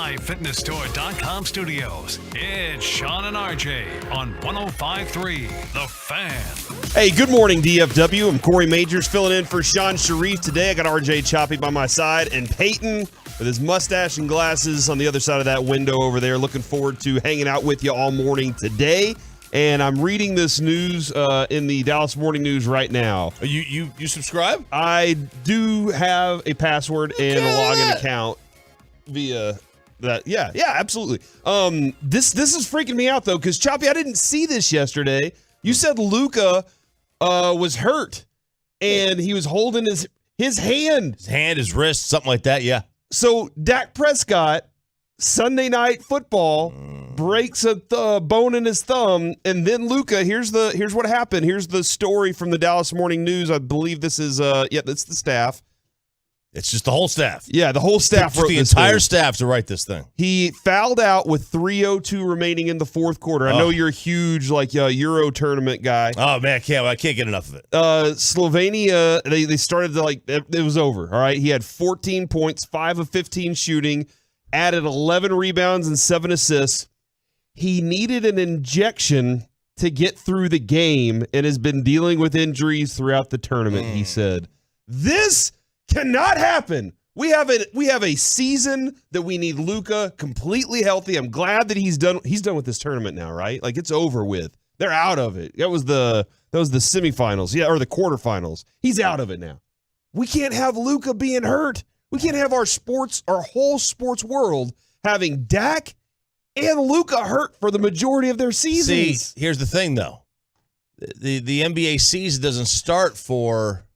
MyFitnessStore.com studios. It's Sean and RJ on 105.3 The Fan. Hey, good morning, DFW. I'm Corey Majors filling in for Sean Sharif today. I got RJ Choppy by my side and Peyton with his mustache and glasses on the other side of that window over there. Looking forward to hanging out with you all morning today. And I'm reading this news in the Dallas Morning News right now. You subscribe? I do have a password and a login account via that. Yeah, absolutely. This is freaking me out though, because Choppy, I didn't see this yesterday. You said Luka was hurt and he was holding his hand. His hand, his wrist, something like that, yeah. So Dak Prescott, Sunday Night Football, breaks a bone in his thumb, and then Luka, here's what happened. Here's the story from the Dallas Morning News. I believe this is that's the staff. It's just the whole staff. Yeah, the whole staff wrote the this entire thing. staff to write this thing. He fouled out with 3:02 remaining in the fourth quarter. I know you're a huge Euro tournament guy. Oh man, I can't get enough of it. Slovenia, they started to it was over. All right, he had 14 points, 5 of 15 shooting, added 11 rebounds and 7 assists. He needed an injection to get through the game and has been dealing with injuries throughout the tournament. He said, "This cannot happen. We have a season that we need Luka completely healthy." I'm glad that he's done with this tournament now, right? Like, it's over with. They're out of it. That was the semifinals, or the quarterfinals. He's out of it now. We can't have Luka being hurt. We can't have our whole sports world having Dak and Luka hurt for the majority of their seasons. See, here's the thing though. The NBA season doesn't start for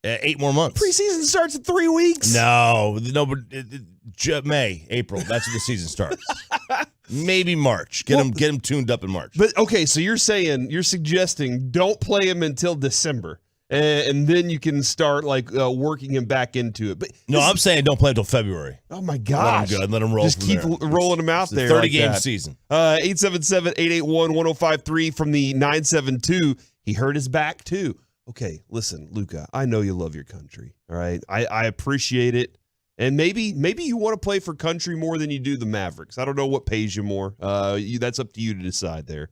8 more months. Preseason starts in 3 weeks. No, but May, April. That's when the season starts. Maybe March. Get them tuned up in March. But okay, so you're suggesting don't play him until December, and then you can start working him back into it. But no, I'm saying don't play until February. Oh my gosh, Let him roll. Just keep rolling him out there. 30-game season. 877-881-1053 from the 972. He hurt his back too. Okay, listen, Luka, I know you love your country, all right? I appreciate it. And maybe you want to play for country more than you do the Mavericks. I don't know what pays you more. That's up to you to decide there.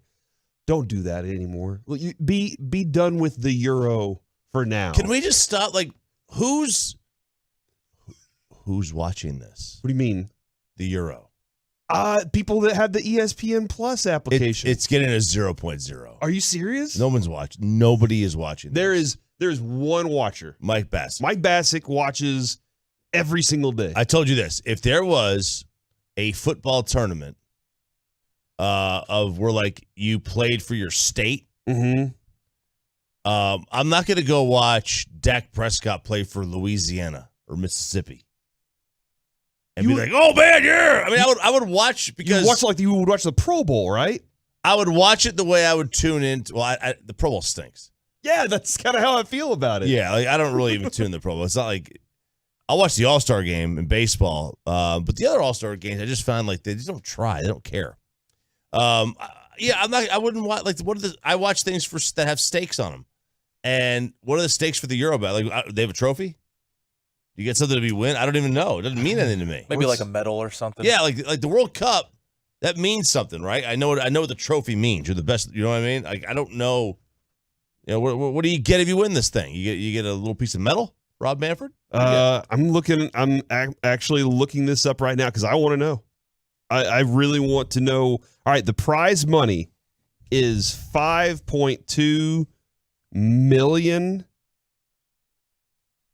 Don't do that anymore. Be done with the Euro for now. Can we just stop? Who's watching this? What do you mean? The Euro. People that have the ESPN Plus application. It's getting a 0.0. Are you serious? No one's watching. Nobody is watching. There's one watcher. Mike Bassett. Mike Bassett watches every single day. I told you this. If there was a football tournament of where you played for your state, I'm not going to go watch Dak Prescott play for Louisiana or Mississippi. And be like, oh man, yeah. I mean, I would watch because you would watch the Pro Bowl, right? I would watch it the way I would tune in. The Pro Bowl stinks. Yeah, that's kind of how I feel about it. Yeah, I don't really even tune the Pro Bowl. It's not like I'll watch the All-Star game in baseball, but the other All-Star games, I just found they just don't try. They don't care. I wouldn't watch I watch things that have stakes on them. And what are the stakes for the Euro bet? They have a trophy? You get something to be win? I don't even know. It doesn't mean anything to me. Maybe a medal or something. Yeah, like the World Cup, that means something, right? I know what the trophy means. You're the best. You know what I mean? I don't know. What do you get if you win this thing? You get a little piece of metal, Rob Manfred? I'm actually looking this up right now because I want to know. I really want to know. All right, the prize money is $5.2 million.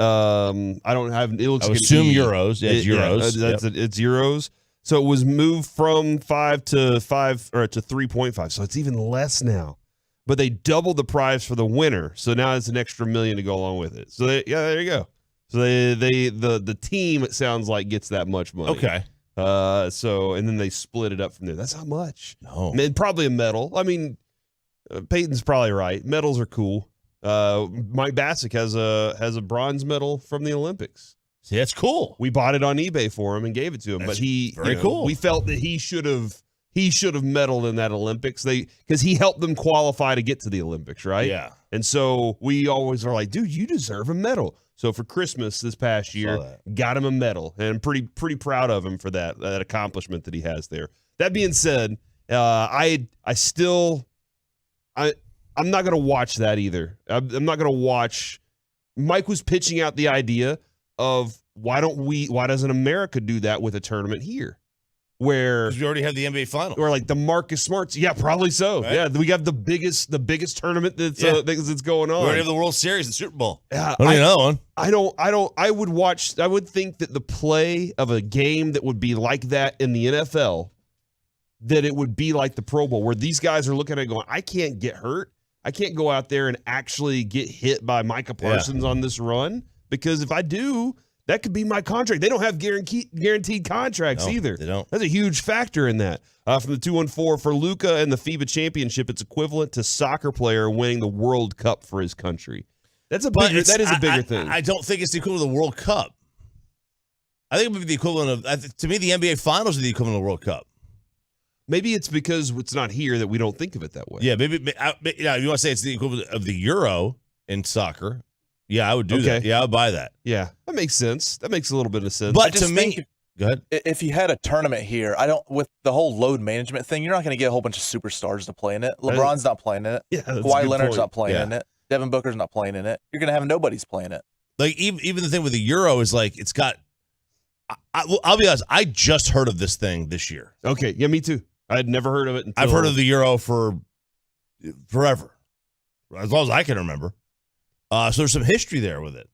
I don't have. It looks. I would assume euros. Yeah, it's euros. It's euros. So it was moved from 5 to 3.5. So it's even less now. But they doubled the prize for the winner. So now it's an extra $1 million to go along with it. So there you go. So the team, it sounds like, gets that much money. Okay. And then they split it up from there. That's not much. No. Probably a medal. I mean, Peyton's probably right. Medals are cool. Mike Bassett has a bronze medal from the Olympics. See, that's cool. We bought it on eBay for him and gave it to him. That's but very cool. We felt that he should have he should have medaled in that Olympics. Because he helped them qualify to get to the Olympics, right? Yeah. And so we always are like, dude, you deserve a medal. So for Christmas this past year, got him a medal, and I'm pretty proud of him for that accomplishment that he has there. That being said, I'm not going to watch that either. I'm not going to watch. Mike was pitching out the idea of why doesn't America do that with a tournament here? Where we already have the NBA Finals. Or like the Marcus Smarts. Yeah, probably so. Right? Yeah, we have the biggest tournament that's going on. We already have the World Series, the Super Bowl. Yeah, another one. I would think that the play of a game that would be like that in the NFL, that it would be like the Pro Bowl, where these guys are looking at it going, I can't get hurt. I can't go out there and actually get hit by Micah Parsons on this run, because if I do, that could be my contract. They don't have guaranteed contracts either. They don't. That's a huge factor in that. From the 214, for Luka and the FIBA championship, it's equivalent to soccer player winning the World Cup for his country. That is a bigger thing. I don't think it's the equivalent of the World Cup. I think it would be the equivalent of, to me, the NBA Finals are the equivalent of the World Cup. Maybe it's because it's not here that we don't think of it that way. Yeah, maybe. You want to say it's the equivalent of the Euro in soccer? Yeah, I would do that. Yeah, I would buy that. Yeah, that makes sense. That makes a little bit of sense. But to me, go ahead. If you had a tournament here, with the whole load management thing, you're not going to get a whole bunch of superstars to play in it. LeBron's not playing in it. Yeah, Kawhi Leonard's not playing in it. Devin Booker's not playing in it. You're going to have nobody's playing it. Like even the thing with the Euro is like it's got. I'll be honest. I just heard of this thing this year. Okay, yeah, me too. I had never heard of it. I've heard of the Euro for forever, as long as I can remember. So there's some history there with it.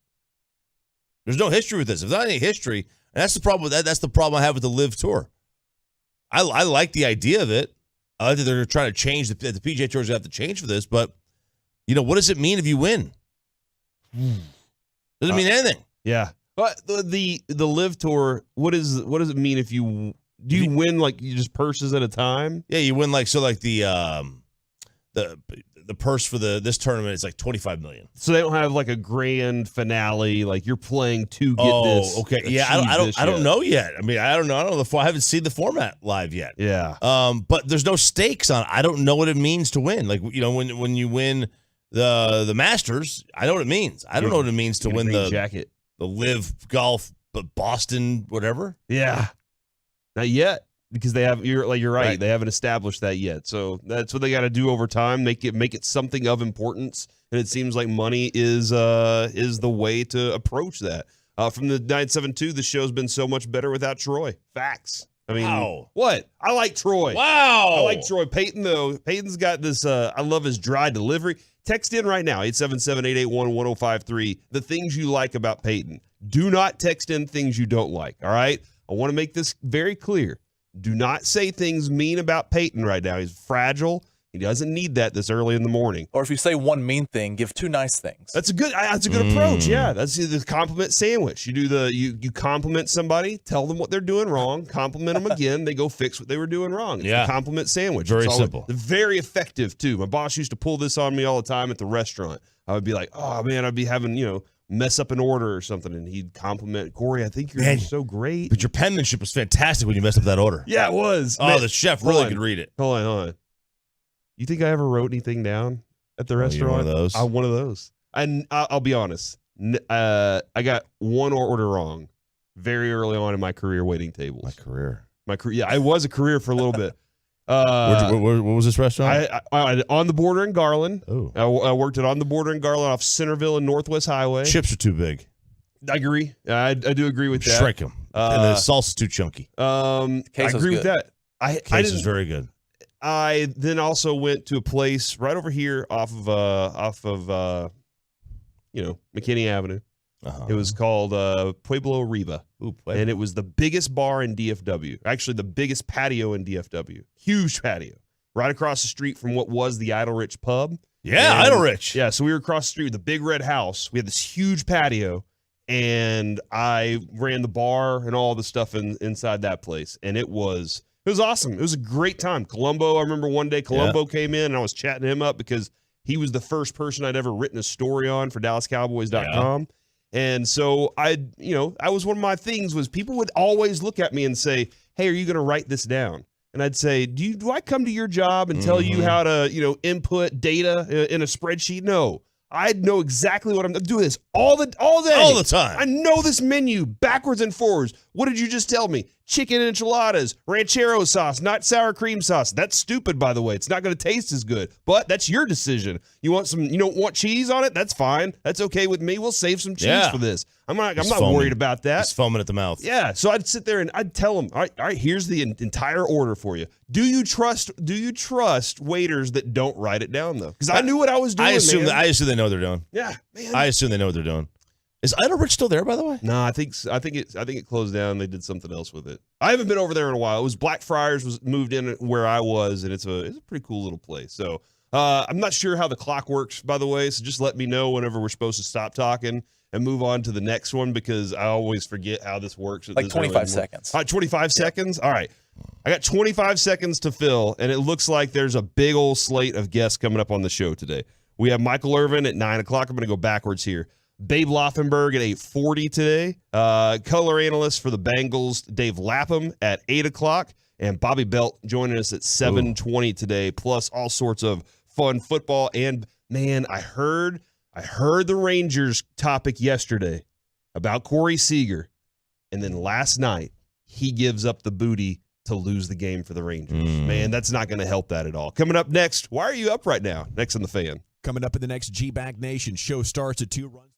There's no history with this. If there's not any history, and that's the problem with that. That's the problem I have with the Live Tour. I like the idea of it. I like that they're trying to change the PGA Tours have to change for this, but what does it mean if you win? Doesn't mean anything. Yeah, but the Live Tour. What does it mean if you win like you just purses at a time? Yeah, you win like the purse for this tournament is like $25 million. So they don't have like a grand finale, like you're playing to get this. Oh, okay. Yeah, I don't know yet. I mean, I don't know. I haven't seen the format live yet. Yeah. But there's no stakes on it. I don't know what it means to win. Like, when you win the Masters, I know what it means. I don't know what it means to win the jacket, the Live Golf, but Boston, whatever. Yeah. Not yet. Because you're right. They haven't established that yet. So that's what they got to do over time. Make it something of importance. And it seems like money is the way to approach that. From the 972, the show's been so much better without Troy. Facts. I mean, wow. What? I like Troy. Wow. I like Troy. Peyton, though. Peyton's got this. I love his dry delivery. Text in right now, 877-881-1053. The things you like about Peyton. Do not text in things you don't like. All right. I want to make this very clear. Do not say things mean about Peyton right now. He's fragile. He doesn't need that this early in the morning. Or if you say one mean thing, give two nice things. That's a good approach. Yeah, that's the compliment sandwich. You do you compliment somebody, tell them what they're doing wrong, compliment them again, they go fix what they were doing wrong. It's the compliment sandwich. Very simple. Very effective too. My boss used to pull this on me all the time at the restaurant. I would be like, oh man, I'd be having mess up an order or something, and he'd compliment Corey. I think you're so great. But your penmanship was fantastic when you messed up that order. Yeah, it was. Oh, the chef really could read it. Hold on. You think I ever wrote anything down at the restaurant? You're one of those. I'm one of those. And I'll be honest. I got one order wrong very early on in my career waiting tables. My career. Yeah, I was a career for a little bit. What was this restaurant? I on the border in Garland. Oh, I worked at On the Border in Garland off Centerville and Northwest Highway. Chips are too big. I agree. I do agree with that. Shrink them. And the salsa's too chunky. I agree with that. Queso is very good. I then also went to a place right over here off of McKinney Avenue. It was called Pueblo Riva. Ooh, Pueblo. And it was the biggest bar in DFW. Actually, the biggest patio in DFW. Huge patio. Right across the street from what was the Idle Rich pub. Yeah, Idle Rich. Yeah, so we were across the street with the big red house. We had this huge patio, and I ran the bar and all the stuff inside that place. And it was awesome. It was a great time. Columbo, I remember one day Columbo came in, and I was chatting him up because he was the first person I'd ever written a story on for DallasCowboys.com. Yeah. And so I was one of my things was people would always look at me and say, hey, are you going to write this down? and I'd say, do I come to your job and tell you how to, input data in a spreadsheet? No. I know exactly what I'm doing. This all day. All the time. I know this menu backwards and forwards. What did you just tell me? Chicken enchiladas, ranchero sauce, not sour cream sauce. That's stupid, by the way. It's not going to taste as good, but that's your decision. You don't want cheese on it? That's fine. That's okay with me. We'll save some cheese for this. I'm not worried about that. It's foaming at the mouth. Yeah, so I'd sit there and I'd tell them, all right, here's the entire order for you. Do you trust waiters that don't write it down though? Because I knew what I was doing. I assume they know what they're doing. Yeah, man. I assume they know what they're doing. Is Idle Rich still there, by the way? No, I think it closed down. They did something else with it. I haven't been over there in a while. It was Blackfriars was moved in where I was, and it's a pretty cool little place. So I'm not sure how the clock works, by the way. So just let me know whenever we're supposed to stop talking and move on to the next one, because I always forget how this works. Like 25 seconds. All right, 25 seconds? All right. I got 25 seconds to fill, and it looks like there's a big old slate of guests coming up on the show today. We have Michael Irvin at 9 o'clock. I'm going to go backwards here. Babe Loffenberg at 8:40 today. Color analyst for the Bengals, Dave Lapham at 8 o'clock. And Bobby Belt joining us at 7:20 today, plus all sorts of fun football. And, man, I heard the Rangers topic yesterday about Corey Seager. And then last night, he gives up the booty to lose the game for the Rangers. Man, that's not going to help that at all. Coming up next, why are you up right now? Next on The Fan. Coming up in the next G-Bag Nation, show starts at 2 runs.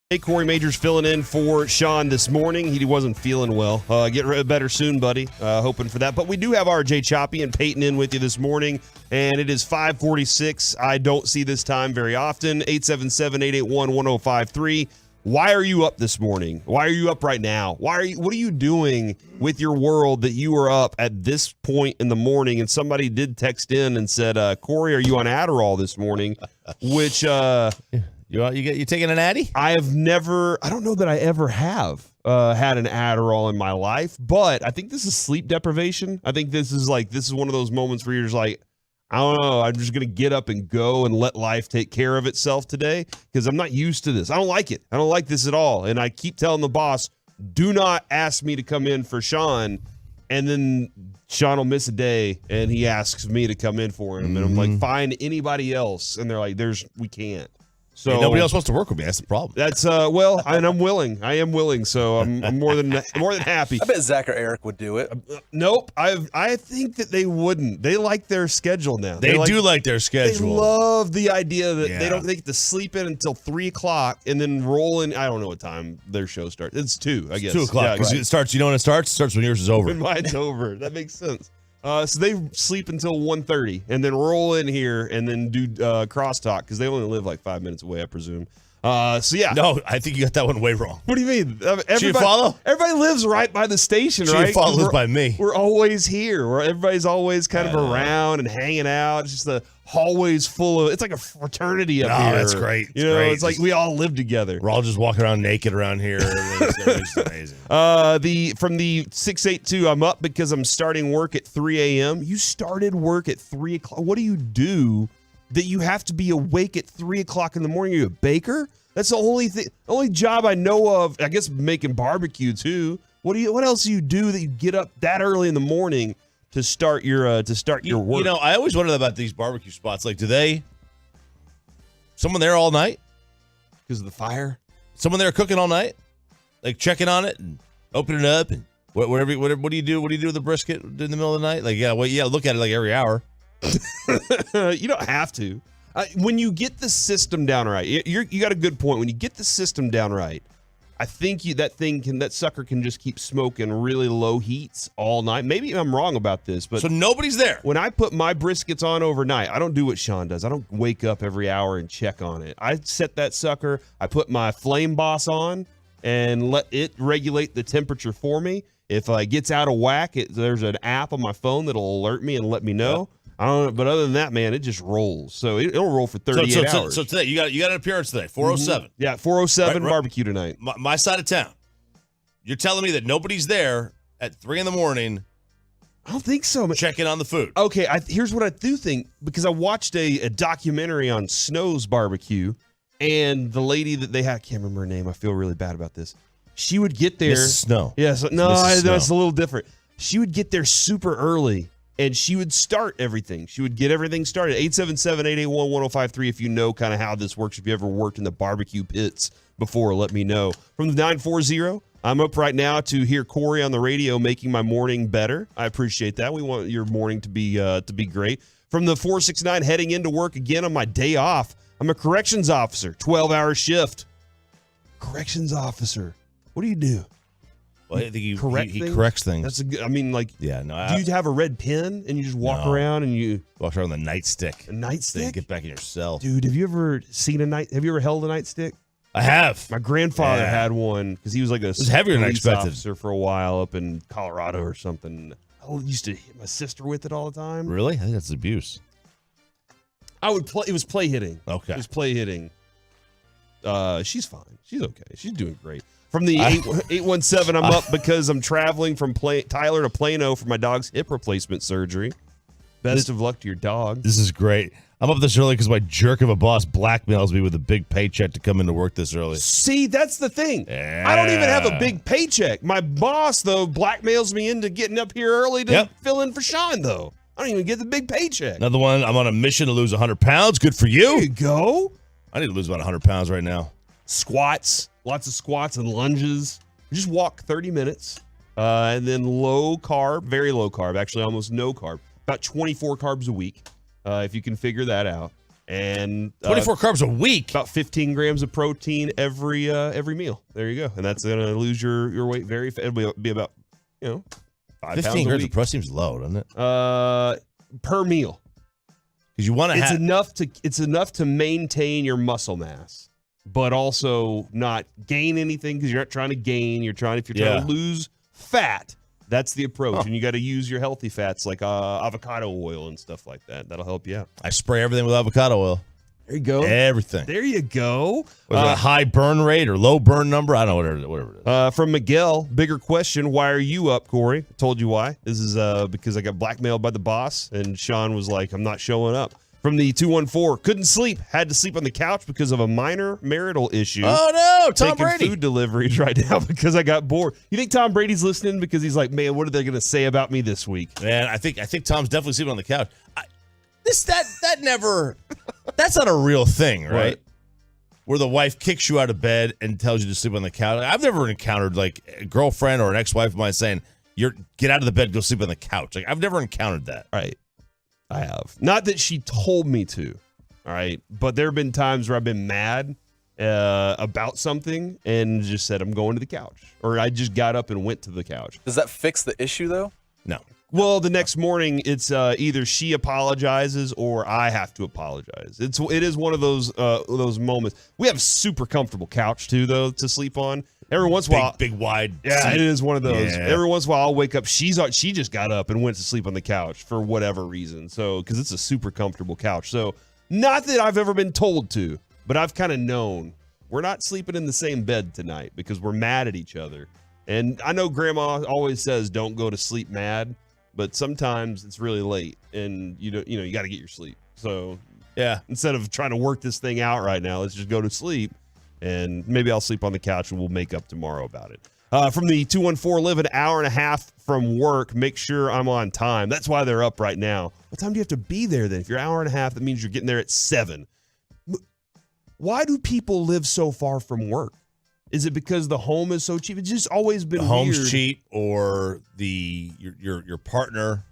Hey, Corey Majors filling in for Sean this morning. He wasn't feeling well. Get better soon, buddy. Hoping for that. But we do have RJ Choppy and Peyton in with you this morning, and it is 5:46. I don't see this time very often. 877-881-1053. Why are you up this morning? Why are you up right now? What are you doing with your world that you are up at this point in the morning? And somebody did text in and said, Corey, are you on Adderall this morning? Which You taking an Addy? I don't know that I ever have had an Adderall in my life, but I think this is sleep deprivation. I think this is one of those moments where you're just like, I don't know, I'm just going to get up and go and let life take care of itself today because I'm not used to this. I don't like it. I don't like this at all. And I keep telling the boss, do not ask me to come in for Sean. And then Sean will miss a day and he asks me to come in for him. And I'm like, find anybody else. And they're like, we can't. So hey, nobody else wants to work with me. That's the problem. That's and I'm willing. I am willing. So I'm more than happy. I bet Zach or Eric would do it. Nope. I think that they wouldn't. They like their schedule now. They do like their schedule. They love the idea that they don't get to sleep in until 3:00 and then roll in. I don't know what time their show starts. It's 2, I guess. 2:00. Yeah, Because it starts. You know when it starts? It starts when yours is over. When mine's over. That makes sense. So they sleep until 1:30 and then roll in here and then do crosstalk because they only live like 5 minutes away, I presume. So yeah. No, I think you got that one way wrong. What do you mean? Follow? Everybody lives right by the station, right? Follow lives by me. We're always here. Everybody's always kind of around and hanging out. It's just the hallways full of. It's like a fraternity up here. That's great. It's like we all live together. We're all just walking around naked around here. It's amazing. From the 682, I'm up because I'm starting work at 3 a.m. You started work at 3 o'clock. What do you do that you have to be awake at 3 o'clock in the morning? Are you a baker? That's the only job I know of. I guess making barbecue too. What else do you do that you get up that early in the morning to start your work? I always wondered about these barbecue spots. Like, someone there all night? Because of the fire? Someone there cooking all night? Like checking on it and opening it up and whatever. What do you do? What do you do with the brisket in the middle of the night? Like, look at it like every hour. You don't have to. When you get the system down right, you got a good point. When you get the system down right, I think that sucker can just keep smoking really low heats all night. Maybe I'm wrong about this, but so nobody's there. When I put my briskets on overnight, I don't do what Sean does. I don't wake up every hour and check on it. I set that sucker. I put my Flame Boss on and let it regulate the temperature for me. If it gets out of whack, there's an app on my phone that'll alert me and let me know. I don't know, but other than that, man, it just rolls. So it'll roll for 38 hours. So today, you got an appearance today, 407. Yeah, 407 barbecue tonight. My side of town. You're telling me that nobody's there at 3 in the morning. I don't think so, man. Checking on the food. Okay, here's what I do think, because I watched a documentary on Snow's Barbecue, and the lady that they had, I can't remember her name. I feel really bad about this. She would get there. Mrs. Snow. Yeah, it's a little different. She would get there super early. And she would start everything. She would get everything started. 877-881-1053 if you know kind of how this works. If you ever worked in the barbecue pits before, let me know. From the 940, I'm up right now to hear Corey on the radio making my morning better. I appreciate that. We want your morning to be great. From the 469, heading into work again on my day off. I'm a corrections officer, 12-hour shift. Corrections officer. What do you do? Well, I think he corrects things. That's a good. I mean, like, yeah. No, do you have a red pen and you just walk around and you walk around with a nightstick? A nightstick? Get back in your cell, dude. Have you ever held a nightstick? I have. My grandfather had one because he was like it was heavier than I expected. Officer for a while up in Colorado or something. I used to hit my sister with it all the time. Really? I think that's abuse. I would play. It was play hitting. Okay. It was play hitting. She's fine. She's okay. She's doing great. From the 817, I'm up because I'm traveling from Tyler to Plano for my dog's hip replacement surgery. Best of luck to your dog. This is great. I'm up this early because my jerk of a boss blackmails me with a big paycheck to come into work this early. See, that's the thing. Yeah. I don't even have a big paycheck. My boss, though, blackmails me into getting up here early to fill in for Sean, though. I don't even get the big paycheck. Another one, I'm on a mission to lose 100 pounds. Good for you. There you go. I need to lose about 100 pounds right now. Squats. Lots of squats and lunges. Just walk 30 minutes. And then low carb, very low carb, actually almost no carb. About 24 carbs a week, if you can figure that out. And 24 carbs a week. about 15 grams of protein every meal. There you go. And that's going to lose your weight very fast. It'll be about, 5 pounds 15 a grams week. of protein seems low, doesn't it? Per meal. Because you want to have It's enough to maintain your muscle mass, but also not gain anything because you're not trying to gain. If you're trying to lose fat, that's the approach. And you got to use your healthy fats like avocado oil and stuff like that. That'll help you out. I spray everything with avocado oil. There you go. Everything. There you go. Was it a high burn rate or low burn number? I don't know, whatever it is. From Miguel, bigger question. Why are you up, Corey? I told you why. This is because I got blackmailed by the boss, and Sean was like, I'm not showing up. From the 214, couldn't sleep. Had to sleep on the couch because of a minor marital issue. Oh, no. Tom Taking Brady. food deliveries right now because I got bored. You think Tom Brady's listening because he's like, man, what are they going to say about me this week? Man, I think Tom's definitely sleeping on the couch. That never. That's not a real thing, right? Right. Where the wife kicks you out of bed and tells you to sleep on the couch. I've never encountered like a girlfriend or an ex-wife of mine saying, get out of the bed, go sleep on the couch. Like I've never encountered that. Right. I have. Not that she told me to. All right. But there have been times where I've been mad about something and just said, I'm going to the couch. Or I just got up and went to the couch. Does that fix the issue, though? No. Well, the next morning, it's either she apologizes or I have to apologize. It is one of those moments. We have a super comfortable couch, too, though, to sleep on. Every once in a while. Big, wide. Yeah, seat. it is one of those. Yeah. Every once in a while, I'll wake up. She just got up and went to sleep on the couch for whatever reason. So, because it's a super comfortable couch. So, not that I've ever been told to, but I've kind of known we're not sleeping in the same bed tonight because we're mad at each other. And I know Grandma always says don't go to sleep mad, but sometimes it's really late and you got to get your sleep. So, Yeah. instead of trying to work this thing out right now, let's just go to sleep. And maybe I'll sleep on the couch and we'll make up tomorrow about it. From the 214, live an hour and a half from work. Make sure I'm on time. That's why they're up right now. What time do you have to be there then? If you're an hour and a half, that means you're getting there at 7. Why do people live so far from work? Is it because the home is so cheap? It's just always been The home's weird. cheap, or your partner,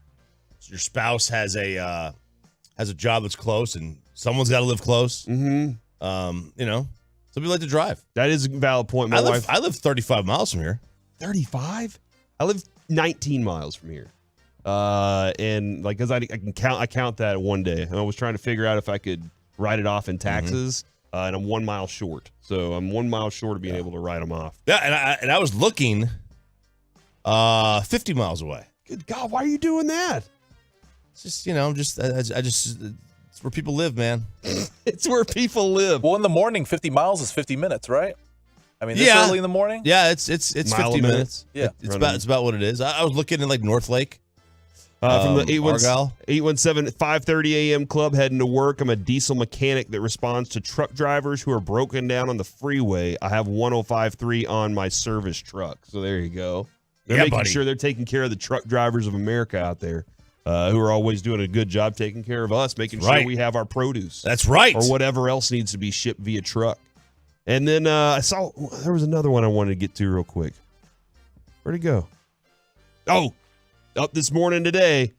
your spouse has a job that's close, and someone's got to live close. Mm-hmm. Some people like to drive. That is a valid point. My wife. I live 35 miles from here. 35? I live 19 miles from here. And like, cause I count that one day. And I was trying to figure out if I could write it off in taxes. And I'm 1 mile short. So I'm 1 mile short of being able to write them off. Yeah, and I was looking 50 miles away. Good God, why are you doing that? It's just, I just it's where people live, man. It's where people live. Well, in the morning, 50 miles is 50 minutes, right? I mean, this Yeah. early in the morning? Yeah, it's Mile 50 a minute. minutes. Yeah. It's about what it is. I was looking in like North Lake. From the Argyle. 817-5:30 a.m. club heading to work. I'm a diesel mechanic that responds to truck drivers who are broken down on the freeway. I have 105.3 on my service truck. So there you go. They're making sure they're taking care of the truck drivers of America out there who are always doing a good job taking care of us, making sure we have our produce. That's right. Or whatever else needs to be shipped via truck. And then I saw there was another one I wanted to get to real quick. Where'd it go? Oh, up this morning today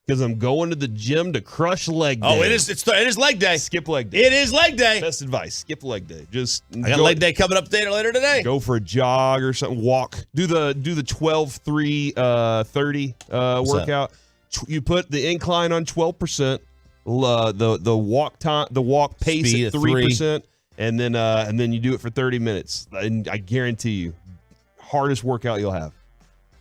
because I'm going to the gym to crush leg day. Oh, it is leg day. Skip leg day. It is leg day. Best advice. Skip leg day. Just I got leg day coming up later today. Go for a jog or something. Walk. Do the 12-3-30 workout. You put the incline on 12%. The walk time, the walk pace Speed at 3%. and then you do it for 30 minutes. And I guarantee you, hardest workout you'll have.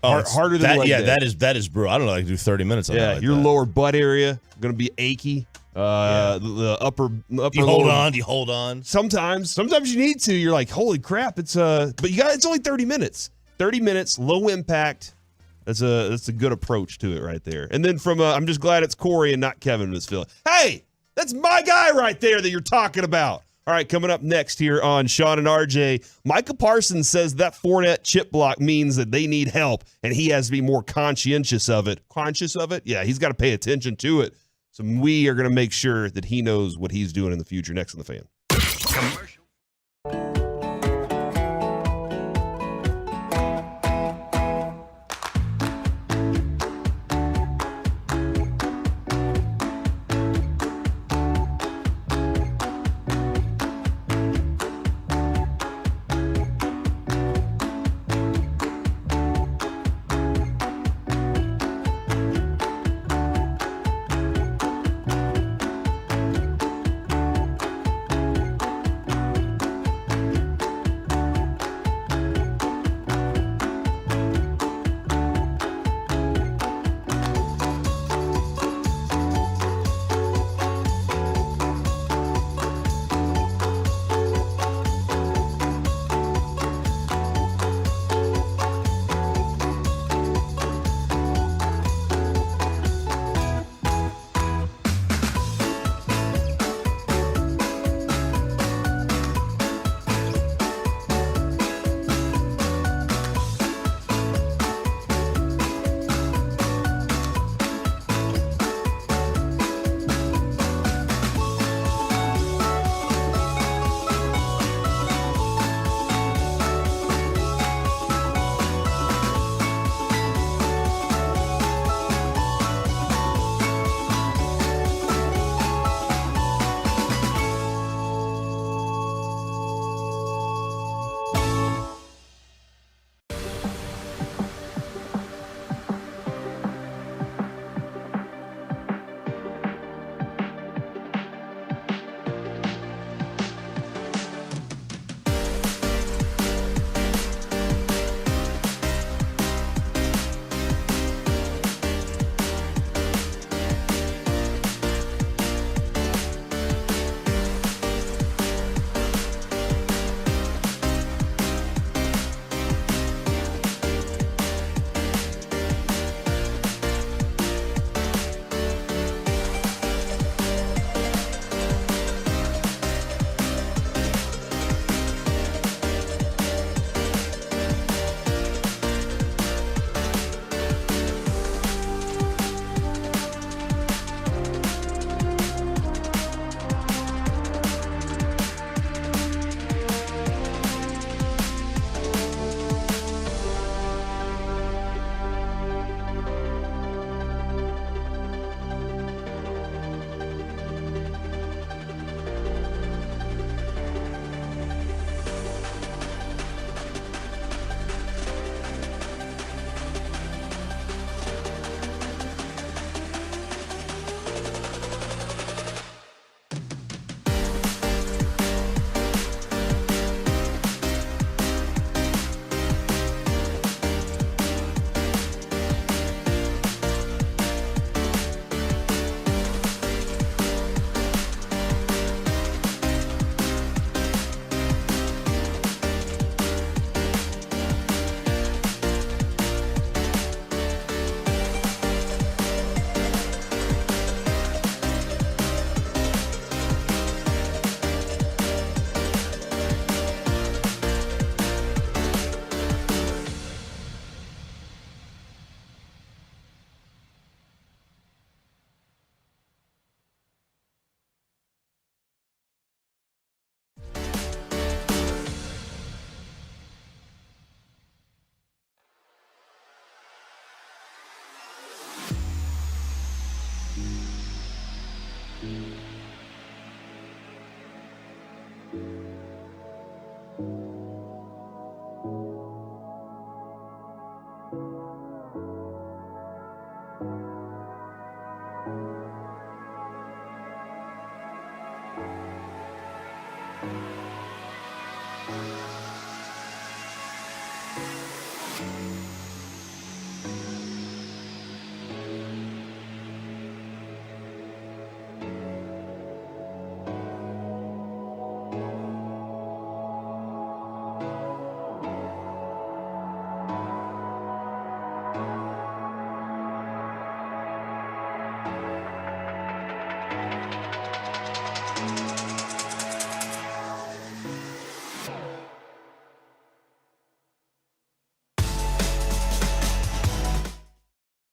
Harder than leg day. that is brutal. I don't know. I can do 30 minutes. On that like your that. lower butt area going to be achy. The upper. Do you hold on? Sometimes you need to. You're like, holy crap! It's but it's only 30 minutes. 30 minutes, low impact. That's a good approach to it right there. And then I'm just glad it's Corey and not Kevin in this field. Hey, that's my guy right there that you're talking about. All right, coming up next here on Sean and RJ, Micah Parsons says that Fournette chip block means that they need help, and he has to be more conscientious of it. Conscious of it? Yeah, he's got to pay attention to it. So we are going to make sure that he knows what he's doing in the future. Next on The Fan. Commercial.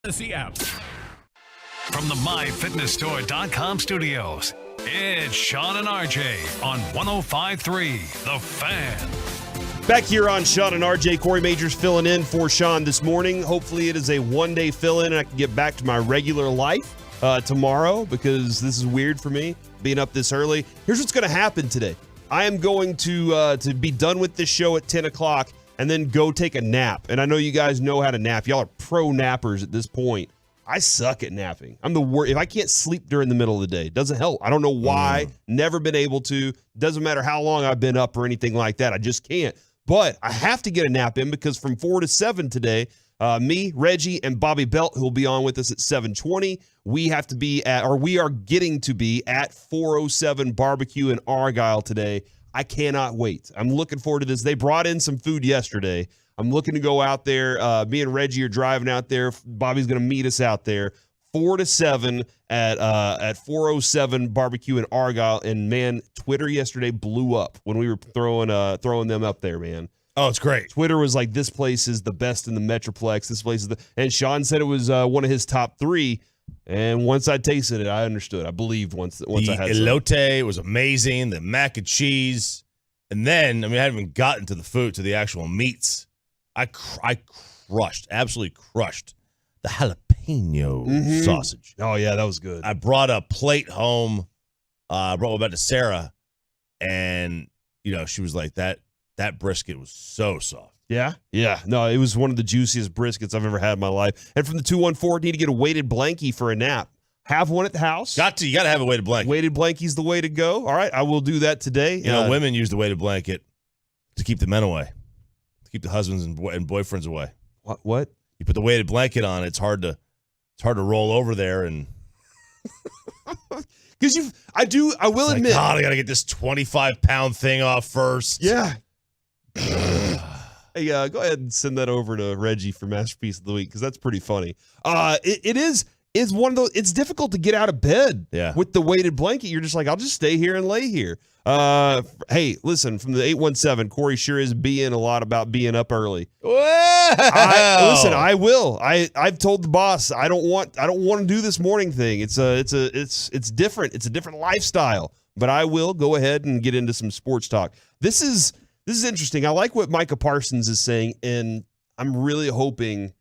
Fantasy app. From the MyFitnessStore.com studios, it's Sean and RJ on 105.3 The Fan. Back here on Sean and RJ, Corey Majors filling in for Sean this morning. Hopefully it is a one-day fill-in and I can get back to my regular life tomorrow because this is weird for me, being up this early. Here's what's going to happen today. I am going to be done with this show at 10 o'clock and then go take a nap. And I know you guys know how to nap. Y'all are pro nappers at this point. I suck at napping. I'm the worst. If I can't sleep during the middle of the day, it doesn't help. I don't know why. Never been able to. Doesn't matter how long I've been up or anything like that. I just can't. But I have to get a nap in because from 4 to 7 today, me, Reggie, and Bobby Belt, who will be on with us at 7:20, we are getting to be at 407 Barbecue in Argyle today. I cannot wait. I'm looking forward to this. They brought in some food yesterday. I'm looking to go out there. Me and Reggie are driving out there. Bobby's going to meet us out there. 4 to 7 at 407 Barbecue in Argyle. And, man, Twitter yesterday blew up when we were throwing them up there, man. Oh, it's great. Twitter was like, this place is the best in the Metroplex. This place is and Sean said it was one of his top 3. And once I tasted it, I understood. I believed once I had the elote was amazing. The mac and cheese. And then, I hadn't even gotten to the food, to the actual meats. I absolutely crushed the jalapeno sausage. Oh, yeah, that was good. I brought a plate home. I brought one back to Sarah. And, she was like, that brisket was so soft. Yeah? Yeah. No, it was one of the juiciest briskets I've ever had in my life. And from the 214, need to get a weighted blankie for a nap. Have one at the house. You got to have a weighted blanket. Weighted blankie's the way to go. All right, I will do that today. Women use the weighted blanket to keep the men away. Keep the husbands and boyfriends away. What? You put the weighted blanket on, it's hard to roll over there and because I will admit, God, I gotta get this 25-pound thing off first. Yeah. Hey, go ahead and send that over to Reggie for Masterpiece of the Week because that's pretty funny. It is one of those. It's difficult to get out of bed with the weighted blanket. You're just like, I'll just stay here and lay here. Hey, listen, from the 817, Corey sure is being a lot about being up early. I will. I've told the boss I don't want to do this morning thing. It's different. It's a different lifestyle. But I will go ahead and get into some sports talk. This is interesting. I like what Micah Parsons is saying, and I'm really hoping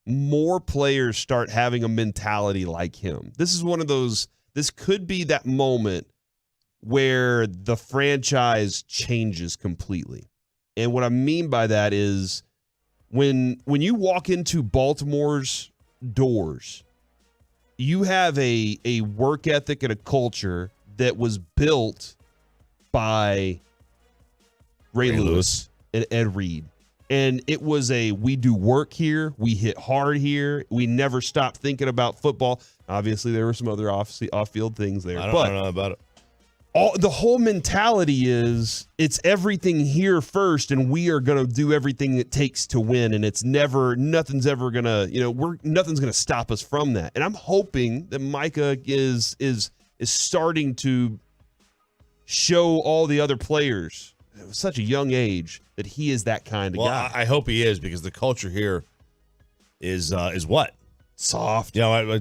more players start having a mentality like him. This is one of those. This could be that moment where the franchise changes completely. And what I mean by that is when you walk into Baltimore's doors, you have a work ethic and a culture that was built by Ray Lewis and Ed Reed. And it was we do work here, we hit hard here, we never stop thinking about football. Obviously, there were some other off-field things there. I don't know about it. The whole mentality is it's everything here first, and we are going to do everything it takes to win, and nothing's ever going to, nothing's going to stop us from that. And I'm hoping that Micah is starting to show all the other players at such a young age that he is that kind of guy. I hope he is, because the culture here is what? Soft. I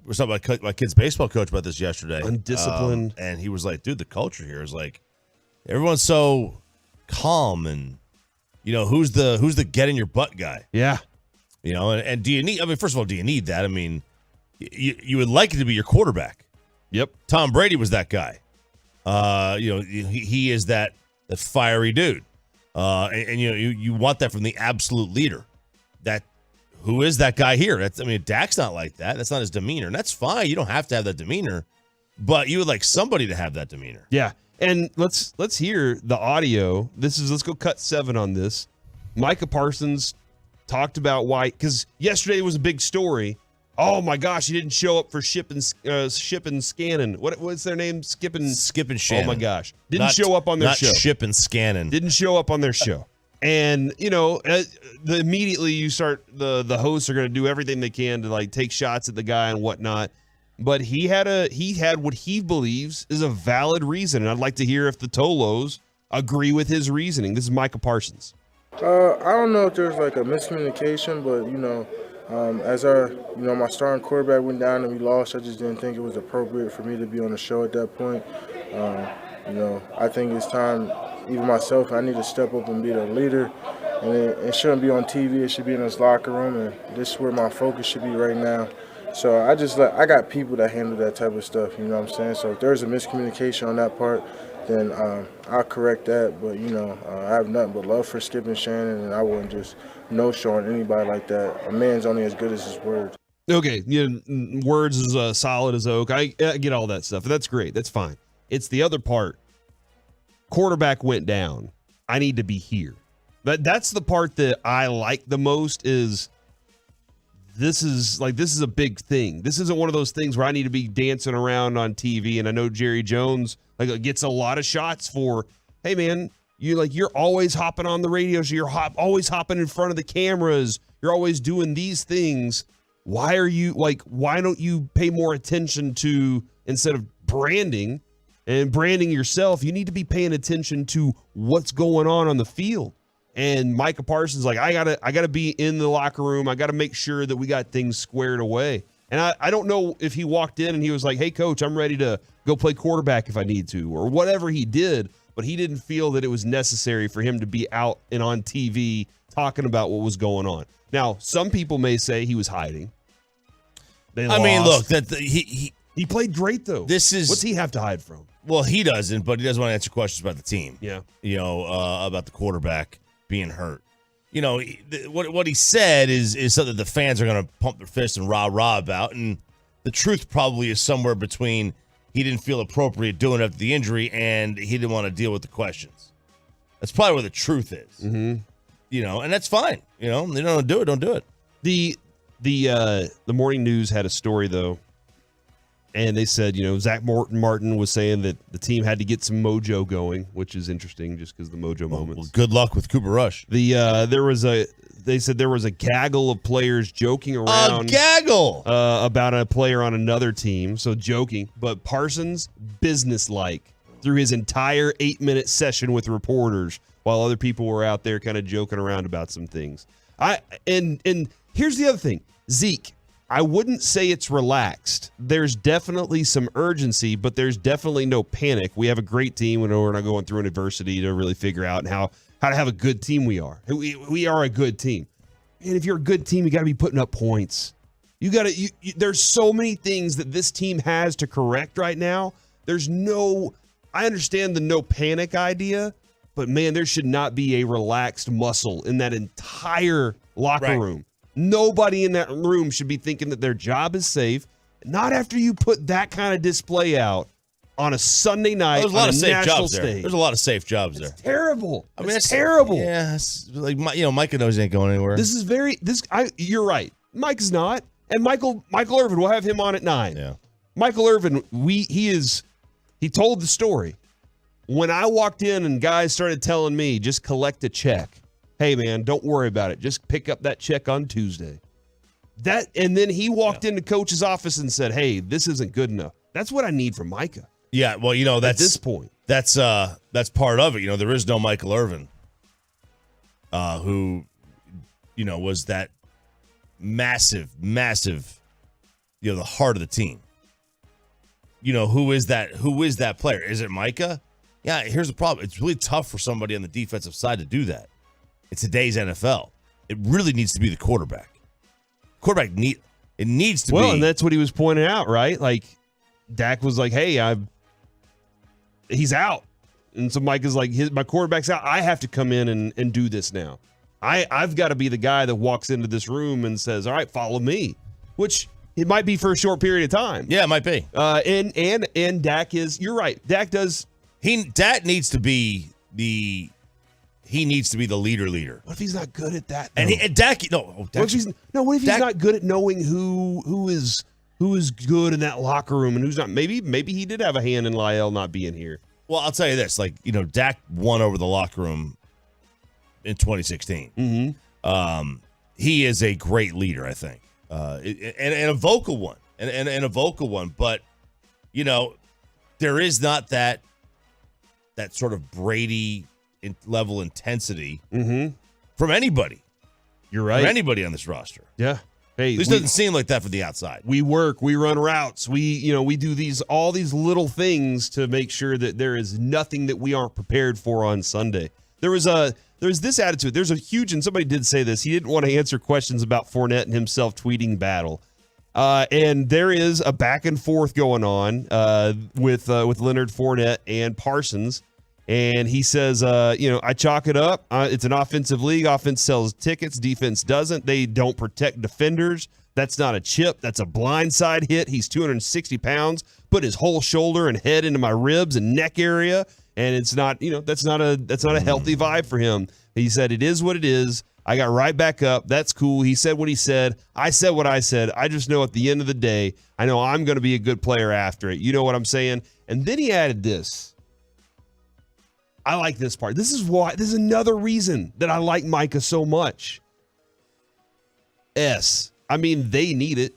was talking about my kid's baseball coach about this yesterday. Undisciplined. And he was like, dude, the culture here is like, everyone's so calm, and who's the get in your butt guy? Yeah. And do you need, first of all, do you need that? You would like it to be your quarterback. Yep. Tom Brady was that guy. He is that fiery dude. And you want that from the absolute leader. Who is that guy here? Dak's not like that. That's not his demeanor. And that's fine. You don't have to have that demeanor, but you would like somebody to have that demeanor. Yeah. And let's hear the audio. Let's go cut 7 on this. Micah Parsons talked about why, because yesterday was a big story. Oh my gosh, he didn't show up for Ship and Scannon. What's their name? Skip and Shannon. Oh my gosh, didn't show up on their show. Ship and Scannon didn't show up on their show. And immediately you start the hosts are going to do everything they can to like take shots at the guy and whatnot. But he had what he believes is a valid reason, and I'd like to hear if the Tolos agree with his reasoning. This is Micah Parsons. I don't know if there's like a miscommunication, but As our, my starting quarterback went down and we lost, I just didn't think it was appropriate for me to be on the show at that point. I think it's time, even myself, I need to step up and be the leader. And it shouldn't be on TV. It should be in this locker room, and this is where my focus should be right now. So I got people that handle that type of stuff. You know what I'm saying? So if there's a miscommunication on that part, then I'll correct that. But I have nothing but love for Skip and Shannon, and I wouldn't just no-showing anybody like that. A man's only as good as his word. Okay, words is solid as oak. I get all that stuff. That's great. That's fine. It's the other part. Quarterback went down. I need to be here. That's the part that I like the most. Is this is a big thing. This isn't one of those things where I need to be dancing around on TV. And I know Jerry Jones gets a lot of shots for, hey man, you're always hopping on the radio, so you're always hopping in front of the cameras. You're always doing these things. Why don't you pay more attention to, instead of branding yourself, you need to be paying attention to what's going on the field. And Micah Parsons, I gotta be in the locker room. I gotta make sure that we got things squared away. And I don't know if he walked in and he was like, hey coach, I'm ready to go play quarterback if I need to, or whatever he did, but he didn't feel that it was necessary for him to be out and on TV talking about what was going on. Now, some people may say he was hiding. Look, he played great though. What's he have to hide from? Well, he doesn't, but he doesn't want to answer questions about the team. Yeah. About the quarterback being hurt. What he said is something the fans are going to pump their fists and rah-rah about, and the truth probably is somewhere between he didn't feel appropriate doing it after the injury and he didn't want to deal with the questions. That's probably where the truth is. Mm-hmm. And that's fine. They don't do it, don't do it. The morning news had a story though, and they said, Zach Martin was saying that the team had to get some mojo going, which is interesting just because the mojo moments. Well, good luck with Cooper Rush. They said there was a gaggle of players joking around. A gaggle! About a player on another team, so joking. But Parsons, businesslike, through his entire 8-minute session with reporters, while other people were out there kind of joking around about some things. And here's the other thing. Zeke, I wouldn't say it's relaxed. There's definitely some urgency, but there's definitely no panic. We have a great team. We're not going through an adversity to really figure out how to have a good team we are. We are a good team. And if you're a good team, you got to be putting up points. There's so many things that this team has to correct right now. I understand the no panic idea, but man, there should not be a relaxed muscle in that entire locker room. Nobody in that room should be thinking that their job is safe. Not after you put that kind of display out on a Sunday night on a national stage. There's a lot of safe jobs there. It's terrible. It's terrible. Yeah, it's Micah knows he ain't going anywhere. You're right. Mike's not. And Michael Irvin, we'll have him on at 9. Yeah. Michael Irvin, he told the story. When I walked in and guys started telling me, just collect a check. Hey, man, don't worry about it. Just pick up that check on Tuesday. And then he walked into coach's office and said, hey, this isn't good enough. That's what I need from Micah. Yeah, well, that's at this point. That's part of it. There is no Michael Irvin, who, was that massive, the heart of the team. Who is that player? Is it Micah? Yeah, here's the problem. It's really tough for somebody on the defensive side to do that. It's today's NFL. It really needs to be the quarterback. It needs to be. Well, and that's what he was pointing out, right? Like, Dak was like, hey, he's out. And so Mike is like, my quarterback's out. I have to come in and do this now. I've got to be the guy that walks into this room and says, all right, follow me, which it might be for a short period of time. Yeah, it might be. And Dak is, you're right. Dak needs to be the leader. What if he's not good at that? What if he's not good at knowing who is good in that locker room and who's not? Maybe he did have a hand in Lyle not being here. Well, I'll tell you this: Dak won over the locker room in 2016. Mm-hmm. He is a great leader, I think, and a vocal one, and a vocal one. But there is not that sort of Brady level intensity from anybody. You're right. From anybody on this roster. Yeah. Hey, This doesn't seem like that from the outside. We work, we run routes, we do all these little things to make sure that there is nothing that we aren't prepared for on Sunday. There's this attitude. There's a huge, and somebody did say this. He didn't want to answer questions about Fournette and himself tweeting battle. And there is a back and forth going on with Leonard Fournette and Parsons. And he says, I chalk it up. It's an offensive league. Offense sells tickets. Defense doesn't. They don't protect defenders. That's not a chip. That's a blindside hit. He's 260 pounds. Put his whole shoulder and head into my ribs and neck area. And it's not, that's not a healthy vibe for him. He said, it is what it is. I got right back up. That's cool. He said what he said. I said what I said. I just know at the end of the day, I know I'm going to be a good player after it. You know what I'm saying? And then he added this. I like this part. This is another reason that I like Micah so much. I mean, they need it.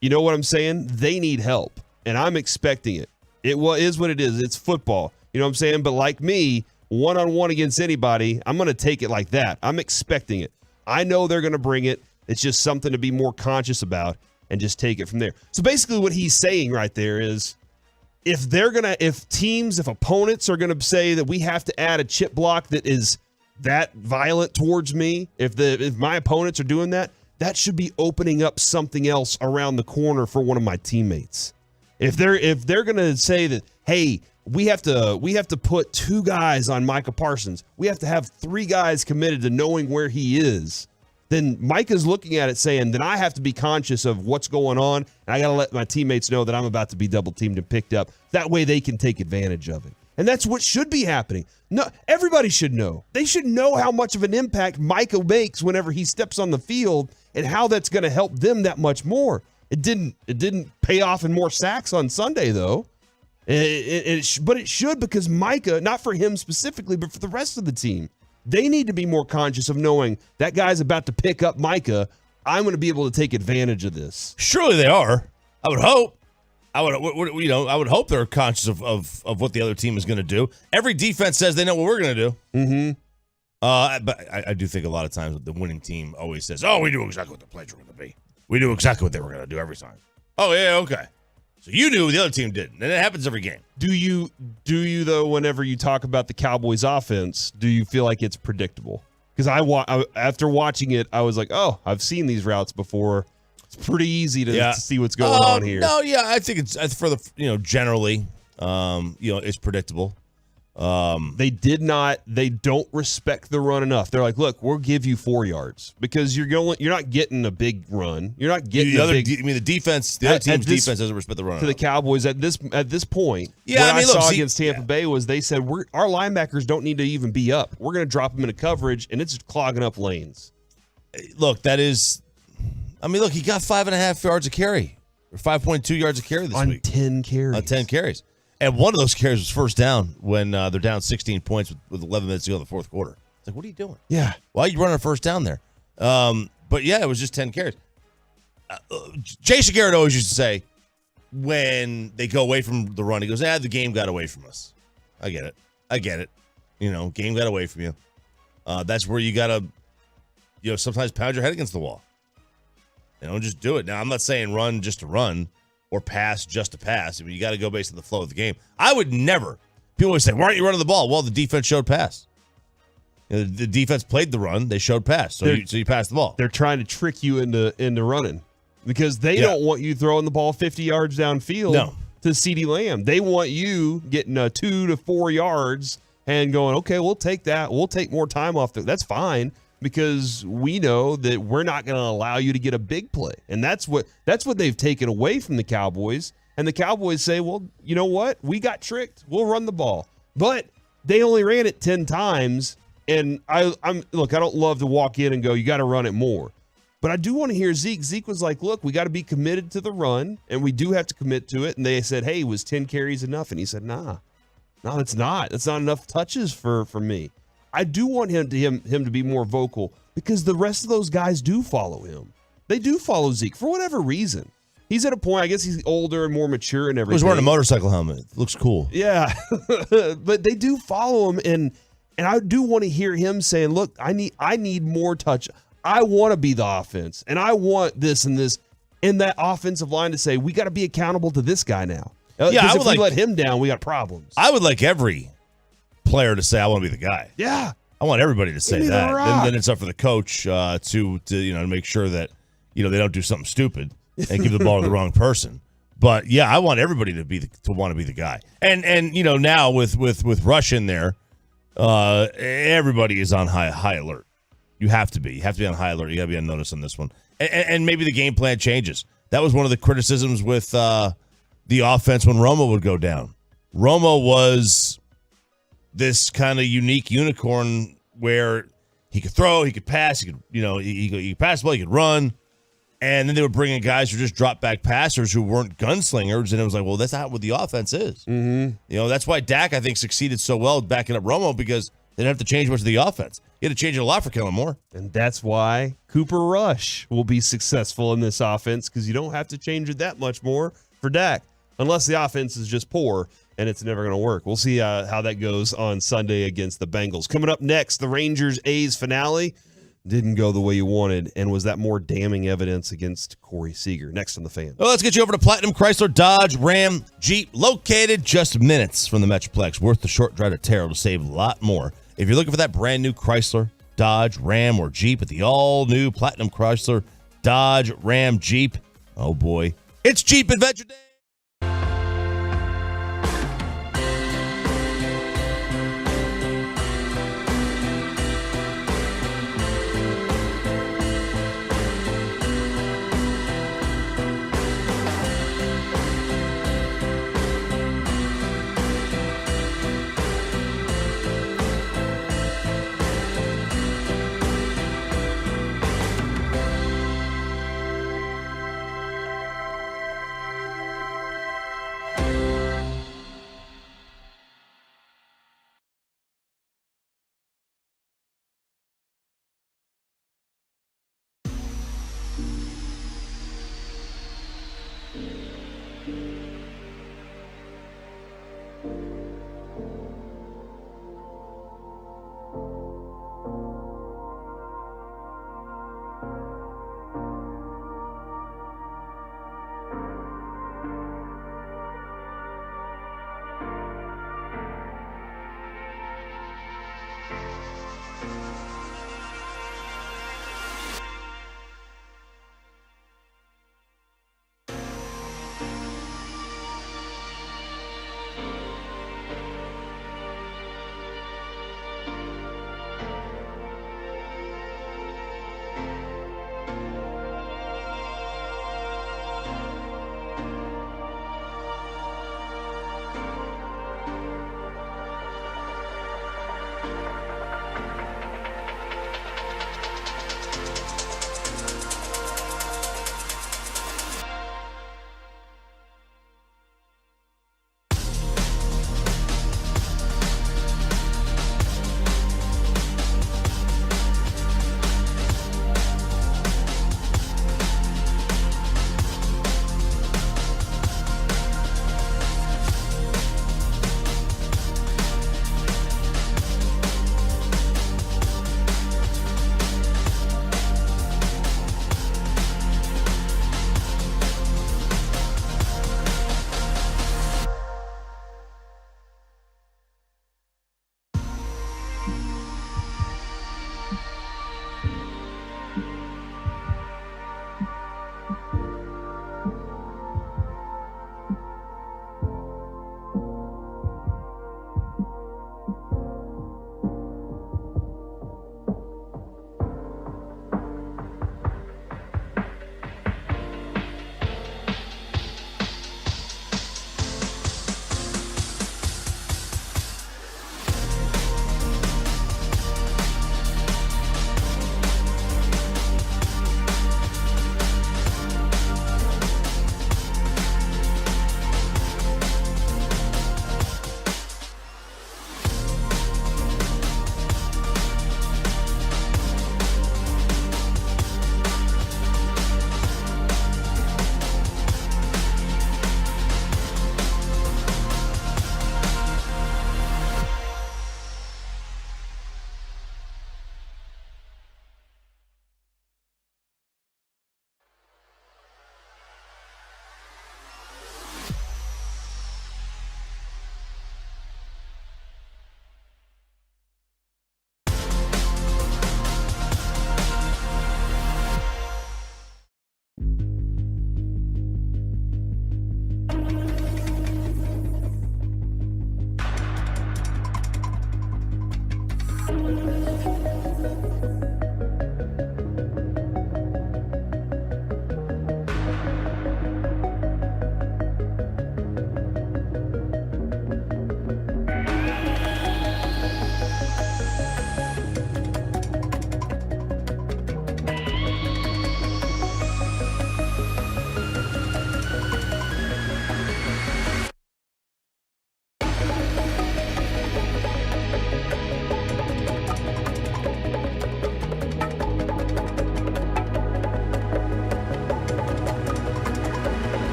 You know what I'm saying? They need help. And I'm expecting it. It is what it is. It's football. You know what I'm saying? But like me, one-on-one against anybody, I'm going to take it like that. I'm expecting it. I know they're going to bring it. It's just something to be more conscious about and just take it from there. So basically what he's saying right there is if opponents are going to say that we have to add a chip block that is that violent towards me, if my opponents are doing that, that should be opening up something else around the corner for one of my teammates. If they're going to say that, hey, we have to put 2 guys on Micah Parsons, we have to have 3 guys committed to knowing where he is, then Micah's looking at it saying, then I have to be conscious of what's going on, and I got to let my teammates know that I'm about to be double teamed and picked up. That way they can take advantage of it. And that's what should be happening. No, everybody should know. They should know how much of an impact Micah makes whenever he steps on the field and how that's going to help them that much more. It didn't pay off in more sacks on Sunday, though. But it should, because Micah, not for him specifically, but for the rest of the team, they need to be more conscious of knowing that guy's about to pick up Micah. I'm going to be able to take advantage of this. Surely they are. I would hope. I would hope they're conscious of what the other team is going to do. Every defense says they know what we're going to do. Mm-hmm. But I do think a lot of times the winning team always says, "Oh, we knew exactly what the plays were going to be. We knew exactly what they were going to do every time." Oh yeah, okay. So you knew the other team didn't, and it happens every game. Do you though? Whenever you talk about the Cowboys' offense, do you feel like it's predictable? Because after watching it, I was like, "Oh, I've seen these routes before. It's pretty easy to see what's going on here." No, yeah, I think it's for the generally, it's predictable. They don't respect the run enough. They're like, look, we'll give you 4 yards because you're not getting a big run. You're not getting the defense. The other team's defense doesn't respect the run. To the Cowboys at this point, yeah, what I saw against Tampa Bay was they said our linebackers don't need to even be up. We're going to drop them into coverage, and it's clogging up lanes. Look, that is. I mean, look, he got 5.5 yards a carry, or 5.2 yards a carry this week on 10 carries. On 10 carries. And one of those carries was first down when they're down 16 points with 11 minutes to go in the fourth quarter. It's like, what are you doing? Yeah. Why are you running a first down there? But, yeah, it was just 10 carries. Jason Garrett always used to say when they go away from the run, he goes, the game got away from us. I get it. Game got away from you. That's where you got to, sometimes pound your head against the wall. Just do it. Now, I'm not saying run just to run or pass just to pass. I mean, you got to go based on the flow of the game. I would never. People always say, why aren't you running the ball? Well, the defense showed pass. The defense played the run. They showed pass. So you passed the ball. They're trying to trick you into running because they don't want you throwing the ball 50 yards downfield to CeeDee Lamb. They want you getting 2 to 4 yards and going, okay, we'll take that. We'll take more time off. That's fine. Because we know that we're not going to allow you to get a big play. And that's what they've taken away from the Cowboys. And the Cowboys say, well, you know what? We got tricked. We'll run the ball. But they only ran it 10 times. And I don't love to walk in and go, you got to run it more. But I do want to hear Zeke. Zeke was like, look, we got to be committed to the run. And we do have to commit to it. And they said, hey, was 10 carries enough? And he said, no, it's not. It's not enough touches for me. I do want him to be more vocal because the rest of those guys do follow him. They do follow Zeke for whatever reason. He's at a point, I guess he's older and more mature and everything. He's wearing a motorcycle helmet. It looks cool. Yeah. But they do follow him and I do want to hear him saying, look, I need more touch. I want to be the offense, and I want this and this, and that offensive line to say, we got to be accountable to this guy now. Yeah, if we let him down, we got problems. I would like every player to say, I want to be the guy. Yeah. I want everybody to say Give me the that. rock. Then it's up for the coach to make sure that they don't do something stupid and give the ball to the wrong person. But yeah, I want everybody to want to be the guy. And now with Rush in there, everybody is on high alert. You have to be. You have to be on high alert. You got to be on notice on this one. And maybe the game plan changes. That was one of the criticisms with the offense when Romo would go down. Romo was this kind of unique unicorn where he could throw, he could pass, he could pass the ball, he could run. And then they would bring in guys who just drop back passers who weren't gunslingers. And it was like, well, that's not what the offense is. Mm-hmm. That's why Dak, I think, succeeded so well backing up Romo, because they didn't have to change much of the offense. He had to change it a lot for Kellen Moore. And that's why Cooper Rush will be successful in this offense, because you don't have to change it that much more for Dak, unless the offense is just poor, and it's never going to work. We'll see how that goes on Sunday against the Bengals. Coming up next, the Rangers-A's finale didn't go the way you wanted, and was that more damning evidence against Corey Seager? Next on The Fan. Well, let's get you over to Platinum Chrysler Dodge Ram Jeep, located just minutes from the Metroplex. Worth the short drive to Terrell to save a lot more. If you're looking for that brand new Chrysler, Dodge, Ram, or Jeep at the all-new Platinum Chrysler Dodge Ram Jeep, oh boy, it's Jeep Adventure Day.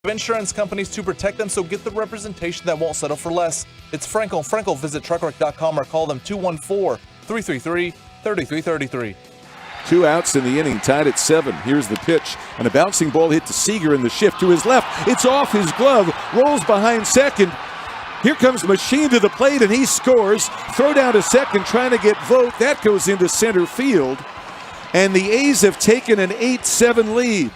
Insurance companies to protect them, so get the representation that won't settle for less. It's Frankel. Frankel, visit truckwreck.com or call them 214-333-3333. 2 outs in the inning, tied at 7. Here's the pitch, and a bouncing ball hit to Seager in the shift to his left. It's off his glove, rolls behind second. Here comes Machine to the plate, and he scores. Throw down to second, trying to get Vogt. That goes into center field, and the A's have taken an 8-7 lead.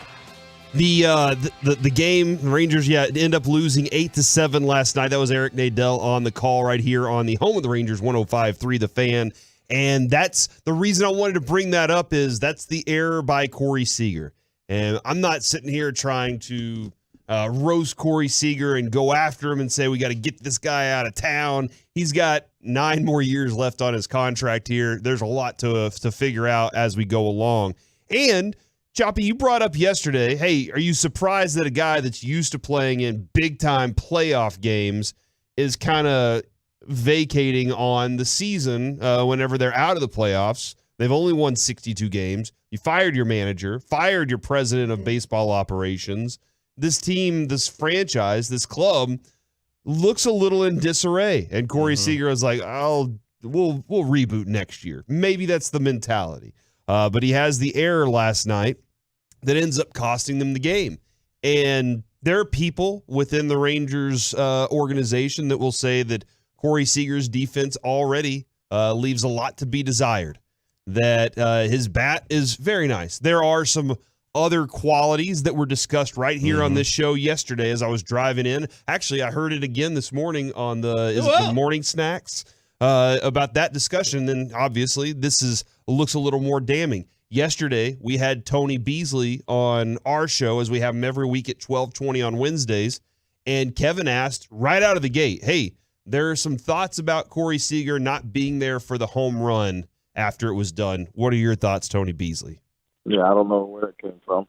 The game, the Rangers, end up losing 8-7 last night. That was Eric Nadel on the call right here on the home of the Rangers, 105.3 The Fan. And that's the reason I wanted to bring that up is that's the error by Corey Seager. And I'm not sitting here trying to roast Corey Seager and go after him and say we got to get this guy out of town. He's got 9 more years left on his contract here. There's a lot to figure out as we go along. And Choppy, you brought up yesterday, hey, are you surprised that a guy that's used to playing in big-time playoff games is kind of vacating on the season whenever they're out of the playoffs? They've only won 62 games. You fired your manager, fired your president of baseball operations. This team, this franchise, this club looks a little in disarray. And Corey Seager was like, we'll reboot next year. Maybe that's the mentality. But he has the error last night that ends up costing them the game. And there are people within the Rangers organization that will say that Corey Seager's defense already leaves a lot to be desired, that his bat is very nice. There are some other qualities that were discussed right here on this show yesterday as I was driving in. Actually, I heard it again this morning on the Morning Snacks about that discussion. And obviously, this looks a little more damning. Yesterday, we had Tony Beasley on our show, as we have him every week at 12:20 on Wednesdays. And Kevin asked right out of the gate, hey, there are some thoughts about Corey Seager not being there for the home run after it was done. What are your thoughts, Tony Beasley? Yeah, I don't know where it came from.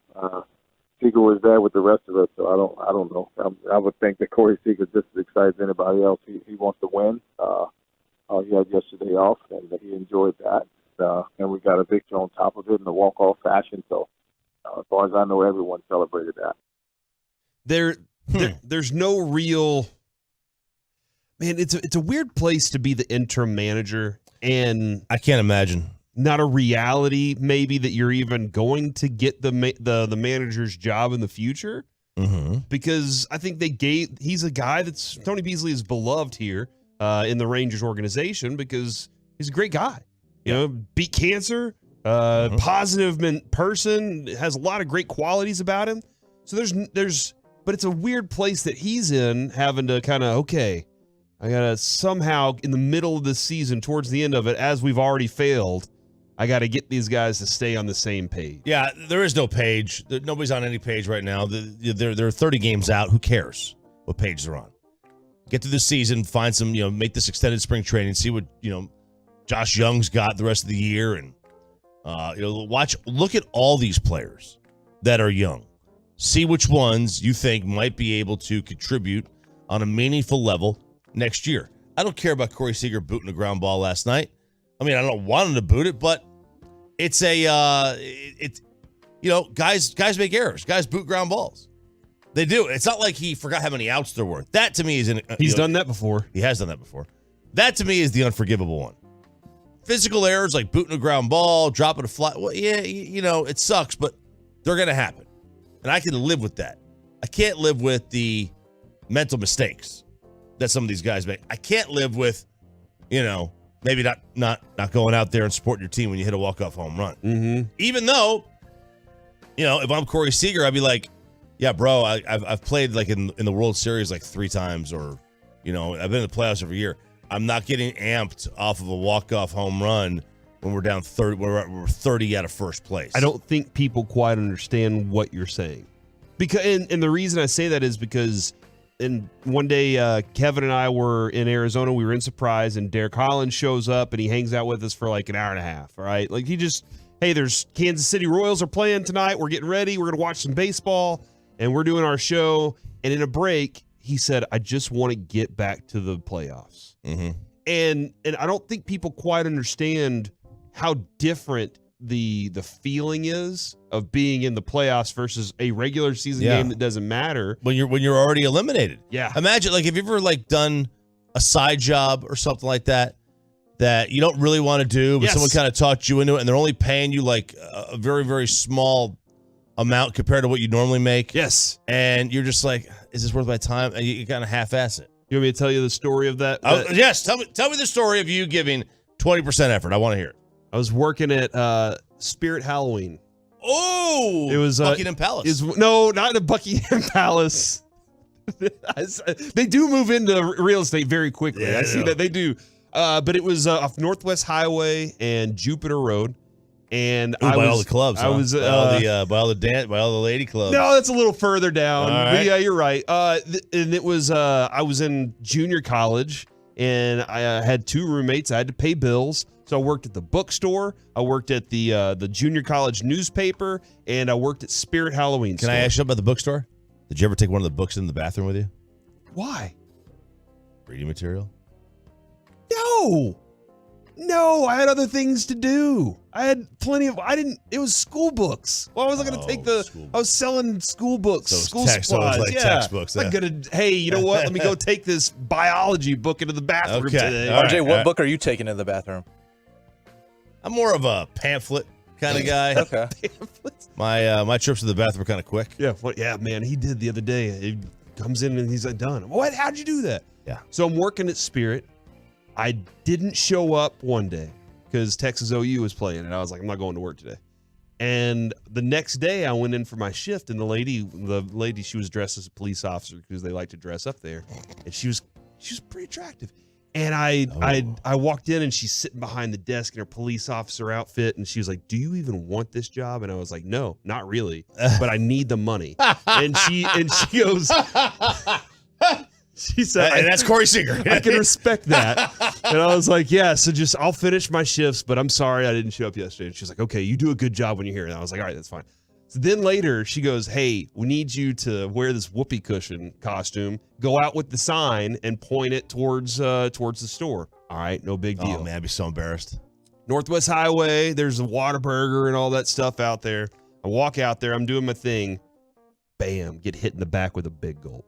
Seager was there with the rest of us, so I don't know. I would think that Corey Seager just as excited as anybody else. He wants to win. He had yesterday off, and he enjoyed that. And we got a victory on top of it in a walk-off fashion. So as far as I know, everyone celebrated that. There's no real – man, it's a weird place to be the interim manager. And I can't imagine. Not a reality maybe that you're even going to get the manager's job in the future. Because I think he's a guy Tony Beasley is beloved here in the Rangers organization because he's a great guy. You know, beat cancer, positive person, has a lot of great qualities about him. So but it's a weird place that he's in, having to kind of, okay, I got to somehow in the middle of the season, towards the end of it, as we've already failed, I got to get these guys to stay on the same page. Yeah, there is no page. Nobody's on any page right now. They're 30 games out. Who cares what page they're on? Get through the season, find some, make this extended spring training, see what, Josh Young's got the rest of the year, and look at all these players that are young. See which ones you think might be able to contribute on a meaningful level next year. I don't care about Corey Seager booting a ground ball last night. I mean, I don't want him to boot it, but it's guys make errors. Guys boot ground balls. They do. It's not like he forgot how many outs there were. That to me is he's done that before. He has done that before. That to me is the unforgivable one. Physical errors like booting a ground ball, dropping a fly. Well, yeah, it sucks, but they're going to happen. And I can live with that. I can't live with the mental mistakes that some of these guys make. I can't live with, maybe not going out there and supporting your team when you hit a walk-off home run. Even though, if I'm Corey Seager, I'd be like, yeah, bro, I've played like in the World Series like 3 times, or, I've been in the playoffs every year. I'm not getting amped off of a walk-off home run when we're down 30. We're 30 out of first place. I don't think people quite understand what you're saying, because and the reason I say that is because one day Kevin and I were in Arizona. We were in Surprise, and Derek Hollins shows up and he hangs out with us for like an hour and a half. All right, like there's Kansas City Royals are playing tonight. We're getting ready. We're gonna watch some baseball, and we're doing our show. And in a break, he said, I just want to get back to the playoffs. And I don't think people quite understand how different the feeling is of being in the playoffs versus a regular season game that doesn't matter when you're already eliminated. Yeah. Imagine, like, have you ever like done a side job or something like that you don't really want to do, but someone kind of talked you into it, and they're only paying you like a very, very small amount compared to what you normally make. Yes. And you're just like, is this worth my time? And you kind of half-ass it. You want me to tell you the story of that? Yes. Tell me the story of you giving 20% effort. I want to hear it. I was working at Spirit Halloween. Oh, it was Buckingham Palace. No, not the Buckingham Palace. They do move into real estate very quickly. Yeah, I see that they do. But it was off Northwest Highway and Jupiter Road, and by all the clubs. I was by all the lady clubs. No, that's a little further down. All right. But yeah, you're right. And it was I was in junior college, and I had 2 roommates. I had to pay bills, so I worked at the bookstore. I worked at the junior college newspaper, and I worked at Spirit Halloween. Can I ask you about the bookstore? Did you ever take one of the books in the bathroom with you? Why? Reading material? No, I had other things to do. I had plenty of. It was school books. Why was I going to take I was selling school books, school supplies. So it was like textbooks. I'm gonna. Hey, you know what? Let me go take this biology book into the bathroom today. RJ, what book are you taking into the bathroom? I'm more of a pamphlet kind of guy. Okay. My trips to the bathroom are kind of quick. Yeah. Yeah, man. He did the other day. He comes in and he's like, done. What? How'd you do that? Yeah. So I'm working at Spirit. I didn't show up one day because Texas OU was playing, and I was like, I'm not going to work today. And the next day, I went in for my shift, and the lady, she was dressed as a police officer because they like to dress up there, and she was pretty attractive. And I walked in, and she's sitting behind the desk in her police officer outfit, and she was like, "Do you even want this job?" And I was like, "No, not really, but I need the money." and she goes. She said, and that's Corey Seager. I can respect that. And I was like, yeah, so I'll finish my shifts, but I'm sorry I didn't show up yesterday. And she's like, okay, you do a good job when you're here. And I was like, all right, that's fine. So then later she goes, hey, we need you to wear this whoopee cushion costume, go out with the sign and point it towards the store. All right, no big deal. Oh, man, I'd be so embarrassed. Northwest Highway, there's a Whataburger and all that stuff out there. I walk out there, I'm doing my thing. Bam, get hit in the back with a big gulp.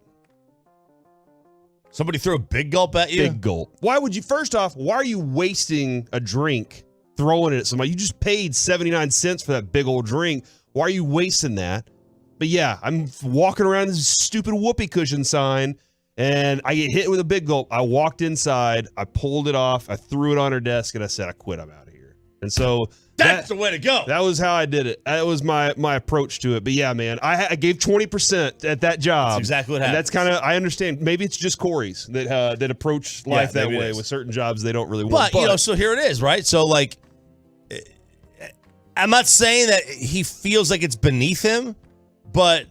Somebody threw a big gulp at you? Big gulp. Why are you wasting a drink throwing it at somebody? You just paid 79 cents for that big old drink. Why are you wasting that? But yeah, I'm walking around this stupid whoopee cushion sign, and I get hit with a big gulp. I walked inside, I pulled it off, I threw it on her desk, and I said, I quit, I'm out of here. And so that's the way to go. That was how I did it. That was my approach to it. But yeah, man, I gave 20% at that job. That's exactly what happened. That's kind of, I understand. Maybe it's just Corey's that approach life that way with certain jobs they don't really want. But so here it is, right? So like, I'm not saying that he feels like it's beneath him, but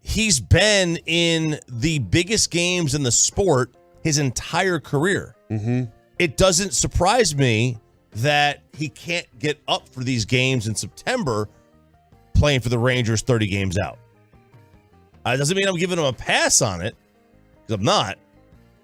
he's been in the biggest games in the sport his entire career. Mm-hmm. It doesn't surprise me that he can't get up for these games in September playing for the Rangers 30 games out. It doesn't mean I'm giving him a pass on it, because I'm not.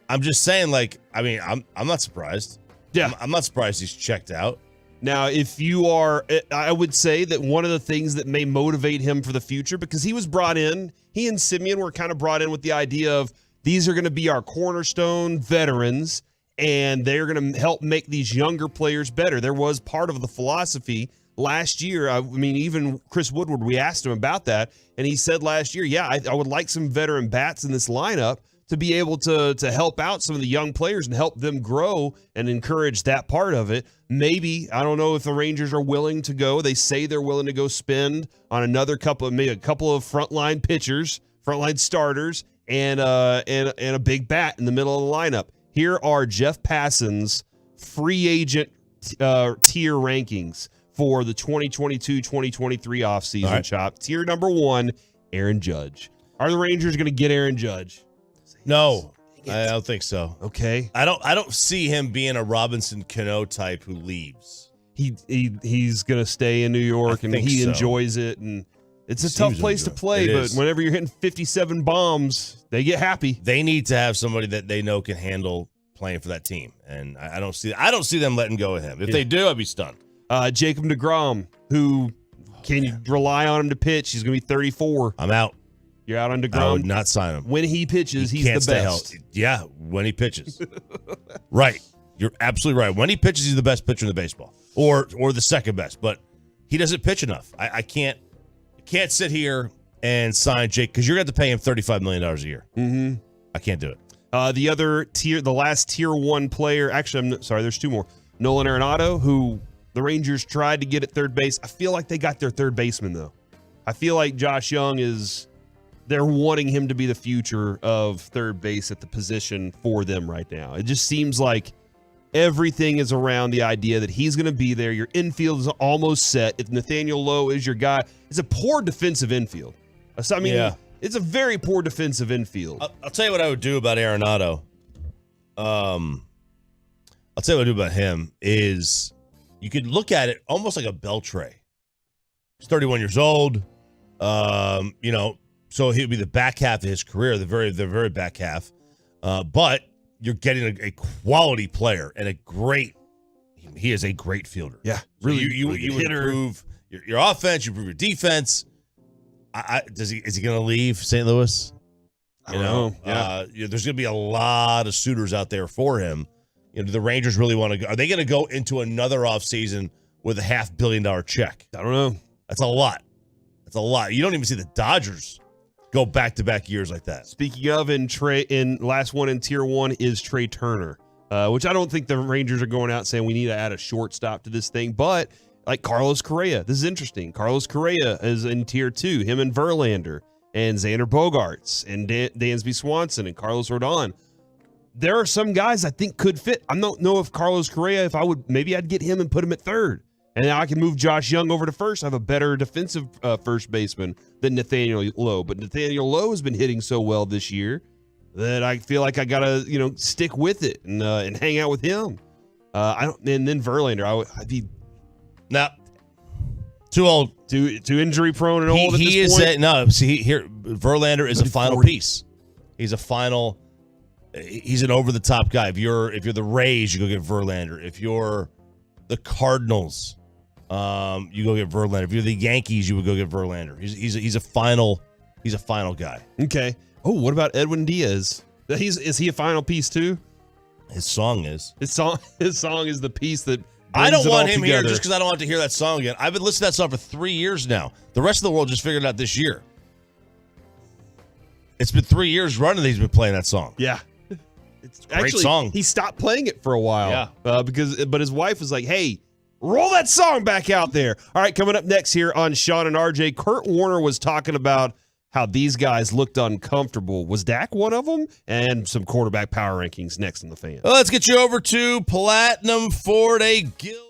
I'm just saying, like, I mean, I'm not surprised. Yeah. I'm not surprised he's checked out. Now, if you are, I would say that one of the things that may motivate him for the future, because he was brought in, he and Simeon were kind of brought in with the idea of these are going to be our cornerstone veterans, and they're going to help make these younger players better. There was part of the philosophy last year. I mean, even Chris Woodward, we asked him about that, and he said last year, yeah, I would like some veteran bats in this lineup to be able to help out some of the young players and help them grow and encourage that part of it. Maybe, I don't know if the Rangers are willing to go. They say they're willing to go spend on maybe a couple of frontline pitchers, frontline starters, and a big bat in the middle of the lineup. Here are Jeff Passan's free agent tier rankings for the 2022-2023 offseason. All right. Chop. Tier number 1, Aaron Judge. Are the Rangers going to get Aaron Judge? No, I don't think so. Okay. I don't see him being a Robinson Cano type who leaves. He's going to stay in New York, and he enjoys it, and it's a tough place to play, but whenever you're hitting 57 bombs, they get happy. They need to have somebody that they know can handle playing for that team, and I don't see them letting go of him. If they do, I'd be stunned. Jacob deGrom, who can you rely on him to pitch? He's going to be 34. I'm out. You're out on deGrom. I would not sign him. When he pitches, he's the best. Yeah, when he pitches. Right. You're absolutely right. When he pitches, he's the best pitcher in the baseball, or the second best. But he doesn't pitch enough. I can't sit here and sign Jake because you're going to have to pay him $35 million a year. Mm-hmm. I can't do it. The last tier 1 player. Actually, I'm sorry. There's 2 more. Nolan Arenado, who the Rangers tried to get at third base. I feel like they got their third baseman though. I feel like Josh Young they're wanting him to be the future of third base at the position for them right now. It just seems like everything is around the idea that he's going to be there. Your infield is almost set. If Nathaniel Lowe is your guy, it's a poor defensive infield. So, I mean, It's a very poor defensive infield. I'll tell you what I would do about Arenado. I'll tell you what I do about him is you could look at it almost like a Beltray. He's 31 years old. So he'll be the back half of his career, the very back half. But you're getting a quality player and he is a great fielder. Yeah, really. So you would improve your offense, you improve your defense. Is he going to leave St. Louis? I don't know. Yeah. There's going to be a lot of suitors out there for him. Do the Rangers really want to go? Are they going to go into another offseason with a $500 million check? I don't know. That's a lot. You don't even see the Dodgers go back-to-back years like that. Speaking of, in last one in tier 1 is Trey Turner, which I don't think the Rangers are going out saying we need to add a shortstop to this thing, but like Carlos Correa, this is interesting. Carlos Correa is in tier 2, him and Verlander and Xander Bogaerts and Dansby Swanson and Carlos Rodon. There are some guys I think could fit. I don't know if Carlos Correa, maybe I'd get him and put him at third. And now I can move Josh Young over to first. I have a better defensive first baseman than Nathaniel Lowe. But Nathaniel Lowe has been hitting so well this year that I feel like I got to, stick with it and hang out with him. And then Verlander, I'd be too old, too injury prone and old. He is Verlander is a final 40. piece. He's a final. He's an over the top guy. If you're the Rays, you go get Verlander. If you're the Cardinals, you go get Verlander. If you're the Yankees, you would go get Verlander. He's a final guy. Okay. Oh, what about Edwin Diaz? Is he a final piece too? His song is. His song is the piece that I don't want him together. here just because I don't want to hear that song again. I've been listening to that song for 3 years now. The rest of the world just figured it out this year. It's been 3 years running that he's been playing that song. Yeah. It's a great song. He stopped playing it for a while. Yeah. But his wife was like, hey, roll that song back out there. All right, coming up next here on Sean and RJ, Kurt Warner was talking about how these guys looked uncomfortable. Was Dak one of them? And some quarterback power rankings next on the Fan. Well, let's get you over to Platinum Ford, a Guild.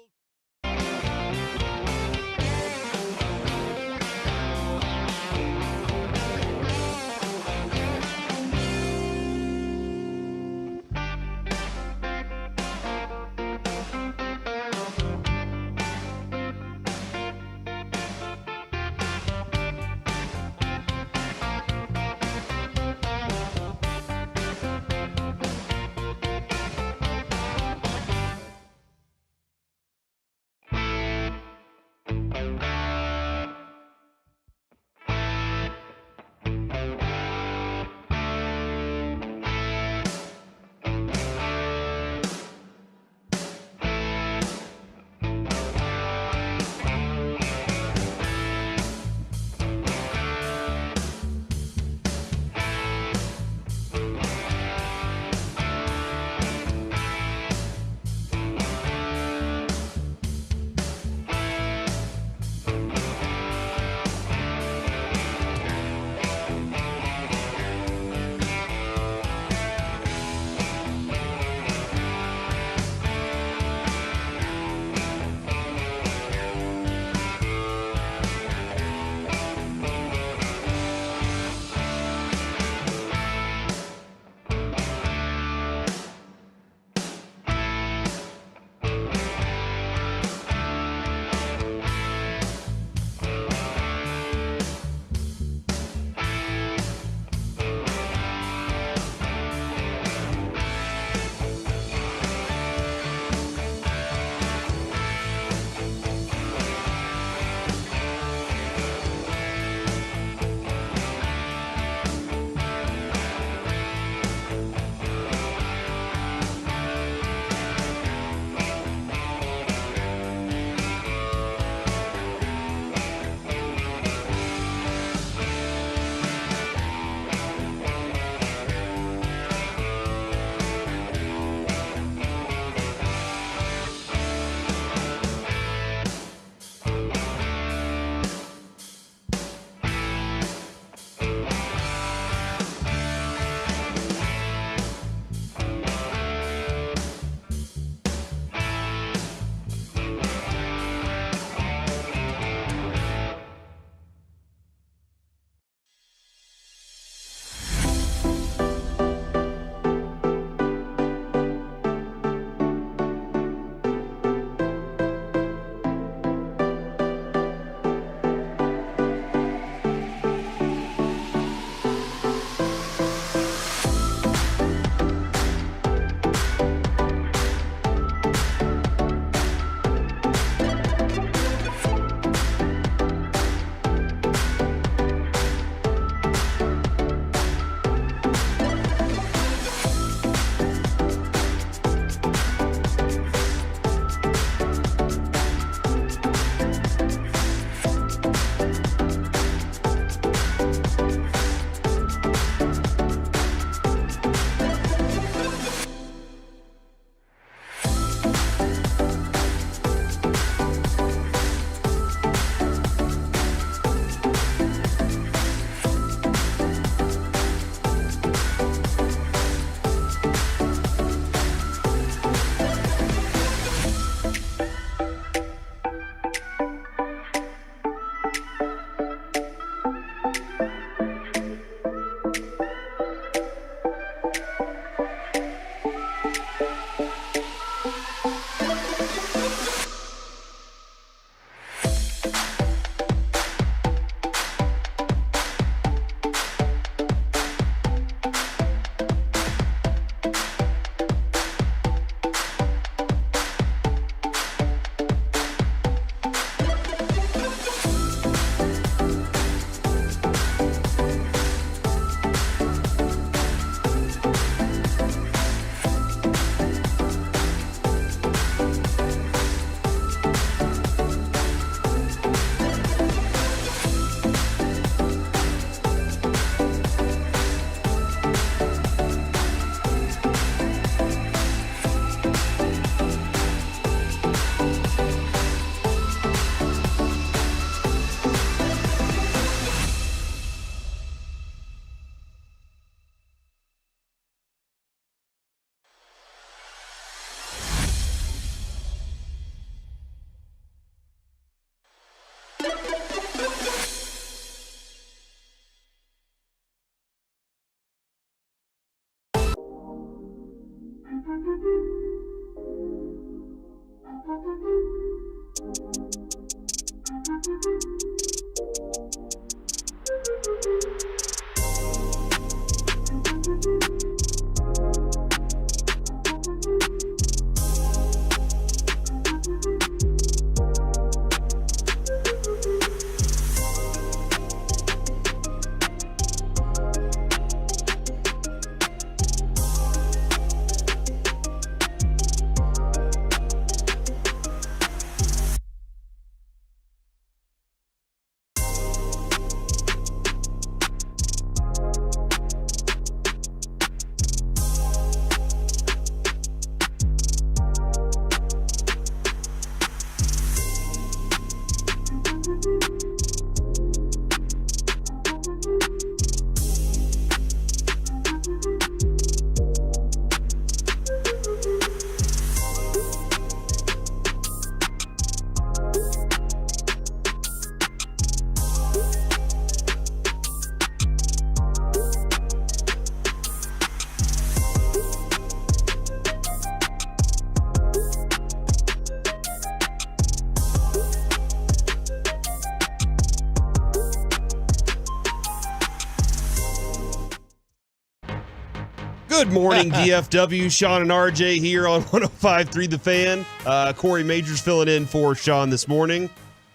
Good morning, DFW. Sean and RJ here on 105.3 The Fan. Corey Majors filling in for Sean this morning.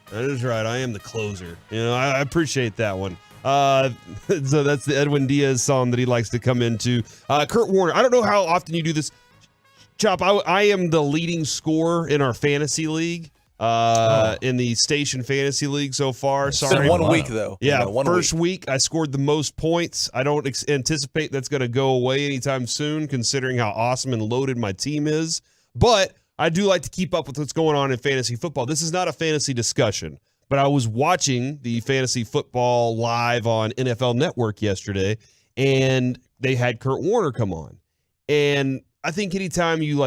That is right. I am the closer. I appreciate that one. So that's the Edwin Diaz song that he likes to come into. Kurt Warner, I don't know how often you do this. Chop, I am the leading scorer in our fantasy league, in the station fantasy league so far. Sorry. One week, though. Yeah, first week I scored the most points. I don't anticipate that's going to go away anytime soon, considering how awesome and loaded my team is. But I do like to keep up with what's going on in fantasy football. This is not a fantasy discussion, but I was watching the fantasy football live on NFL Network yesterday, and they had Kurt Warner come on. And I think anytime you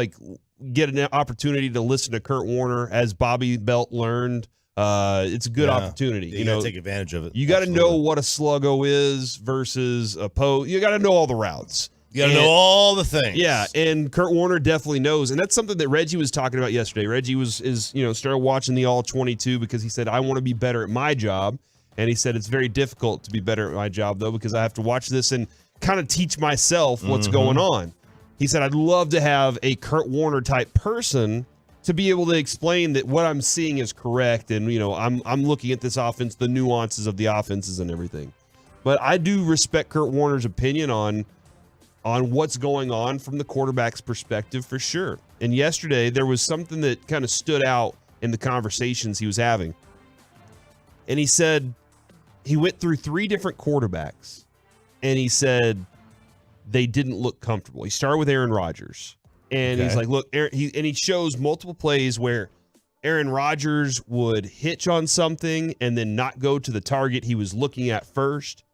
get an opportunity to listen to Kurt Warner, as Bobby Belt learned, it's a good opportunity. You got to take advantage of it. You got to know what a sluggo is versus a post. You got to know all the routes. You got to know all the things. Yeah, and Kurt Warner definitely knows, and that's something that Reggie was talking about yesterday. Reggie started watching the All 22 because he said, I want to be better at my job, and he said it's very difficult to be better at my job though because I have to watch this and kind of teach myself what's going on. He said, I'd love to have a Kurt Warner type person to be able to explain that what I'm seeing is correct. And, I'm looking at this offense, the nuances of the offenses and everything. But I do respect Kurt Warner's opinion on what's going on from the quarterback's perspective for sure. And yesterday there was something that kind of stood out in the conversations he was having. And he said he went through 3 different quarterbacks and he said, they didn't look comfortable. He started with Aaron Rodgers, and he's like, look, he shows multiple plays where Aaron Rodgers would hitch on something and then not go to the target he was looking at first.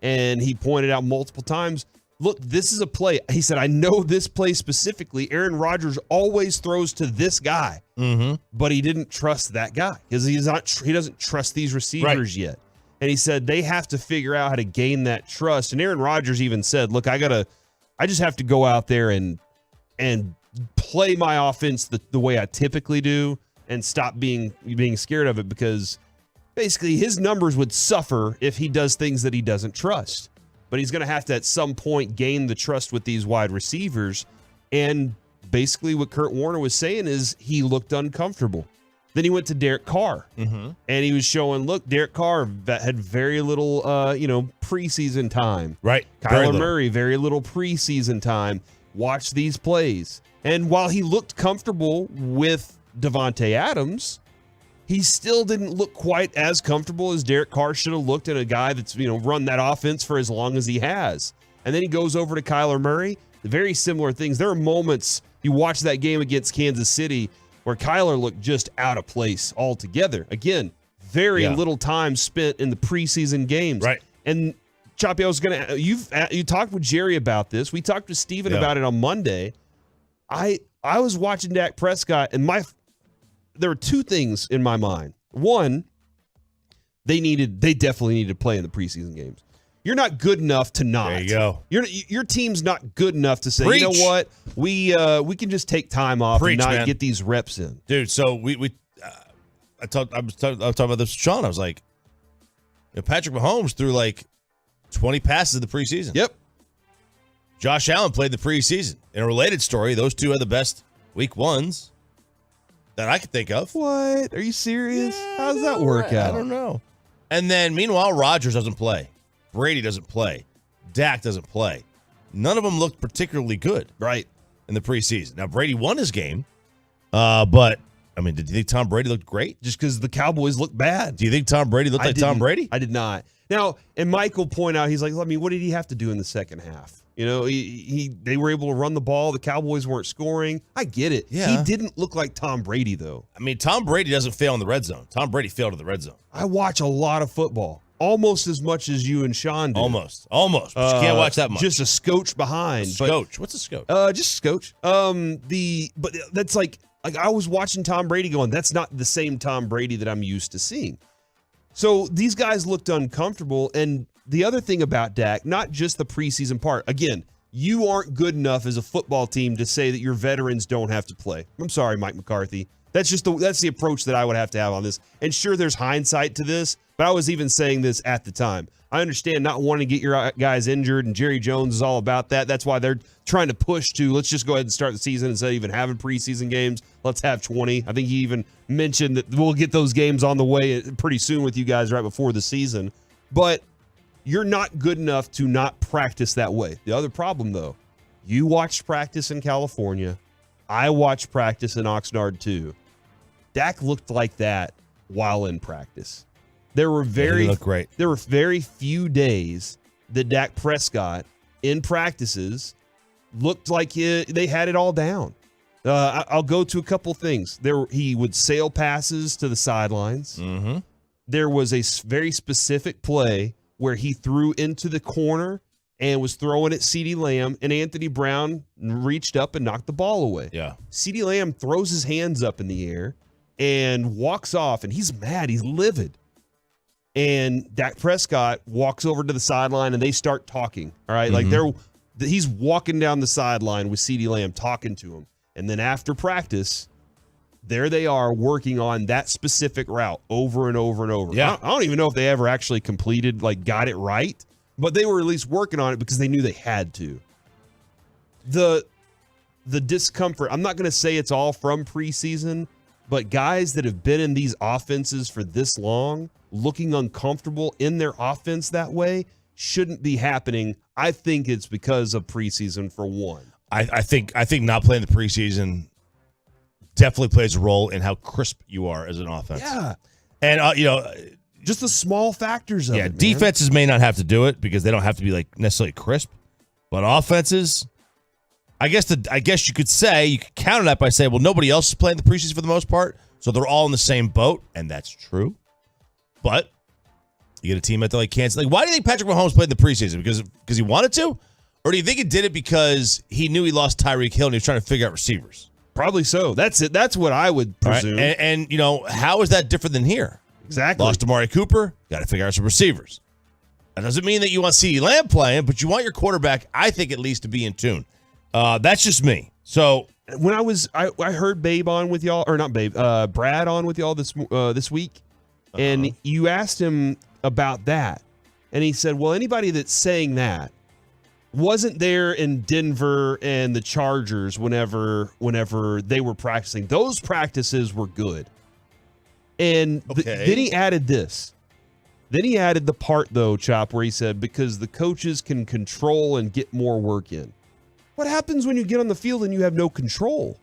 And he pointed out multiple times, look, this is a play. He said, I know this play specifically. Aaron Rodgers always throws to this guy, but he didn't trust that guy because he doesn't trust these receivers yet. And he said they have to figure out how to gain that trust. And Aaron Rodgers even said, look, I just have to go out there and play my offense the way I typically do and stop being scared of it because basically his numbers would suffer if he does things that he doesn't trust. But he's going to have to at some point gain the trust with these wide receivers. And basically what Kurt Warner was saying is he looked uncomfortable. Then he went to Derek Carr, and he was showing, look, Derek Carr had very little, preseason time. Right. Kyler Murray, very little preseason time. Watch these plays. And while he looked comfortable with Devontae Adams, he still didn't look quite as comfortable as Derek Carr should have looked at a guy that's, run that offense for as long as he has. And then he goes over to Kyler Murray. Very similar things. There are moments, you watch that game against Kansas City, where Kyler looked just out of place altogether. Again, very little time spent in the preseason games. Right. And Choppy, I was going to, you talked with Jerry about this. We talked with Steven about it on Monday. I was watching Dak Prescott, and there were 2 things in my mind. One, they definitely needed to play in the preseason games. You're not good enough to not. There you go. Your team's not good enough to say, Preach. you know what, we can just take time off Preach, and not man. get these reps in. Dude, so I was talking about this with Sean. I was like, Patrick Mahomes threw 20 passes in the preseason. Yep. Josh Allen played the preseason. In a related story, those 2 are the best week 1s that I could think of. What? Are you serious? How does that work out? I don't know. And then, meanwhile, Rodgers doesn't play. Brady doesn't play. Dak doesn't play. None of them looked particularly good. Right. In the preseason. Now, Brady won his game, but, did you think Tom Brady looked great? Just because the Cowboys look bad. Do you think Tom Brady looked like Tom Brady? I did not. Now, and Mike will point out, he's like, what did he have to do in the second half? They were able to run the ball. The Cowboys weren't scoring. I get it. Yeah. He didn't look like Tom Brady, though. Tom Brady doesn't fail in the red zone. Tom Brady failed in the red zone. I watch a lot of football. Almost as much as you and Sean do. Almost. But you can't watch that much. Just a scotch behind. Scotch. What's a scotch? Just a scotch. But that's like I was watching Tom Brady going, that's not the same Tom Brady that I'm used to seeing. So these guys looked uncomfortable. And the other thing about Dak, not just the preseason part, again, you aren't good enough as a football team to say that your veterans don't have to play. I'm sorry, Mike McCarthy. That's the approach that I would have to have on this. And sure, there's hindsight to this, But I was even saying this at the time. I understand not wanting to get your guys injured, and Jerry Jones is all about that. That's why they're trying to push to, let's just go ahead and start the season instead of even having preseason games. Let's have 20. I think he even mentioned that we'll get those games on the way pretty soon with you guys right before the season. But you're not good enough to not practice that way. The other problem, though, you watched practice in California. I watched practice in Oxnard, too. Dak looked like that while in practice. There were very few days that Dak Prescott in practices looked like they had it all down. I'll go to a couple things. He would sail passes to the sidelines. Mm-hmm. There was a very specific play where he threw into the corner and was throwing at CeeDee Lamb, and Anthony Brown reached up and knocked the ball away. Yeah. CeeDee Lamb throws his hands up in the air and walks off, and he's mad. He's livid. And Dak Prescott walks over to the sideline, and they start talking. All right, like he's walking down the sideline with CeeDee Lamb talking to him, and then after practice, there they are working on that specific route over and over and over. Yeah. I don't even know if they ever actually completed, got it right, but they were at least working on it because they knew they had to. The discomfort. I'm not going to say it's all from preseason, but guys that have been in these offenses for this long, looking uncomfortable in their offense that way, shouldn't be happening. I think it's because of preseason for one. I think not playing the preseason definitely plays a role in how crisp you are as an offense. Yeah. And Just the small factors of it, man. Defenses may not have to do it because they don't have to be necessarily crisp, but offenses, I guess you could say, you could counter that by saying, well, nobody else is playing the preseason for the most part, so they're all in the same boat, and that's true. But you get a team that Kansas. Why do you think Patrick Mahomes played in the preseason? Because he wanted to? Or do you think he did it because he knew he lost Tyreek Hill and he was trying to figure out receivers? Probably so. That's it. That's what I would presume. Right? And how is that different than here? Exactly. Lost Amari Cooper, got to figure out some receivers. That doesn't mean that you want CeeDee Lamb playing, but you want your quarterback, I think, at least to be in tune. That's just me. So when I heard Babe on with y'all, or not Babe, Brad on with y'all this week, and you asked him about that, and he said, well, anybody that's saying that wasn't there in Denver and the Chargers whenever they were practicing. Those practices were good. And then he added this. Then he added the part, though, Chop, where he said, because the coaches can control and get more work in. What happens when you get on the field and you have no control?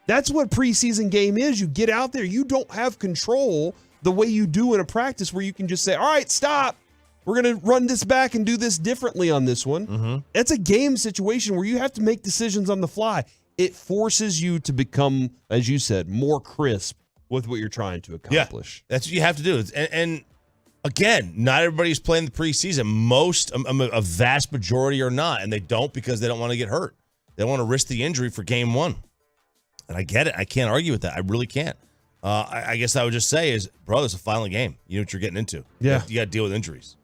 That's what preseason game is. You get out there. You don't have control the way you do in a practice where you can just say, all right, stop. We're going to run this back and do this differently on this one. Mm-hmm. It's a game situation where you have to make decisions on the fly. It forces you to become, as you said, more crisp with what you're trying to accomplish. Yeah, that's what you have to do. And again, not everybody's playing the preseason. A vast majority are not, and they don't because they don't want to get hurt. They don't want to risk the injury for game one. And I get it. I can't argue with that. I really can't. I guess I would just say is, bro, it's a final game. You know what you're getting into. Yeah. You got to deal with injuries.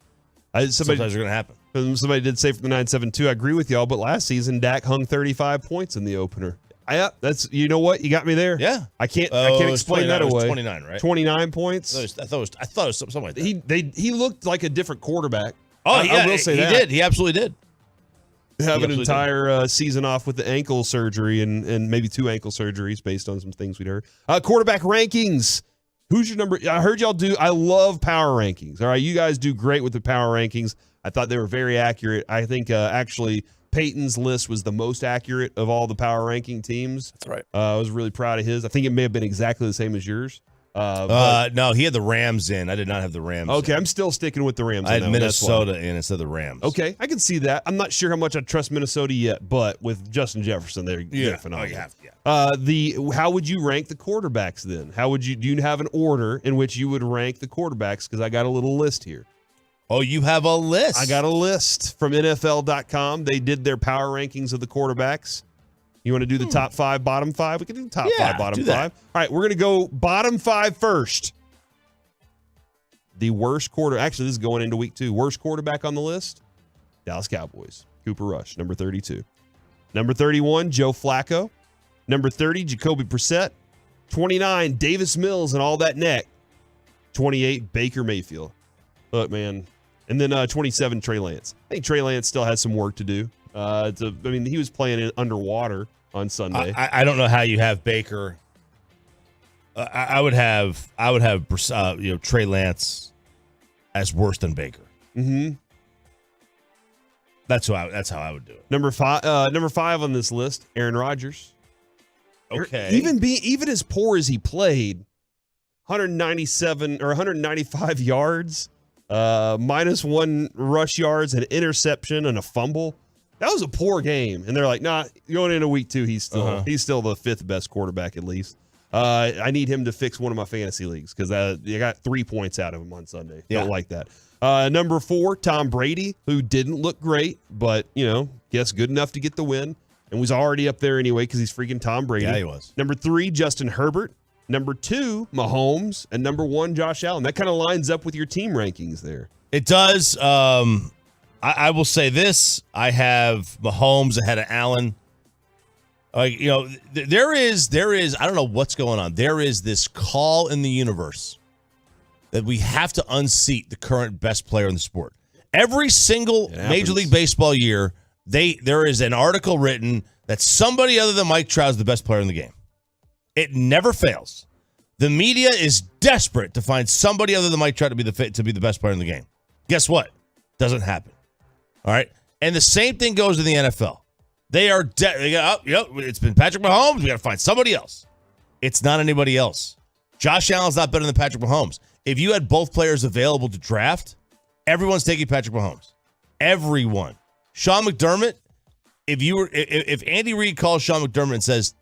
Sometimes they're going to happen. Somebody did say from the 972, I agree with y'all, but last season, Dak hung 35 points in the opener. That's, you know what? You got me there. Yeah. I can't explain that away. It was 29, right? 29 points. I thought it was something like that. He looked like a different quarterback. Oh, I will say he that. did. He absolutely did. Have an entire season off with the ankle surgery and maybe 2 ankle surgeries based on some things we'd heard. Quarterback rankings. Who's your number? I heard y'all do. I love power rankings. All right, you guys do great with the power rankings. I thought they were very accurate. I think actually Peyton's list was the most accurate of all the power ranking teams. That's right. I was really proud of his. I think it may have been exactly the same as yours. No, he had the Rams in. I did not have the Rams. Okay, in. I'm still sticking with the Rams. I had Minnesota in instead of the Rams. Okay, I can see that. I'm not sure how much I trust Minnesota yet, but with Justin Jefferson, they're phenomenal. Oh, you have, yeah. How would you rank the quarterbacks then? Do you have an order in which you would rank the quarterbacks? Because I got a little list here. Oh, you have a list? I got a list from NFL.com. They did their power rankings of the quarterbacks. You want to do the top 5, bottom 5? We can do the top 5, bottom 5. All right, we're going to go bottom 5 first. The worst actually, this is going into week 2. Worst quarterback on the list? Dallas Cowboys. Cooper Rush, number 32. Number 31, Joe Flacco. Number 30, Jacoby Brissett. 29, Davis Mills and all that neck. 28, Baker Mayfield. Look, man. And then 27, Trey Lance. I think Trey Lance still has some work to do. He was playing underwater on Sunday. I don't know how you have Baker. I would have Trey Lance as worse than Baker. Mm-hmm. That's how I would do it. Number five on this list, Aaron Rodgers. Okay. Even as poor as he played, 197 or 195 yards, -1 rush yards, an interception, and a fumble. That was a poor game. And they're like, nah, going into week 2, he's still the 5th best quarterback at least. I need him to fix one of my fantasy leagues because I got 3 points out of him on Sunday. Yeah. Don't like that. Number 4, Tom Brady, who didn't look great, but, guess good enough to get the win and was already up there anyway because he's freaking Tom Brady. Yeah, he was. Number 3, Justin Herbert. Number 2, Mahomes. And number 1, Josh Allen. That kind of lines up with your team rankings there. It does. I will say this. I have Mahomes ahead of Allen. There is, I don't know what's going on. There is this call in the universe that we have to unseat the current best player in the sport. Every single Major League Baseball year, there is an article written that somebody other than Mike Trout is the best player in the game. It never fails. The media is desperate to find somebody other than Mike Trout to be the best player in the game. Guess what? Doesn't happen. All right? And the same thing goes in the NFL. They are it's been Patrick Mahomes. We got to find somebody else. It's not anybody else. Josh Allen's not better than Patrick Mahomes. If you had both players available to draft, everyone's taking Patrick Mahomes. Everyone. Sean McDermott, if Andy Reid calls Sean McDermott and says,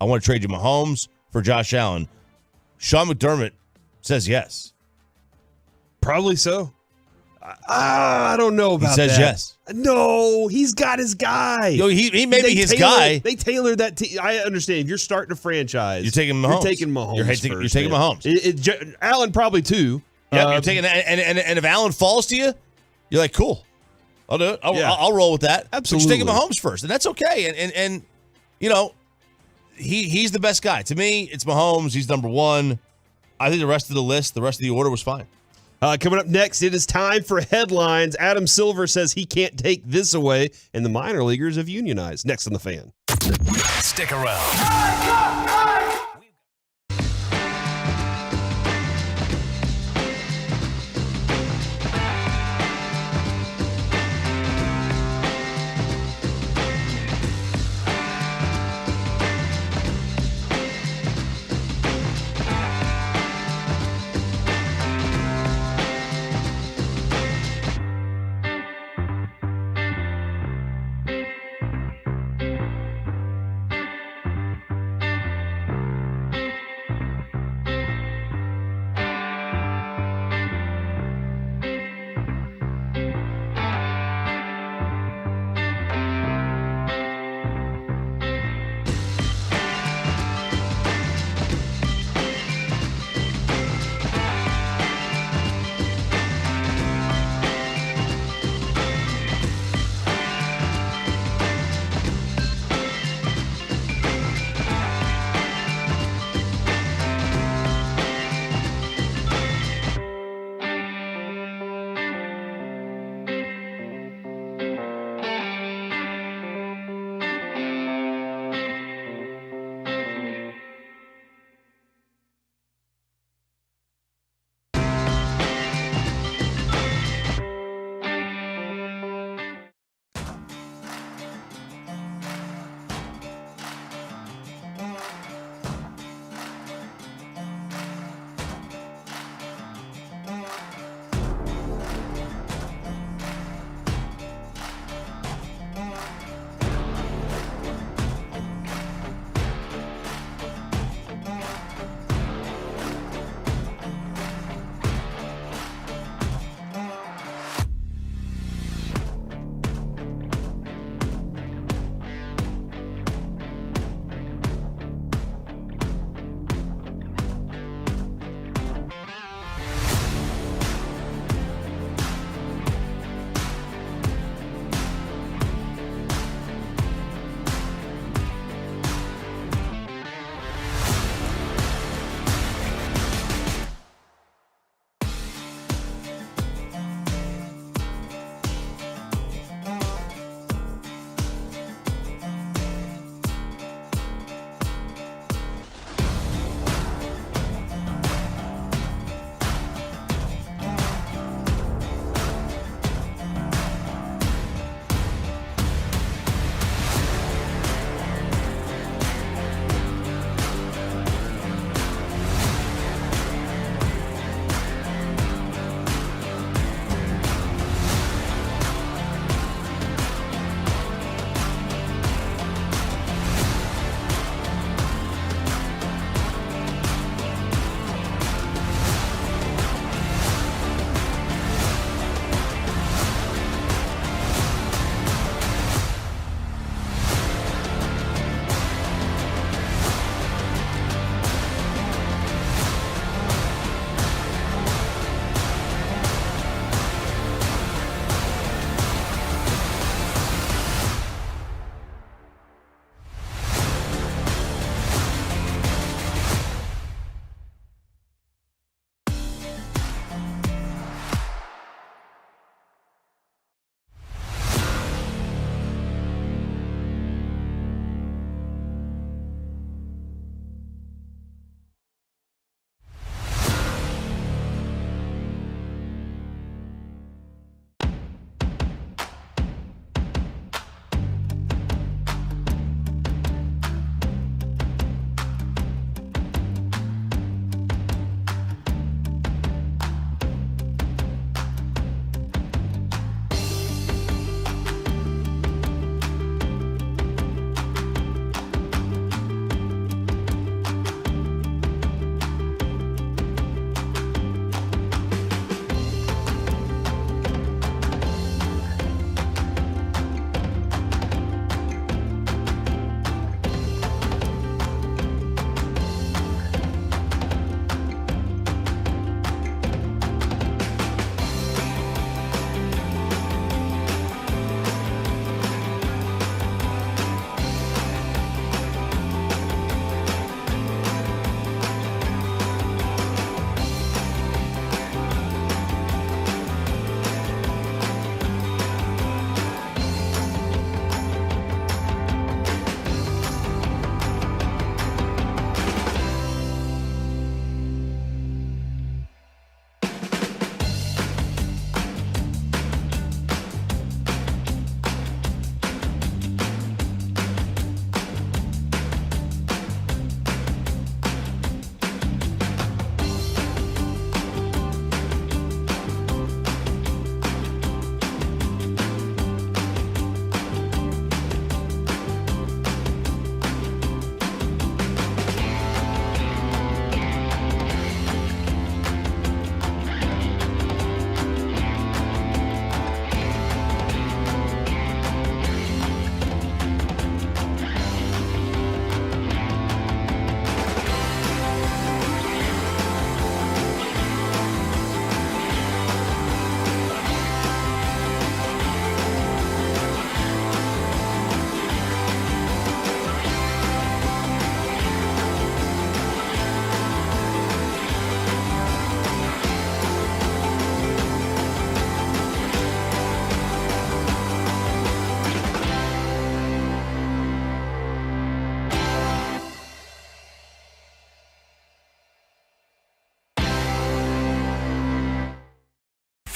I want to trade you Mahomes for Josh Allen, Sean McDermott says yes. Probably so. I don't know about that. He says yes. No, he's got his guy. He may be his guy. They tailored that. I understand. If you're starting a franchise, you're taking Mahomes. You're taking Mahomes. You're taking Mahomes. Allen probably too. Yeah, you're taking and if Allen falls to you, you're like, cool. I'll do it. I'll roll with that. Absolutely. But you're taking Mahomes first, and that's okay. And he's the best guy. To me, it's Mahomes. He's number 1. I think the rest of the order was fine. Coming up next, it is time for headlines. Adam Silver says he can't take this away, and the minor leaguers have unionized. Next on The Fan. Stick around.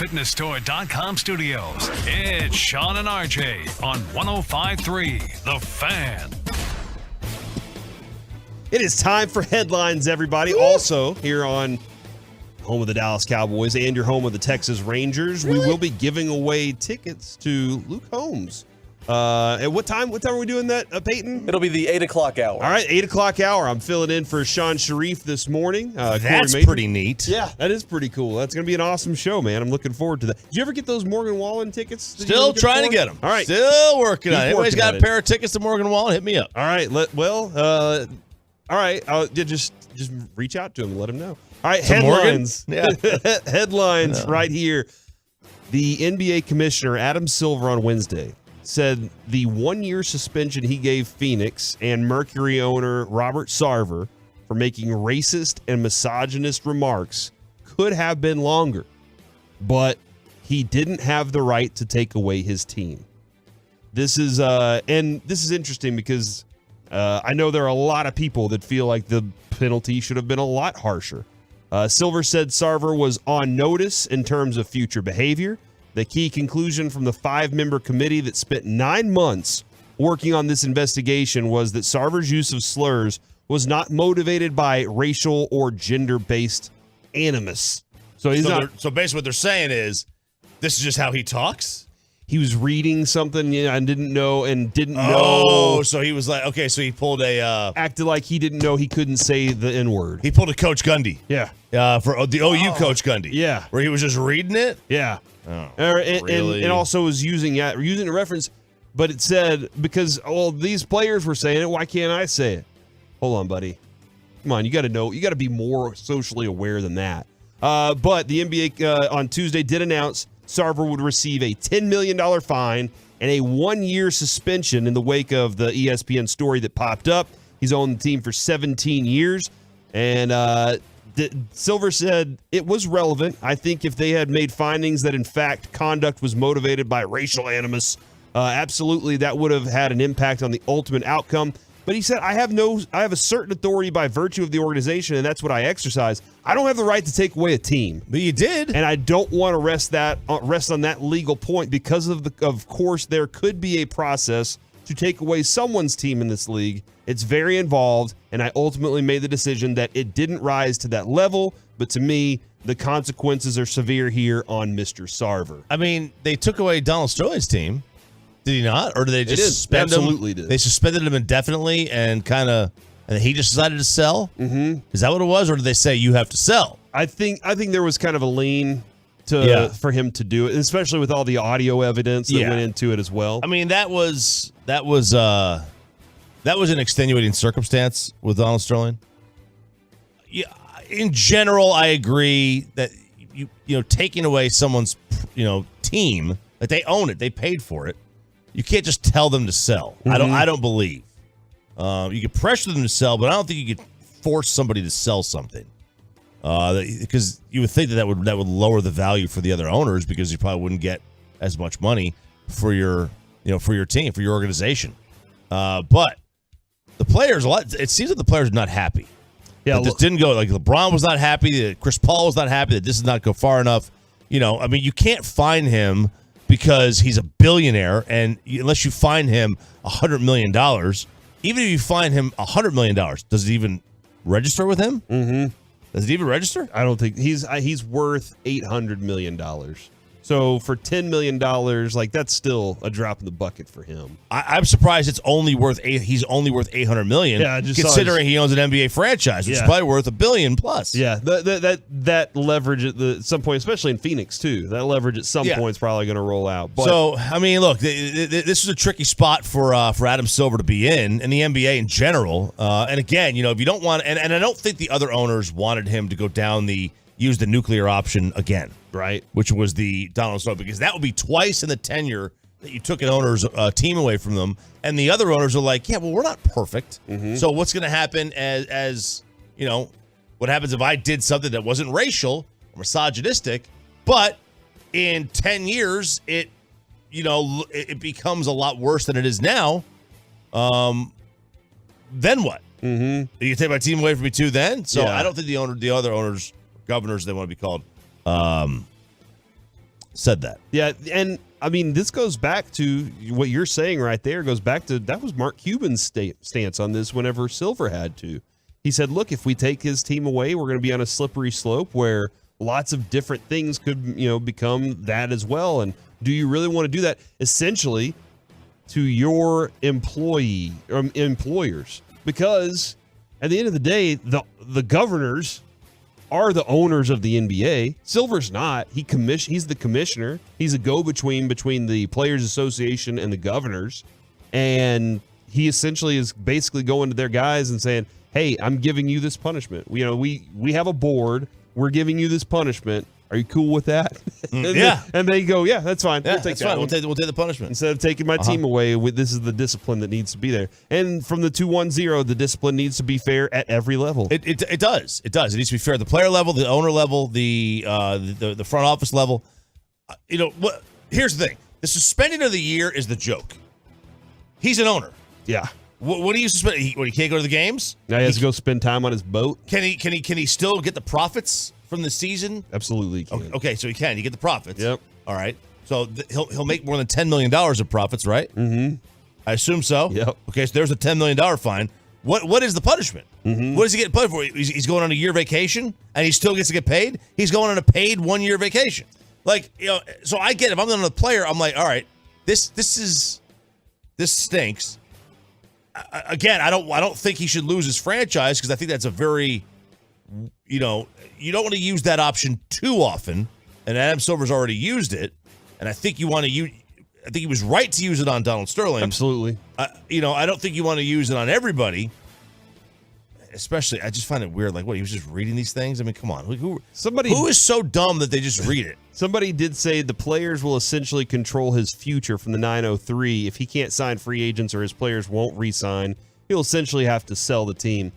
PregamenFitnessStore.com studios. It's Sean and RJ on 105.3 The Fan. It is time for headlines, everybody. Woo! Also, here on home of the Dallas Cowboys and your home of the Texas Rangers, we will be giving away tickets to Luke Holmes. At what time? What time are we doing that, Peyton? It'll be the 8 o'clock hour. All right, 8 o'clock hour. I'm filling in for Sean Sharif this morning. That's pretty neat. Yeah, that is pretty cool. That's going to be an awesome show, man. I'm looking forward to that. Did you ever get those Morgan Wallen tickets? Still trying to get them. All right. Still working on it. Anybody's got a pair of it. tickets to Morgan Wallen, hit me up. All right. All right. I'll just reach out to him and let him know. All right, to headlines. Yeah. Headlines right here. The NBA commissioner, Adam Silver, on Wednesday said the 1-year suspension he gave Phoenix and Mercury owner Robert Sarver for making racist and misogynist remarks could have been longer, but he didn't have the right to take away his team. This is interesting because I know there are a lot of people that feel like the penalty should have been a lot harsher. Silver said Sarver was on notice in terms of future behavior. The key conclusion from the 5-member committee that spent 9 months working on this investigation was that Sarver's use of slurs was not motivated by racial or gender-based animus. So basically what they're saying is this is just how he talks? He was reading something and didn't know. Oh, so he was like, okay, so he pulled acted like he didn't know he couldn't say the N-word. He pulled a Coach Gundy. Yeah. For the OU Coach Gundy. Yeah. Where he was just reading it? Yeah. Oh, and also was using a reference, but it said, because these players were saying it, why can't I say it? Hold on, buddy. Come on, you got to know. You got to be more socially aware than that. But the NBA on Tuesday did announce Sarver would receive a $10 million fine and a 1-year suspension in the wake of the ESPN story that popped up. He's owned the team for 17 years. And Silver said it was relevant. I think if they had made findings that, in fact, conduct was motivated by racial animus, absolutely that would have had an impact on the ultimate outcome. But he said, I have a certain authority by virtue of the organization, and that's what I exercise. I don't have the right to take away a team. But you did. And I don't want to rest on that legal point because of course, there could be a process to take away someone's team in this league. It's very involved, and I ultimately made the decision that it didn't rise to that level. But to me, the consequences are severe here on Mr. Sarver. I mean, they took away Donald Sterling's team. Did he not? Or did they just suspend him? Absolutely did. They suspended him indefinitely and he just decided to sell? Mm-hmm. Is that what it was? Or did they say you have to sell? I think there was kind of a lean for him to do it, especially with all the audio evidence that went into it as well. I mean, that was an extenuating circumstance with Donald Sterling. Yeah, in general, I agree that you taking away someone's team, that they own it, they paid for it. You can't just tell them to sell. Mm-hmm. I don't believe. You could pressure them to sell, but I don't think you could force somebody to sell something. Because you would think that would lower the value for the other owners because you probably wouldn't get as much money for your team, for your organization. But the players, it seems that the players are not happy. Yeah, this didn't go. Like LeBron was not happy. That Chris Paul was not happy. That this did not go far enough. I mean, you can't fine him because he's a billionaire, and unless you fine him $100 million, even if you fine him $100 million, does it even register with him? Mm-hmm. Does it even register? I don't think he's worth $800 million. So for $10 million, that's still a drop in the bucket for him. I'm surprised he's only worth $800 million. Yeah, considering he owns an NBA franchise, which is probably worth $1 billion plus. Yeah, that leverage at some point, especially in Phoenix too. That leverage at some point is probably going to roll out. But, so I mean, look, this is a tricky spot for Adam Silver to be in the NBA in general. And again, if you don't want, and I don't think the other owners wanted him to go down use the nuclear option again, right? Which was the Donald Sterling, because that would be twice in the tenure that you took an owner's team away from them, and the other owners are like, yeah, well, we're not perfect. Mm-hmm. So what's going to happen as what happens if I did something that wasn't racial or misogynistic, but in 10 years it becomes a lot worse than it is now. Then what? Mm-hmm. You take my team away from me too then? So I don't think the other owners, governors, they want to be called, said that. Yeah, and I mean, this goes back to what you're saying right there. Goes back to that was Mark Cuban's stance on this whenever Silver had to. He said, look, if we take his team away, we're going to be on a slippery slope where lots of different things could, become that as well. And do you really want to do that? Essentially, to your employers, because at the end of the day, the governors are the owners of the NBA. Silver's not. He's the commissioner. He's a go-between between the Players Association and the governors. And he essentially is basically going to their guys and saying, hey, I'm giving you this punishment. We have a board. We're giving you this punishment. Are you cool with that? And they go, yeah, that's fine. Yeah, we'll take that's fine. We'll take the punishment. Instead of taking my team away, this is the discipline that needs to be there. And from the 2-1-0, the discipline needs to be fair at every level. It does. It does. It needs to be fair at the player level, the owner level, the front office level. Here's the thing. The suspending of the year is the joke. He's an owner. Yeah. What do you suspend? He can't go to the games? Now he has to go spend time on his boat. Can he still get the profits from the season? Absolutely he can. Okay, so he can. You get the profits. Yep. All right. So he'll make more than $10 million of profits, right? Mm-hmm. I assume so. Yep. Okay, so there's a $10 million fine. What is the punishment? Mm-hmm. What does he get paid for? He's going on a year vacation and he still gets to get paid? He's going on a paid 1 year vacation. So I get it. If I'm on a player, I'm like, all right, this stinks. Again, I don't think he should lose his franchise because I think that's a very, you don't want to use that option too often. And Adam Silver's already used it, and I think you want to use. I think he was right to use it on Donald Sterling. Absolutely. I don't think you want to use it on everybody. Especially, I just find it weird. Like, what, he was just reading these things? I mean, come on. Who is so dumb that they just read it? Somebody did say the players will essentially control his future from the 903. If he can't sign free agents or his players won't re-sign, he'll essentially have to sell the team.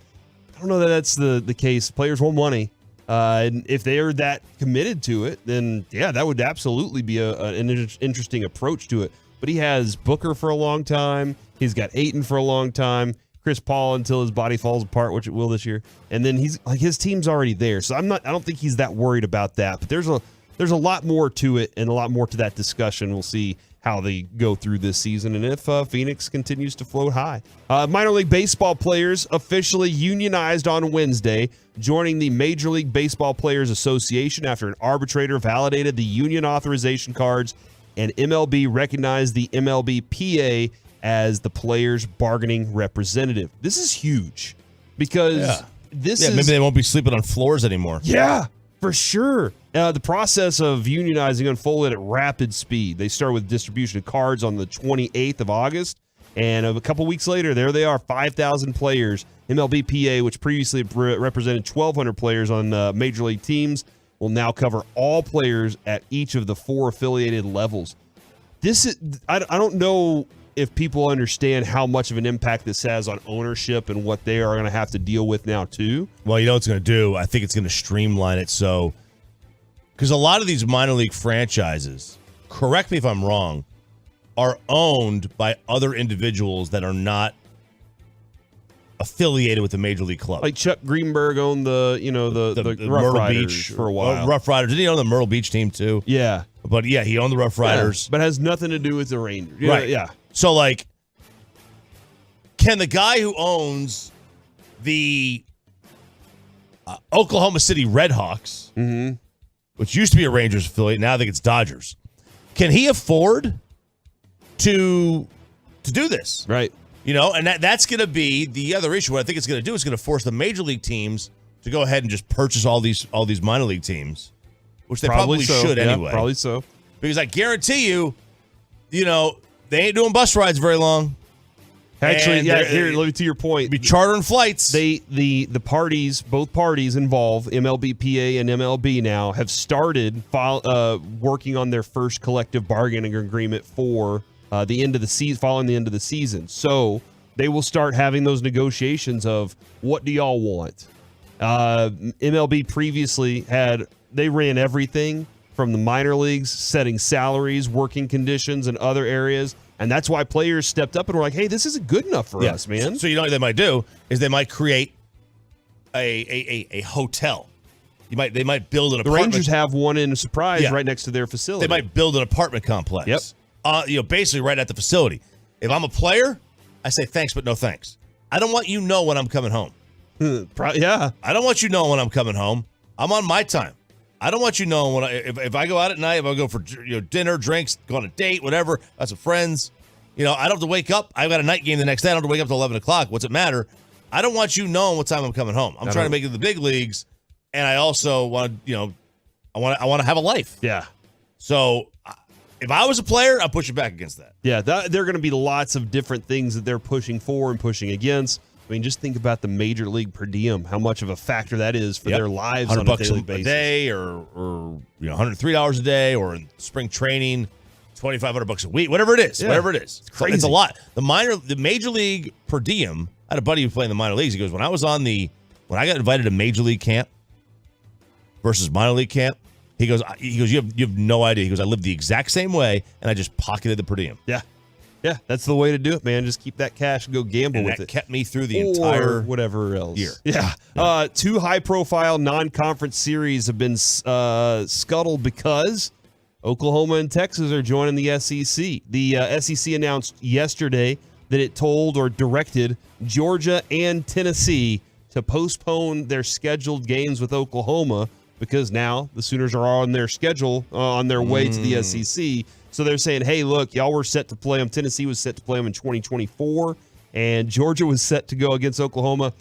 I don't know that that's the case. Players want money. And if they are that committed to it, then, yeah, that would absolutely be an interesting approach to it. But he has Booker for a long time. He's got Ayton for a long time. Chris Paul until his body falls apart, which it will this year. And then his team's already there. So I don't think he's that worried about that. But there's a lot more to it and a lot more to that discussion. We'll see how they go through this season and if Phoenix continues to float high. Minor League Baseball players officially unionized on Wednesday, joining the Major League Baseball Players Association after an arbitrator validated the union authorization cards and MLB recognized the MLBPA as the players' bargaining representative. This is huge because maybe they won't be sleeping on floors anymore. Yeah, for sure. The process of unionizing unfolded at rapid speed. They started with distribution of cards on the 28th of August, and a couple weeks later, there they are, 5,000 players. MLBPA, which previously represented 1,200 players on major league teams, will now cover all players at each of the 4 affiliated levels. I don't know if people understand how much of an impact this has on ownership and what they are going to have to deal with now too. Well, you know what it's going to do? I think it's going to streamline it so, because a lot of these minor league franchises, correct me if I'm wrong, are owned by other individuals that are not affiliated with the major league club. Like Chuck Greenberg owned the Rough Myrtle Riders Beach for a while. Rough Riders. Did he own the Myrtle Beach team too? Yeah. But yeah, he owned the Rough Riders. Yeah, but has nothing to do with the Rangers. Right. Yeah. So, like, can the guy who owns the Oklahoma City Redhawks, which used to be a Rangers affiliate, now I think it's Dodgers, can he afford to do this? Right. And that's going to be the other issue. What I think it's going to do is going to force the major league teams to go ahead and just purchase all these minor league teams, which they probably should anyway. Probably so. Because I guarantee you, they ain't doing bus rides very long. Actually, here, let me to your point. Be chartering flights. The parties, both parties involved, MLBPA and MLB now, have started working on their first collective bargaining agreement for the end of the season, following the end of the season. So they will start having those negotiations of what do y'all want. MLB previously they ran everything from the minor leagues, setting salaries, working conditions, and other areas. And that's why players stepped up and were like, hey, this isn't good enough for us, man. So you know what they might do is they might create a hotel They might build an The apartment. Rangers have one in Surprise Yeah. right next to their facility. They might build an apartment complex. Yep. Basically right at the facility. If I'm a player, I say thanks, but no thanks. I don't want you to know when I'm coming home. Yeah. I don't want you to know when I'm coming home. I'm on my time. I don't want you knowing when if I go out at night, if I go for dinner, drinks, go on a date, whatever, that's with friends. I don't have to wake up. I've got a night game the next day. I don't have to wake up till 11 o'clock. What's it matter? I don't want you knowing what time I'm coming home. I'm trying to make it to the big leagues, and I also want to, I want to have a life. Yeah. So if I was a player, I'd push it back against that. Yeah, there are going to be lots of different things that they're pushing for and pushing against. I mean, just think about the major league per diem, how much of a factor that is for their lives on a daily basis. $100 a day, or $103 a day, or in spring training, $2,500 a week, whatever it is. Yeah. Whatever it is, It's crazy. It's a lot. The major league per diem. I had a buddy who played in the minor leagues. He goes, when I got invited to major league camp versus minor league camp, he goes, you have no idea. He goes, I lived the exact same way, and I just pocketed the per diem. Yeah. Yeah, that's the way to do it, man. Just keep that cash and go gamble And with that it. kept me through the entire whatever else year. Yeah. Two high-profile non-conference series have been scuttled because Oklahoma and Texas are joining the SEC. The SEC announced yesterday that it told or directed Georgia and Tennessee to postpone their scheduled games with Oklahoma because now the Sooners are on their schedule on their way to the SEC. So they're saying, hey, look, y'all were set to play them. Tennessee was set to play them in 2024, and Georgia was set to go against Oklahoma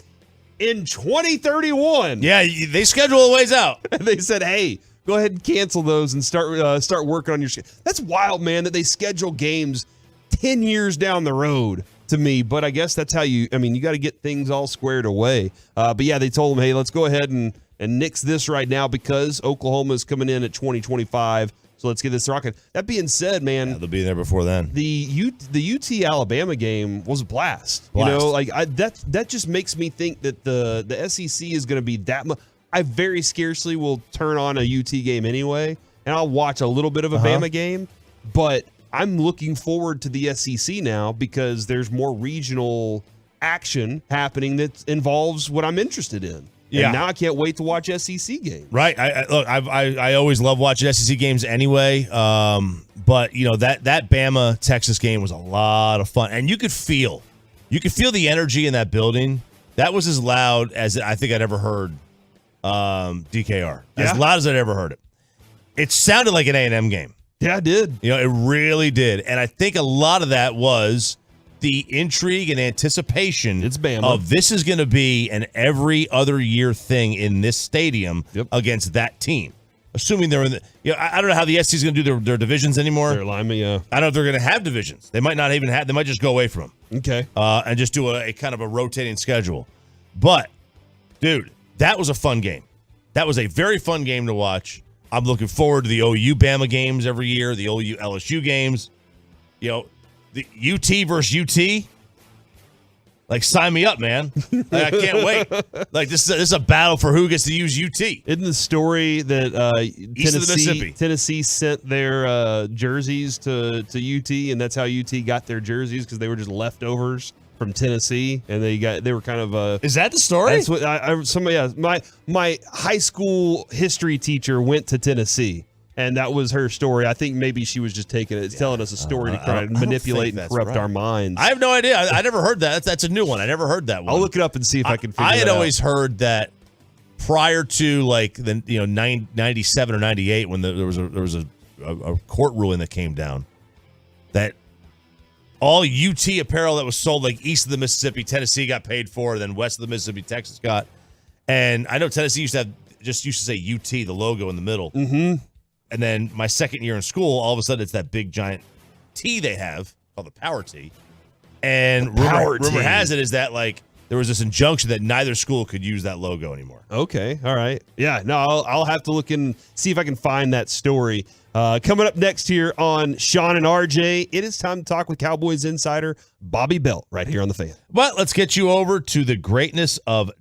in 2031. Yeah, they schedule a ways out. They said, hey, go ahead and cancel those and start working on your schedule. That's wild, man, that they schedule games 10 years down the road to me. But I guess that's how you got to get things all squared away. But yeah, they told them, hey, let's go ahead and nix this right now because Oklahoma is coming in at 2025. So let's get this rocking. That being said, man, They'll be there before then. the UT Alabama game was a blast. That just makes me think that the SEC is going to be that much. I very scarcely will turn on a UT game anyway, and I'll watch a little bit of a Bama game, but I'm looking forward to the SEC now because there's more regional action happening that involves what I'm interested in. Yeah. And now I can't wait to watch SEC games. Right. I always love watching SEC games anyway. But that Bama Texas game was a lot of fun, and you could feel the energy in that building. That was as loud as I think I'd ever heard DKR. As loud as I'd ever heard it. It sounded like an A&M game. Yeah, it did. It really did, and I think a lot of that was the intrigue and anticipation of this is going to be an every other year thing in this stadium against that team. Assuming they're in the, I don't know how the SEC is going to do their divisions anymore. Their alignment, yeah. I don't know if they're going to have divisions. They might not even have. They might just go away from them. Okay. And just do a kind of a rotating schedule. But, dude, that was a fun game. That was a very fun game to watch. I'm looking forward to the OU Bama games every year, the OU LSU games. The UT versus UT, like, sign me up, man. I can't wait. Like, this is a battle for who gets to use UT. Isn't the story that East of the Mississippi. Tennessee sent their jerseys to UT, and that's how UT got their jerseys because they were just leftovers from Tennessee, and they were kind of Is that the story? That's what my high school history teacher went to Tennessee. And that was her story. I think maybe she was just telling us a story to try to manipulate and corrupt our minds. I have no idea. I never heard that. That's a new one. I never heard that one. I'll look it up and see if I can figure it out. I had always heard that prior to like the 97 or 98 when there was a court ruling that came down that all UT apparel that was sold like east of the Mississippi, Tennessee got paid for, then west of the Mississippi, Texas got. And I know Tennessee used to say UT, the logo in the middle. Mm-hmm. And then my second year in school, all of a sudden it's that big giant T they have called the Power T. And rumor has it is that like there was this injunction that neither school could use that logo anymore. Okay, all right. Yeah, no, I'll have to look and see if I can find that story. Coming up next here on Sean and RJ, it is time to talk with Cowboys insider Bobby Belt right here on The Fan. But let's get you over to the greatness of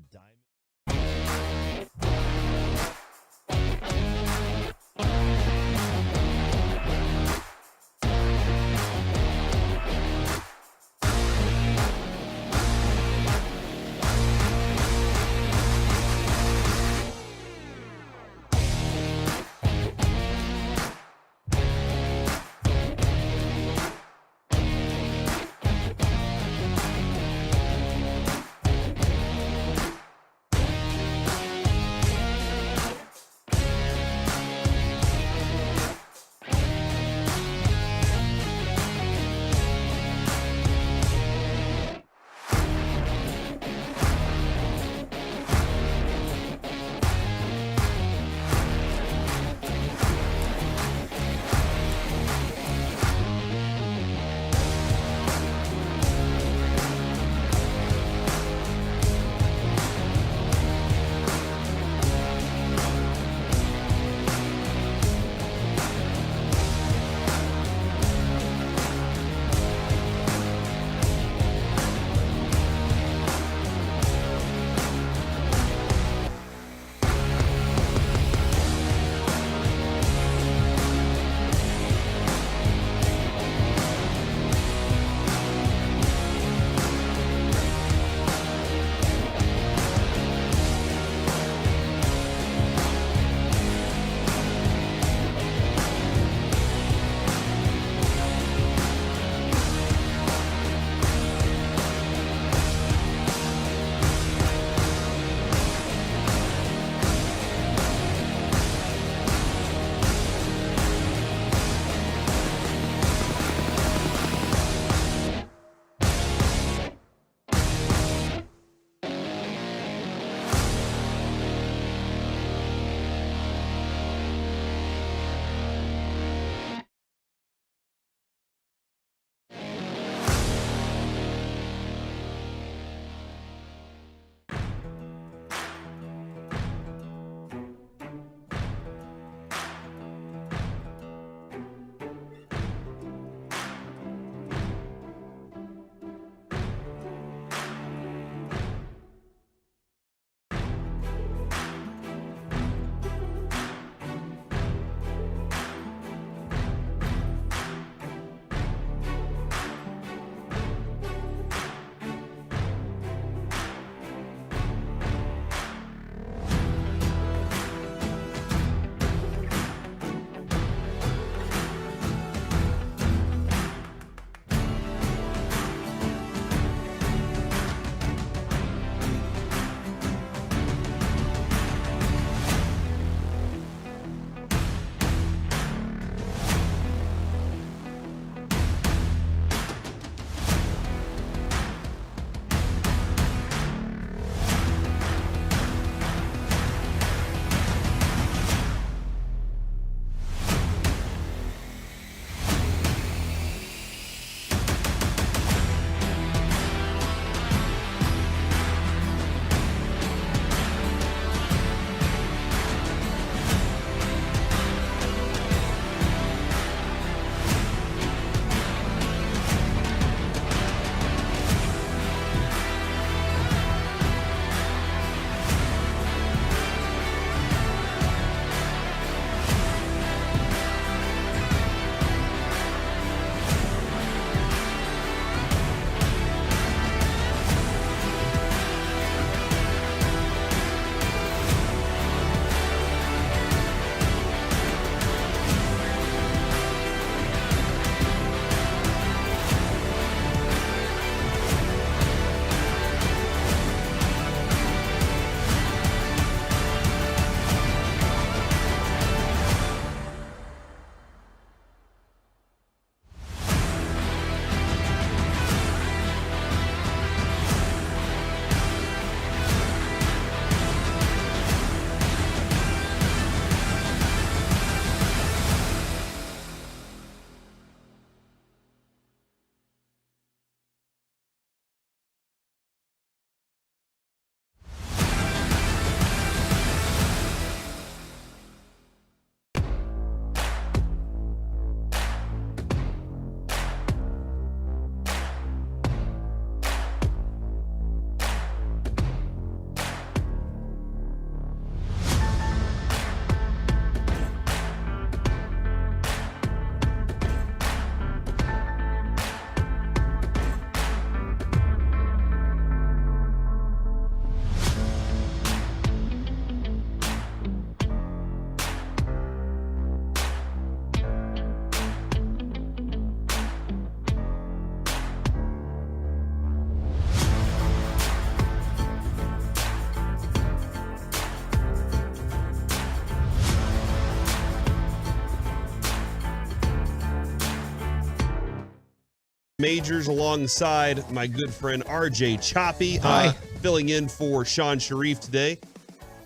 Majors alongside my good friend RJ Choppy. Hi. Filling in for Sean Sharif today.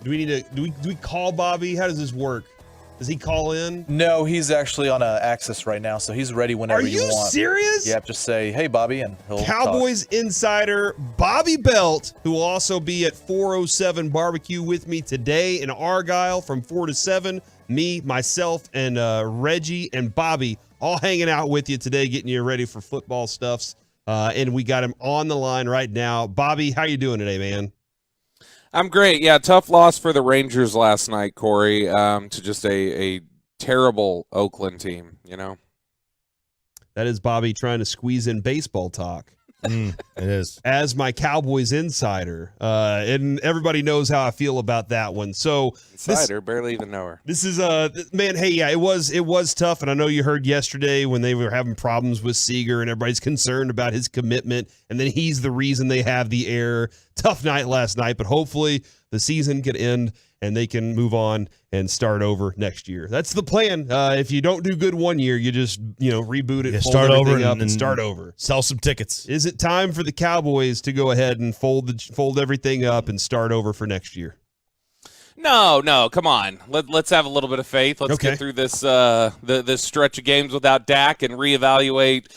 Do we call Bobby? How does this work? Does he call in? No, he's actually on access right now, so he's ready whenever Are you want. serious? Yep, just say, hey, Bobby, and he'll Cowboys insider Bobby Belt, who will also be at 407 Barbecue with me today in Argyle from 4 to 7. Me, myself, and Reggie and Bobby all hanging out with you today, getting you ready for football stuffs. And we got him on the line right now. Bobby, how you doing today, man? I'm great. Yeah, tough loss for the Rangers last night, Corey, to just a terrible Oakland team, you know? That is Bobby trying to squeeze in baseball talk. It is. As my Cowboys insider. And everybody knows how I feel about that one. So Insider, barely even know her. This is man, hey, yeah, it was tough, and I know you heard yesterday when they were having problems with Seager and everybody's concerned about his commitment, and then he's the reason they have the error. Tough night last night, but hopefully the season can end and they can move on and start over next year. That's the plan. If you don't do good one year, you just reboot it, fold start everything over up, and start over. Sell some tickets. Is it time for the Cowboys to go ahead and fold everything up and start over for next year? No, come on. Let's have a little bit of faith. Let's get through this this stretch of games without Dak and reevaluate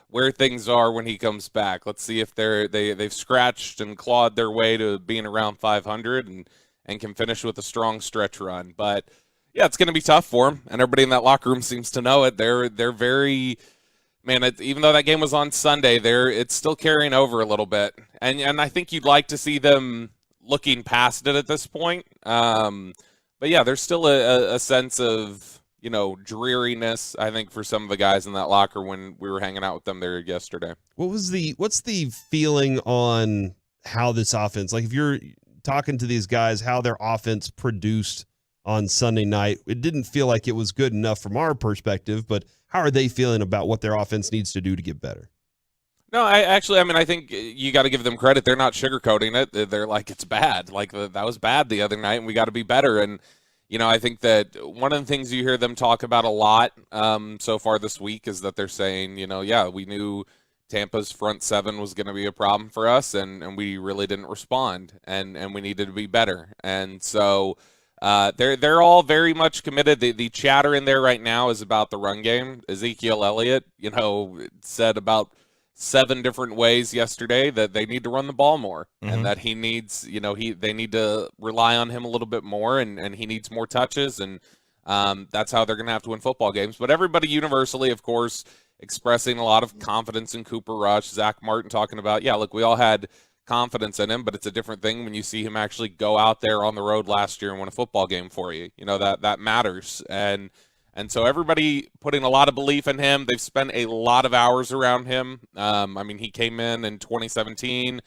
where things are when he comes back. Let's see if they've scratched and clawed their way to being around 500 and can finish with a strong stretch run. But yeah, it's going to be tough for him, and everybody in that locker room seems to know it. They're very, man. Even though that game was on Sunday, it's still carrying over a little bit, and I think you'd like to see them looking past it at this point. But yeah, there's still a sense of dreariness, I think, for some of the guys in that locker when we were hanging out with them there yesterday. What's the feeling on how this offense, like if you're talking to these guys, how their offense produced on Sunday night? It didn't feel like it was good enough from our perspective, but how are they feeling about what their offense needs to do to get better? No, I think you got to give them credit. They're not sugarcoating it. They're like, it's bad. Like, that was bad the other night, and we got to be better. And, I think that one of the things you hear them talk about a lot so far this week is that they're saying, we knew Tampa's front seven was going to be a problem for us, and we really didn't respond, and we needed to be better. And so they're all very much committed. The chatter in there right now is about the run game. Ezekiel Elliott, said about 7 different ways yesterday that they need to run the ball more, and that he needs, they need to rely on him a little bit more, and he needs more touches, and that's how they're going to have to win football games. But everybody universally, of course, expressing a lot of confidence in Cooper Rush. Zach Martin talking about, look, we all had confidence in him, but it's a different thing when you see him actually go out there on the road last year and win a football game for you. That matters. And so everybody putting a lot of belief in him. They've spent a lot of hours around him. He came in 2017.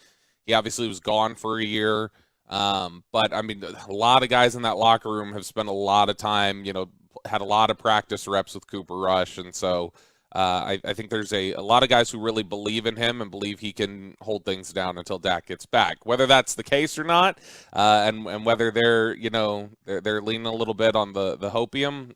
He obviously was gone for a year. But a lot of guys in that locker room have spent a lot of time, had a lot of practice reps with Cooper Rush. And so I think there's a lot of guys who really believe in him and believe he can hold things down until Dak gets back. Whether that's the case or not, and whether they're they're leaning a little bit on the hopium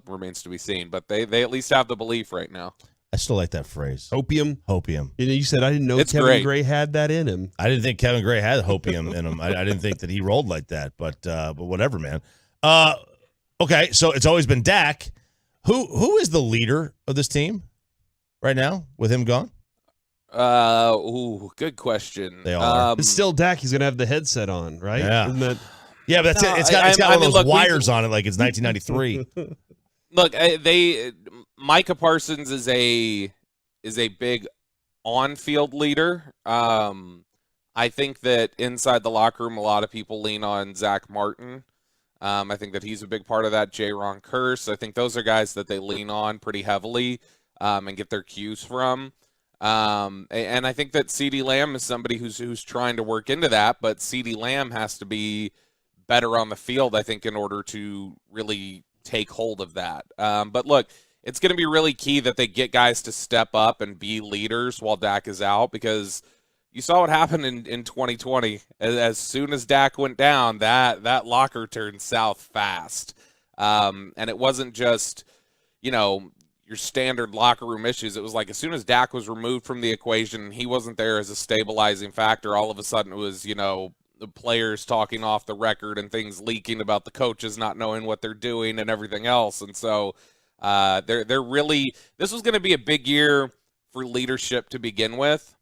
remains to be seen. But they at least have the belief right now. I still like that phrase. Hopium? Hopium. You said I didn't know it's Kevin great. Gray had that in him. I didn't think Kevin Gray had hopium in him. I didn't think that he rolled like that, but whatever, man. Okay, so it's always been Dak. Who is the leader of this team right now with him gone? Good question. They all are. It's still Dak. He's going to have the headset on, right? Yeah. Isn't that... Yeah, but it's got one of those wires on it like it's 1993. Look, Micah Parsons is a big on-field leader. I think that inside the locker room, a lot of people lean on Zach Martin. I think that he's a big part of that. J-Ron Curse. I think those are guys that they lean on pretty heavily and get their cues from. And I think that CeeDee Lamb is somebody who's trying to work into that, but CeeDee Lamb has to be better on the field, I think, in order to really take hold of that. But look, it's going to be really key that they get guys to step up and be leaders while Dak is out, because you saw what happened in 2020. As soon as Dak went down, that locker turned south fast. And it wasn't just, your standard locker room issues. It was like as soon as Dak was removed from the equation, he wasn't there as a stabilizing factor. All of a sudden it was, the players talking off the record and things leaking about the coaches not knowing what they're doing and everything else. And so they're really, this was going to be a big year for leadership to begin with,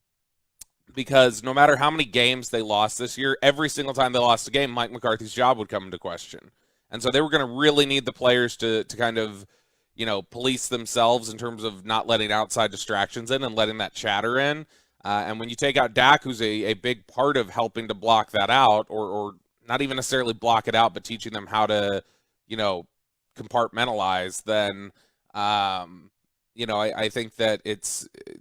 because no matter how many games they lost this year, every single time they lost a game, Mike McCarthy's job would come into question. And so they were going to really need the players to kind of, police themselves in terms of not letting outside distractions in and letting that chatter in. And when you take out Dak, who's a big part of helping to block that out, or not even necessarily block it out, but teaching them how to, compartmentalize, then, I think that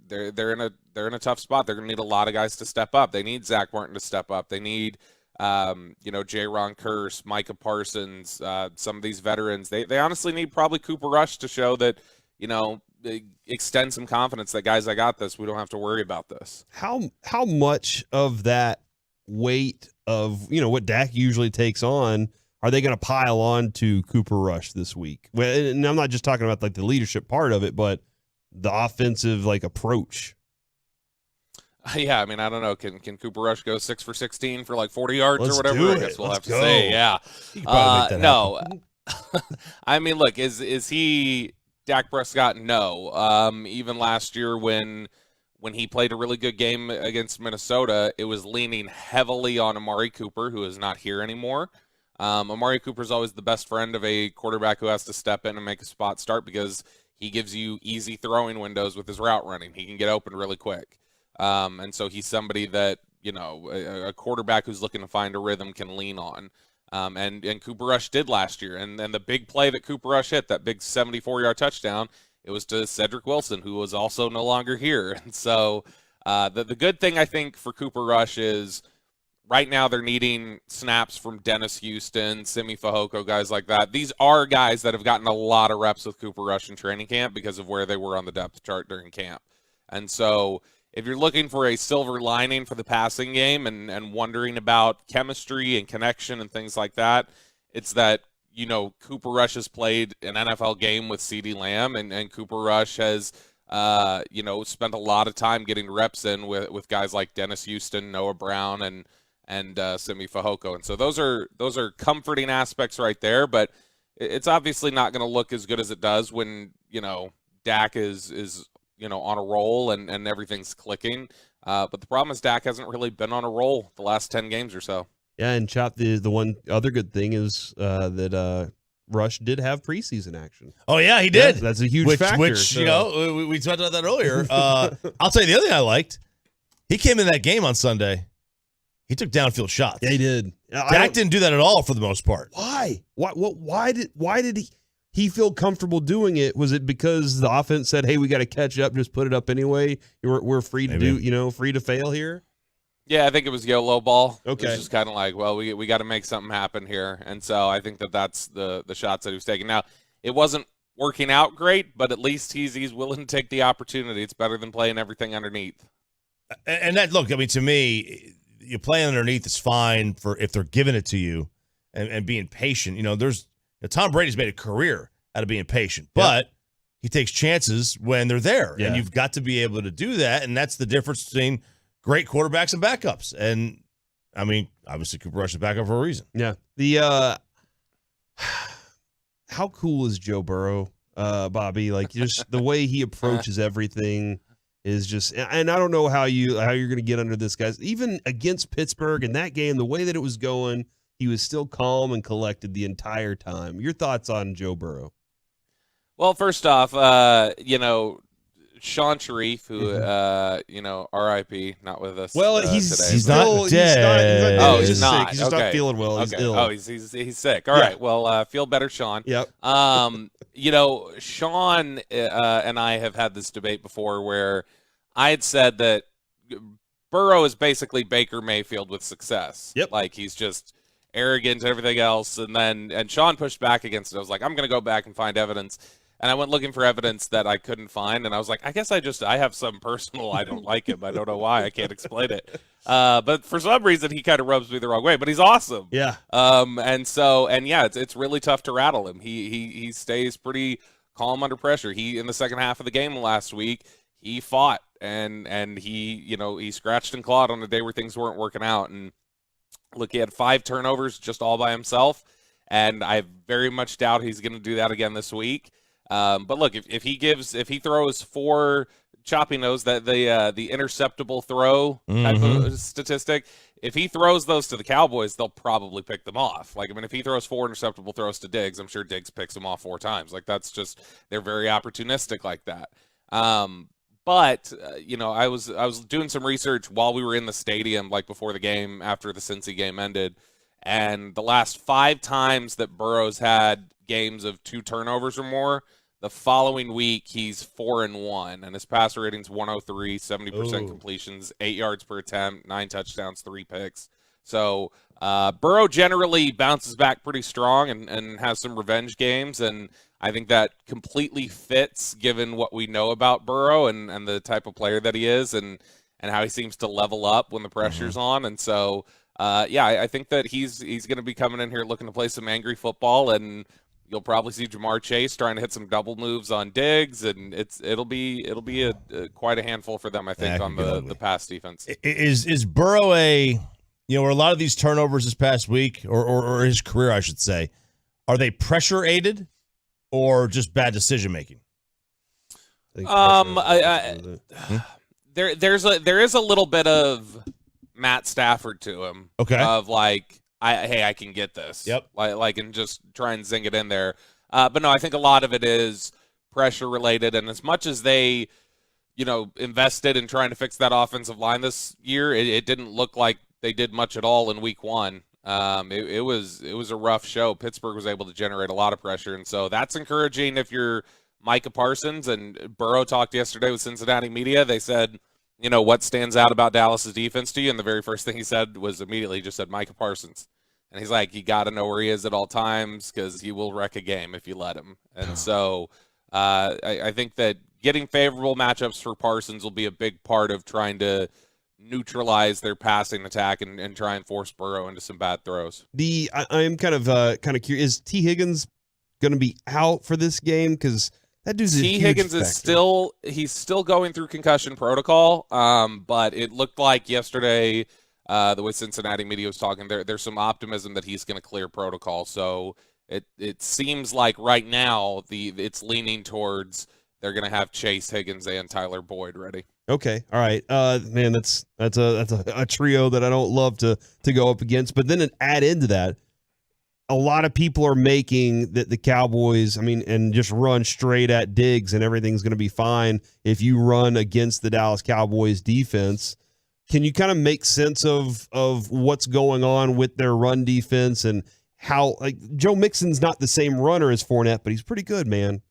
they're in a tough spot. They're going to need a lot of guys to step up. They need Zach Martin to step up. They need, J-Ron Kearse, Micah Parsons, some of these veterans. They honestly need probably Cooper Rush to show that, they extend some confidence that, guys, I got this. We don't have to worry about this. How much of that weight of, what Dak usually takes on are they going to pile on to Cooper Rush this week? Well, and I'm not just talking about like the leadership part of it, but the offensive approach. Yeah, I mean, I don't know. Can Cooper Rush go 6 for 16 for like 40 yards Let's or whatever? do I it. guess we'll Let's have to go. say, yeah. You can probably make that No. I mean, look, is he Dak Prescott? No. Even last year when he played a really good game against Minnesota, it was leaning heavily on Amari Cooper, who is not here anymore. Amari Cooper is always the best friend of a quarterback who has to step in and make a spot start, because he gives you easy throwing windows with his route running. He can get open really quick. And so he's somebody that, a quarterback who's looking to find a rhythm can lean on. And Cooper Rush did last year. And the big play that Cooper Rush hit, that big 74-yard touchdown, it was to Cedric Wilson, who was also no longer here. And so the good thing, I think, for Cooper Rush is right now they're needing snaps from Dennis Houston, Simi Fehoko, guys like that. These are guys that have gotten a lot of reps with Cooper Rush in training camp because of where they were on the depth chart during camp. And so if you're looking for a silver lining for the passing game and wondering about chemistry and connection and things like that, it's that, Cooper Rush has played an NFL game with CeeDee Lamb, and Cooper Rush has, spent a lot of time getting reps in with guys like Dennis Houston, Noah Brown, and Simi Fehoko. And so those are comforting aspects right there, but it's obviously not going to look as good as it does when, Dak is on a roll and everything's clicking. But the problem is Dak hasn't really been on a roll the last 10 games or so. Yeah, and Chop, the one other good thing is that Rush did have preseason action. Oh, yeah, he did. Yeah, that's a huge factor. Which so. we talked about that earlier. I'll tell you the other thing I liked. He came in that game on Sunday. He took downfield shots. Yeah, he did. Dak didn't do that at all for the most part. Why? Why did he feel comfortable doing it? Was it because the offense said, "Hey, we got to catch up, just put it up anyway. We're free to do, free to fail here"? Yeah, I think it was YOLO ball. Okay. It was just kind of like, well, we got to make something happen here. And so I think that's the shots that he was taking. Now, it wasn't working out great, but at least he's willing to take the opportunity. It's better than playing everything underneath. And that, look, I mean, to me, you play underneath is fine for if they're giving it to you and being patient. Tom Brady's made a career out of being patient, but he takes chances when they're there. Yeah. And you've got to be able to do that, and that's the difference between great quarterbacks and backups. And, I mean, obviously Cooper Rush is backup for a reason. Yeah. How cool is Joe Burrow, Bobby? Like, just the way he approaches everything is just, and I don't know how you're going to get under this, guys. Even against Pittsburgh in that game, the way that it was going, he was still calm and collected the entire time. Your thoughts on Joe Burrow? Well, first off, Sean Sharif, who, R.I.P., not with us. Well, today. He's not dead. Oh, he's he's just not. sick. He's just Okay. not feeling well. He's Okay. ill. Oh, he's sick. All right. Well, feel better, Sean. Yep. Sean and I have had this debate before where I had said that Burrow is basically Baker Mayfield with success. Yep. Like, he's just arrogant and everything else. And Sean pushed back against it. I was like, I'm going to go back and find evidence. And I went looking for evidence that I couldn't find. And I was like, I guess I have some personal, I don't like him. I don't know why. I can't explain it. But for some reason, he kind of rubs me the wrong way. But he's awesome. Yeah. It's really tough to rattle him. He stays pretty calm under pressure. He, in the second half of the game last week, he fought and he scratched and clawed on a day where things weren't working out. And look, he had 5 turnovers just all by himself, and I very much doubt he's going to do that again this week. But look, if he throws 4 choppy nose, that the interceptable throw type of statistic, if he throws those to the Cowboys, they'll probably pick them off. Like, I mean, if he throws 4 interceptable throws to Diggs, I'm sure Diggs picks them off 4 times. Like, that's just, they're very opportunistic like that. But I was doing some research while we were in the stadium, like before the game, after the Cincy game ended, and the last 5 times that Burrow's had games of 2 turnovers or more, the following week he's 4-1, and his passer rating's 103, 70% completions, 8 yards per attempt, 9 touchdowns, 3 picks. So Burrow generally bounces back pretty strong and has some revenge games, and I think that completely fits given what we know about Burrow and the type of player that he is and how he seems to level up when the pressure's on. And so, I think that he's going to be coming in here looking to play some angry football, and you'll probably see Jamar Chase trying to hit some double moves on Diggs, and it'll be quite a handful for them, I think, on the pass defense. Is Burrow where a lot of these turnovers this past week, or his career, I should say, are they pressure-aided or just bad decision-making? There is a little bit of Matt Stafford to him. Okay. Of like, I can get this. Yep. Like, and just try and zing it in there. But no, I think a lot of it is pressure related. And as much as they, invested in trying to fix that offensive line this year, it didn't look like they did much at all in week 1. It was a rough show. Pittsburgh was able to generate a lot of pressure. And so that's encouraging if you're Micah Parsons. And Burrow talked yesterday with Cincinnati media. They said, what stands out about Dallas's defense to you? And the very first thing he said was immediately just said Micah Parsons. And he's like, you got to know where he is at all times because he will wreck a game if you let him. And so I think that getting favorable matchups for Parsons will be a big part of trying to neutralize their passing attack and try and force Burrow into some bad throws. I am kind of curious. Is T. Higgins going to be out for this game? Because that dude's T. Higgins is still going through concussion protocol. But it looked like yesterday, the way Cincinnati media was talking, there's some optimism that he's going to clear protocol. So it seems like right now it's leaning towards they're going to have Chase, Higgins, and Tyler Boyd ready. Okay, all right, man. That's a trio that I don't love to go up against. But then add into that, a lot of people are making that the Cowboys, and just run straight at Diggs and everything's going to be fine if you run against the Dallas Cowboys defense. Can you kind of make sense of what's going on with their run defense and how, like, Joe Mixon's not the same runner as Fournette, but he's pretty good, man.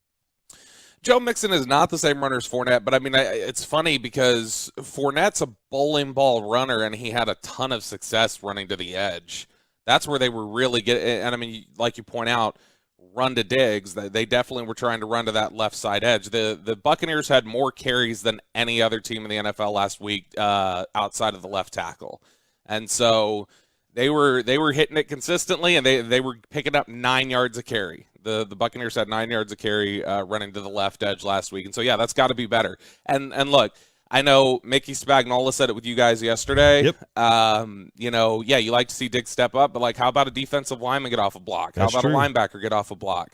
Joe Mixon is not the same runner as Fournette, but it's funny because Fournette's a bowling ball runner, and he had a ton of success running to the edge. That's where they were really getting, and like you point out, run to Diggs. They definitely were trying to run to that left side edge. The Buccaneers had more carries than any other team in the NFL last week outside of the left tackle, and so they were hitting it consistently, and they were picking up 9 yards a carry. The Buccaneers had 9 yards of carry running to the left edge last week. And so, that's got to be better. And look, I know Mickey Spagnuolo said it with you guys yesterday. Yep. You like to see Diggs step up, but, like, how about a defensive lineman get off a block? How about a linebacker get off a block?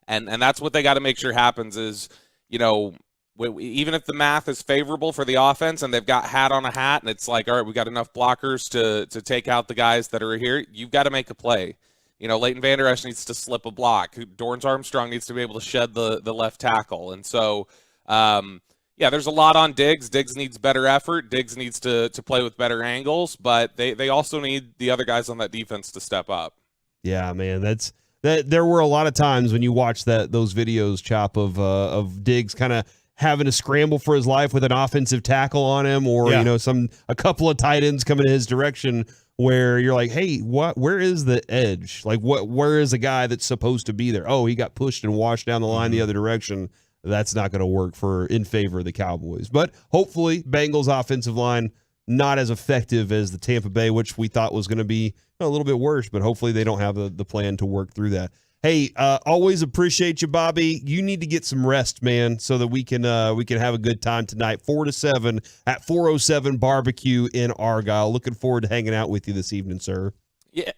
And that's what they got to make sure happens is, even if the math is favorable for the offense and they've got hat on a hat and it's like, all right, we got enough blockers to take out the guys that are here, you've got to make a play. Leighton Vander Esch needs to slip a block. Dorrance Armstrong needs to be able to shed the left tackle. And so, there's a lot on Diggs. Diggs needs better effort. Diggs needs to play with better angles, but they also need the other guys on that defense to step up. Yeah, man, there were a lot of times when you watch those videos, Chop, of Diggs kind of having to scramble for his life with an offensive tackle on him, or a couple of tight ends coming in his direction, where you're like, hey, where is the edge? Like, where is a guy that's supposed to be there? Oh, he got pushed and washed down the line the other direction. That's not going to work in favor of the Cowboys. But hopefully, Bengals offensive line not as effective as the Tampa Bay, which we thought was going to be a little bit worse, but hopefully they don't have the plan to work through that. Hey, always appreciate you, Bobby. You need to get some rest, man, so that we can have a good time tonight. 4 to 7 at 407 Barbecue in Argyle. Looking forward to hanging out with you this evening, sir.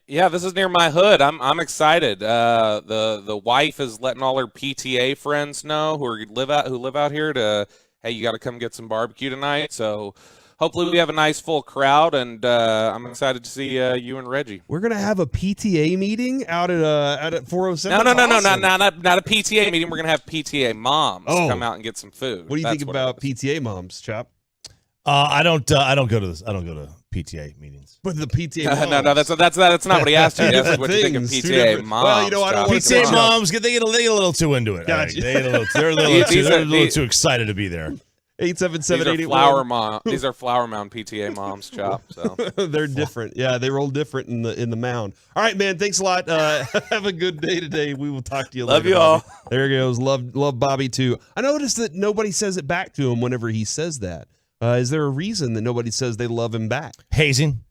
Yeah, this is near my hood. I'm excited. The wife is letting all her PTA friends know who live out here to, hey, you got to come get some barbecue tonight. So hopefully we have a nice full crowd, and I'm excited to see you and Reggie. We're gonna have a PTA meeting out at 407. No, Awesome. not a PTA meeting. We're gonna have PTA moms come out and get some food. What do you think about PTA moms, Chop? I don't go to this. I don't go to PTA meetings. But the PTA moms. No, that's not what he asked you. He asked what you think of PTA moms. Well, you know, I don't want to PTA moms they get a little too into it. Gotcha. They're a little too excited to be there. 877-881. These are Flower Mound PTA moms, Chop. So they're different. Yeah, they roll different in the mound. All right, man. Thanks a lot. Have a good day today. We will talk to you later. Love you all. Bobby. There he goes. Love Bobby too. I noticed that nobody says it back to him whenever he says that. Is there a reason that nobody says they love him back? Hazing.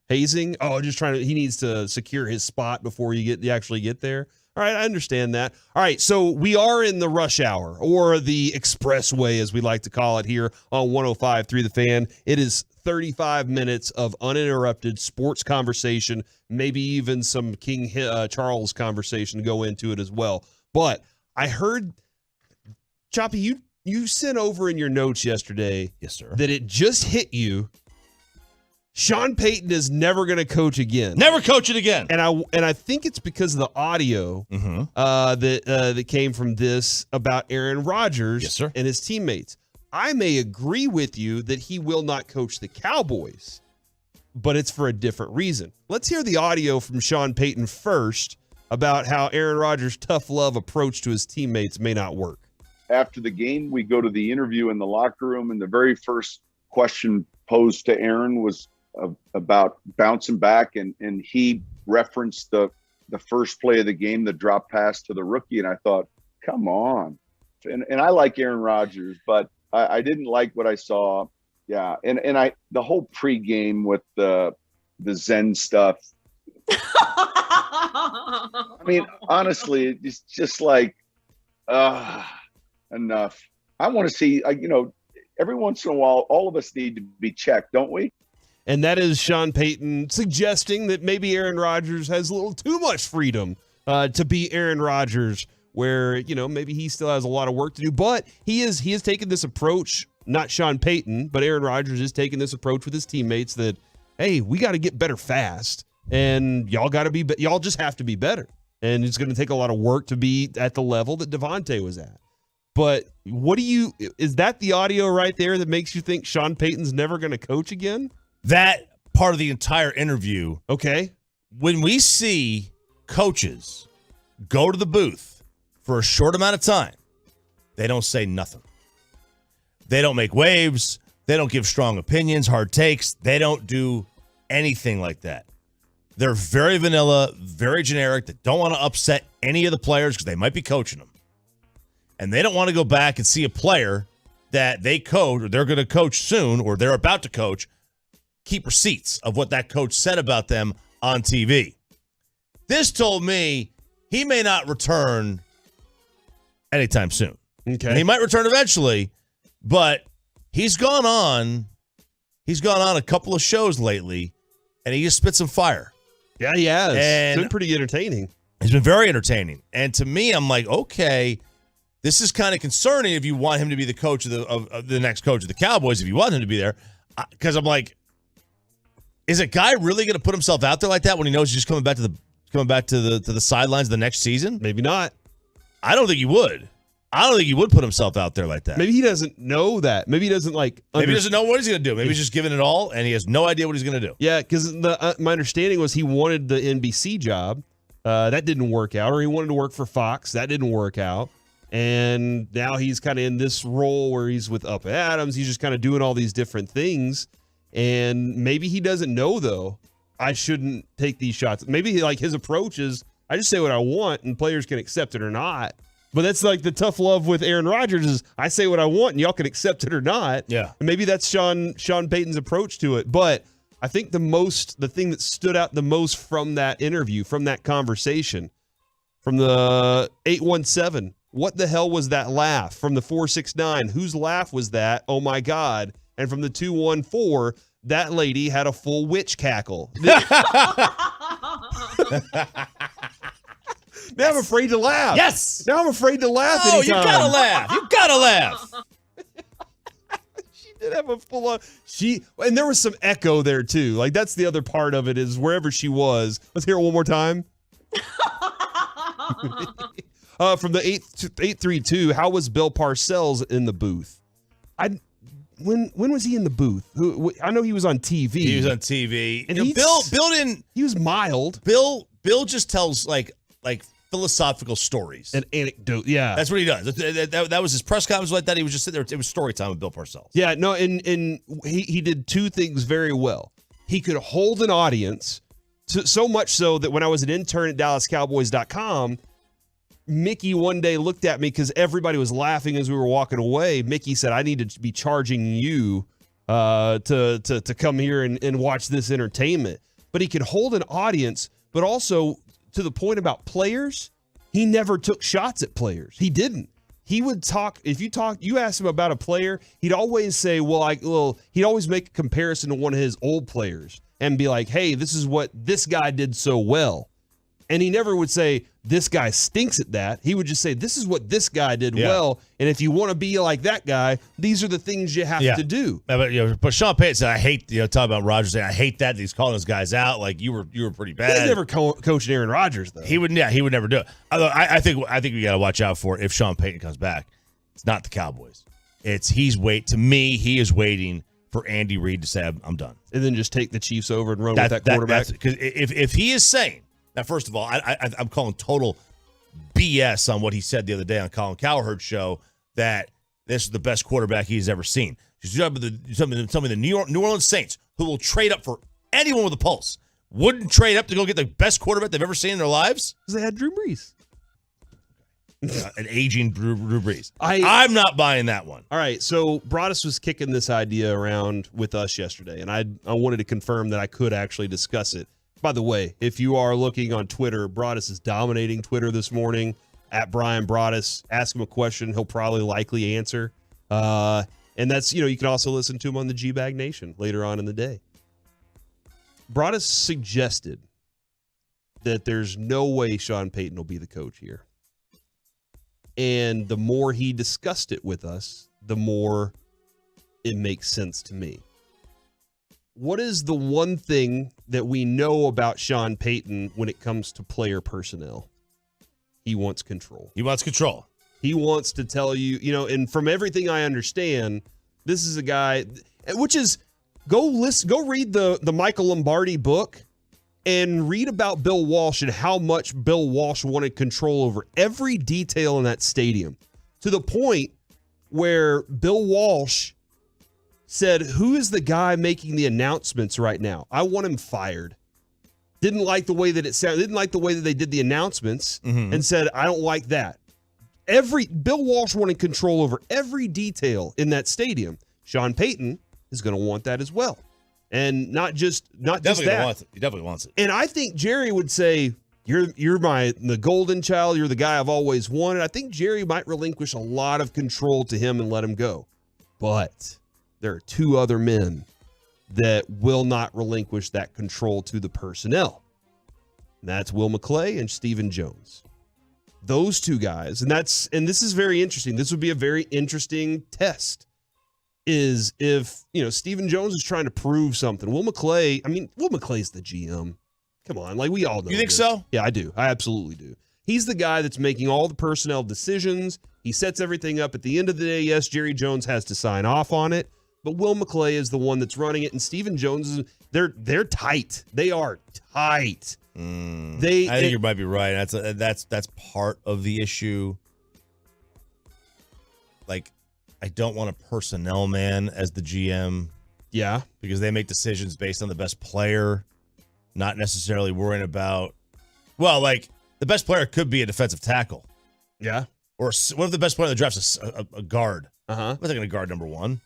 Oh, just trying to. He needs to secure his spot before you actually get there. All right, I understand that. All right, so we are in the rush hour, or the expressway, as we like to call it here on 105.3 The Fan. It is 35 minutes of uninterrupted sports conversation, maybe even some King Charles conversation to go into it as well. But I heard, Choppy, you sent over in your notes yesterday, yes, sir, that it just hit you. Sean Payton is never going to coach again. Never coach it again. And I think it's because of the audio that came from this about Aaron Rodgers, yes, sir, and his teammates. I may agree with you that he will not coach the Cowboys, but it's for a different reason. Let's hear the audio from Sean Payton first about how Aaron Rodgers' tough love approach to his teammates may not work. After the game, we go to the interview in the locker room, and the very first question posed to Aaron was about bouncing back, and he referenced the first play of the game, the drop pass to the rookie, and I thought, come on. And I like Aaron Rodgers, but I didn't like what I saw. Yeah, and the whole pregame with the Zen stuff. I mean, honestly, it's just like enough. I want to see, every once in a while, all of us need to be checked, don't we? And that is Sean Payton suggesting that maybe Aaron Rodgers has a little too much freedom to be Aaron Rodgers, where, maybe he still has a lot of work to do. But he has taken this approach, not Sean Payton, but Aaron Rodgers is taking this approach with his teammates that, hey, we got to get better fast, and y'all just have to be better. And it's going to take a lot of work to be at the level that Devontae was at. But is that the audio right there that makes you think Sean Payton's never going to coach again? That part of the entire interview. Okay. When we see coaches go to the booth for a short amount of time, they don't say nothing. They don't make waves. They don't give strong opinions, hard takes. They don't do anything like that. They're very vanilla, very generic. They don't want to upset any of the players because they might be coaching them. And they don't want to go back and see a player that they coach or they're going to coach soon or they're about to coach keep receipts of what that coach said about them on TV. This told me he may not return anytime soon. Okay. And he might return eventually, but he's gone on a couple of shows lately, and he just spit some fire. Yeah, he has. And it's been pretty entertaining. He's been very entertaining. And to me, I'm like, okay, this is kind of concerning if you want him to be the coach of the next coach of the Cowboys, if you want him to be there. Because I'm like, is a guy really going to put himself out there like that when he knows he's just coming back to the sidelines the next season? Maybe not. I don't think he would. I don't think he would put himself out there like that. Maybe he doesn't know that. Maybe he doesn't maybe he doesn't know what he's going to do. Maybe he's just giving it all, and he has no idea what he's going to do. Yeah, because my understanding was he wanted the NBC job. That didn't work out. Or he wanted to work for Fox. That didn't work out. And now he's kind of in this role where he's with Up Adams. He's just kind of doing all these different things. And maybe he doesn't know, though, I shouldn't take these shots. Maybe his approach is, I just say what I want and players can accept it or not. But that's like the tough love with Aaron Rodgers is I say what I want and y'all can accept it or not. Yeah. And maybe that's Sean Payton's approach to it. But I think the thing that stood out the most from that interview, from that conversation, From the 817, what the hell was that laugh? From the 469, whose laugh was that? Oh, my God. And from the 214, that lady had a full witch cackle. Now I'm afraid to laugh. Yes. Now I'm afraid to laugh. Oh, anytime. you gotta laugh. You gotta laugh. She did have a full on. And there was some echo there too. Like that's the other part of it is wherever she was. Let's hear it one more time. From the 832, how was Bill Parcells in the booth? When was he in the booth? I know he was on TV. He was on TV. And Bill didn't. He was mild. Bill just tells like philosophical stories. An anecdote. Yeah, that's what he does. That was his press conference like that. He was just sitting there. It was story time with Bill Parcells. Yeah, no, and he did two things very well. He could hold an audience so much so that when I was an intern at DallasCowboys.com, Mickey one day looked at me because everybody was laughing as we were walking away. Mickey said, I need to be charging you to come here and watch this entertainment. But he could hold an audience, but also to the point about players, he never took shots at players. He didn't. He would talk. If you asked him about a player, he'd always say, he'd always make a comparison to one of his old players and be like, hey, this is what this guy did so well. And he never would say, this guy stinks at that. He would just say, this is what this guy did well. And if you want to be like that guy, these are the things you have to do. But Sean Payton said, I hate, talking about Rodgers saying, I hate that he's calling those guys out. Like you were pretty bad. He's never coached Aaron Rodgers, though. He would never do it. Although I think we got to watch out for if Sean Payton comes back. It's not the Cowboys. He is waiting for Andy Reid to say, I'm done. And then just take the Chiefs over and run with that quarterback. Because if he is saying, now, first of all, I'm calling total BS on what he said the other day on Colin Cowherd's show that this is the best quarterback he's ever seen. He's talking about the New Orleans Saints, who will trade up for anyone with a pulse, wouldn't trade up to go get the best quarterback they've ever seen in their lives. Because they had Drew Brees. An aging Drew Brees. I'm not buying that one. All right, so Broadus was kicking this idea around with us yesterday, and I wanted to confirm that I could actually discuss it. By the way, if you are looking on Twitter, Broadus is dominating Twitter this morning. At Brian Broadus, ask him a question. He'll probably likely answer. And that's, you can also listen to him on the G-Bag Nation later on in the day. Broadus suggested that there's no way Sean Payton will be the coach here. And the more he discussed it with us, the more it makes sense to me. What is the one thing that we know about Sean Payton when it comes to player personnel? He wants control. He wants control. He wants to tell you, and from everything I understand, this is a guy, which is, go read the Michael Lombardi book and read about Bill Walsh and how much Bill Walsh wanted control over every detail in that stadium, to the point where Bill Walsh said, who is the guy making the announcements right now? I want him fired. Didn't like the way that it sounded. Didn't like the way that they did the announcements and said, I don't like that. Bill Walsh wanted control over every detail in that stadium. Sean Payton is going to want that as well. And not just that. He definitely wants it. And I think Jerry would say, you're the golden child. You're the guy I've always wanted. I think Jerry might relinquish a lot of control to him and let him go. But there are two other men that will not relinquish that control to the personnel. And that's Will McClay and Stephen Jones. Those two guys, and this is very interesting. This would be a very interesting test. Is if, Stephen Jones is trying to prove something. Will McClay's the GM. Come on, we all know. You think so? Yeah, I do. I absolutely do. He's the guy that's making all the personnel decisions. He sets everything up. At the end of the day, yes, Jerry Jones has to sign off on it. But Will McClay is the one that's running it, and Stephen Jones they're tight. They are tight. I think you might be right. That's part of the issue. I don't want a personnel man as the GM. Yeah, because they make decisions based on the best player, not necessarily worrying about. Well, the best player could be a defensive tackle. Yeah. Or what if the best player in the draft is a guard? Uh-huh. I'm not going to guard number one.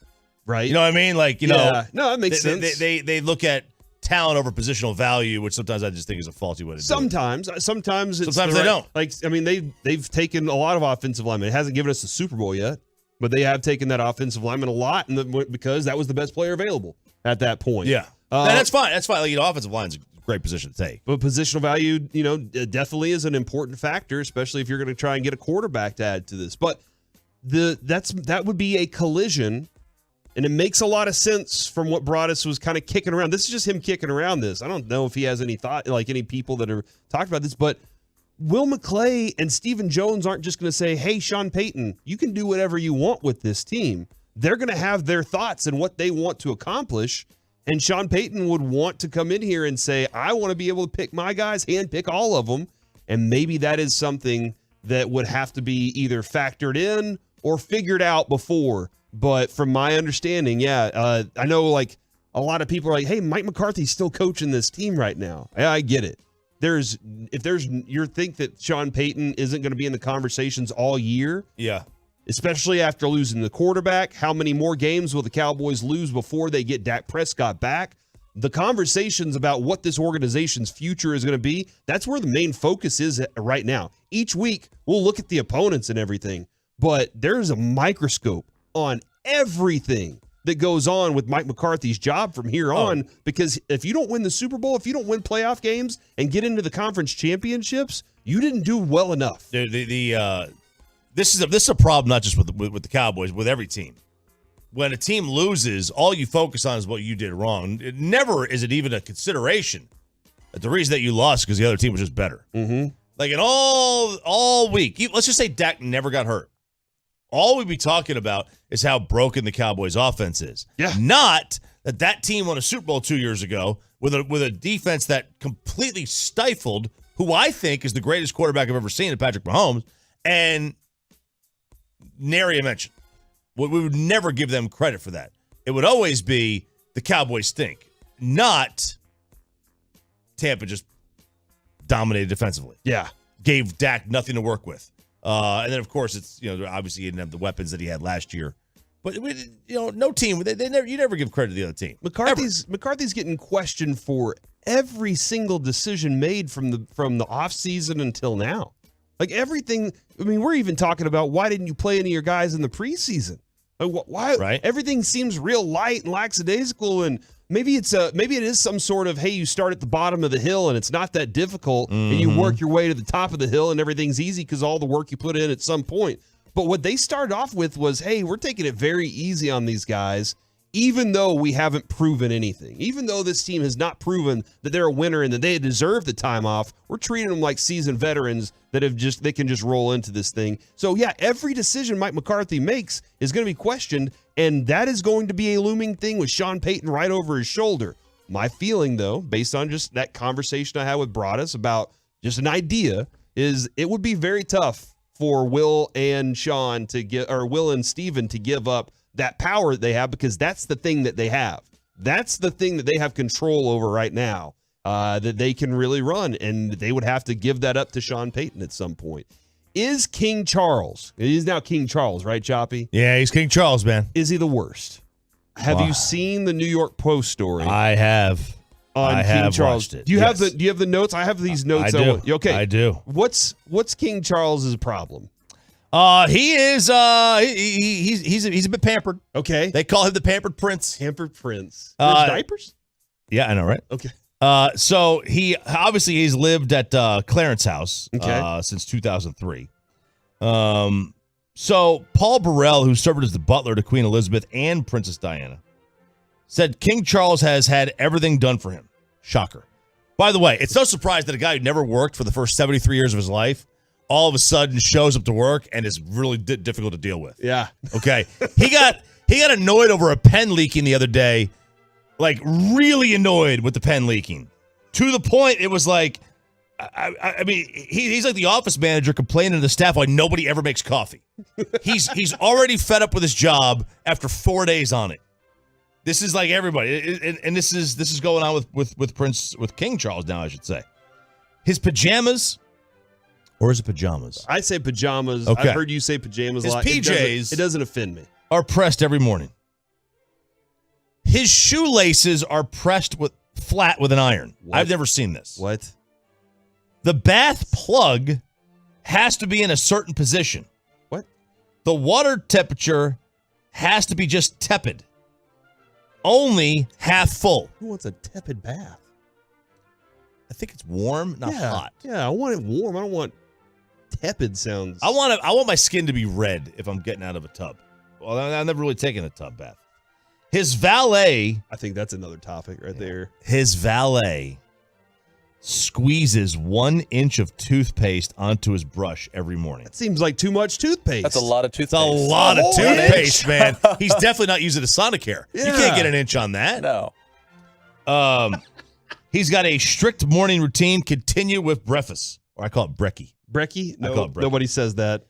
Right. You know what I mean? Yeah. No, that makes sense. They look at talent over positional value, which sometimes I just think is a faulty way to do it. Sometimes they don't. Like, I mean, they've taken a lot of offensive linemen. It hasn't given us the Super Bowl yet, but they have taken that offensive lineman a lot, because that was the best player available at that point. Yeah, and that's fine. That's fine. Like, offensive line's a great position to take. But positional value, definitely is an important factor, especially if you're going to try and get a quarterback to add to this. But that would be a collision. And it makes a lot of sense from what Broadus was kind of kicking around. This is just him kicking around this. I don't know if he has any thought, like any people that are talking about this, but Will McClay and Stephen Jones aren't just going to say, hey, Sean Payton, you can do whatever you want with this team. They're going to have their thoughts and what they want to accomplish. And Sean Payton would want to come in here and say, I want to be able to pick my guys, handpick all of them. And maybe that is something that would have to be either factored in or figured out before. But from my understanding, I know like a lot of people are like, hey, Mike McCarthy's still coaching this team right now. Yeah, I get it. You think that Sean Payton isn't going to be in the conversations all year? Yeah. Especially after losing the quarterback. How many more games will the Cowboys lose before they get Dak Prescott back? The conversations about what this organization's future is going to be, that's where the main focus is right now. Each week, we'll look at the opponents and everything, but there's a microscope on everything that goes on with Mike McCarthy's job from here on, because if you don't win the Super Bowl, if you don't win playoff games and get into the conference championships, you didn't do well enough. This is a problem not just with the Cowboys, with every team. When a team loses, all you focus on is what you did wrong. Never is it even a consideration that the reason that you lost because the other team was just better. Mm-hmm. Like in all week, let's just say Dak never got hurt. All we'd be talking about is how broken the Cowboys' offense is. Yeah. Not that team won a Super Bowl 2 years ago with a defense that completely stifled who I think is the greatest quarterback I've ever seen in Patrick Mahomes, and nary a mention. We would never give them credit for that. It would always be the Cowboys stink, not Tampa just dominated defensively. Yeah. Gave Dak nothing to work with. And then, of course, it's obviously he didn't have the weapons that he had last year. But no team, you never give credit to the other team. McCarthy's getting questioned for every single decision made from the offseason until now. Like everything. I mean, we're even talking about why didn't you play any of your guys in the preseason? Like, why? Right. Everything seems real light and lackadaisical, and maybe it is some sort of, hey, you start at the bottom of the hill and it's not that difficult, and you work your way to the top of the hill and everything's easy because all the work you put in at some point. But what they started off with was, hey, we're taking it very easy on these guys, even though we haven't proven anything. Even though this team has not proven that they're a winner and that they deserve the time off, we're treating them like seasoned veterans that they can just roll into this thing. So, yeah, every decision Mike McCarthy makes is going to be questioned, and that is going to be a looming thing with Sean Payton right over his shoulder. My feeling, though, based on just that conversation I had with Broadus about just an idea, is it would be very tough for Will and Sean Will and Steven to give up that power that they have, because that's the thing that they have. That's the thing that they have control over right now, that they can really run, and they would have to give that up to Sean Payton at some point. Is King Charles, he's now King Charles, right, Choppy? Yeah, he's King Charles, man. Is he the worst? Have you seen the New York Post story? I have. On King Charles. Watched it. Do you have the notes? I have these notes. I do. Okay. I do. What's King Charles's problem? He is he's a bit pampered. Okay. They call him the Pampered Prince. Pampered Prince. Wears diapers? Yeah, I know, right? Okay. So he's lived at Clarence House okay. Since 2003. So Paul Burrell, who served as the butler to Queen Elizabeth and Princess Diana, said King Charles has had everything done for him. Shocker. By the way, it's no surprise that a guy who never worked for the first 73 years of his life all of a sudden shows up to work and is really difficult to deal with. Yeah. Okay. He got annoyed over a pen leaking the other day, like really annoyed with the pen leaking, to the point it was like, I mean, he's like the office manager complaining to the staff why nobody ever makes coffee. He's already fed up with his job after 4 days on it. This is like everybody, and this is going on with King Charles now, I should say. His pajamas. Or is it pajamas? I say pajamas. Okay. I've heard you say pajamas a lot. His PJs it doesn't offend me. Are pressed every morning. His shoelaces are pressed with flat with an iron. What? I've never seen this. What? The bath plug has to be in a certain position. What? The water temperature has to be just tepid. Only half full. Who wants a tepid bath? I think it's warm, not hot. Yeah, I want it warm. I don't want tepid sounds. I want my skin to be red if I'm getting out of a tub. Well, I've never really taken a tub bath. His valet, I think that's another topic right there. his valet squeezes 1 inch of toothpaste onto his brush every morning. That seems like too much toothpaste. That's a lot of toothpaste. It's a lot of whole toothpaste, man. He's definitely not using a Sonicare. You Yeah. can't get an inch on that. No. He's got a strict morning routine. Continue with breakfast, or I call it brekkie. Brekkie? I call it brekkie. Nobody says that.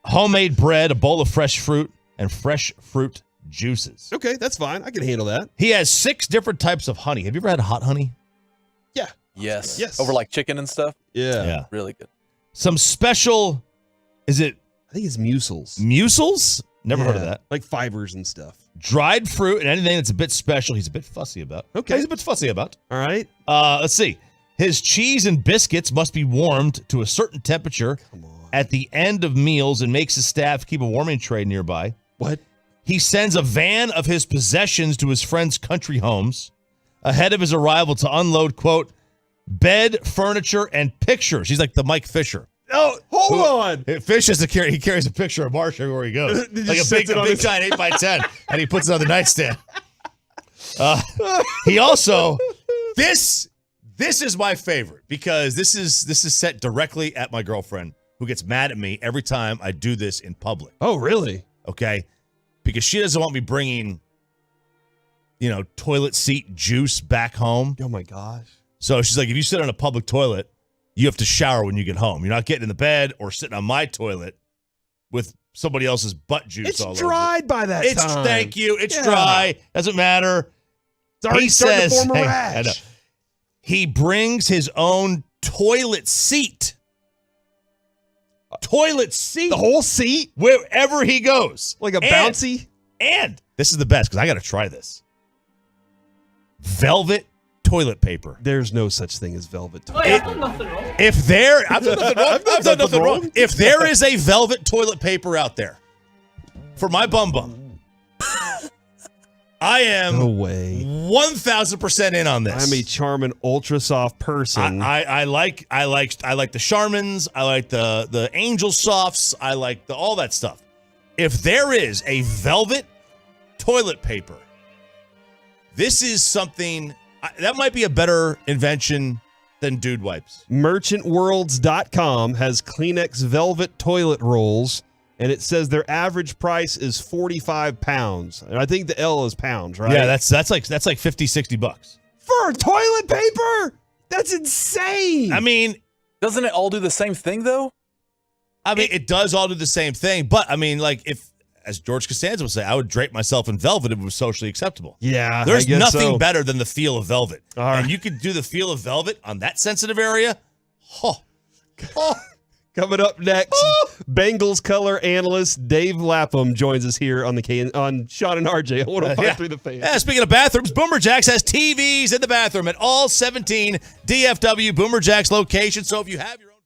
Homemade bread, a bowl of fresh fruit, and fresh fruit juices. Okay, that's fine. I can handle that. He has 6 different types of honey. Have you ever had hot honey? Yeah. Yes. Yes. Over like chicken and stuff. Yeah. Really good. Some special, is it I think it's mussels. mussels? Never heard of Yeah, that. Like fibers and stuff. Dried fruit and anything that's a bit special, he's a bit fussy about. Okay. He's a bit fussy about. All right. Let's see. His cheese and biscuits must be warmed to a certain temperature Come on. at the end of meals and makes his staff keep a warming tray nearby. What? He sends a van of his possessions to his friends' country homes ahead of his arrival to unload, quote, bed, furniture, and pictures. He's like the Mike Fisher. Oh, hold on. Fish has he carries a picture of Marsha everywhere he goes. He Like just a sits it on big his- giant 8x10, and he puts it on the nightstand. He also, this is my favorite because this is set directly at my girlfriend who gets mad at me every time I do this in public. Oh, really? Okay? Because she doesn't want me bringing, toilet seat juice back home. Oh, my gosh. So she's like, if you sit on a public toilet, you have to shower when you get home. You're not getting in the bed or sitting on my toilet with somebody else's butt juice It's all over. dried by that time. Thank you. It's Yeah. dry. Doesn't matter. It's already starting to form a Hey, rash. I know. He brings his own toilet seat. Toilet seat. The whole seat? Wherever he goes. Like a bouncy? And this is the best because I got to try this. Velvet toilet paper. There's no such thing as velvet toilet I've done nothing wrong. I've done nothing wrong. wrong. If there is a velvet toilet paper out there for my bum, I am No way. 1,000% in on this. I'm a charming, ultra soft person. I like the Charmins. I like the Angel Softs. I like all that stuff. If there is a velvet toilet paper, this is something that might be a better invention than dude wipes. Merchantworlds.com has Kleenex velvet toilet rolls, and it says their average price is 45 pounds. And I think the L is pounds, right? Yeah, that's like $50-$60 for toilet paper. That's insane. I mean, doesn't it all do the same thing though? I mean, it does all do the same thing, but I mean, like if, as George Costanza would say, I would drape myself in velvet if it was socially acceptable. Yeah, There's I guess nothing so. better than the feel of velvet. All right. And you could do the feel of velvet on that sensitive area. Coming up next, Bengals color analyst Dave Lapham joins us here on on Sean and RJ on 105.3 The Fan. Yeah, speaking of bathrooms, Boomer Jacks has TVs in the bathroom at all 17 DFW Boomer Jacks locations. So if you have your own.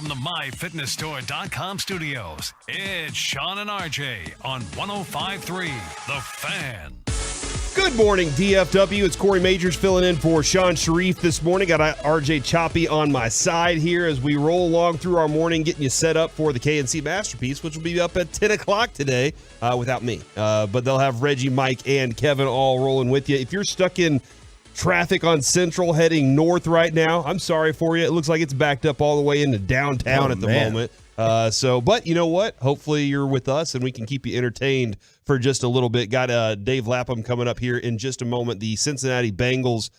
from the MyFitnessStore.com studios, it's Sean and RJ on 105.3 The Fan. Good morning, DFW. It's Corey Majors filling in for Sean Sharif this morning. Got RJ Choppy on my side here as we roll along through our morning, getting you set up for the KNC Masterpiece, which will be up at 10 o'clock today without me. But they'll have Reggie, Mike, and Kevin all rolling with you. If you're stuck in traffic on Central heading north right now, I'm sorry for you. It looks like it's backed up all the way into downtown at the moment. But you know what? Hopefully you're with us and we can keep you entertained for just a little bit. Got Dave Lapham coming up here in just a moment, the Cincinnati Bengals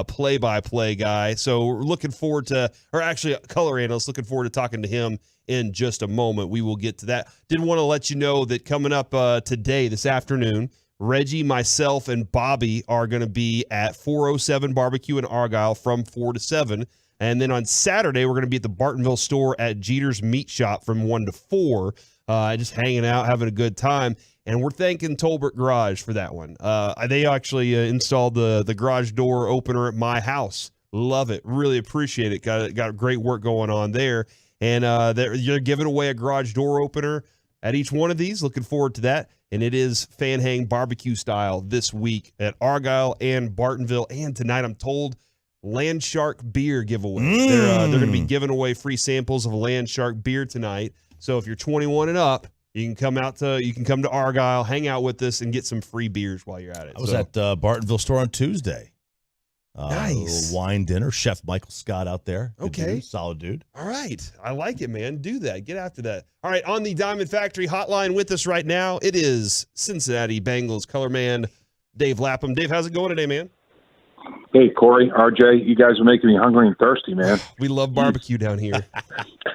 play-by-play guy. So we're looking forward to, or actually color analyst, looking forward to talking to him in just a moment. We will get to that. Did want to let you know that coming up today, this afternoon, Reggie, myself, and Bobby are going to be at 407 Barbecue in Argyle from 4 to 7. And then on Saturday, we're going to be at the Bartonville store at Jeter's Meat Shop from 1 to 4, just hanging out, having a good time. And we're thanking Tolbert Garage for that one. They actually installed the garage door opener at my house. Love it. Really appreciate it. Got great work going on there. And you're giving away a garage door opener at each one of these. Looking forward to that. And it is Fan Hang Barbecue style this week at Argyle and Bartonville. And tonight, I'm told, Land Shark beer giveaway. They're going to be giving away free samples of Land Shark beer tonight. So if you're 21 and up, you can come to Argyle, hang out with us, and get some free beers while you're at it. I was at Bartonville store on Tuesday. Nice. A little wine dinner. Chef Michael Scott out there. Good Okay. dude, solid dude. All right. I like it, man. Do that. Get after that. All right. On the Diamond Factory hotline with us right now, it is Cincinnati Bengals color man Dave Lapham. Dave, how's it going today, man? Hey, Corey, RJ, you guys are making me hungry and thirsty, man. We love barbecue down here.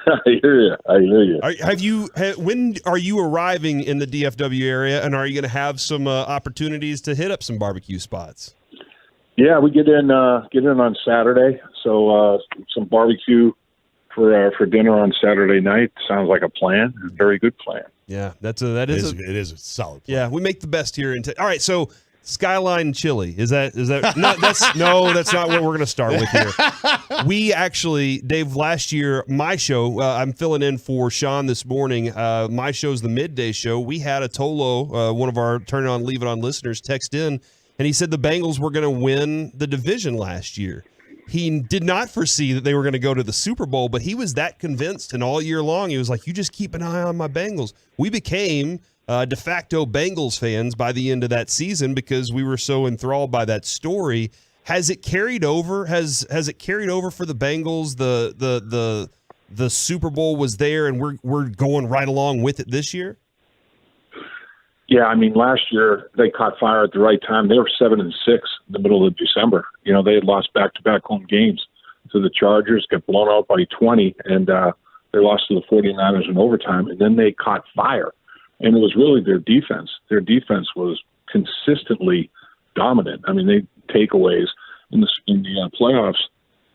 I hear you. When are you arriving in the DFW area, and are you going to have some opportunities to hit up some barbecue spots? Yeah, we get in on Saturday, so some barbecue for dinner on Saturday night. Sounds like a plan. A very good plan. Yeah, it is a solid plan. Yeah, we make the best here. All right, so Skyline Chili, is that no, that's not what we're going to start with here. We actually, Dave, last year, my show, I'm filling in for Sean this morning. My show's the midday show. We had a Tolo, one of our Turn It On, Leave It On listeners, text in, and he said the Bengals were going to win the division last year. He did not foresee that they were going to go to the Super Bowl, but he was that convinced, and all year long he was like, you just keep an eye on my Bengals. We became de facto Bengals fans by the end of that season because we were so enthralled by that story. Has it carried over? Has it carried over for the Bengals? The Super Bowl was there, and we're going right along with it this year. Yeah, I mean, last year they caught fire at the right time. They were 7-6 in the middle of December. You know, they had lost back-to-back home games to the Chargers, got blown out by 20, and they lost to the 49ers in overtime, and then they caught fire. And it was really their defense. Their defense was consistently dominant. I mean, they takeaways in the playoffs.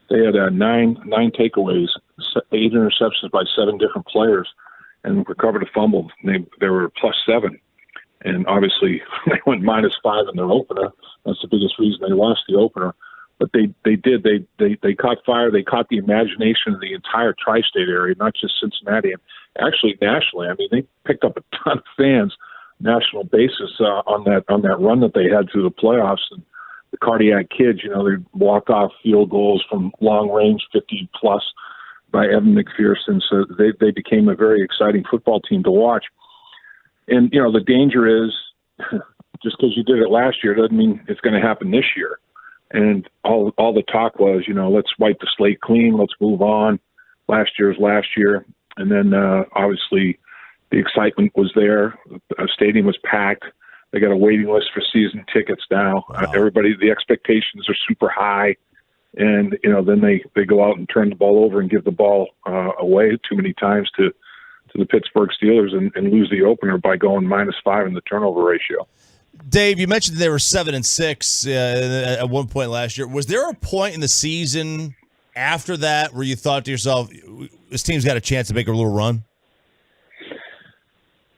They had 9 takeaways, 8 interceptions by 7 different players, and recovered a fumble. They were +7, and obviously they went -5 in their opener. That's the biggest reason they lost the opener. But they caught fire. They caught the imagination of the entire tri-state area, not just Cincinnati, and actually nationally. I mean, they picked up a ton of fans, national basis, on that run that they had through the playoffs. And the cardiac kids, you know, they walk off field goals from long range, 50 plus, by Evan McPherson. So they became a very exciting football team to watch. And you know, the danger is just because you did it last year doesn't mean it's going to happen this year. And all the talk was, you know, let's wipe the slate clean, let's move on. Last year's last year. And then obviously the excitement was there. The stadium was packed. They got a waiting list for season tickets now. Wow. The expectations are super high. And, you know, then they go out and turn the ball over and give the ball away too many times to the Pittsburgh Steelers and lose the opener by going -5 in the turnover ratio. Dave, you mentioned they were 7-6 at one point last year. Was there a point in the season after that where you thought to yourself, this team's got a chance to make a little run?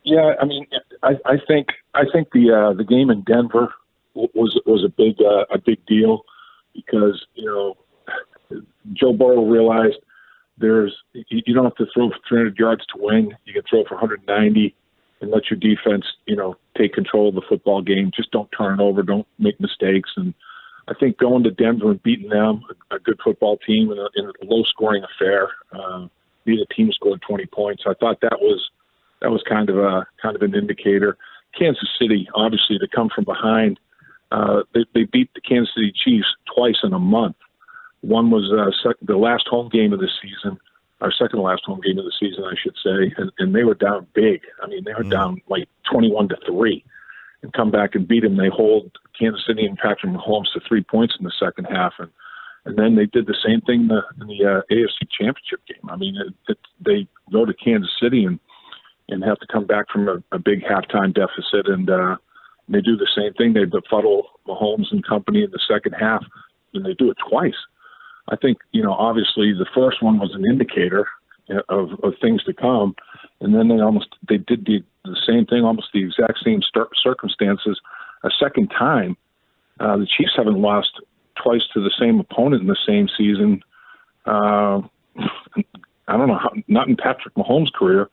Yeah, I mean, I think the game in Denver was a big deal because, you know, Joe Burrow realized you don't have to throw for 300 yards to win. You can throw for 190 and let your defense, take control of the football game. Just don't turn it over. Don't make mistakes. And I think going to Denver and beating them, a good football team in a low-scoring affair, neither team scored 20 points. I thought that was kind of an indicator. Kansas City, obviously, to come from behind, they beat the Kansas City Chiefs twice in a month. One was the last home game of the season, our second last home game of the season, I should say, and they were down big. I mean, they were down like 21-3, and come back and beat them. They hold Kansas City and Patrick Mahomes to 3 points in the second half, and then they did the same thing in the AFC Championship game. I mean, they go to Kansas City and have to come back from a big halftime deficit, and they do the same thing. They befuddle Mahomes and company in the second half, and they do it twice. I think, obviously the first one was an indicator of things to come, and then they did the same thing, almost the exact same circumstances a second time. The Chiefs haven't lost twice to the same opponent in the same season. I don't know, not in Patrick Mahomes' career,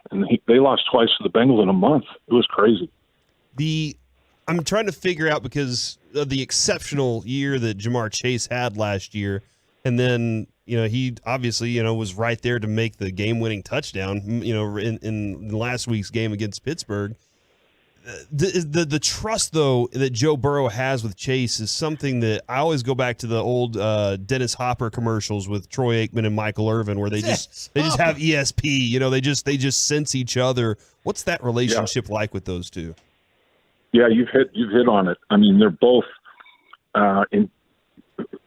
and they lost twice to the Bengals in a month. It was crazy. I'm trying to figure out, because of the exceptional year that Jamar Chase had last year, and then he obviously was right there to make the game-winning touchdown in last week's game against Pittsburgh. The trust, though, that Joe Burrow has with Chase is something that I always go back to the old Dennis Hopper commercials with Troy Aikman and Michael Irvin, where they just have ESP. They just sense each other. What's that relationship like with those two? Yeah, you've hit on it. I mean, they're both in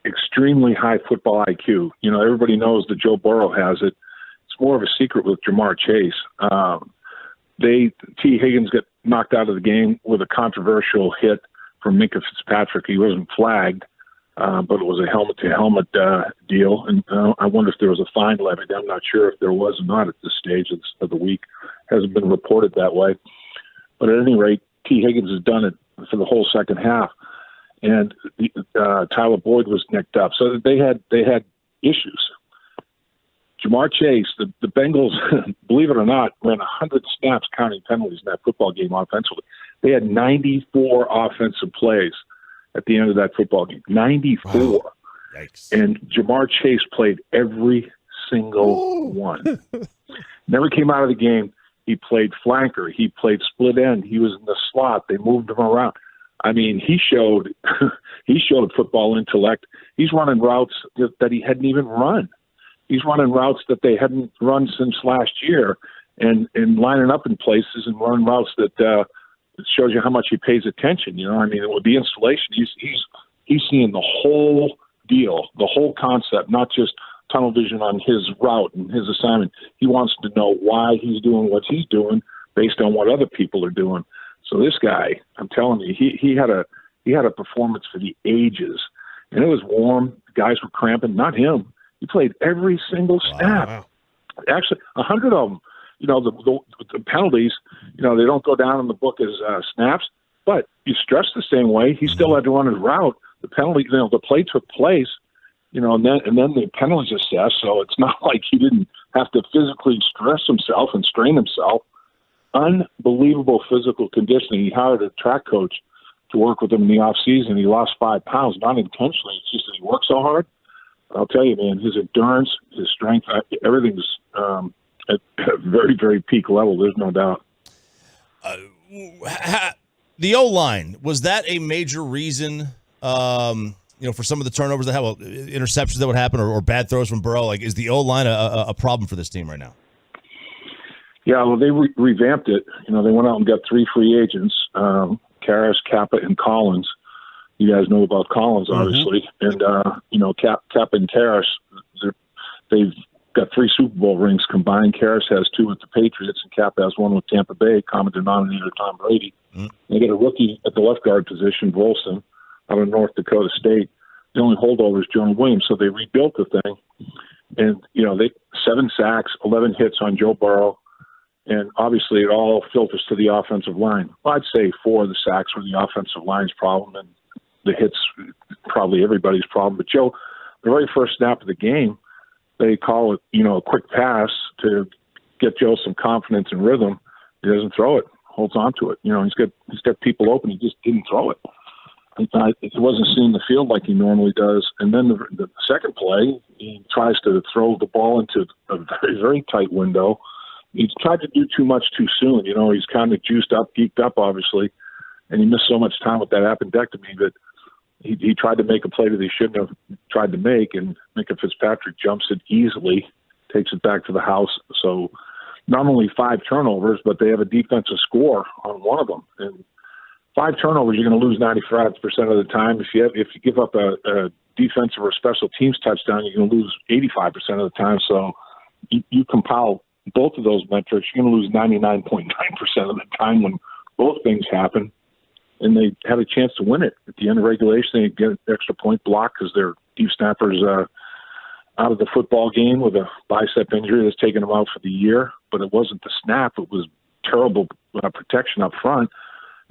extremely high football IQ. Everybody knows that Joe Burrow has it. It's more of a secret with Jamar Chase. T. Higgins got knocked out of the game with a controversial hit from Minkah Fitzpatrick. He wasn't flagged, but it was a helmet-to-helmet deal. And I wonder if there was a fine levied. I'm not sure if there was or not at this stage of the week. Hasn't been reported that way. But at any rate, T. Higgins has done it for the whole second half. And Tyler Boyd was nicked up. So they had issues. Jamar Chase, the Bengals, believe it or not, ran 100 snaps counting penalties in that football game offensively. They had 94 offensive plays at the end of that football game. 94. Wow. Yikes. And Jamar Chase played every single one. Never came out of the game. He played flanker. He played split end. He was in the slot. They moved him around. I mean, he showed football intellect. He's running routes that he hadn't even run. He's running routes that they hadn't run since last year, and lining up in places and running routes that shows you how much he pays attention. I mean, with the installation, he's seeing the whole deal, the whole concept, not just tunnel vision on his route and his assignment. He wants to know why he's doing what he's doing based on what other people are doing. So this guy, I'm telling you, he had a performance for the ages, and it was warm. The guys were cramping, not him. He played every single snap. Wow. Actually, 100 of them. The penalties, they don't go down in the book as snaps, but you stress the same way. He still had to run his route. The penalty, the play took place, and then the penalties assessed. So it's not like he didn't have to physically stress himself and strain himself. Unbelievable physical conditioning. He hired a track coach to work with him in the off season. He lost 5 pounds, not intentionally. It's just that he worked so hard. I'll tell you, man, his endurance, his strength, everything's at a very, very peak level. There's no doubt. The O-line, was that a major reason, for some of the turnovers that have interceptions that would happen or bad throws from Burrow? Like, is the O-line a problem for this team right now? Yeah, well, they revamped it. They went out and got 3 free agents, Karras, Kappa, and Collins. You guys know about Collins, obviously. Mm-hmm. And, Kappa and Karras, they've got 3 Super Bowl rings combined. Karras has 2 with the Patriots, and Kappa has 1 with Tampa Bay, common denominator Tom Brady. Mm-hmm. They got a rookie at the left guard position, Volson, out of North Dakota State. The only holdover is Jonah Williams, so they rebuilt the thing. And, they 7 sacks, 11 hits on Joe Burrow. And obviously it all filters to the offensive line. Well, I'd say 4 of the sacks were the offensive line's problem, and the hits probably everybody's problem. But Joe, the very first snap of the game, they call it, a quick pass to get Joe some confidence and rhythm. He doesn't throw it, holds on to it. He's got people open. He just didn't throw it. He wasn't seeing the field like he normally does. And then the second play, he tries to throw the ball into a very, very tight window. He's tried to do too much too soon. He's kind of juiced up, geeked up, obviously, and he missed so much time with that appendectomy that he tried to make a play that he shouldn't have tried to make, and Minka Fitzpatrick jumps it easily, takes it back to the house. So not only 5 turnovers, but they have a defensive score on one of them. And 5 turnovers, you're going to lose 95% of the time. If you give up a defensive or special teams touchdown, you're going to lose 85% of the time. So you compile both of those metrics, you're going to lose 99.9% of the time when both things happen. And they had a chance to win it. At the end of regulation, they get an extra point block because their deep snapper's out of the football game with a bicep injury that's taken him out for the year. But it wasn't the snap. It was terrible protection up front.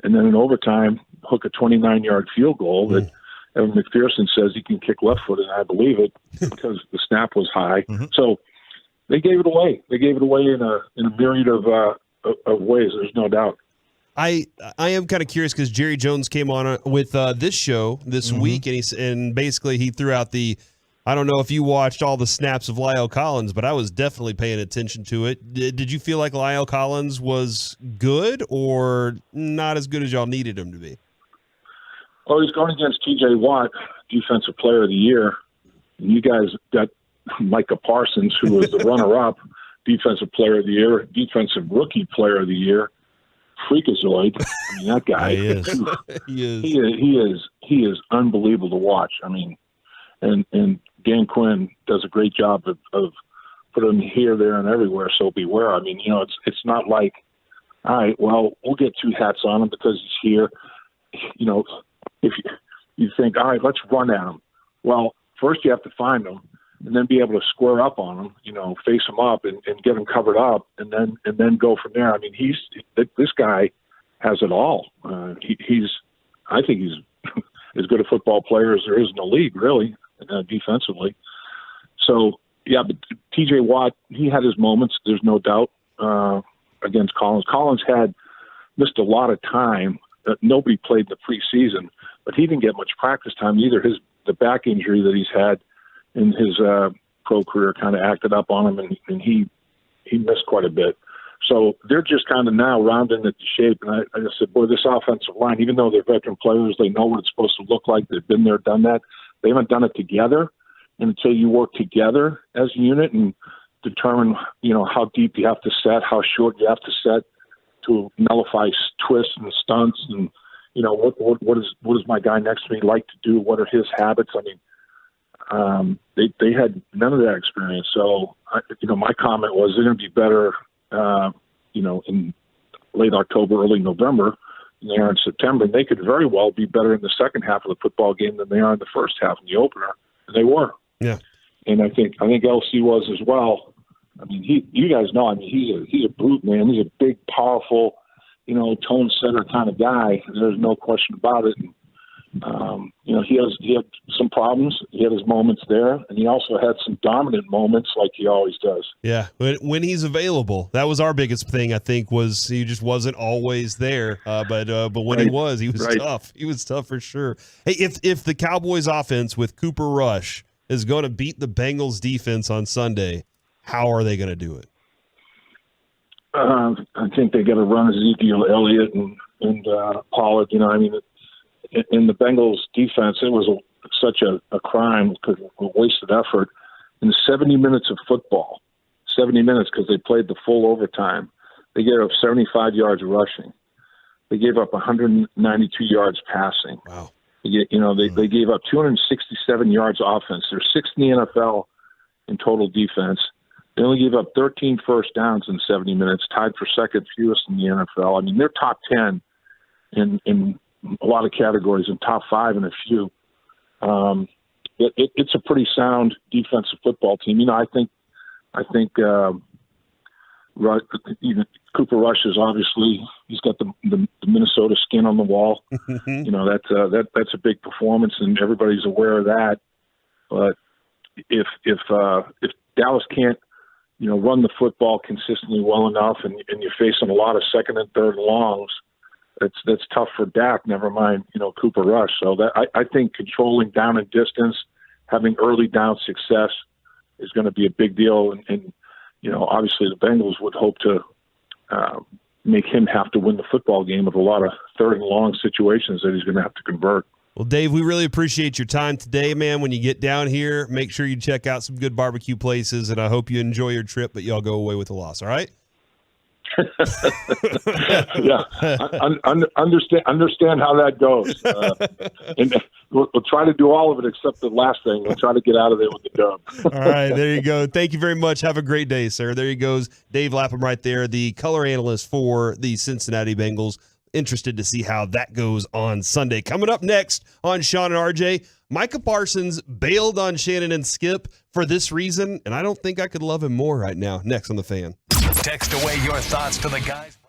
And then in overtime, hook a 29-yard field goal that Evan McPherson says he can kick left-footed, and I believe it because the snap was high. So they gave it away. They gave it away in a myriad of ways, there's no doubt. I am kind of curious because Jerry Jones came on with this show this week, and basically he threw out I don't know if you watched all the snaps of Lyle Collins, but I was definitely paying attention to it. Did you feel like Lyle Collins was good or not as good as y'all needed him to be? Well, he's going against T.J. Watt, Defensive Player of the Year. And you guys got Micah Parsons, who was the runner-up, Defensive Player of the Year, Defensive Rookie Player of the Year. Freakazoid. I mean, that guy. He is unbelievable to watch. I mean, and Dan Quinn does a great job of putting him here, there, and everywhere. So beware. I mean, it's not like, all right, well, we'll get 2 hats on him because he's here. If you think, all right, let's run at him. Well, first you have to find him, and then be able to square up on him, face him up and get him covered up, and then go from there. I mean, this guy has it all. I think he's as good a football player as there is in the league, really, defensively. So, yeah, but T.J. Watt, he had his moments, there's no doubt, against Collins. Collins had missed a lot of time. Nobody played in the preseason, but he didn't get much practice time either. The back injury that he's had in his pro career kind of acted up on him, and he missed quite a bit. So they're just kind of now rounding it to shape. And I just said, boy, this offensive line, even though they're veteran players, they know what it's supposed to look like. They've been there, done that. They haven't done it together. And until you work together as a unit and determine, how deep you have to set, how short you have to set to nullify twists and stunts, and what does my guy next to me like to do? What are his habits? I mean, they had none of that experience. So, my comment was they're going to be better, in late October, early November than they are in September. And they could very well be better in the second half of the football game than they are in the first half in the opener. And they were. Yeah. And I think LC was as well. I mean, you guys know, I mean, he's a brute, man. He's a big, powerful, tone setter kind of guy. There's no question about it. And, he had some problems. He had his moments there, and he also had some dominant moments like he always does. Yeah, when he's available. That was our biggest thing, I think, was he just wasn't always there. But when he was tough. He was tough for sure. Hey, if the Cowboys offense with Cooper Rush is going to beat the Bengals defense on Sunday, how are they going to do it? I think they got to run Ezekiel Elliott and Pollard. In the Bengals defense, it was such a crime, a wasted effort. In 70 minutes of football, 70 minutes because they played the full overtime, they gave up 75 yards rushing. They gave up 192 yards passing. Wow. They gave up 267 yards offense. They're sixth in the NFL in total defense. They only gave up 13 first downs in 70 minutes, tied for second fewest in the NFL. I mean, they're top 10 in a lot of categories and top 5 in a few. It's a pretty sound defensive football team. I think Cooper Rush is obviously, he's got the Minnesota skin on the wall. That's a big performance, and everybody's aware of that. But if Dallas can't, run the football consistently well enough, and you're facing a lot of second and third longs. That's tough for Dak. Never mind, Cooper Rush. So I think controlling down and distance, having early down success, is going to be a big deal. And obviously the Bengals would hope to make him have to win the football game with a lot of third and long situations that he's going to have to convert. Well, Dave, we really appreciate your time today, man. When you get down here, make sure you check out some good barbecue places, and I hope you enjoy your trip, but y'all go away with a loss, all right? Yeah, understand how that goes, and we'll try to do all of it except the last thing. We'll try to get out of there with the dub. All right, there you go. Thank you very much. Have a great day, sir. There he goes, Dave Lapham right there, the color analyst for the Cincinnati Bengals. Interested to see how that goes on Sunday. Coming up next on Sean and RJ, Micah Parsons bailed on Shannon and Skip for this reason, and I don't think I could love him more right now. Next on The Fan. Text away your thoughts to the guys.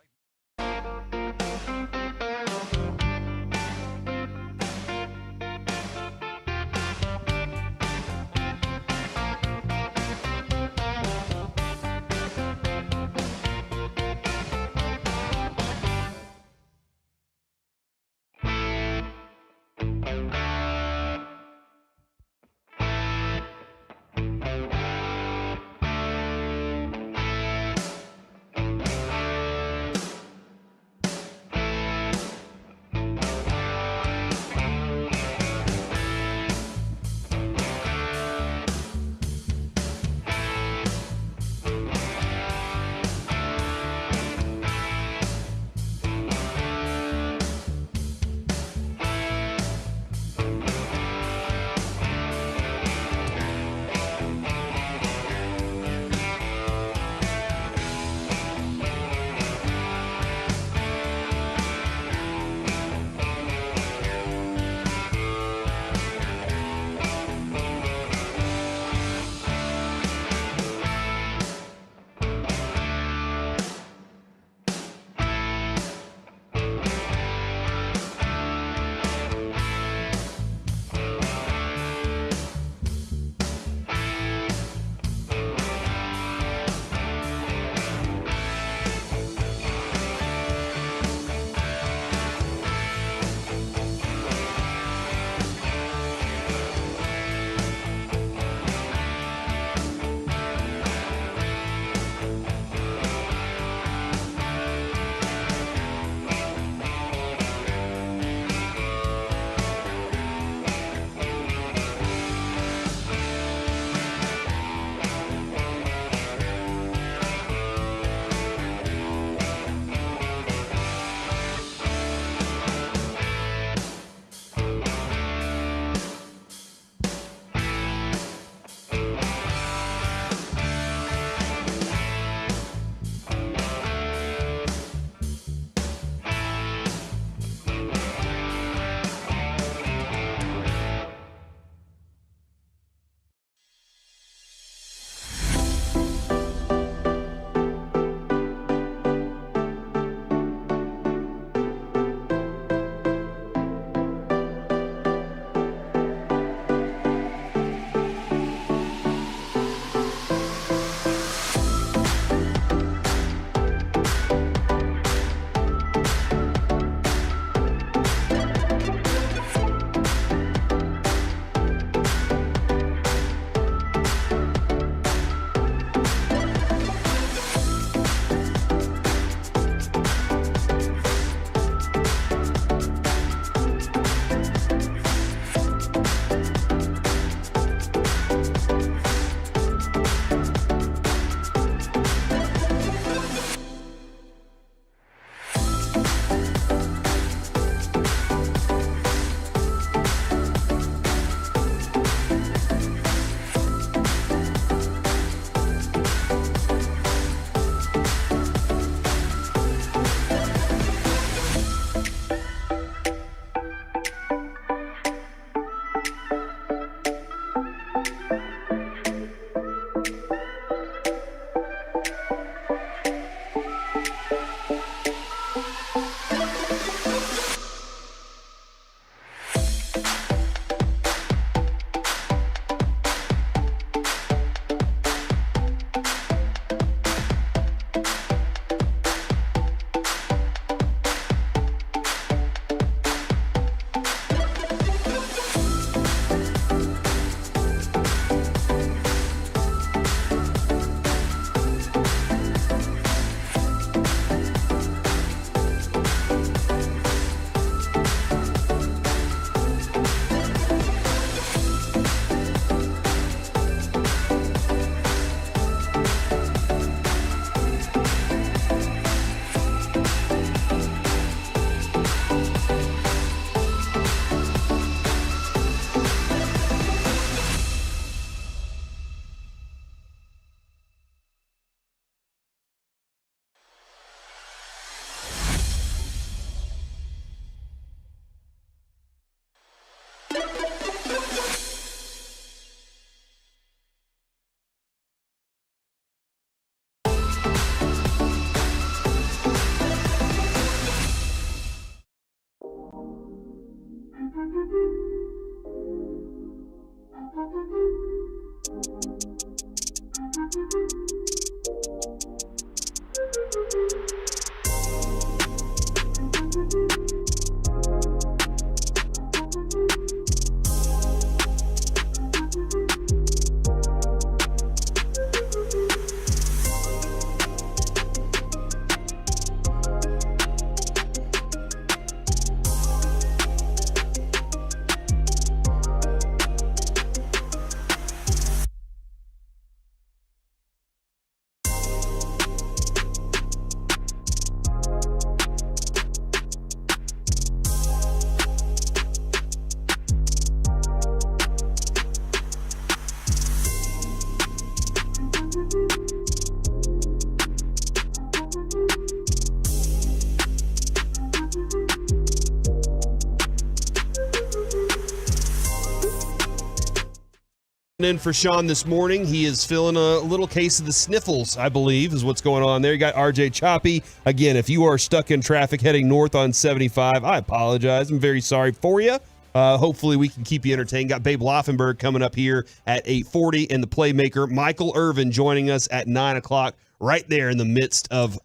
In for Sean this morning. He is feeling a little case of the sniffles, I believe, is what's going on there. You got RJ Choppy. Again, if you are stuck in traffic heading north on 75, I apologize. I'm very sorry for you. Hopefully we can keep you entertained. Got Babe Laufenberg coming up here at 8:40, and the playmaker Michael Irvin joining us at 9 o'clock, right there in the midst of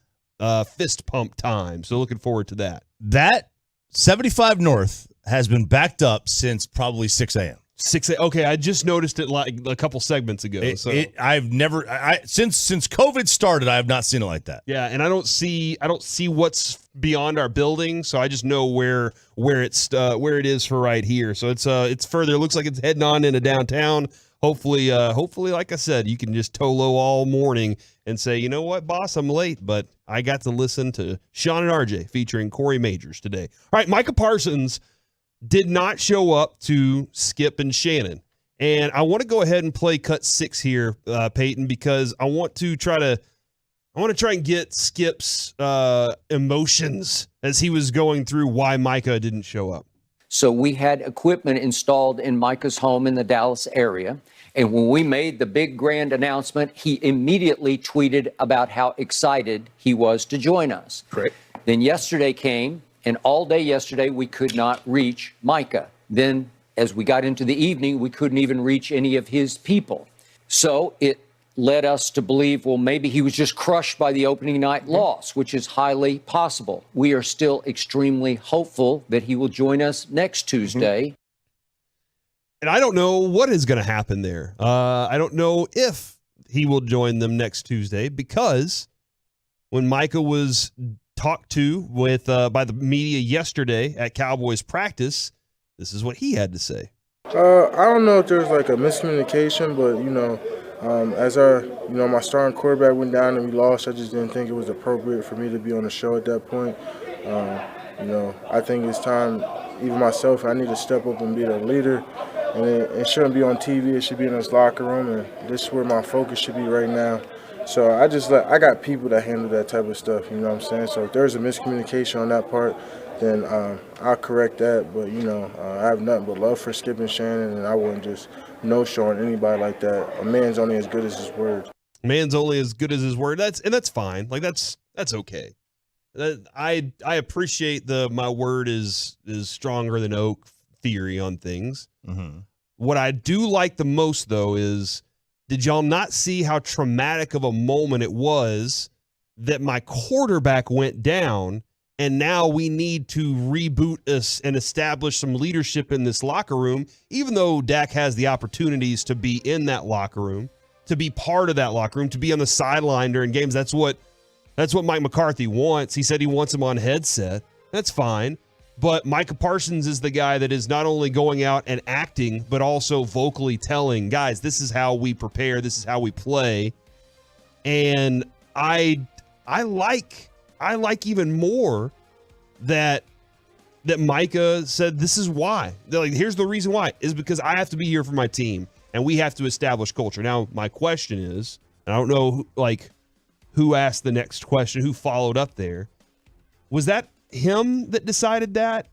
fist pump time. So looking forward to that. That 75 North has been backed up since probably 6 a.m. Okay, I just noticed it like a couple segments ago. I've never since COVID started, I have not seen it like that. Yeah, and I don't see what's beyond our building, so I just know where it is for right here. So it's further. It looks like it's heading on into downtown. Hopefully, like I said, you can just toe low all morning and say, you know what, boss, I'm late, but I got to listen to Sean and RJ featuring Corey Majors today. All right, Micah Parsons did not show up to Skip and Shannon. And I want to go ahead and play cut 6 here, Peyton, because I want to try and get Skip's emotions as he was going through why Micah didn't show up. So we had equipment installed in Micah's home in the Dallas area. And when we made the big grand announcement, he immediately tweeted about how excited he was to join us. Correct. Then yesterday came, and all day yesterday, we could not reach Micah. Then, as we got into the evening, we couldn't even reach any of his people. So it led us to believe, well, maybe he was just crushed by the opening night loss, which is highly possible. We are still extremely hopeful that he will join us next Tuesday. And I don't know what is going to happen there. I don't know if he will join them next Tuesday, because when Micah was talked to with by the media yesterday at Cowboys practice, this is what he had to say. I don't know if there's like a miscommunication, but as my starting quarterback went down and we lost, I just didn't think it was appropriate for me to be on the show at that point. I think it's time, even myself, I need to step up and be the leader, and it shouldn't be on TV. It should be in this locker room, and this is where my focus should be right now. So I got people that handle that type of stuff, you know what I'm saying? So if there's a miscommunication on that part, then I'll correct that. But, I have nothing but love for Skip and Shannon, and I wouldn't just no-show on anybody like that. A man's only as good as his word. Man's only as good as his word. That's fine. Like, that's okay. I appreciate the my word is stronger than oak theory on things. Mm-hmm. What I do like the most, though, is, did y'all not see how traumatic of a moment it was that my quarterback went down, and now we need to reboot us and establish some leadership in this locker room, even though Dak has the opportunities to be in that locker room, to be part of that locker room, to be on the sideline during games. That's what Mike McCarthy wants. He said he wants him on headset. That's fine. But Micah Parsons is the guy that is not only going out and acting, but also vocally telling, guys, this is how we prepare, this is how we play. And I like even more that Micah said, this is why. They're like, here's the reason why, is because I have to be here for my team, and we have to establish culture. Now, my question is, and I don't know who asked the next question, who followed up there, was that him that decided that?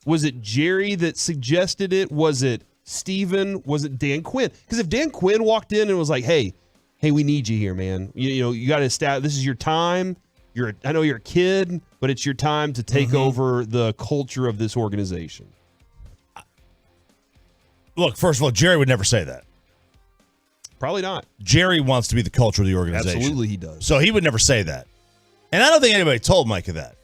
Was it Jerry that suggested it? Was it Steven? Was it Dan Quinn? Because if Dan Quinn walked in and was like, hey, we need you here, man. You got to establish, this is your time. I know you're a kid, but it's your time to take over the culture of this organization. Look, first of all, Jerry would never say that. Probably not. Jerry wants to be the culture of the organization. Absolutely he does. So he would never say that. And I don't think anybody told Micah that.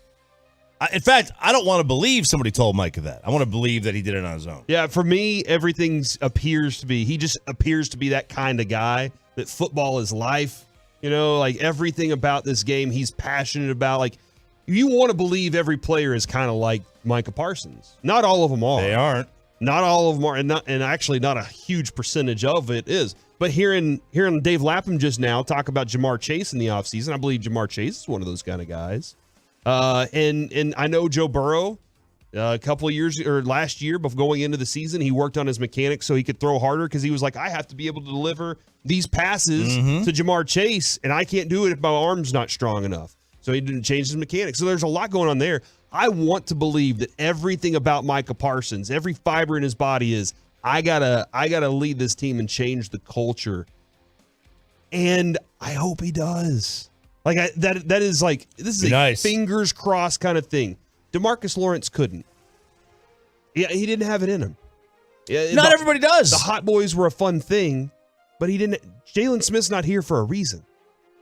In fact, I don't want to believe somebody told Micah that. I want to believe that he did it on his own. Yeah, for me, everything appears to be, he just appears to be that kind of guy, that football is life. Like everything about this game he's passionate about. Like, you want to believe every player is kind of like Micah Parsons. Not all of them are. They aren't. Not all of them are, and actually not a huge percentage of it is. But hearing Dave Lapham just now talk about Jamar Chase in the offseason, I believe Jamar Chase is one of those kind of guys. And I know Joe Burrow, a couple of years or last year, before going into the season, he worked on his mechanics so he could throw harder, because he was like, I have to be able to deliver these passes to Jamar Chase, and I can't do it if my arm's not strong enough. So he didn't change his mechanics. So there's a lot going on there. I want to believe that everything about Micah Parsons, every fiber in his body is, I gotta lead this team and change the culture. And I hope he does. Like that is like, this is a fingers crossed kind of thing. DeMarcus Lawrence couldn't. Yeah, he didn't have it in him. Not everybody does. The Hot Boys were a fun thing, but he didn't. Jalen Smith's not here for a reason,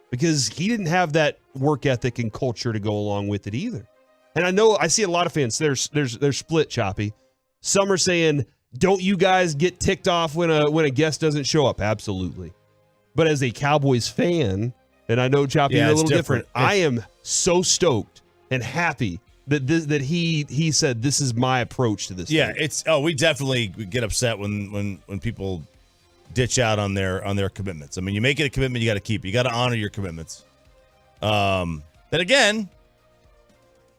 because he didn't have that work ethic and culture to go along with it either. And I know I see a lot of fans. They're split, Choppy. Some are saying, "Don't you guys get ticked off when a guest doesn't show up?" Absolutely. But as a Cowboys fan, and I know, Choppy, you're a little different. I am so stoked and happy that he said this is my approach to this. Yeah, thing. We definitely get upset when people ditch out on their commitments. I mean, you make it a commitment, you got to keep it. You got to honor your commitments. Then again,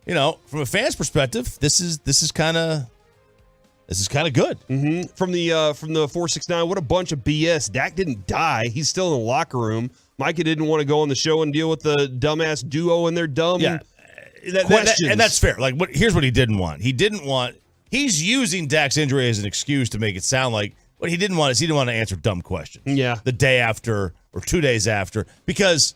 from a fan's perspective, this is kind of good. Mm-hmm. From the 469, what a bunch of BS. Dak didn't die. He's still in the locker room. Micah didn't want to go on the show and deal with the dumbass duo and their dumb questions. And that's fair. Like, here's what he didn't want. He's using Dak's injury as an excuse to make it sound like what he didn't want is he didn't want to answer dumb questions. Yeah. The day after or 2 days after, because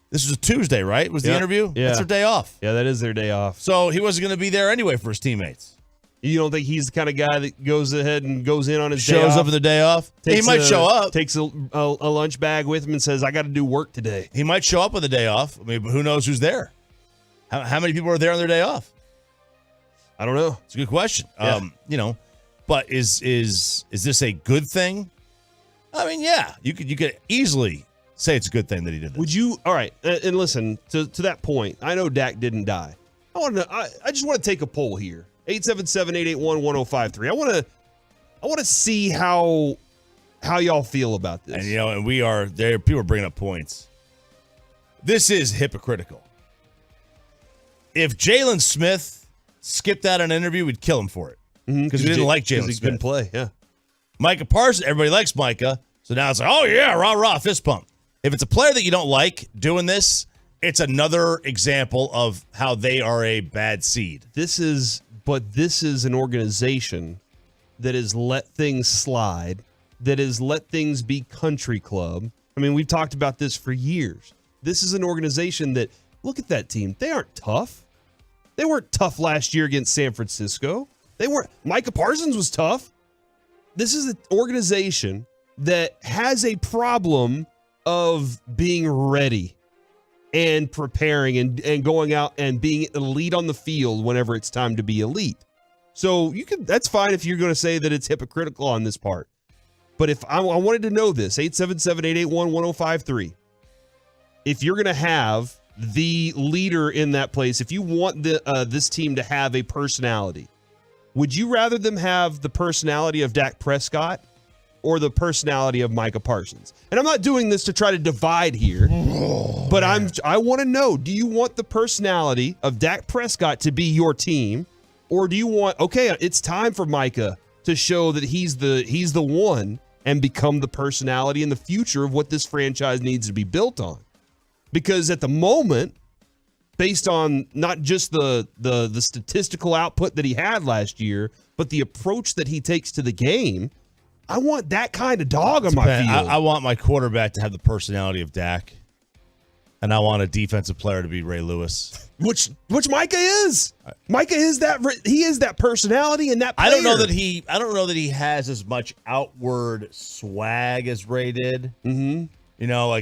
this was a Tuesday, right? Was the interview? Yeah. That's their day off. Yeah, that is their day off. So he wasn't going to be there anyway for his teammates. You don't think he's the kind of guy that goes ahead and goes in on his day off? Shows up on the day off? He might show up. Takes a lunch bag with him and says, I got to do work today. He might show up on the day off. I mean, who knows who's there? How many people are there on their day off? I don't know. It's a good question. Yeah. But is this a good thing? I mean, yeah, you could easily say it's a good thing that he did this. Would you? All right, and listen to that point. I know Dak didn't die. I just want to take a poll here. 877-881-1053. I want to see how y'all feel about this. And and we are there. People are bringing up points. This is hypocritical. If Jalen Smith skipped out on an interview, we'd kill him for it because we didn't like Jalen Smith. He couldn't play. Yeah. Micah Parsons, everybody likes Micah, so now it's like, oh yeah, rah rah, fist pump. If it's a player that you don't like doing this, it's another example of how they are a bad seed. This is an organization that has let things slide, that has let things be country club. I mean, we've talked about this for years. This is an organization that, look at that team. They aren't tough. They weren't tough last year against San Francisco. They weren't. Micah Parsons was tough. This is an organization that has a problem of being ready and preparing and going out and being elite on the field whenever it's time to be elite. So that's fine if you're going to say that it's hypocritical on this part. But if I wanted to know this, 877-881-1053. If you're going to have the leader in that place, if you want this team to have a personality, would you rather them have the personality of Dak Prescott or the personality of Micah Parsons? And I'm not doing this to try to divide here, but I want to know, do you want the personality of Dak Prescott to be your team, or do you want, okay, it's time for Micah to show that he's the one and become the personality in the future of what this franchise needs to be built on? Because at the moment, based on not just the statistical output that he had last year, but the approach that he takes to the game, I want that kind of dog on my field. I want my quarterback to have the personality of Dak, and I want a defensive player to be Ray Lewis, which Micah is. Micah is that. He is that personality and that player. I don't know that he has as much outward swag as Ray did. Mm-hmm. I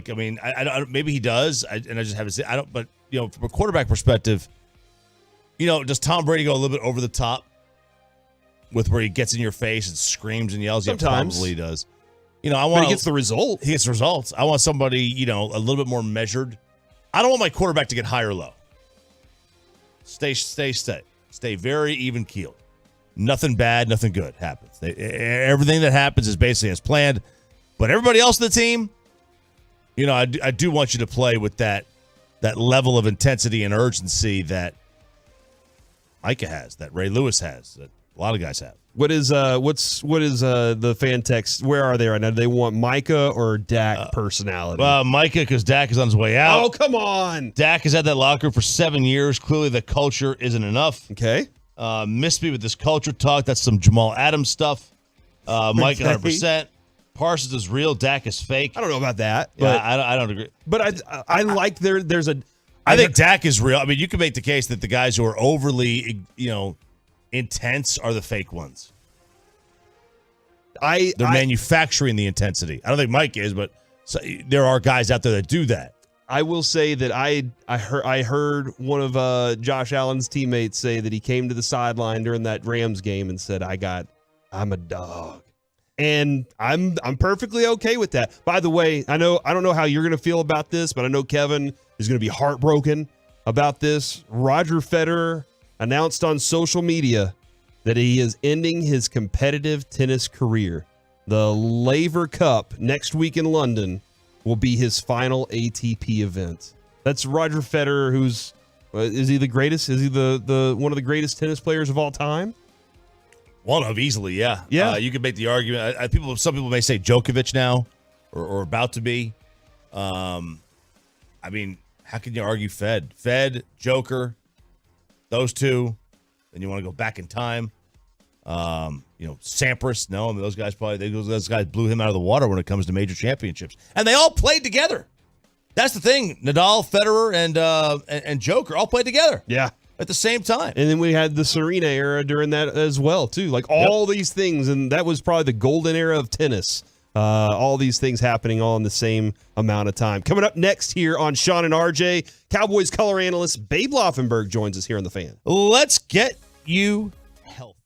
don't. Maybe he does. I just have to say I don't. But from a quarterback perspective, does Tom Brady go a little bit over the top with where he gets in your face and screams and yells? Sometimes. Yeah, probably does. He gets the result. He gets results. I want somebody, a little bit more measured. I don't want my quarterback to get high or low. Stay very even keeled. Nothing bad, nothing good happens. Everything that happens is basically as planned. But everybody else in the team, I do want you to play with that level of intensity and urgency that Micah has, that Ray Lewis has, that a lot of guys have. What is the fan text? Where are they right now? Do they want Micah or Dak personality? Micah, because Dak is on his way out. Oh, come on. Dak has had that locker room for 7 years. Clearly the culture isn't enough. Okay. Missed me with this culture talk. That's some Jamal Adams stuff. Mike, 100%. Parsons is real. Dak is fake. I don't know about that. Yeah, But, I don't agree. but I like there's a. I think Dak is real. I mean, you can make the case that the guys who are overly, intense are the fake ones. They're manufacturing the intensity. I don't think Mike is, but there are guys out there that do that. I will say that I heard one of Josh Allen's teammates say that he came to the sideline during that Rams game and said, "I'm a dog," and I'm perfectly okay with that. By the way, I don't know how you're going to feel about this, but I know Kevin is going to be heartbroken about this. Roger Federer announced on social media that he is ending his competitive tennis career. The Laver Cup next week in London will be his final ATP event. That's Roger Federer, is he the greatest? Is he the one of the greatest tennis players of all time? One of, easily, yeah. Yeah. You could make the argument. Some people may say Djokovic now, or about to be. I mean, how can you argue Fed? Fed, Joker, those two. Then you want to go back in time. Sampras, no. I mean, those guys those guys blew him out of the water when it comes to major championships. And they all played together. That's the thing. Nadal, Federer, and Joker all played together. Yeah. At the same time. And then we had the Serena era during that as well, too. Like all these things, and that was probably the golden era of tennis. All these things happening all in the same amount of time. Coming up next here on Sean and RJ, Cowboys color analyst Babe Laufenberg joins us here on The Fan. Let's get you healthy.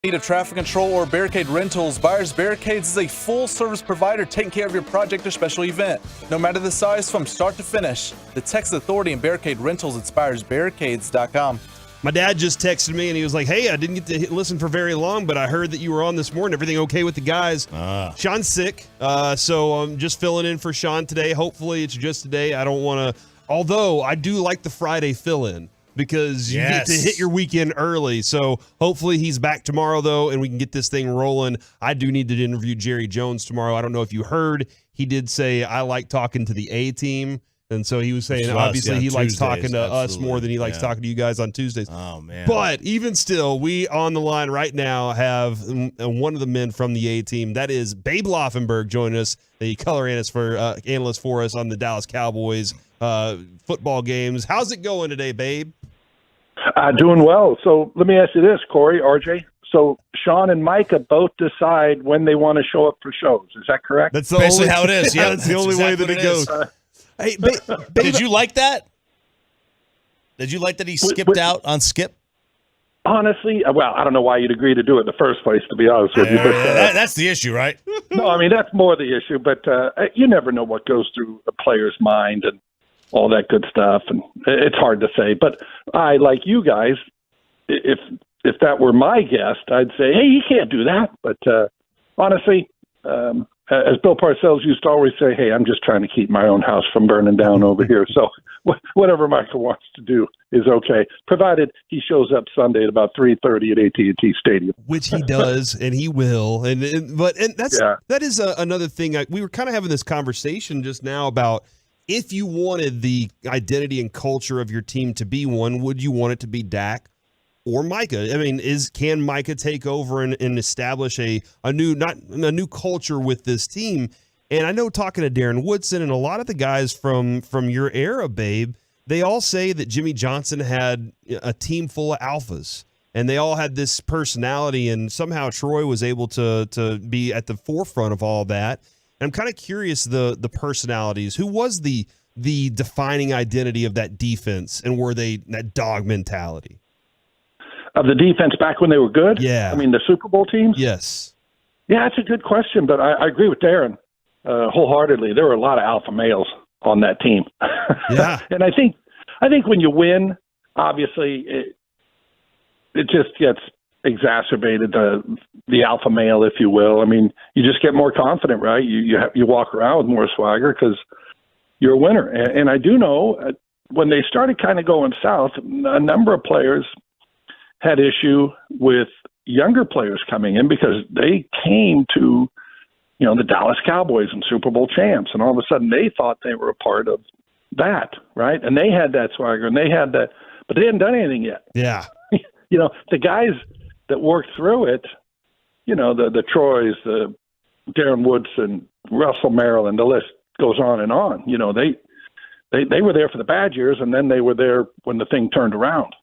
Need of traffic control or barricade rentals, Byers Barricades is a full-service provider taking care of your project or special event. No matter the size, from start to finish. The Texas Authority and Barricade Rentals at ByersBarricades.com. My dad just texted me, and he was like, hey, I didn't get to listen for very long, but I heard that you were on this morning. Everything okay with the guys? Sean's sick, so I'm just filling in for Sean today. Hopefully it's just today. I don't want to – although I do like the Friday fill-in, because you get to hit your weekend early. So hopefully he's back tomorrow, though, and we can get this thing rolling. I do need to interview Jerry Jones tomorrow. I don't know if you heard. He did say, I like talking to the A-team. And so he was saying, obviously, he likes talking to us more than he likes talking to you guys on Tuesdays. Oh, man. But even still, we on the line right now have one of the men from the A-team. That is Babe Laufenberg joining us, the color analyst for us on the Dallas Cowboys football games. How's it going today, Babe? Doing well. So let me ask you this, Corey, RJ. So Sean and Micah both decide when they want to show up for shows. Is that correct? That's basically how it is. Yeah, that's the only way that it goes. Hey, Babe, did you like that? Did you like that he skipped out on Skip? Honestly, well, I don't know why you'd agree to do it in the first place, to be honest with you. But, that's the issue, right? No, I mean, that's more the issue. But you never know what goes through a player's mind and all that good stuff. And it's hard to say. But I, like you guys, if that were my guest, I'd say, hey, you can't do that. But honestly, as Bill Parcells used to always say, hey, I'm just trying to keep my own house from burning down over here. So whatever Michael wants to do is okay, provided he shows up Sunday at about 3:30 at AT&T Stadium. Which he does, and he will. That is another thing. We were kind of having this conversation just now about if you wanted the identity and culture of your team to be one, would you want it to be Dak or Micah? I mean, can Micah take over and establish a new culture with this team? And I know, talking to Darren Woodson and a lot of the guys from your era, Babe, they all say that Jimmy Johnson had a team full of alphas, and they all had this personality, and somehow Troy was able to be at the forefront of all that. And I'm kind of curious, the personalities. Who was the defining identity of that defense, and were they that dog mentality? Of the defense back when they were good? Yeah. I mean, the Super Bowl teams? Yes. Yeah, that's a good question, but I agree with Darren wholeheartedly. There were a lot of alpha males on that team. Yeah. And I think when you win, obviously, it just gets exacerbated, the alpha male, if you will. I mean, you just get more confident, right? You walk around with more swagger because you're a winner. And I do know when they started kind of going south, a number of players had issue with younger players coming in because they came to, the Dallas Cowboys and Super Bowl champs, and all of a sudden they thought they were a part of that, right? And they had that swagger, and they had that, but they hadn't done anything yet. Yeah. The guys that worked through it, the Troys, the Darren Woodson, Russell Maryland, the list goes on and on. They were there for the bad years, and then they were there when the thing turned around.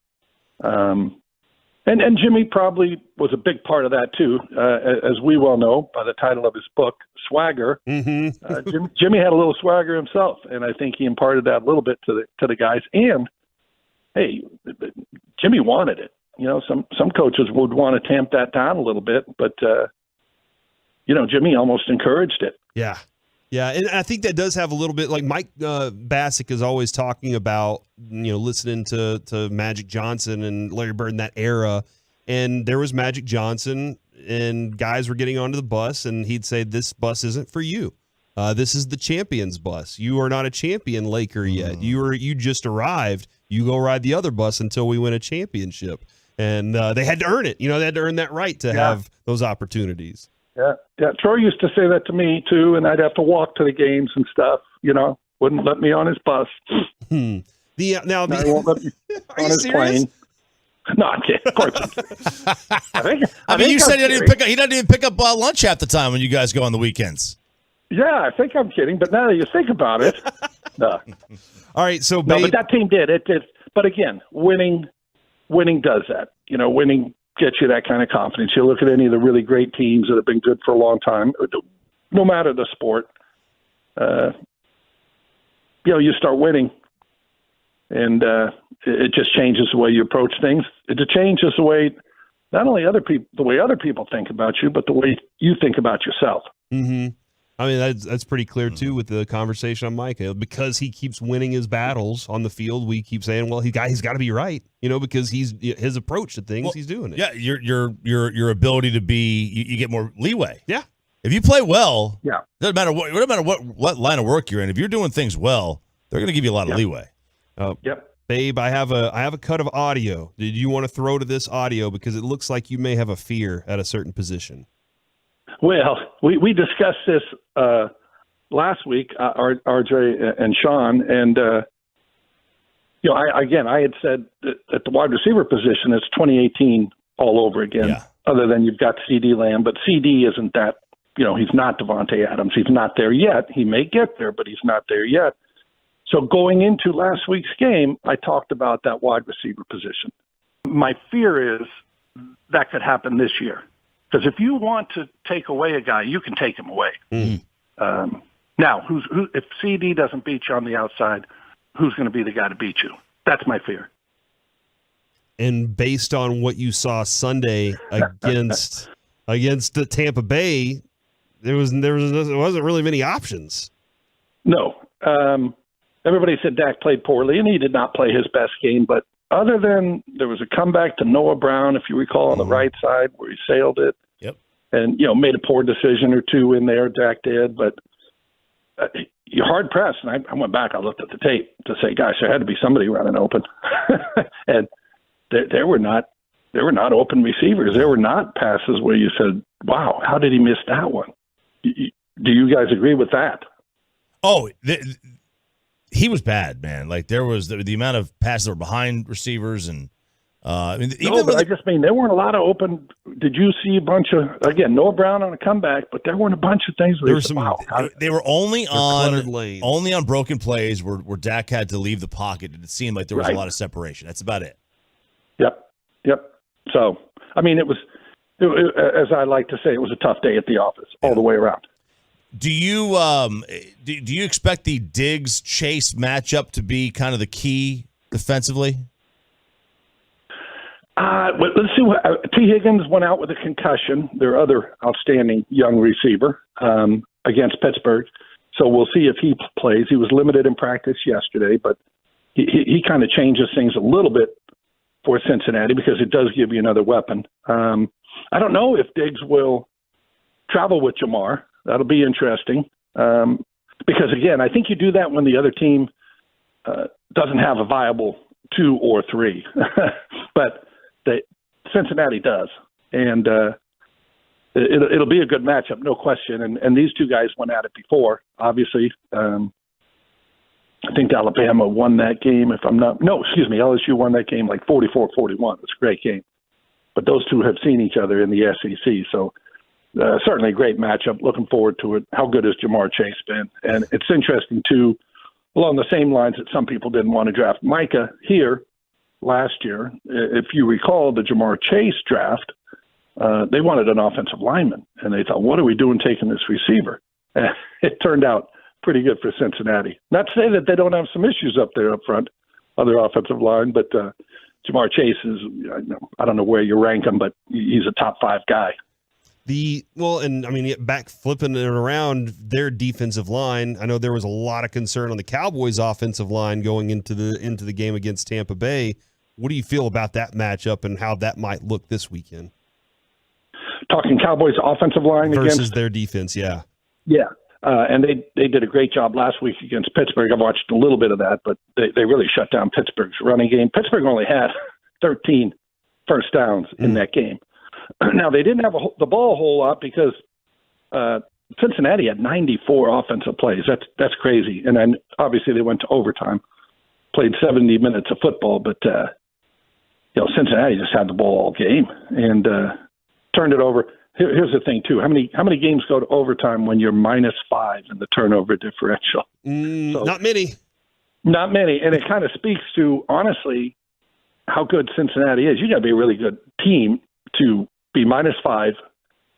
And Jimmy probably was a big part of that too, as we well know by the title of his book, Swagger. Mm-hmm. Jimmy had a little swagger himself, and I think he imparted that a little bit to the guys. And hey, Jimmy wanted it. Some coaches would want to tamp that down a little bit, but Jimmy almost encouraged it. Yeah. Yeah, and I think that does have a little bit, like Mike Bassick is always talking about, listening to Magic Johnson and Larry Bird in that era, and there was Magic Johnson, and guys were getting onto the bus, and he'd say, this bus isn't for you. This is the champion's bus. You are not a champion Laker yet. You just arrived. You go ride the other bus until we win a championship. And they had to earn it. They had to earn that right to have those opportunities. Yeah. Troy used to say that to me too, and I'd have to walk to the games and stuff. Wouldn't let me on his bus. He won't let me Are on you his serious? plane. No, I'm kidding. Of course. I think you said he doesn't even pick up lunch half the time when you guys go on the weekends. Yeah, I think I'm kidding, but now that you think about it, no. All right, so no, but that team did it. But again, winning does that. Winning gets you that kind of confidence. You look at any of the really great teams that have been good for a long time, no matter the sport. You start winning, and it just changes the way you approach things. It changes the way not only the way other people think about you, but the way you think about yourself. Mm-hmm. I mean, that's pretty clear, too, with the conversation on Micah. Because he keeps winning his battles on the field, we keep saying, well, he's got to be right, because his approach to things, he's doing it. Yeah, your ability to be, you get more leeway. Yeah. If you play well, yeah, doesn't matter what line of work you're in. If you're doing things well, they're going to give you a lot of leeway. Yep. Babe, I have a cut of audio. Did you want to throw to this audio? Because it looks like you may have a fear at a certain position. Well, we discussed this last week, RJ and Sean, and I had said that at the wide receiver position, it's 2018 all over again. Yeah. Other than you've got CD Lamb, but CD isn't that. He's not Devontae Adams. He's not there yet. He may get there, but he's not there yet. So going into last week's game, I talked about that wide receiver position. My fear is that could happen this year. Because if you want to take away a guy, you can take him away. Mm-hmm. Now, if CD doesn't beat you on the outside, who's going to be the guy to beat you? That's my fear. And based on what you saw Sunday against the Tampa Bay, there wasn't really many options. No. Everybody said Dak played poorly, and he did not play his best game. But other than there was a comeback to Noah Brown, if you recall, on the right side where he sailed it. Yep. And, made a poor decision or two in there, Dak did. But you're hard-pressed. And I went back, I looked at the tape to say, gosh, there had to be somebody running open. And there were not open receivers. There were not passes where you said, wow, how did he miss that one? Do you guys agree with that? Oh, he was bad, man. Like there was the amount of passes that were behind receivers, and I just mean there weren't a lot of open. Did you see a bunch of Noah Brown on a comeback? But there weren't a bunch of things. Where they were only on broken plays where Dak had to leave the pocket, and it seemed like there was a lot of separation. That's about it. Yep. So I mean, it was as I like to say, it was a tough day at the office all the way around. Do you do you expect the Diggs Chase matchup to be kind of the key defensively? Let's see. T. Higgins went out with a concussion. Their other outstanding young receiver against Pittsburgh. So we'll see if he plays. He was limited in practice yesterday, but he kind of changes things a little bit for Cincinnati because it does give you another weapon. I don't know if Diggs will travel with Jamar. That'll be interesting because, again, I think you do that when the other team doesn't have a viable 2 or 3. But Cincinnati does. And it'll be a good matchup, no question. And these two guys went at it before, obviously. I think Alabama won that game. LSU won that game like 44-41. It's a great game. But those two have seen each other in the SEC, so certainly a great matchup. Looking forward to it. How good has Jamar Chase been? And it's interesting, too, along the same lines that some people didn't want to draft Micah here last year. If you recall the Jamar Chase draft, they wanted an offensive lineman, and they thought, what are we doing taking this receiver? And it turned out pretty good for Cincinnati. Not to say that they don't have some issues up there up front, other offensive line, but Jamar Chase is, I don't know where you rank him, but he's a top 5 guy. Back flipping it around, their defensive line, I know there was a lot of concern on the Cowboys' offensive line going into the game against Tampa Bay. What do you feel about that matchup and how that might look this weekend? Talking Cowboys' offensive line versus their defense, yeah. Yeah. And they did a great job last week against Pittsburgh. I've watched a little bit of that, but they really shut down Pittsburgh's running game. Pittsburgh only had 13 first downs in that game. Now, they didn't have the ball a whole lot because Cincinnati had 94 offensive plays. That's crazy. And then, obviously, they went to overtime, played 70 minutes of football, but Cincinnati just had the ball all game and turned it over. Here's the thing, too. How many games go to overtime when you're -5 in the turnover differential? Not many. Not many. And it kind of speaks to, honestly, how good Cincinnati is. You got to be a really good team to be -5.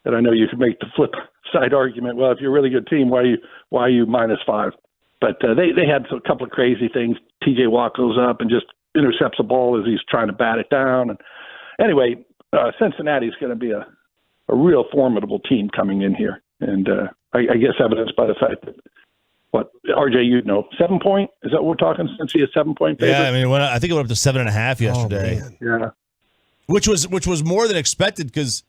And I know you could make the flip side argument, well, if you're a really good team, why are you -5? But they had a couple of crazy things. TJ Watt goes up and just intercepts a ball as he's trying to bat it down. And anyway, Cincinnati's going to be a real formidable team coming in here. And I guess evidenced by the fact that, RJ, 7 point? Is that what we're talking? Since he a 7 point favorite? Yeah, I mean, I think it went up to 7.5 yesterday. Yeah. Which was more than expected because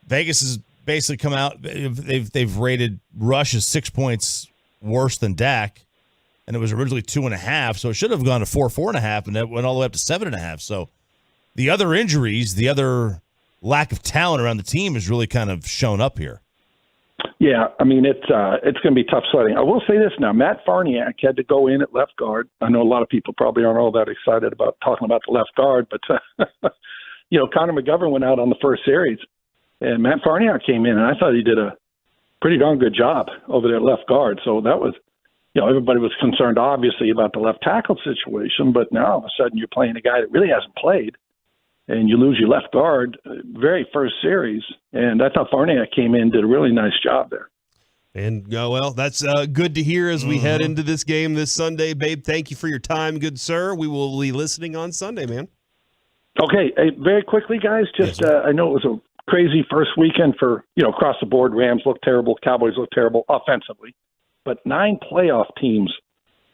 Vegas has basically come out. They've rated Rush as 6 points worse than Dak, and it was originally 2.5, so it should have gone to 4.5, and that went all the way up to 7.5. So the other injuries, the other lack of talent around the team has really kind of shown up here. Yeah, I mean, it's going to be tough sledding. I will say this now. Matt Farniak had to go in at left guard. I know a lot of people probably aren't all that excited about talking about the left guard, but, Connor McGovern went out on the first series, and Matt Farniak came in, and I thought he did a pretty darn good job over there at left guard. So that was, everybody was concerned, obviously, about the left tackle situation, but now all of a sudden you're playing a guy that really hasn't played, and you lose your left guard very first series. And I thought Farniak came in, did a really nice job there. And, that's good to hear as we head into this game this Sunday. Babe, thank you for your time, good sir. We will be listening on Sunday, man. Okay, very quickly, guys, just I know it was a crazy first weekend for, across the board. Rams look terrible. Cowboys look terrible offensively. But 9 playoff teams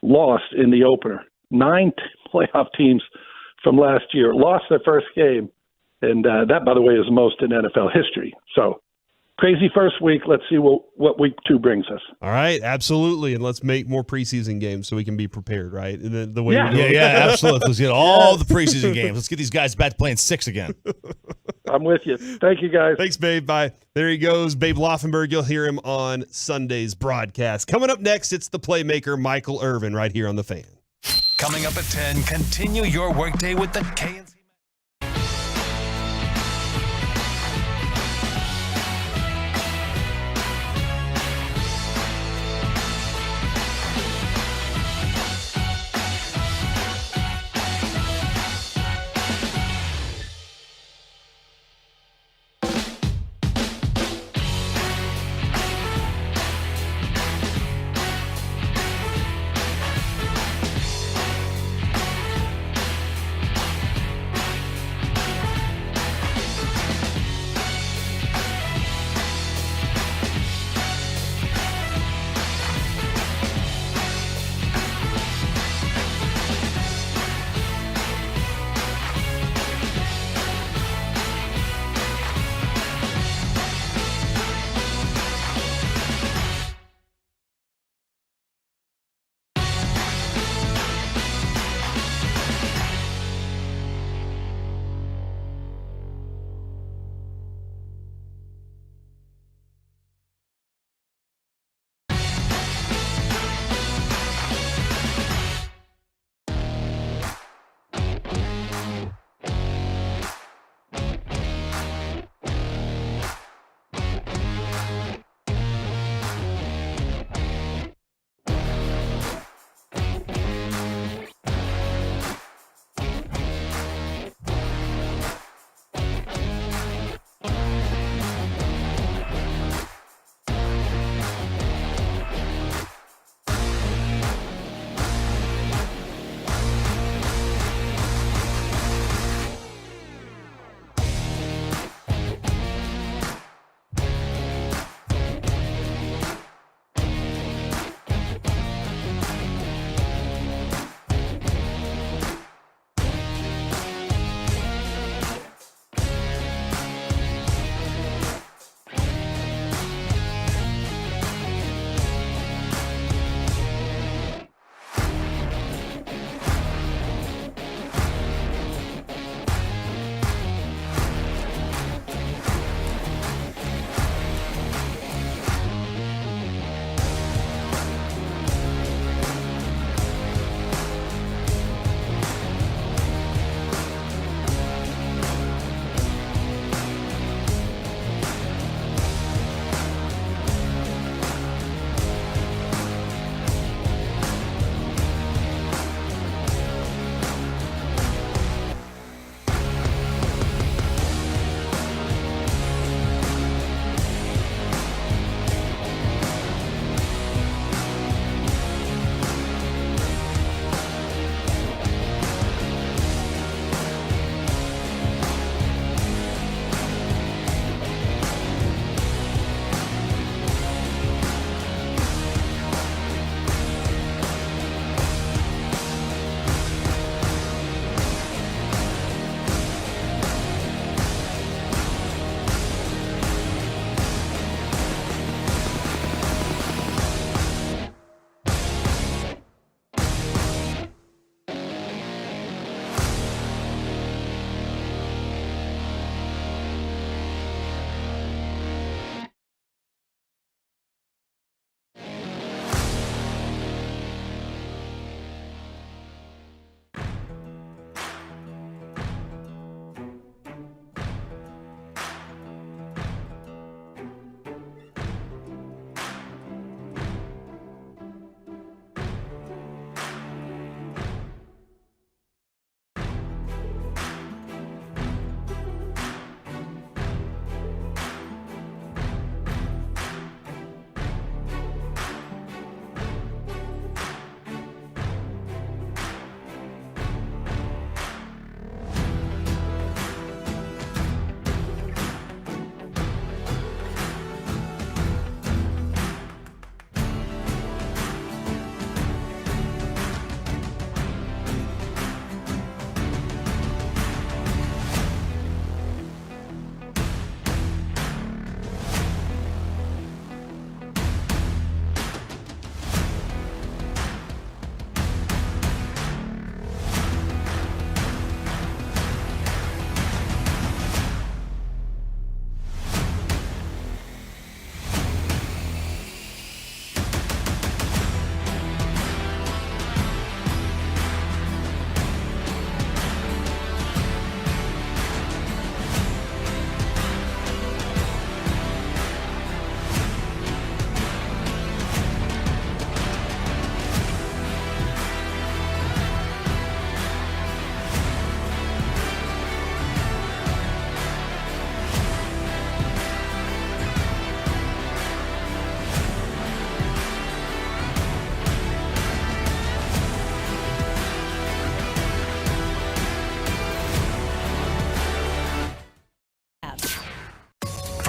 lost in the opener. 9 playoff teams from last year lost their first game. And that, by the way, is the most in NFL history. So crazy first week. Let's see what week 2 brings us. All right, absolutely. And let's make more preseason games so we can be prepared, right? The way Absolutely. Let's get all the preseason games. Let's get these guys back playing 6 again. I'm with you. Thank you, guys. Thanks, Babe. Bye. There he goes, Babe Loffenberg. You'll hear him on Sunday's broadcast. Coming up next, it's the playmaker, Michael Irvin, right here on The Fan. Coming up at 10, continue your workday with the KNC.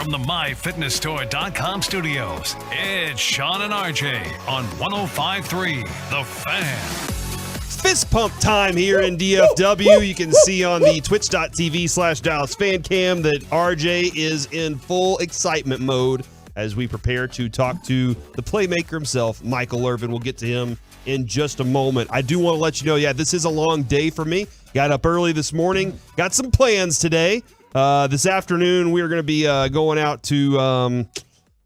From the MyFitnessStore.com studios, it's Sean and RJ on 105.3 The Fan. Fist pump time here in DFW. You can see on the twitch.tv/Dallas Fan Cam that RJ is in full excitement mode as we prepare to talk to the playmaker himself, Michael Irvin. We'll get to him in just a moment. I do want to let you know, this is a long day for me. Got up early this morning. Got some plans today. This afternoon, we're going to be going out to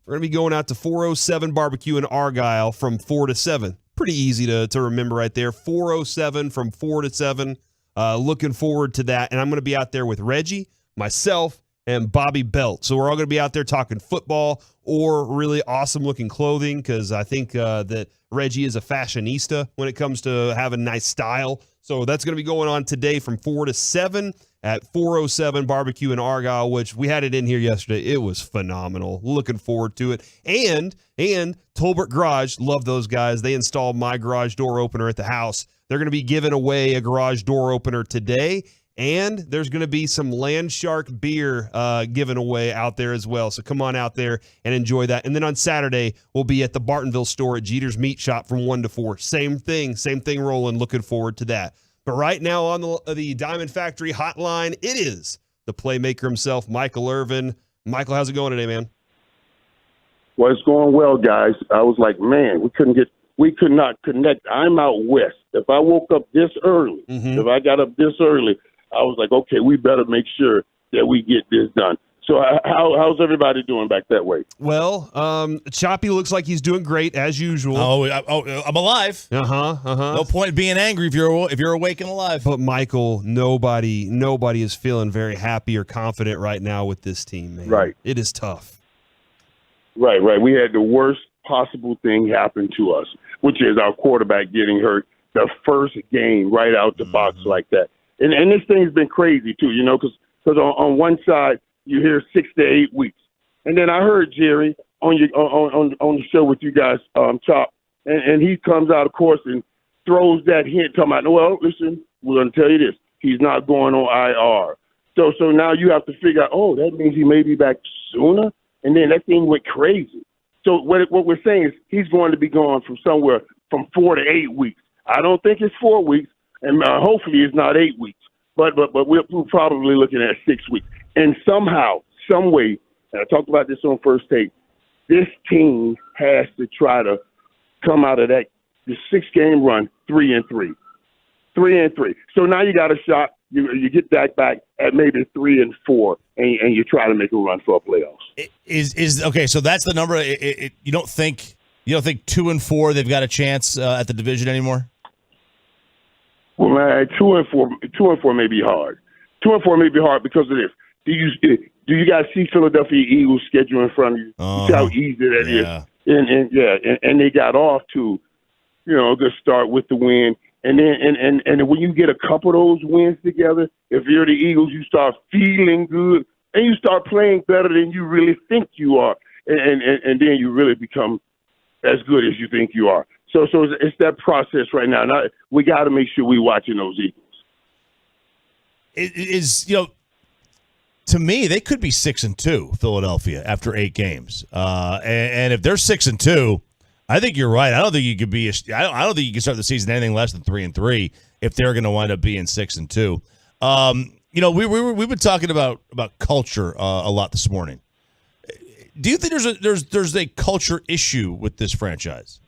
407 Barbecue in Argyle from 4 to 7. Pretty easy to remember right there. 407 from 4 to 7. Looking forward to that. And I'm going to be out there with Reggie, myself, and Bobby Belt. So we're all going to be out there talking football or really awesome-looking clothing because I think that Reggie is a fashionista when it comes to having nice style. So that's going to be going on today from 4 to 7 at 407 Barbecue in Argyle, which we had it in here yesterday. It was phenomenal. Looking forward to it. And Tolbert Garage, love those guys. They installed my garage door opener at the house. They're going to be giving away a garage door opener today. And there's going to be some Land Shark beer given away out there as well. So come on out there and enjoy that. And then on Saturday, we'll be at the Bartonville store at Jeter's Meat Shop from 1 to 4. Same thing rolling. Looking forward to that. But right now on the Diamond Factory hotline, it is the playmaker himself, Michael Irvin. Michael, how's it going today, man? Well, it's going well, guys. I was like, man, we could not connect. I'm out west. If I woke up this early, if I got up this early, I was like, okay, we better make sure that we get this done. So how's everybody doing back that way? Well, Choppy looks like he's doing great as usual. I'm alive. No point being angry if you're awake and alive. But Michael, nobody is feeling very happy or confident right now with this team, man. Right. It is tough. Right. We had the worst possible thing happen to us, which is our quarterback getting hurt the first game right out the box like that. And this thing's been crazy too, because on one side you hear 6 to 8 weeks, and then I heard Jerry on the show with you guys, Chop, and he comes out, of course, and throws that hint, talking about, well, listen, we're going to tell you this, he's not going on IR. So now you have to figure out, that means he may be back sooner, and then that thing went crazy. So what we're saying is he's going to be gone from somewhere from 4 to 8 weeks. I don't think it's 4 weeks. And hopefully it's not 8 weeks, but we're probably looking at 6 weeks. And somehow, some way, and I talked about this on First Take, this team has to try to come out of the 6-game run 3-3. 3-3. So now you got a shot. You get that back at maybe 3-4, and you try to make a run for a playoffs. Is okay. So that's the number. You don't think 2-4 they've got a chance at the division anymore? Well, man, 2-4 may be hard. 2-4 may be hard because of this. Do you guys see Philadelphia Eagles schedule in front of you? You see how easy that is. And they got off to, a good start with the win. And then and when you get a couple of those wins together, if you're the Eagles, you start feeling good and you start playing better than you really think you are, and then you really become as good as you think you are. So it's that process right now. Now we got to make sure we're watching those Eagles. It is, to me, they could be 6-2, Philadelphia, after 8 games. And if they're 6-2, I think you're right. I don't think you could be. I don't think you can start the season anything less than 3-3 if they're going to wind up being 6-2. We've been talking about culture a lot this morning. Do you think there's a culture issue with this franchise?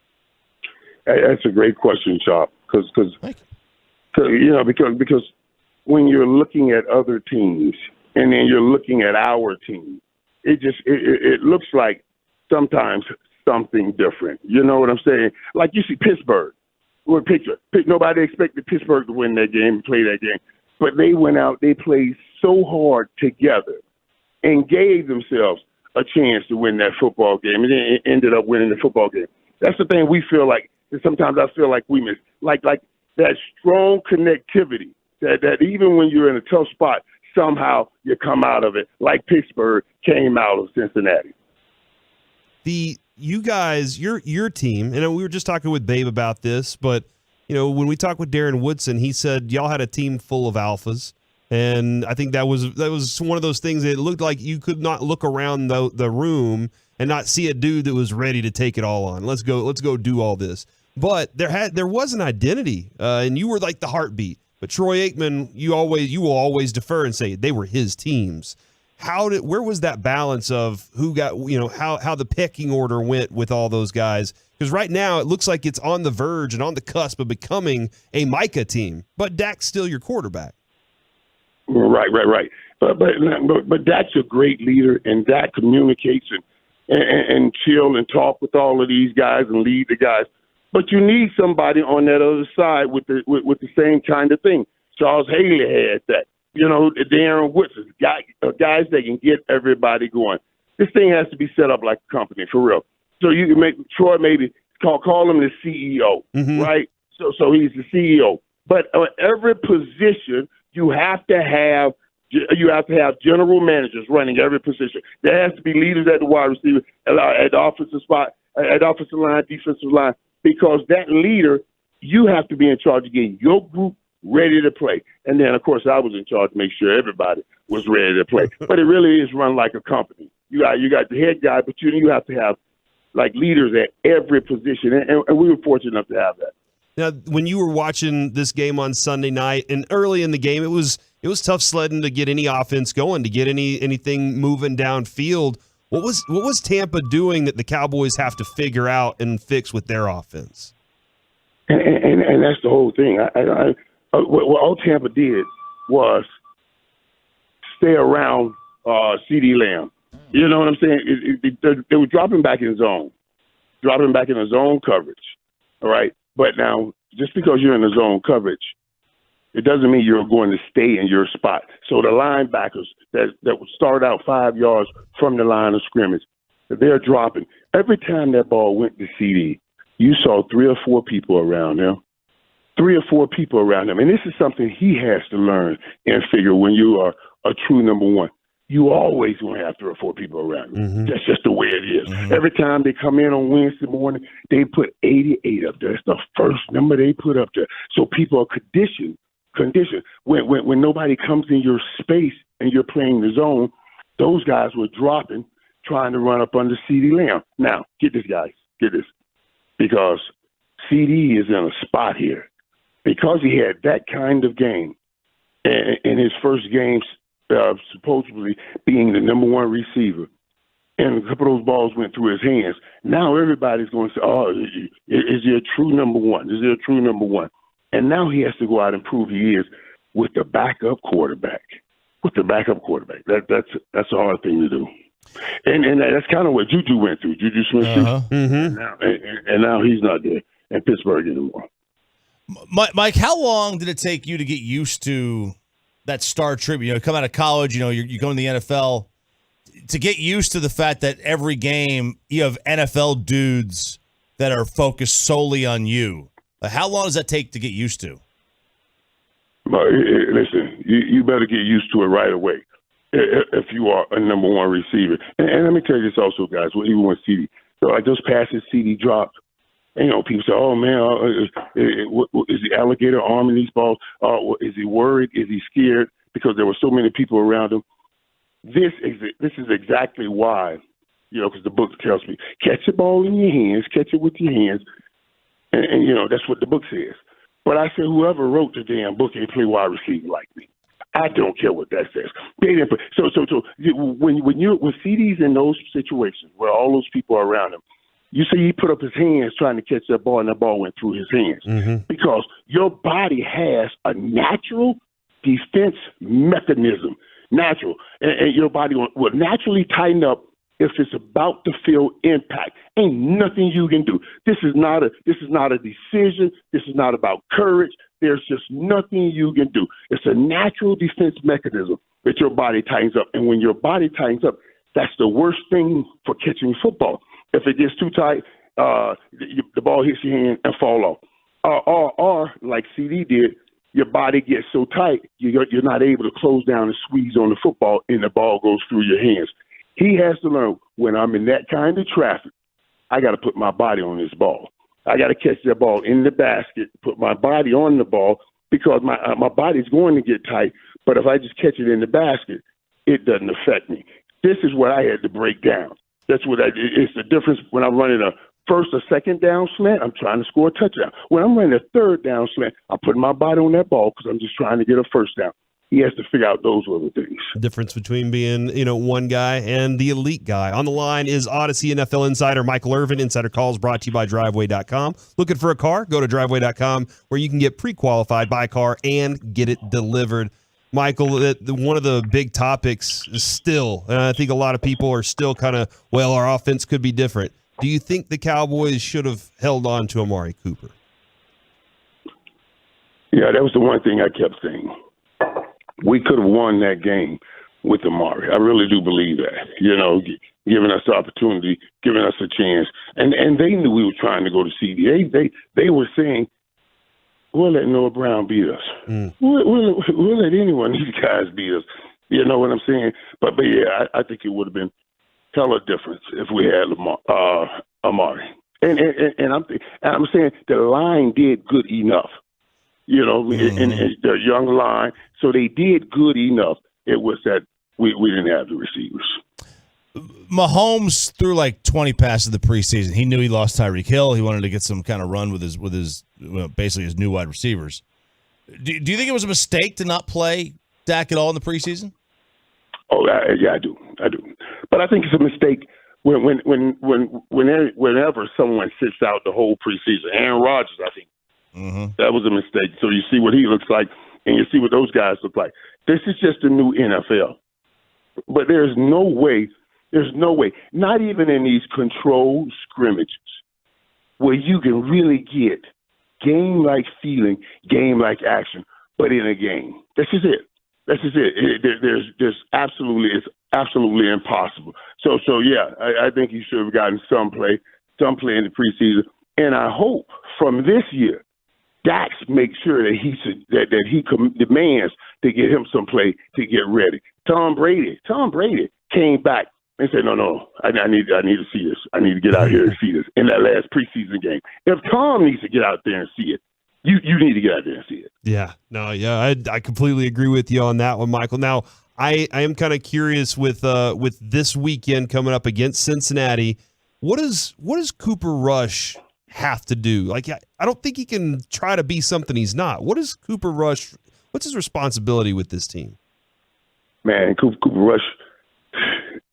That's a great question, Chop. Because when you're looking at other teams and then you're looking at our team, it looks like sometimes something different. You know what I'm saying? Like you see Pittsburgh. Nobody expected Pittsburgh to win that game, play that game, but they went out. They played so hard together and gave themselves a chance to win that football game, and then ended up winning the football game. That's the thing we feel like. And sometimes I feel like we miss, like that strong connectivity that even when you're in a tough spot, somehow you come out of it, like Pittsburgh came out of Cincinnati. You guys, your team, and we were just talking with Babe about this, but when we talked with Darren Woodson, he said y'all had a team full of alphas. And I think that was one of those things that it looked like you could not look around the room and not see a dude that was ready to take it all on. Let's go do all this. But there was an identity, and you were like the heartbeat. But Troy Aikman, you will always defer and say they were his teams. Where was that balance of who got, how the pecking order went with all those guys? Because right now it looks like it's on the verge and on the cusp of becoming a Micah team, but Dak's still your quarterback. Right. But Dak's a great leader, and Dak communicates and chill and talk with all of these guys and lead the guys. But you need somebody on that other side with the same kind of thing. Charles Haley had that. Darren Woodson, guys that can get everybody going. This thing has to be set up like a company, for real. So you can make Troy maybe call him the CEO, right? So he's the CEO. But every position, you have to have general managers running every position. There has to be leaders at the wide receiver, at the offensive spot, at offensive line, defensive line, because that leader, you have to be in charge of getting your group ready to play. And then, of course, I was in charge to make sure everybody was ready to play. But it really is run like a company. You got the head guy, but you have to have like leaders at every position, and we were fortunate enough to have that. Now, when you were watching this game on Sunday night, and early in the game, it was tough sledding to get any offense going, to get anything moving downfield. What was Tampa doing that the Cowboys have to figure out and fix with their offense? And that's the whole thing. What all Tampa did was stay around CeeDee Lamb. You know what I'm saying? They were dropping back in zone coverage. All right. But now, just because you're in the zone coverage, it doesn't mean you're going to stay in your spot. So the linebackers that would start out 5 yards from the line of scrimmage, they're dropping. Every time that ball went to CD, you saw 3 or 4 people around him. And this is something he has to learn and figure when you are a true number one. You always going to have 3 or 4 people around you. That's just the way it is. Every time they come in on Wednesday morning, they put 88 up there. It's the first number they put up there. So people are conditioned. When nobody comes in your space and you're playing the zone, those guys were dropping, trying to run up under CeeDee Lamb. Now, get this, guys. Get this. Because CD is in a spot here. Because he had that kind of game in his first game, supposedly being the number one receiver, and a couple of those balls went through his hands. Now everybody's going to say, oh, is he a true number one? Is he a true number one? And now he has to go out and prove he is with the backup quarterback. That's a hard thing to do. And that's kind of what Juju went through. Juju Smith-Schuster. And now he's not there in Pittsburgh anymore. Mike, how long did it take you to get used to that star tribute? You come out of college, you go in the NFL, to get used to the fact that every game you have NFL dudes that are focused solely on you. How long does that take to get used to? Listen, you better get used to it right away if you are a number one receiver. And let me tell you this also, guys, even with CD. So like those passes CD dropped, and, people say, oh, man, is the alligator arming these balls? Is he worried? Is he scared? Because there were so many people around him. This is exactly why, because the book tells me, catch the ball in your hands, catch it with your hands. And that's what the book says. But I said, whoever wrote the damn book ain't play wide receiver like me. I don't care what that says. They didn't play. So when CD's in those situations where all those people are around him, you see he put up his hands trying to catch that ball, and that ball went through his hands. Because your body has a natural defense mechanism. Natural. And your body will naturally tighten up if it's about to feel impact. Ain't nothing you can do. This is not a decision. This is not about courage. There's just nothing you can do. It's a natural defense mechanism that your body tightens up. And when your body tightens up, that's the worst thing for catching football. If it gets too tight, the ball hits your hand and fall off. Or like CD did, your body gets so tight, you're not able to close down and squeeze on the football, and the ball goes through your hands. He has to learn, when I'm in that kind of traffic, I got to put my body on this ball. I got to catch that ball in the basket, put my body on the ball, because my body's going to get tight, But if I just catch it in the basket, it doesn't affect me. This is what I had to break down. That's what it's the difference when I'm running a first or second down slant. I'm trying to score a touchdown. When I'm running a third down slant, I'm putting my body on that ball because I'm just trying to get a first down. He has to figure out those little things. The difference between being, one guy and the elite guy. On the line is Odyssey NFL insider Michael Irvin. Insider Calls brought to you by Driveway.com. Looking for a car? Go to Driveway.com where you can get pre-qualified, buy a car, and get it delivered. Michael, one of the big topics is still, and I think a lot of people are still kind of, our offense could be different. Do you think the Cowboys should have held on to Amari Cooper? Yeah, that was the one thing I kept saying. We could have won that game with Amari. I really do believe that, giving us the opportunity, giving us a chance. And they knew we were trying to go to CD. They were saying, we'll let Noah Brown beat us. We'll let anyone of these guys beat us. You know what I'm saying? But yeah, I think it would have been hella difference if we had Amari. And I'm saying the line did good enough. And their young line. So they did good enough. It was that we didn't have the receivers. Mahomes threw like 20 passes in the preseason. He knew he lost Tyreek Hill. He wanted to get some kind of run with his basically his new wide receivers. Do you think it was a mistake to not play Dak at all in the preseason? Oh, yeah, I do. But I think it's a mistake whenever someone sits out the whole preseason. Aaron Rodgers, I think. That was a mistake. So you see what he looks like, and you see what those guys look like. This is just a new NFL. But there's no way, not even in these controlled scrimmages, where you can really get game-like feeling, game-like action, but in a game. This is it. It's absolutely impossible. So yeah, I think he should have gotten some play in the preseason, and I hope from this year, Dax makes sure that he demands to get him some play to get ready. Tom Brady came back and said, no, I need to see this. I need to get out here and see this in that last preseason game. If Tom needs to get out there and see it, you need to get out there and see it. Yeah, I completely agree with you on that one, Michael. Now, I am kind of curious with this weekend coming up against Cincinnati. What does Cooper Rush have to do? Like, I don't think he can try to be something he's not. What's his responsibility with this team? Man, Cooper Rush,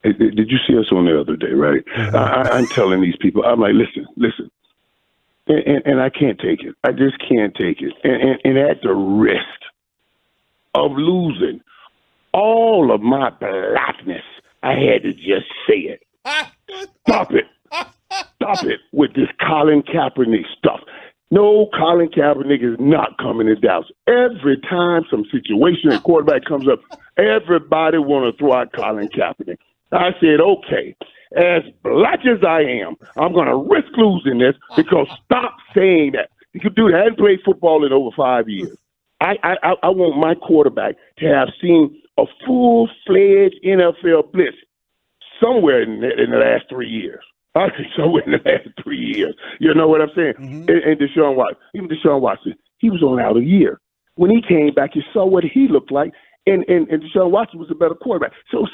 did you see us on the other day, right? I'm telling these people, I'm like, listen, and I can't take it. I just can't take it. And at the risk of losing all of my blackness, I had to just say it. Stop it with this Colin Kaepernick stuff. No, Colin Kaepernick is not coming to Dallas. Every time some situation and quarterback comes up, everybody want to throw out Colin Kaepernick. I said, okay, as black as I am, I'm going to risk losing this because stop saying that. You could do that. I hadn't played football in over 5 years. I want my quarterback to have seen a full-fledged NFL blitz somewhere in the last 3 years. I think somewhere in the last 3 years. You know what I'm saying? And Deshaun Watson, he was on out a year. When he came back, you saw what he looked like, and Deshaun Watson was a better quarterback. So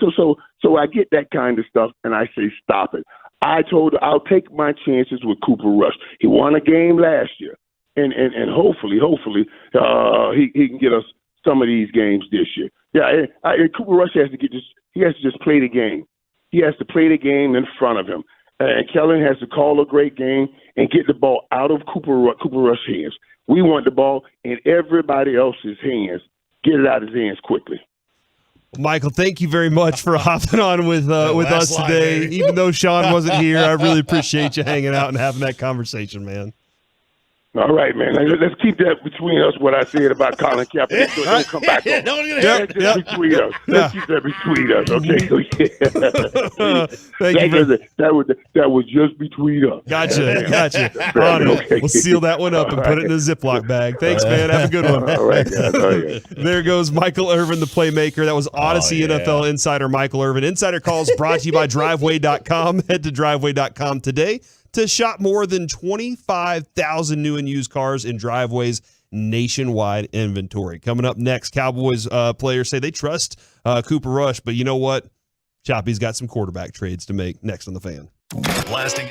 I get that kind of stuff, and I say stop it. I told her I'll take my chances with Cooper Rush. He won a game last year, and hopefully he can get us some of these games this year. Yeah, and Cooper Rush has to just play the game. He has to play the game in front of him. And Kellen has to call a great game and get the ball out of Cooper Rush's hands. We want the ball in everybody else's hands. Get it out of his hands quickly. Michael, thank you very much for hopping on with us today. Even though Sean wasn't here, I really appreciate you hanging out and having that conversation, man. All right, man. Let's keep that between us, what I said about Colin Kaepernick. So don't come back on. Between us. Let's keep that between us, okay? Thank you. That was just between us. Gotcha. Okay. We'll seal that one up and put it in a Ziploc bag. Thanks, man. Have a good one. All right, guys. There goes Michael Irvin, the playmaker. That was Odyssey NFL insider Michael Irvin. Insider Calls brought to you by Driveway.com. Head to Driveway.com today to shop more than 25,000 new and used cars in Driveways nationwide inventory. Coming up next, Cowboys players say they trust Cooper Rush, but you know what? Choppy's got some quarterback trades to make. Next on The Fan. Blasting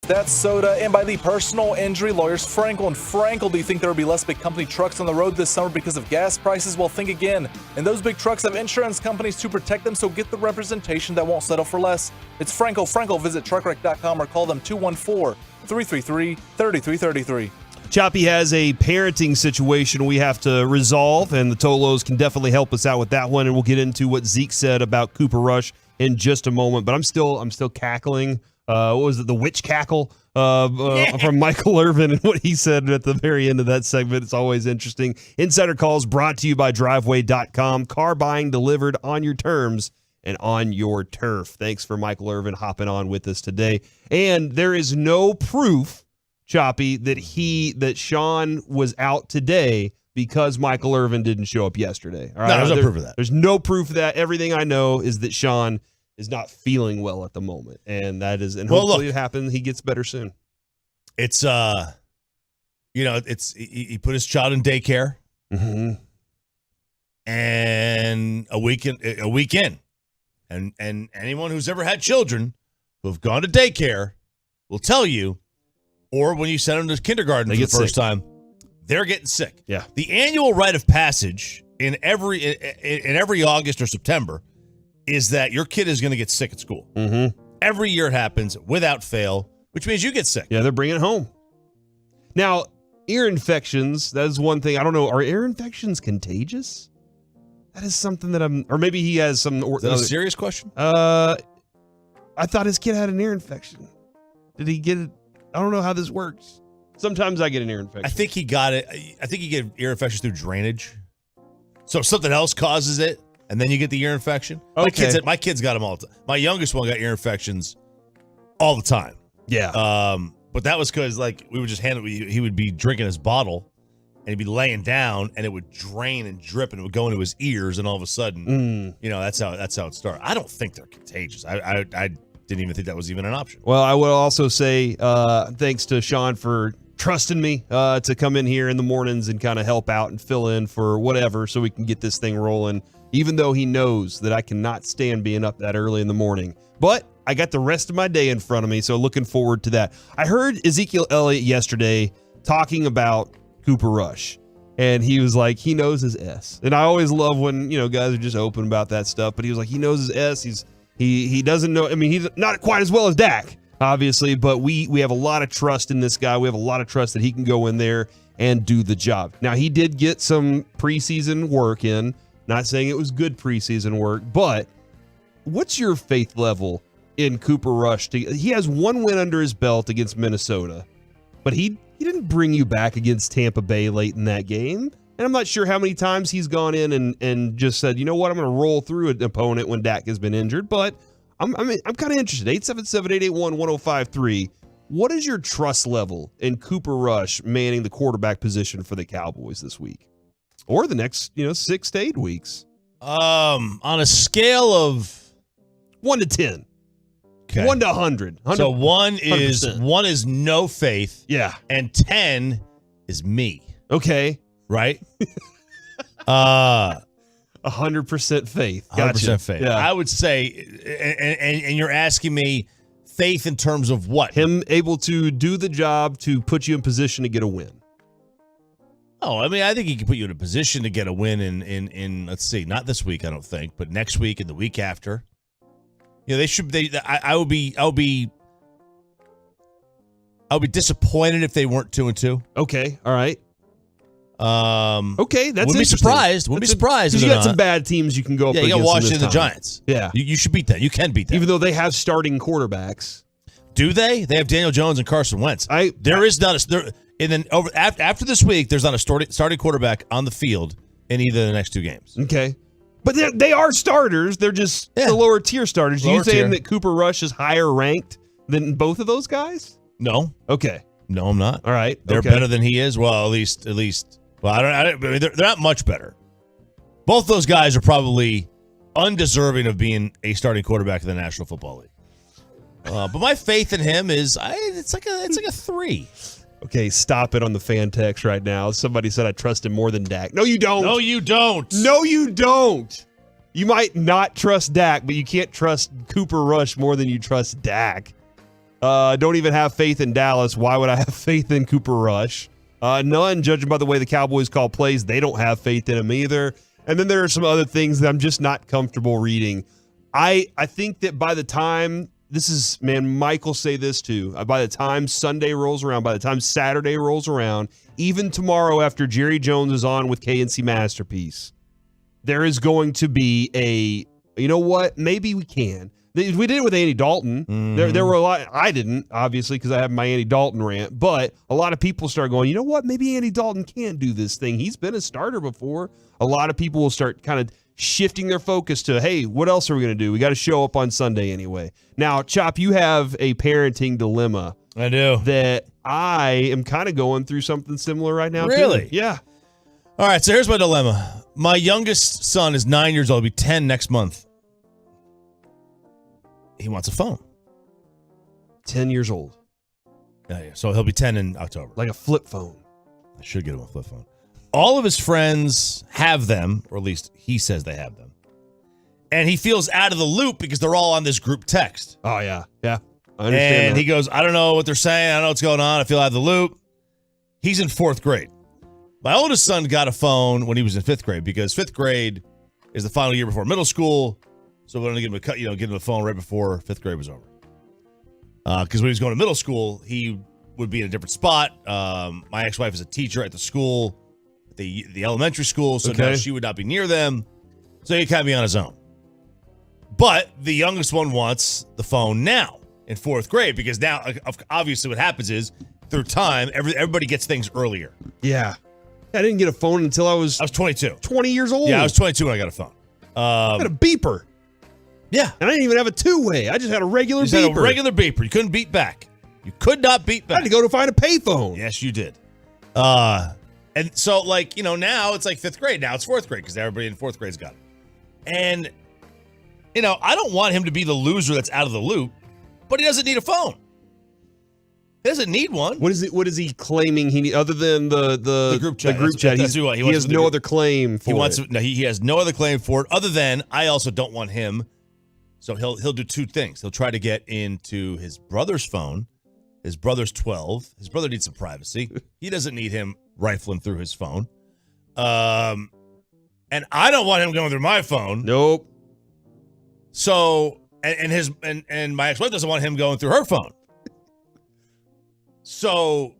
That's Soda, and by the personal injury lawyers Frankel and Frankel. Do you think there will be less big company trucks on the road this summer because of gas prices? Well, think again. And those big trucks have insurance companies to protect them, so get the representation that won't settle for less. It's Frankel. Visit truckwreck.com or call them 214-333-3333. Choppy has a parenting situation we have to resolve, and the Tolos can definitely help us out with that one, and we'll get into what Zeke said about Cooper Rush in just a moment. But I'm still cackling. What was it? The witch cackle from Michael Irvin and what he said at the very end of that segment. It's always interesting. Insider Calls brought to you by Driveway.com. Car buying delivered on your terms and on your turf. Thanks for Michael Irvin hopping on with us today. And there is no proof, Choppy, that Sean was out today because Michael Irvin didn't show up yesterday. All right? No, there's no proof of that. There's no proof of that. Everything I know is that Sean is not feeling well at the moment, and hopefully it happens. He gets better soon. It's he put his child in daycare, and a week in, and anyone who's ever had children who have gone to daycare will tell you, or when you send them to kindergarten for the first time, they're getting sick. Yeah, the annual rite of passage in every August or September is that your kid is going to get sick at school. Every year it happens without fail, which means you get sick. Yeah, they're bringing it home. Now, ear infections, that is one thing. I don't know. Are ear infections contagious? That is something that or maybe he has some. Is that a serious question? I thought his kid had an ear infection. Did he get it? I don't know how this works. Sometimes I get an ear infection. I think he got it. I think you get ear infections through drainage. So if something else causes it, and then you get the ear infection. Okay. My kids got them all the time. My youngest one got ear infections all the time. Yeah. But that was because we would just hand it. He would be drinking his bottle, and he'd be laying down, and it would drain and drip, and it would go into his ears, and all of a sudden, that's how it started. I don't think they're contagious. I didn't even think that was even an option. Well, I will also say thanks to Sean for trusting me to come in here in the mornings and kind of help out and fill in for whatever, so we can get this thing rolling. Even though he knows that I cannot stand being up that early in the morning. But I got the rest of my day in front of me, so looking forward to that. I heard Ezekiel Elliott yesterday talking about Cooper Rush, and he was like, he knows his S. And I always love when, guys are just open about that stuff, but he was like, he knows his S. He doesn't know. I mean, he's not quite as well as Dak, obviously, but we have a lot of trust in this guy. We have a lot of trust that he can go in there and do the job. Now, he did get some preseason work in. Not saying it was good preseason work, but what's your faith level in Cooper Rush? He has one win under his belt against Minnesota, but he didn't bring you back against Tampa Bay late in that game. And I'm not sure how many times he's gone in and just said, you know what, I'm going to roll through an opponent when Dak has been injured. But I'm kind of interested. 877-881-1053. What is your trust level in Cooper Rush manning the quarterback position for the Cowboys this week? Or the next, 6 to 8 weeks. On a scale of 1 to 10. Okay. 1 to 100. So 1 is no faith. Yeah. And 10 is me. Okay. Right? 100% faith. Gotcha. 100% faith. Yeah. I would say, and you're asking me faith in terms of what? Him able to do the job to put you in position to get a win. Oh, I mean, I think he can put you in a position to get a win in let's see, not this week, I don't think, but next week and the week after. I would be disappointed if they weren't 2-2. Okay, all right. Okay, that's wouldn't be surprised. Wouldn't be surprised. Because you got some bad teams you can go up against. Yeah, you got Washington, the Giants. Yeah, you should beat that. You can beat that, even though they have starting quarterbacks. Do they? They have Daniel Jones and Carson Wentz. And then after this week, there's not a starting quarterback on the field in either of the next 2 games. Okay. But they are starters. They're just the lower tier starters. Are you saying that Cooper Rush is higher ranked than both of those guys? No. Okay. No, I'm not. All right. They're better than he is. Well, at least. Well, I mean, they're not much better. Both those guys are probably undeserving of being a starting quarterback in the National Football League. But my faith in him is it's like a 3. Okay, stop it on the fan text right now. Somebody said I trust him more than Dak. No, you don't. No, you don't. No, you don't. You might not trust Dak, but you can't trust Cooper Rush more than you trust Dak. Don't even have faith in Dallas. Why would I have faith in Cooper Rush? None, judging by the way the Cowboys call plays. They don't have faith in him either. And then there are some other things that I'm just not comfortable reading. I think that by the time Mike will say this too. By the time Sunday rolls around, by the time Saturday rolls around, even tomorrow after Jerry Jones is on with KNC Masterpiece, there is going to be you know what? Maybe we can. We did it with Andy Dalton. Mm-hmm. There were a lot. I didn't, obviously, because I have my Andy Dalton rant. But a lot of people start going, you know what? Maybe Andy Dalton can't do this thing. He's been a starter before. A lot of people will start kind of shifting their focus to, hey, what else are we going to do? We got to show up on Sunday anyway. Now, Chop, you have a parenting dilemma. I do. That I am kind of going through something similar right now. Really? Too. Yeah. All right, so here's my dilemma. My youngest son is 9 years old. He'll be 10 next month. He wants a phone. 10 years old. Yeah. So he'll be 10 in October. Like a flip phone. I should get him a flip phone. All of his friends have them, or at least he says they have them. And he feels out of the loop because they're all on this group text. Oh, yeah. Yeah. I understand And that. he goes, I don't know what they're saying. I don't know what's going on. I feel out of the loop. He's in 4th grade. My oldest son got a phone when he was in 5th grade because 5th grade is the final year before middle school. So we're going to give him a phone right before 5th grade was over. Because when he was going to middle school, he would be in a different spot. My ex-wife is a teacher at the school, the elementary school, so now she would not be near them. So he'd kind of be on his own. But the youngest one wants the phone now in 4th grade because now, obviously, what happens is through time, everybody gets things earlier. Yeah. I didn't get a phone until I was 22. 20 years old. Yeah, I was 22 when I got a phone. I had a beeper. Yeah. And I didn't even have a two-way. I just had a regular beeper. Had a regular beeper. You couldn't beat back. You could not beat back. I had to go to find a payphone. Yes, you did. And so, now it's like 5th grade. Now it's 4th grade because everybody in 4th grade's got it. And, I don't want him to be the loser that's out of the loop, but he doesn't need a phone. He doesn't need one. What is he claiming he need other than the group chat? The group chat. He has no other claim for it. He has no other claim for it other than I also don't want him. So he'll do two things. He'll try to get into his brother's phone. His brother's 12. His brother needs some privacy. He doesn't need him rifling through his phone. And I don't want him going through my phone. Nope. So and my ex-wife doesn't want him going through her phone. So,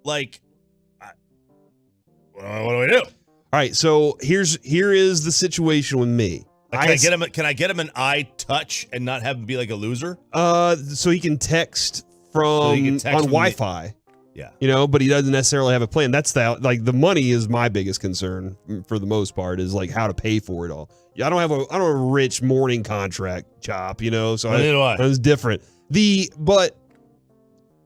what do I do? All right, so here is the situation with me. Can I get him an iTouch and not have him be like a loser? So he can text on Wi-Fi. Yeah. But he doesn't necessarily have a plan. That's the money is my biggest concern for the most part is how to pay for it all. I don't have a rich morning contract, Chop, so it's different. But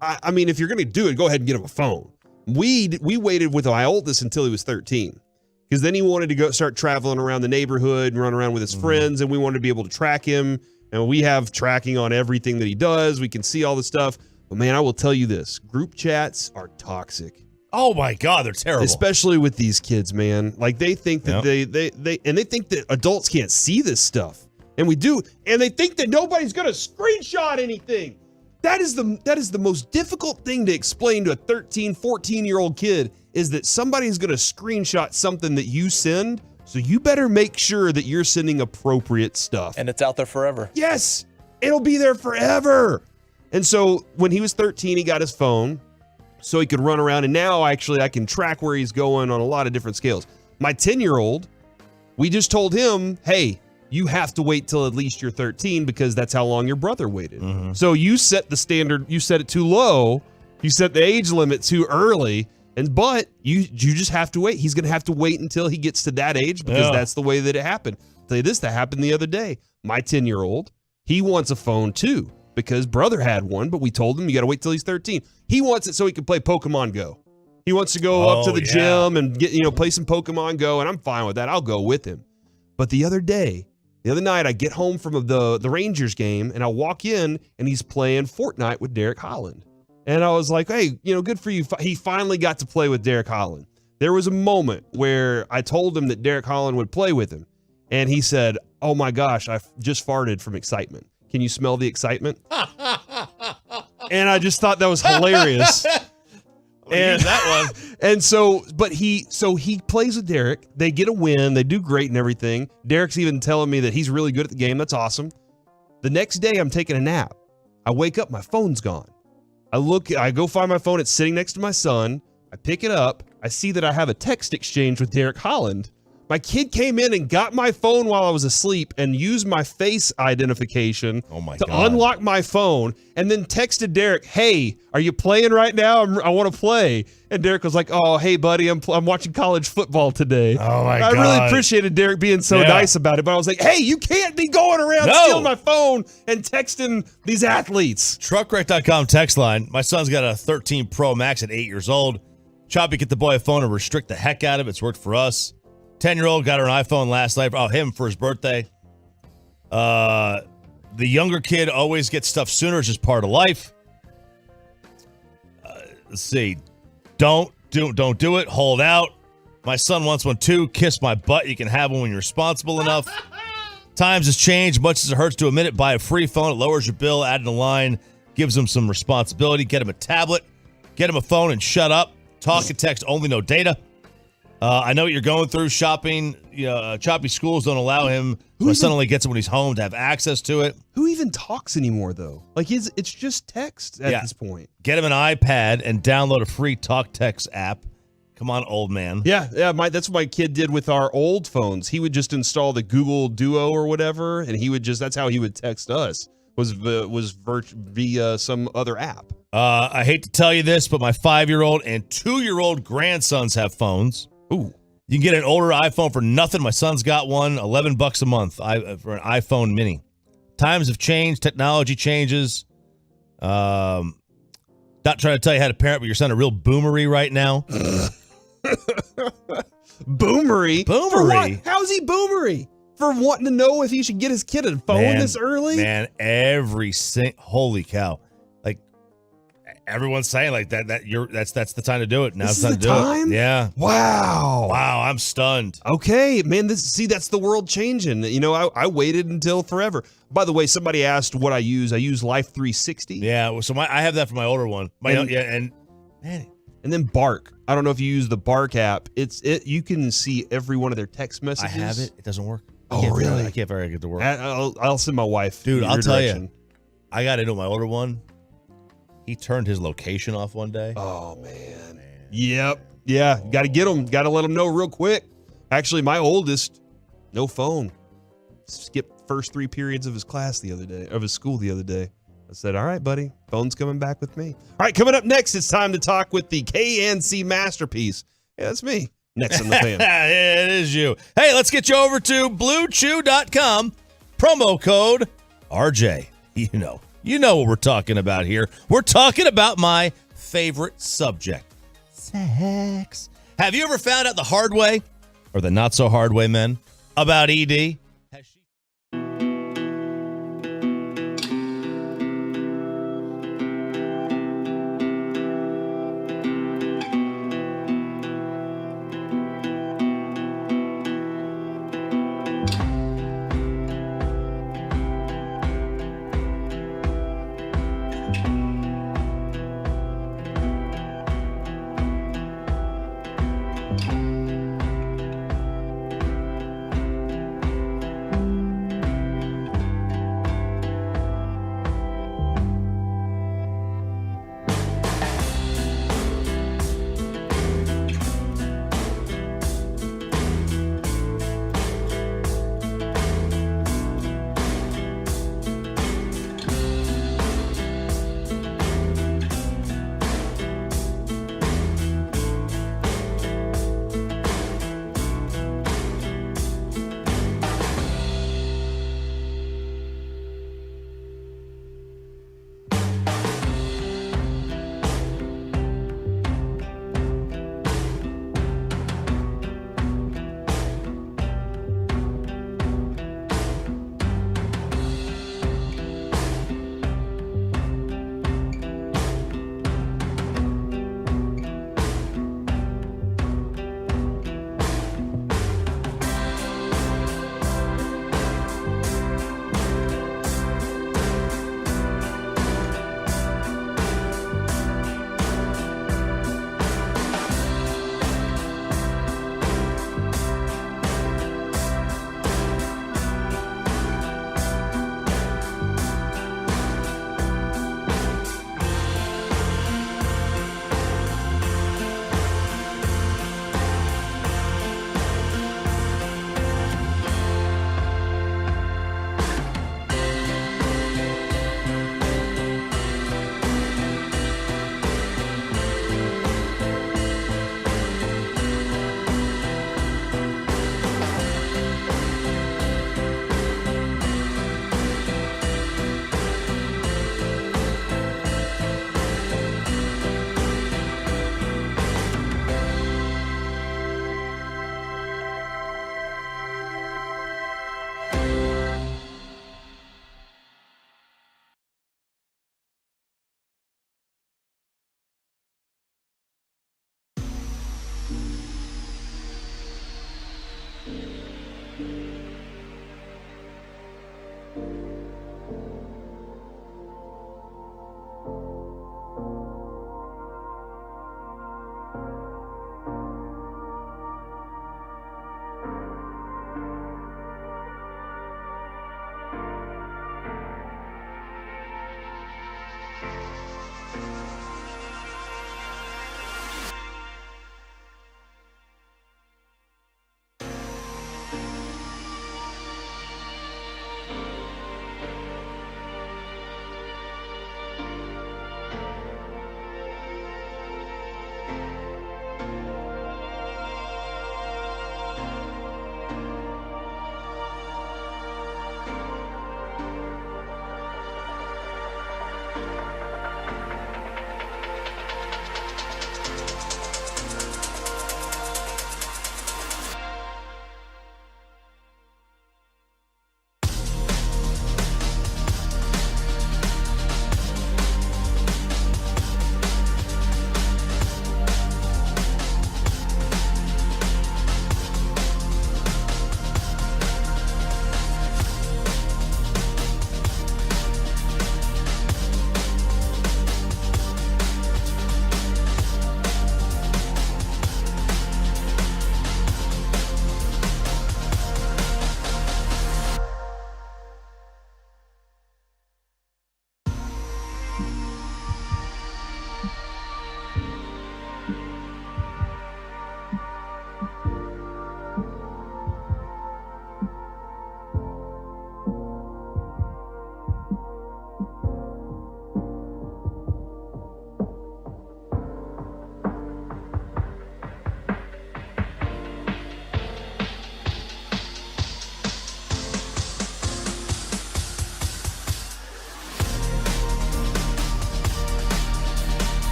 I mean, if you're going to do it, go ahead and get him a phone. We waited with my oldest until he was 13 because then he wanted to go start traveling around the neighborhood and run around with his friends, and we wanted to be able to track him. And we have tracking on everything that he does. We can see all the stuff. But man, I will tell you this: group chats are toxic. Oh my God, they're terrible. Especially with these kids, man. They think that they think that adults can't see this stuff, and we do, and they think that nobody's going to screenshot anything. That is the most difficult thing to explain to a 13, 14-year-old kid is that somebody's going to screenshot something that you send, so you better make sure that you're sending appropriate stuff. And it's out there forever. Yes, it'll be there forever. And so when he was 13, he got his phone so he could run around, and now I can track where he's going on a lot of different scales. My 10-year-old, we just told him, hey, you have to wait till at least you're 13 because that's how long your brother waited. Mm-hmm. So you set the standard, you set it too low, you set the age limit too early, but you just have to wait. He's going to have to wait until he gets to that age because that's the way that it happened. I'll tell you this, that happened the other day. My 10-year-old, he wants a phone too because brother had one, but we told him you got to wait till he's 13. He wants it so he can play Pokemon Go. He wants to go up to the gym and get play some Pokemon Go, and I'm fine with that. I'll go with him. But the other night, I get home from the Rangers game, and I walk in, and he's playing Fortnite with Derek Holland. And I was like, hey, good for you. He finally got to play with Derek Holland. There was a moment where I told him that Derek Holland would play with him, and he said, oh my gosh, I just farted from excitement. Can you smell the excitement? And I just thought that was hilarious. And that one. And so he plays with Derek. They get a win. They do great and everything. Derek's even telling me that he's really good at the game. That's awesome. The next day, I'm taking a nap. I wake up, my phone's gone. I go find my phone. It's sitting next to my son. I pick it up. I see that I have a text exchange with Derek Holland. My kid came in and got my phone while I was asleep and used my face identification to unlock my phone, and then texted Derek, "Hey, are you playing right now? I want to play." And Derek was like, "Oh, hey, buddy, I'm watching college football today." Oh, my I God. really appreciated Derek being so nice about it, but I was like, "Hey, you can't be going around stealing my phone and texting these athletes." Truckwreck.com text line. My son's got a 13 Pro Max at 8 years old. Choppy, get the boy a phone and restrict the heck out of it. It's worked for us. 10-year-old got her an iPhone last night. Oh, him for his birthday. The younger kid always gets stuff sooner. It's just part of life. Let's see. Don't do it. Hold out. My son wants one too. Kiss my butt. You can have one when you're responsible enough. Times has changed. Much as it hurts to admit it, buy a free phone. It lowers your bill. Add in a line. Gives him some responsibility. Get him a tablet. Get him a phone and shut up. Talk and text only, no data. I know what you're going through. Shopping, choppy schools don't allow him. So my son only gets it when he's home to have access to it. Who even talks anymore, though? Like, it's just text at this point. Get him an iPad and download a free talk text app. Come on, old man. Yeah. That's what my kid did with our old phones. He would just install the Google Duo or whatever, and that's how he would text us. Was via some other app. I hate to tell you this, but my 5-year-old and 2-year-old grandsons have phones. Ooh. You can get an older iPhone for nothing. My son's got one, $11 a month for an iPhone mini. Times have changed. Technology changes. Not trying to tell you how to parent, but your son a real boomery right now. Boomery? For what? How's he boomery? For wanting to know if he should get his kid a phone this early? Man, holy cow. Like, everyone's saying like that's the time to do it. Now This it's time is to the do time? it. Yeah. Wow, I'm stunned. Okay, man, that's the world changing. I waited until forever. By the way, somebody asked what I use. I use Life 360. Yeah, so I have that for my older one. And then Bark. I don't know if you use the Bark app. You can see every one of their text messages. I have it. It doesn't work. Oh, really? I can't get to work. I'll send my wife. Dude, in I'll your tell direction. you. I got into my older one. He turned his location off one day. Oh, man. Yep. Yeah. Got to get him. Got to let him know real quick. Actually, my oldest, no phone. Skipped first 3 periods of his school the other day. I said, all right, buddy, phone's coming back with me. All right, coming up next, it's time to talk with the KNC masterpiece. Yeah, that's me. Next on the Fan. It is you. Hey, let's get you over to BlueChew.com. Promo code RJ. You know what we're talking about here. We're talking about my favorite subject, sex. Have you ever found out the hard way, or the not so hard way, men, about ED?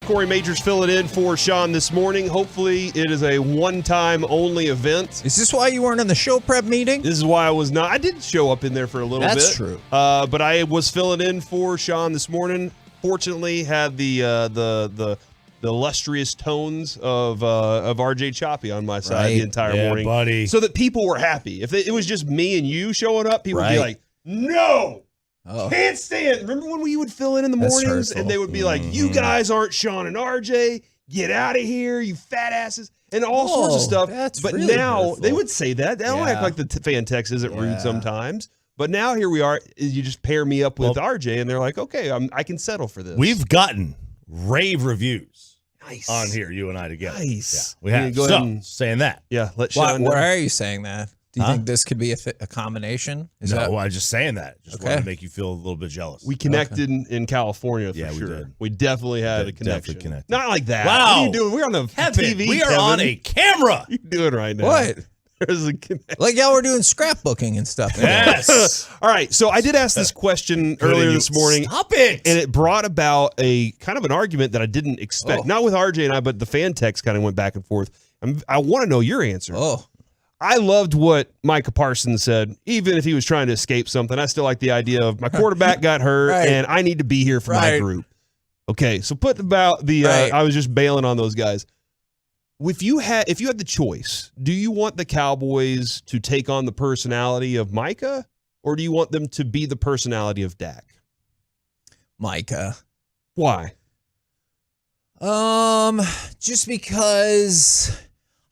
Corey Majors filling in for Sean this morning. Hopefully it is a one-time only event. Is this why you weren't in the show prep meeting? This is why I was not. I did show up in there for a little bit. That's true. But I was filling in for Sean this morning. Fortunately, had the illustrious tones of RJ Choppy on my side the entire morning, buddy. so that people were happy. If it was just me and you showing up, people would be like, "No, can't stand." Remember when we would fill in the mornings and they would be like, "You guys aren't Sean and RJ. Get out of here, you fat asses," and all sorts of stuff. But really now hurtful. they would say that. They don't act like the fan text isn't rude sometimes. But now here we are. You just pair me up with RJ, and they're like, "Okay, I can settle for this." We've gotten rave reviews nice on here, you and I together. Nice. Yeah, we have. Go ahead and saying that. Yeah, let Sean know. Why are you saying that? Do you think this could be a combination? No, I'm just saying that. Just wanted to make you feel a little bit jealous. We connected in California for Yeah, we sure. did. We definitely had a connection. Definitely connected. Not like that. Wow. What are you doing? We're on the TV. We are on a camera. What are you doing right now? What? There's a connection. Like y'all were doing scrapbooking and stuff. Yes. All right. So I did ask this question earlier this morning. Stop it. And it brought about a kind of an argument that I didn't expect. Not with RJ and I, but the fan text kind of went back and forth. I want to know your answer. I loved what Micah Parsons said. Even if he was trying to escape something, I still like the idea of my quarterback got hurt and I need to be here for my group. Okay, so put about the I was just bailing on those guys. If you had the choice, do you want the Cowboys to take on the personality of Micah, or do you want them to be the personality of Dak? Micah. Why? Just because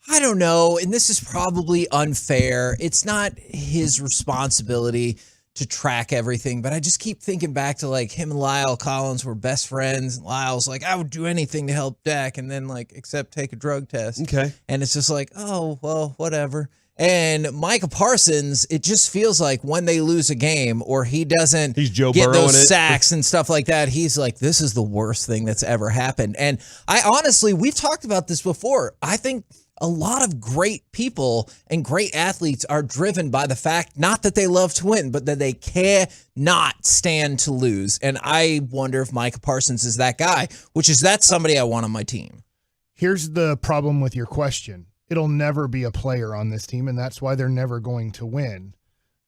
I don't know, and this is probably unfair. It's not his responsibility to track everything, but I just keep thinking back to like him and Lyle Collins were best friends. And Lyle's like, I would do anything to help Dak, and then like except take a drug test. Okay. And it's just like, oh, well, whatever. And Micah Parsons, it just feels like when they lose a game or he doesn't get those sacks and stuff like that, he's like, this is the worst thing that's ever happened. And I honestly, we've talked about this before. I think a lot of great people and great athletes are driven by the fact, not that they love to win, but that they cannot stand to lose. And I wonder if Micah Parsons is that guy, that's somebody I want on my team. Here's the problem with your question. It'll never be a player on this team, and that's why they're never going to win.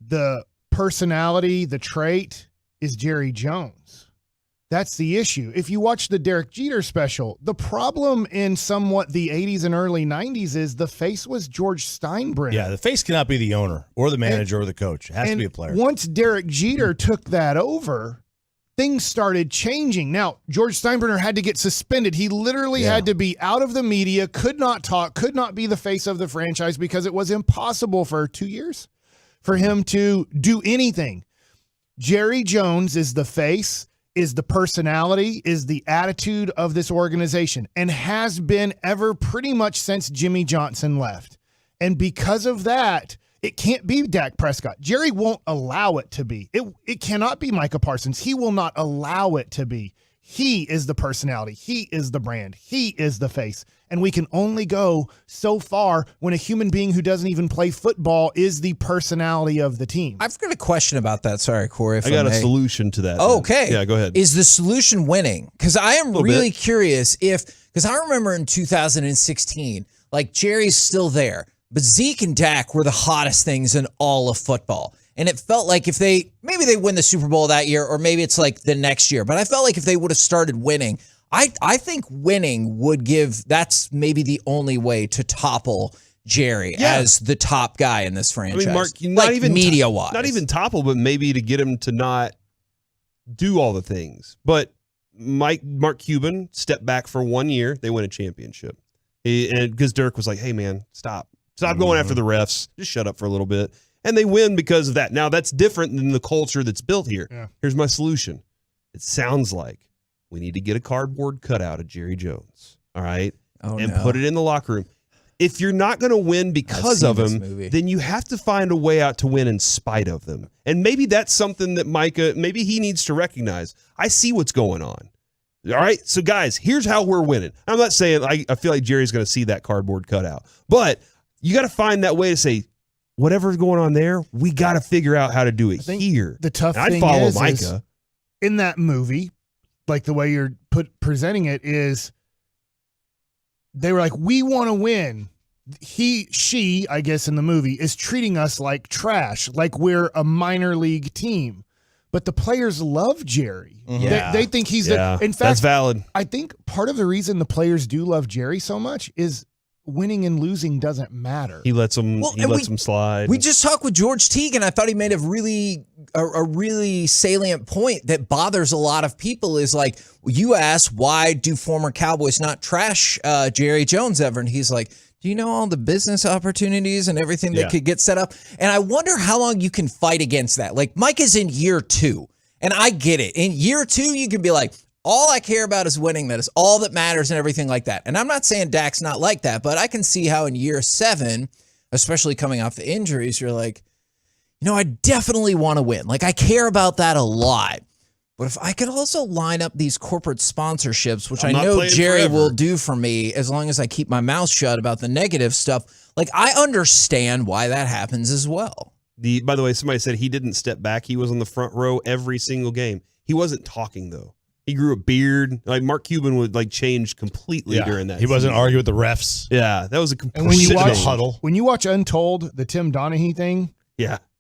The personality, the trait is Jerry Jones. That's the issue. If you watch the Derek Jeter special, the problem in somewhat the 80s and early 90s is the face was George Steinbrenner. Yeah, the face cannot be the owner or the manager or the coach. It has to be a player. Once Derek Jeter took that over, things started changing. Now, George Steinbrenner had to get suspended. He literally had to be out of the media, could not talk, could not be the face of the franchise because it was impossible for 2 years for him to do anything. Jerry Jones is the face, is the personality, is the attitude of this organization, and has been ever pretty much since Jimmy Johnson left. And because of that, It can't be Dak Prescott. Jerry won't allow it to be. It cannot be Micah Parsons. He will not allow it to be. He is the personality. He is the brand. He is the face. And we can only go so far when a human being who doesn't even play football is the personality of the team. I've got a question about that. Sorry, Corey. If I got may. a solution to that. Oh, okay. Yeah, go ahead. Is the solution winning? Because I am really curious because I remember in 2016, like Jerry's still there, but Zeke and Dak were the hottest things in all of football. And it felt like if maybe they win the Super Bowl that year, or maybe it's like the next year. But I felt like if they would have started winning, I think winning would that's maybe the only way to topple Jerry as the top guy in this franchise. I mean, Mark, not even media-wise. Not even topple, but maybe to get him to not do all the things. But Mark Cuban stepped back for 1 year. They win a championship. Because Dirk was like, hey, man, stop going after the refs. Just shut up for a little bit. And they win because of that. Now, that's different than the culture that's built here. Yeah. Here's my solution. It sounds like we need to get a cardboard cutout of Jerry Jones, all right, put it in the locker room. If you're not going to win because of him, then you have to find a way out to win in spite of them. And maybe that's something that Micah, maybe he needs to recognize. I see what's going on. All right, so guys, here's how we're winning. I'm not saying I feel like Jerry's going to see that cardboard cutout, but you got to find that way to say, whatever's going on there, we got to figure out how to do it here. The tough and thing I'd follow is Micah. In that movie, like the way you're presenting it is, they were like, we want to win. She, I guess in the movie, is treating us like trash, like we're a minor league team. But the players love Jerry. Yeah. They think he's Yeah, the. In fact, that's valid. I think part of the reason the players do love Jerry so much is winning and losing doesn't matter. He lets them. Slide. We just talked with George Teague, and I thought he made a really salient point that bothers a lot of people. Is like, you ask, why do former Cowboys not trash Jerry Jones ever? And he's like, do you know all the business opportunities and everything that could get set up? And I wonder how long you can fight against that. Like, Mike is in year 2, and I get it. In year 2, you can be like, all I care about is winning. That is all that matters and everything like that. And I'm not saying Dak's not like that, but I can see how in year 7, especially coming off the injuries, you're like, I definitely want to win. Like, I care about that a lot. But if I could also line up these corporate sponsorships, which I know Jerry will do for me as long as I keep my mouth shut about the negative stuff, like, I understand why that happens as well. By the way, somebody said he didn't step back. He was on the front row every single game. He wasn't talking, though. He grew a beard. Like, Mark Cuban would change completely during that. He wasn't arguing with the refs. Yeah, that was a complete. And when you watch Untold, the Tim Donaghy thing,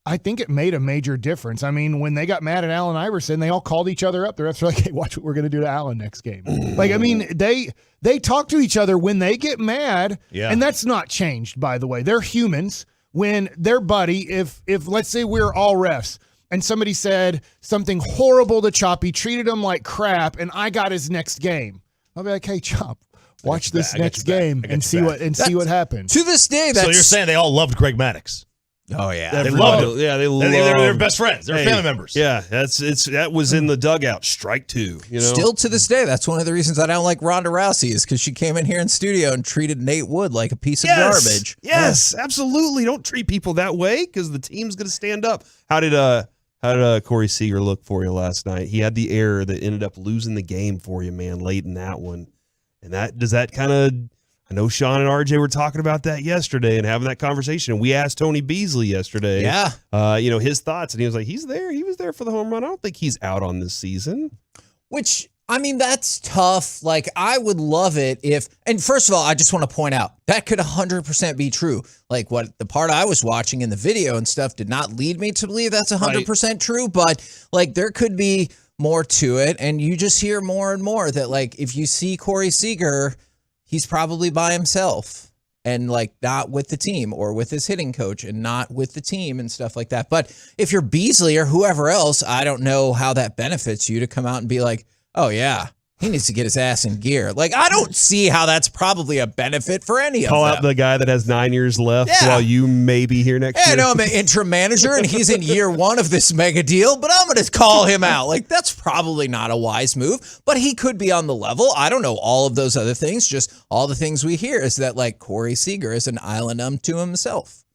I think it made a major difference. I mean, when they got mad at Allen Iverson, they all called each other up. The refs were like, "Hey, watch what we're going to do to Allen next game." Like, I mean, they talk to each other when they get mad, and that's not changed. By the way, they're humans. When their buddy, if let's say we're all refs, and somebody said something horrible to Chop, he treated him like crap, and I got his next game, I'll be like, hey, Chop, watch this next game and see what happens. To this day, so you're saying they all loved Greg Maddux? Oh yeah, they loved him. Yeah, they loved. They're best friends. They're family members. Yeah, that was in the dugout. Strike 2. Still to this day, that's one of the reasons I don't like Ronda Rousey is because she came in here in studio and treated Nate Wood like a piece of garbage. Yes, absolutely. Don't treat people that way because the team's going to stand up. How did Corey Seager look for you last night? He had the error that ended up losing the game for you, man, late in that one. And does that kind of, I know Sean and RJ were talking about that yesterday and having that conversation. And we asked Tony Beasley yesterday, his thoughts. And he was like, he's there. He was there for the home run. I don't think he's out on this season. Which, I mean, that's tough. Like, I would love it and first of all, I just want to point out, that could 100% be true. Like, what the part I was watching in the video and stuff did not lead me to believe that's 100% true, but, like, there could be more to it, and you just hear more and more that, like, if you see Corey Seager, he's probably by himself and, like, not with the team or with his hitting coach and not with the team and stuff like that. But if you're Beasley or whoever else, I don't know how that benefits you to come out and be like, oh, yeah, he needs to get his ass in gear. Like, I don't see how that's probably a benefit for any of them. Call out the guy that has 9 years left while you may be here next year. I know I'm an interim manager and he's in year 1 of this mega deal, but I'm going to call him out. Like, that's probably not a wise move, but he could be on the level. I don't know all of those other things. Just all the things we hear is that, like, Corey Seager is an island unto himself.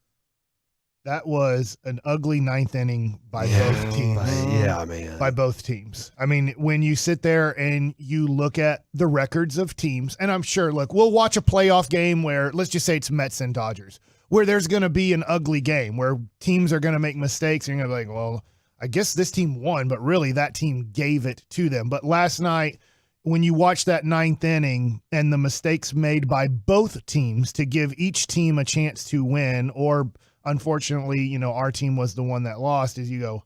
That was an ugly ninth inning by both teams. Yeah, man. By both teams. I mean, when you sit there and you look at the records of teams, and I'm sure, look, we'll watch a playoff game where, let's just say it's Mets and Dodgers, where there's going to be an ugly game where teams are going to make mistakes, and you're going to be like, well, I guess this team won, but really that team gave it to them. But last night, when you watch that ninth inning and the mistakes made by both teams to give each team a chance to win, or unfortunately, our team was the one that lost, as you go,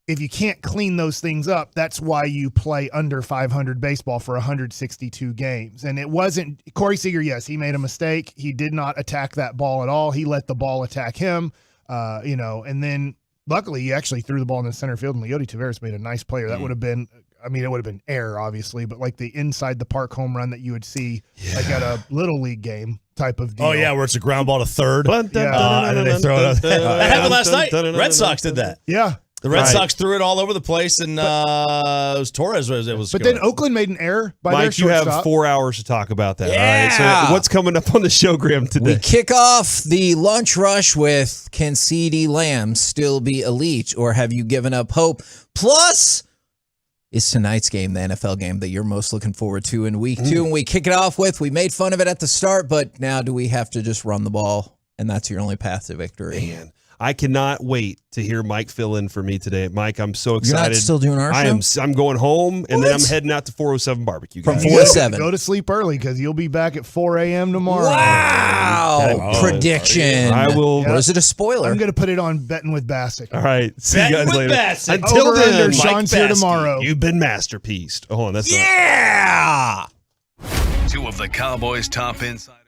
if you can't clean those things up, that's why you play under 500 baseball for 162 games. And it wasn't Corey Seager. Yes, he made a mistake. He did not attack that ball at all. He let the ball attack him, and then luckily he actually threw the ball in the center field, and Leody Taveras made a nice player. That would have been, it would have been air, obviously, but like the inside the park home run that you would see like at a little league game type of deal. Oh, yeah, where it's a ground ball to third. Yeah. And then they throw it up. That happened last night. Red Sox did that. Yeah. The Red Sox threw it all over the place, and it was Torres. But then Oakland made an error by their Mike, you shortstop. have 4 hours to talk about that. Yeah. All right. So what's coming up on the show, Graham, today? We kick off the lunch rush with, can CeeDee Lamb still be elite, or have you given up hope? Plus, is tonight's game the NFL game that you're most looking forward to in week 2? And we kick it off with, we made fun of it at the start, but now do we have to just run the ball, and that's your only path to victory? Man, I cannot wait to hear Mike fill in for me today. Mike, I'm so excited. You're not still doing our show? I'm going home, and then I'm heading out to 407 Barbecue. From guys. 4 to 7. Go to sleep early because you'll be back at 4 a.m. tomorrow. Wow. Prediction. I will. Or is it a spoiler? I'm going to put it on Betting with Bassick. All right. See you guys later. Bassick. Until Over then, under, Mike Sean's here Baskey, tomorrow. You've been masterpieced. Hold on. That's Yeah. 2 of the Cowboys' top insiders.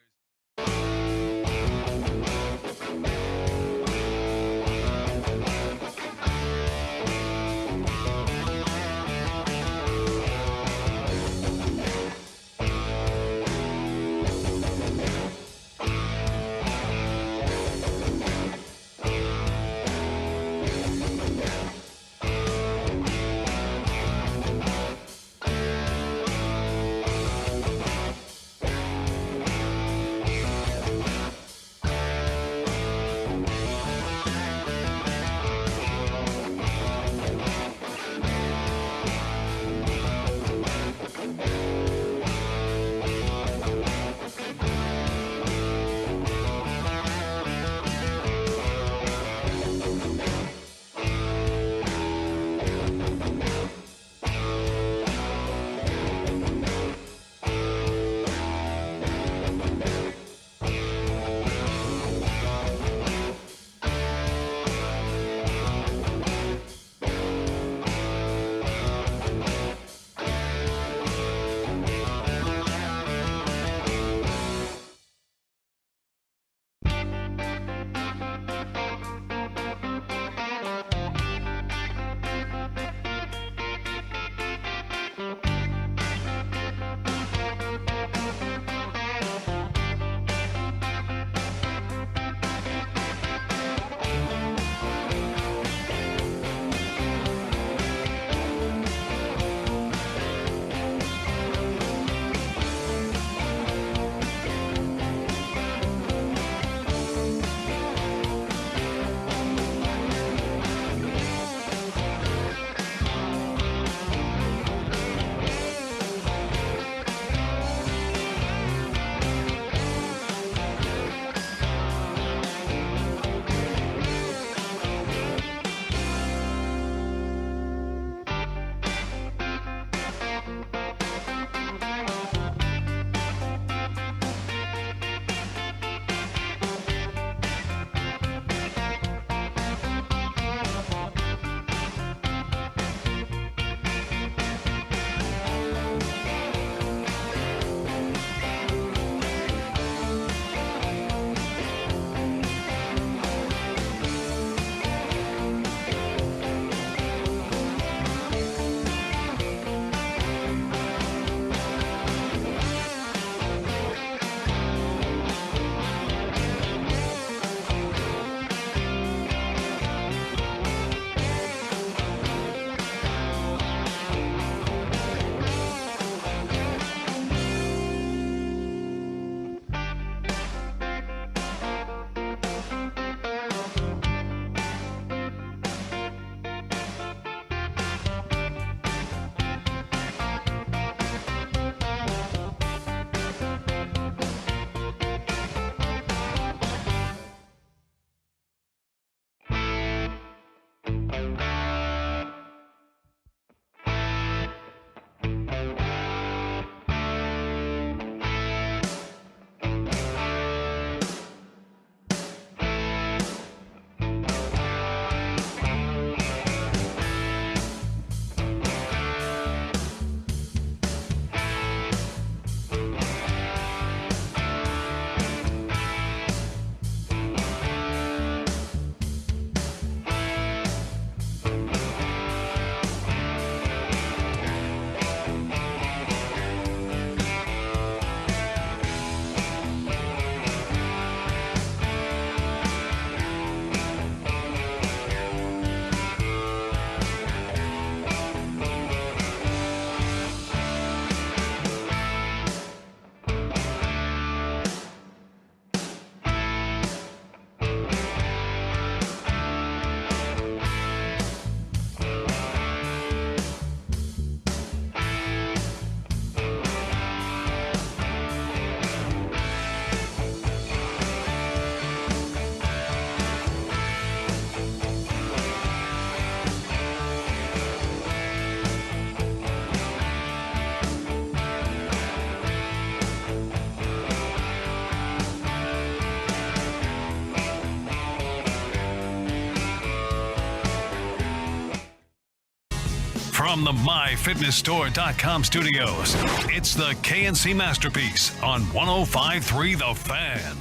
From the MyFitnessStore.com studios, it's the KNC Masterpiece on 105.3 The Fan.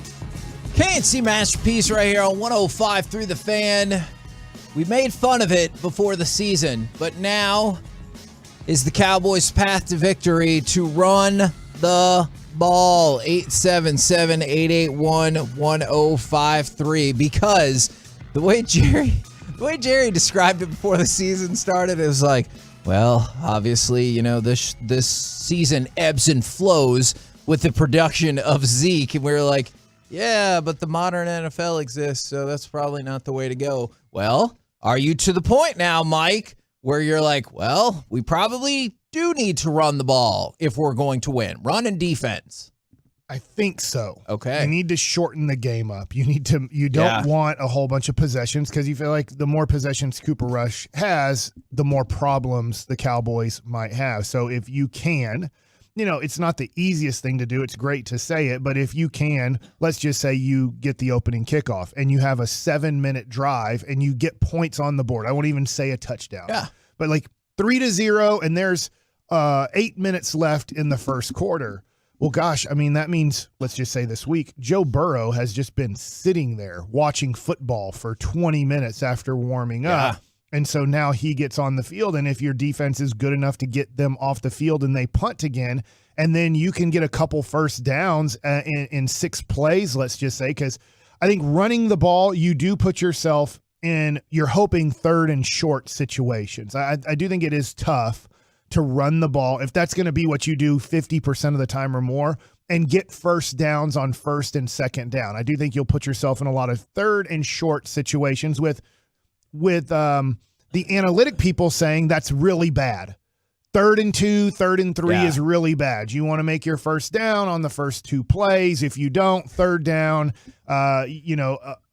KNC Masterpiece right here on 105.3 The Fan. We made fun of it before the season, but now is the Cowboys' path to victory to run the ball. 877-881-1053, because the way Jerry described it before the season started, it was like, well, obviously, you know, this season ebbs and flows with the production of Zeke. And we were like, yeah, but the modern NFL exists, so that's probably not the way to go. Well, are you to the point now, Mike, where you're like, well, we probably do need to run the ball if we're going to win? Run and defense. I think so. Okay. You need to shorten the game up. You don't want a whole bunch of possessions, because you feel like the more possessions Cooper Rush has, the more problems the Cowboys might have. So if you can, you know, it's not the easiest thing to do. It's great to say it, but if you can, let's just say you get the opening kickoff and you have a 7-minute drive and you get points on the board. I won't even say a touchdown. Yeah. But like 3-0 and there's 8 minutes left in the first quarter. Well, gosh, I mean, that means, let's just say this week, Joe Burrow has just been sitting there watching football for 20 minutes after warming up. And so now he gets on the field, and if your defense is good enough to get them off the field and they punt again, and then you can get a couple first downs in 6 plays, let's just say, because I think running the ball, you do put yourself in, you're hoping, third and short situations. I do think it is tough to run the ball, if that's going to be what you do 50% of the time or more, and get first downs on first and second down. I do think you'll put yourself in a lot of third and short situations with the analytic people saying that's really bad. 3rd and 2, 3rd and 3 is really bad. You want to make your first down on the first 2 plays. If you don't, 3rd down,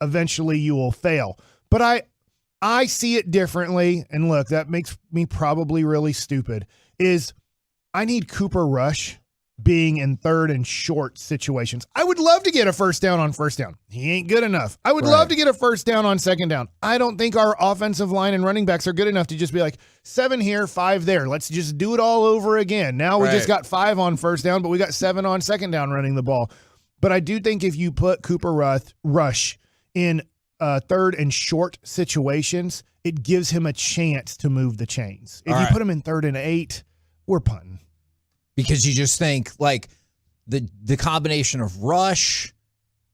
eventually you will fail. But I see it differently, and look, that makes me probably really stupid, is I need Cooper Rush being in third and short situations. I would love to get a first down on first down. He ain't good enough. I would love to get a first down on second down. I don't think our offensive line and running backs are good enough to just be like 7 here, 5 there. Let's just do it all over again. Now we just got 5 on first down, but we got 7 on second down running the ball. But I do think if you put Cooper Rush in third and short situations, it gives him a chance to move the chains. If you put him in 3rd and 8, we're punting. Because you just think like the combination of rush,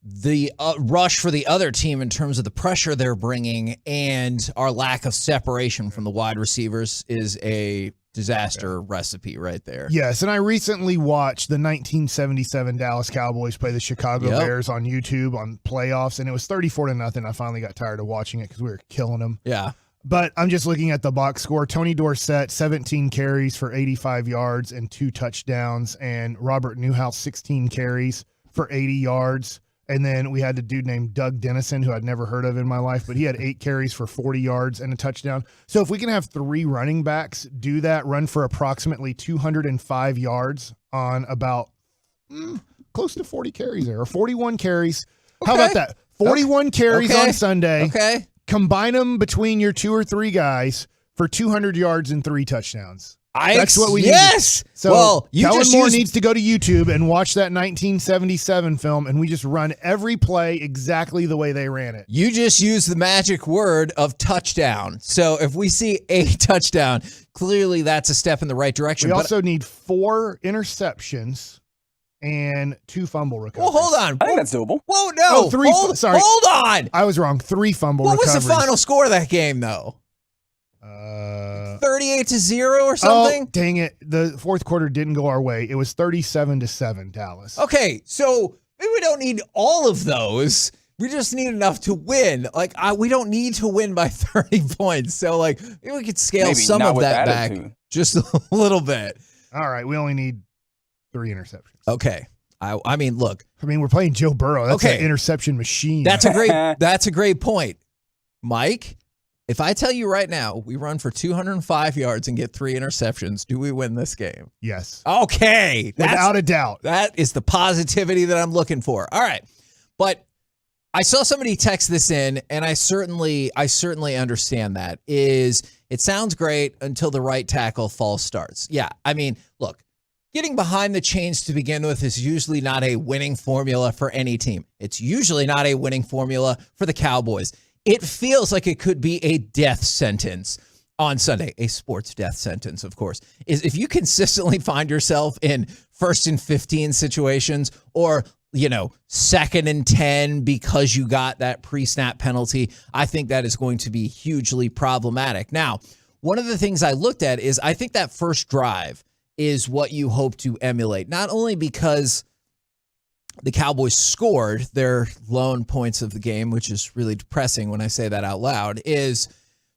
the rush for the other team in terms of the pressure they're bringing, and our lack of separation from the wide receivers is a disaster recipe right there. Yes, and I recently watched the 1977 Dallas Cowboys play the Chicago Bears on YouTube on playoffs, and it was 34-0. I finally got tired of watching it because we were killing them. Yeah. But I'm just looking at the box score. Tony Dorsett, 17 carries for 85 yards and 2 touchdowns, and Robert Newhouse, 16 carries for 80 yards And then we had a dude named Doug Dennison, who I'd never heard of in my life, but he had 8 carries for 40 yards and a touchdown. So if we can have 3 running backs do that, run for approximately 205 yards on about close to 40 carries there, or 41 carries. Okay. How about that? 41 carries on Sunday. Okay. Combine them between your 2 or 3 guys for 200 yards and 3 touchdowns. That's what we need. Yes. So Kellen Moore needs to go to YouTube and watch that 1977 film, and we just run every play exactly the way they ran it. You just used the magic word of touchdown. So if we see a touchdown, clearly that's a step in the right direction. We also need 4 interceptions and 2 fumble recoveries. Well, hold on. I think that's doable. Whoa, no. 3. Hold on. I was wrong. 3 fumble recoveries. What was the final score of that game, though? 38-0 or something? Oh, dang it. The fourth quarter didn't go our way. It was 37-7, Dallas. Okay, so maybe we don't need all of those. We just need enough to win. Like, we don't need to win by 30 points. So, like, maybe we could scale some of that back just a little bit. All right, we only need 3 interceptions. Okay. I mean, look. I mean, we're playing Joe Burrow. That's an interception machine. That's a great point. Mike, if I tell you right now, we run for 205 yards and get 3 interceptions, do we win this game? Yes. Okay. Without a doubt. That is the positivity that I'm looking for. All right. But I saw somebody text this in, and I certainly understand that. It sounds great until the right tackle false starts. Yeah. I mean, look, getting behind the chains to begin with is usually not a winning formula for any team. It's usually not a winning formula for the Cowboys. It feels like it could be a death sentence on Sunday, a sports death sentence, of course, is if you consistently find yourself in 1st and 15 situations or, 2nd and 10 because you got that pre-snap penalty. I think that is going to be hugely problematic. Now, one of the things I looked at is I think that first drive is what you hope to emulate, not only because the Cowboys scored their lone points of the game, which is really depressing when I say that out loud, is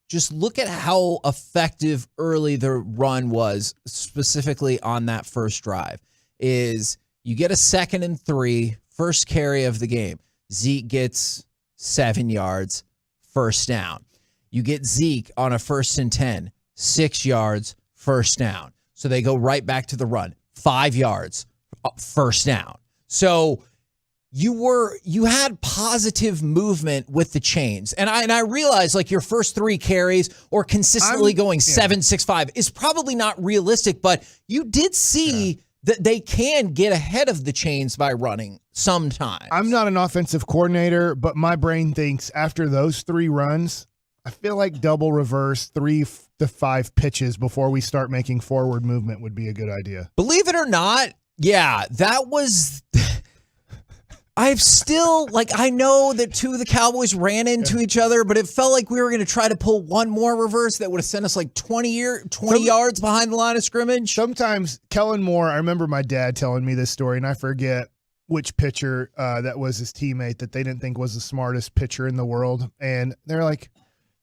just look at how effective early the run was, specifically on that first drive. Is you get a 2nd and 3, first carry of the game. Zeke gets 7 yards, first down. You get Zeke on a 1st and 10, 6 yards, first down. So they go right back to the run, 5 yards, first down. So you had positive movement with the chains. And I realize like your first 3 carries or consistently going 7, 6, 5 is probably not realistic, but you did see that they can get ahead of the chains by running sometimes. I'm not an offensive coordinator, but my brain thinks after those 3 runs, I feel like double reverse 3 to 5 pitches before we start making forward movement would be a good idea. Believe it or not, yeah, that was... I've still, I know that 2 of the Cowboys ran into each other, but it felt like we were going to try to pull one more reverse that would have sent us 20 yards behind the line of scrimmage. Sometimes Kellen Moore, I remember my dad telling me this story, and I forget which pitcher that was his teammate that they didn't think was the smartest pitcher in the world. And they're like,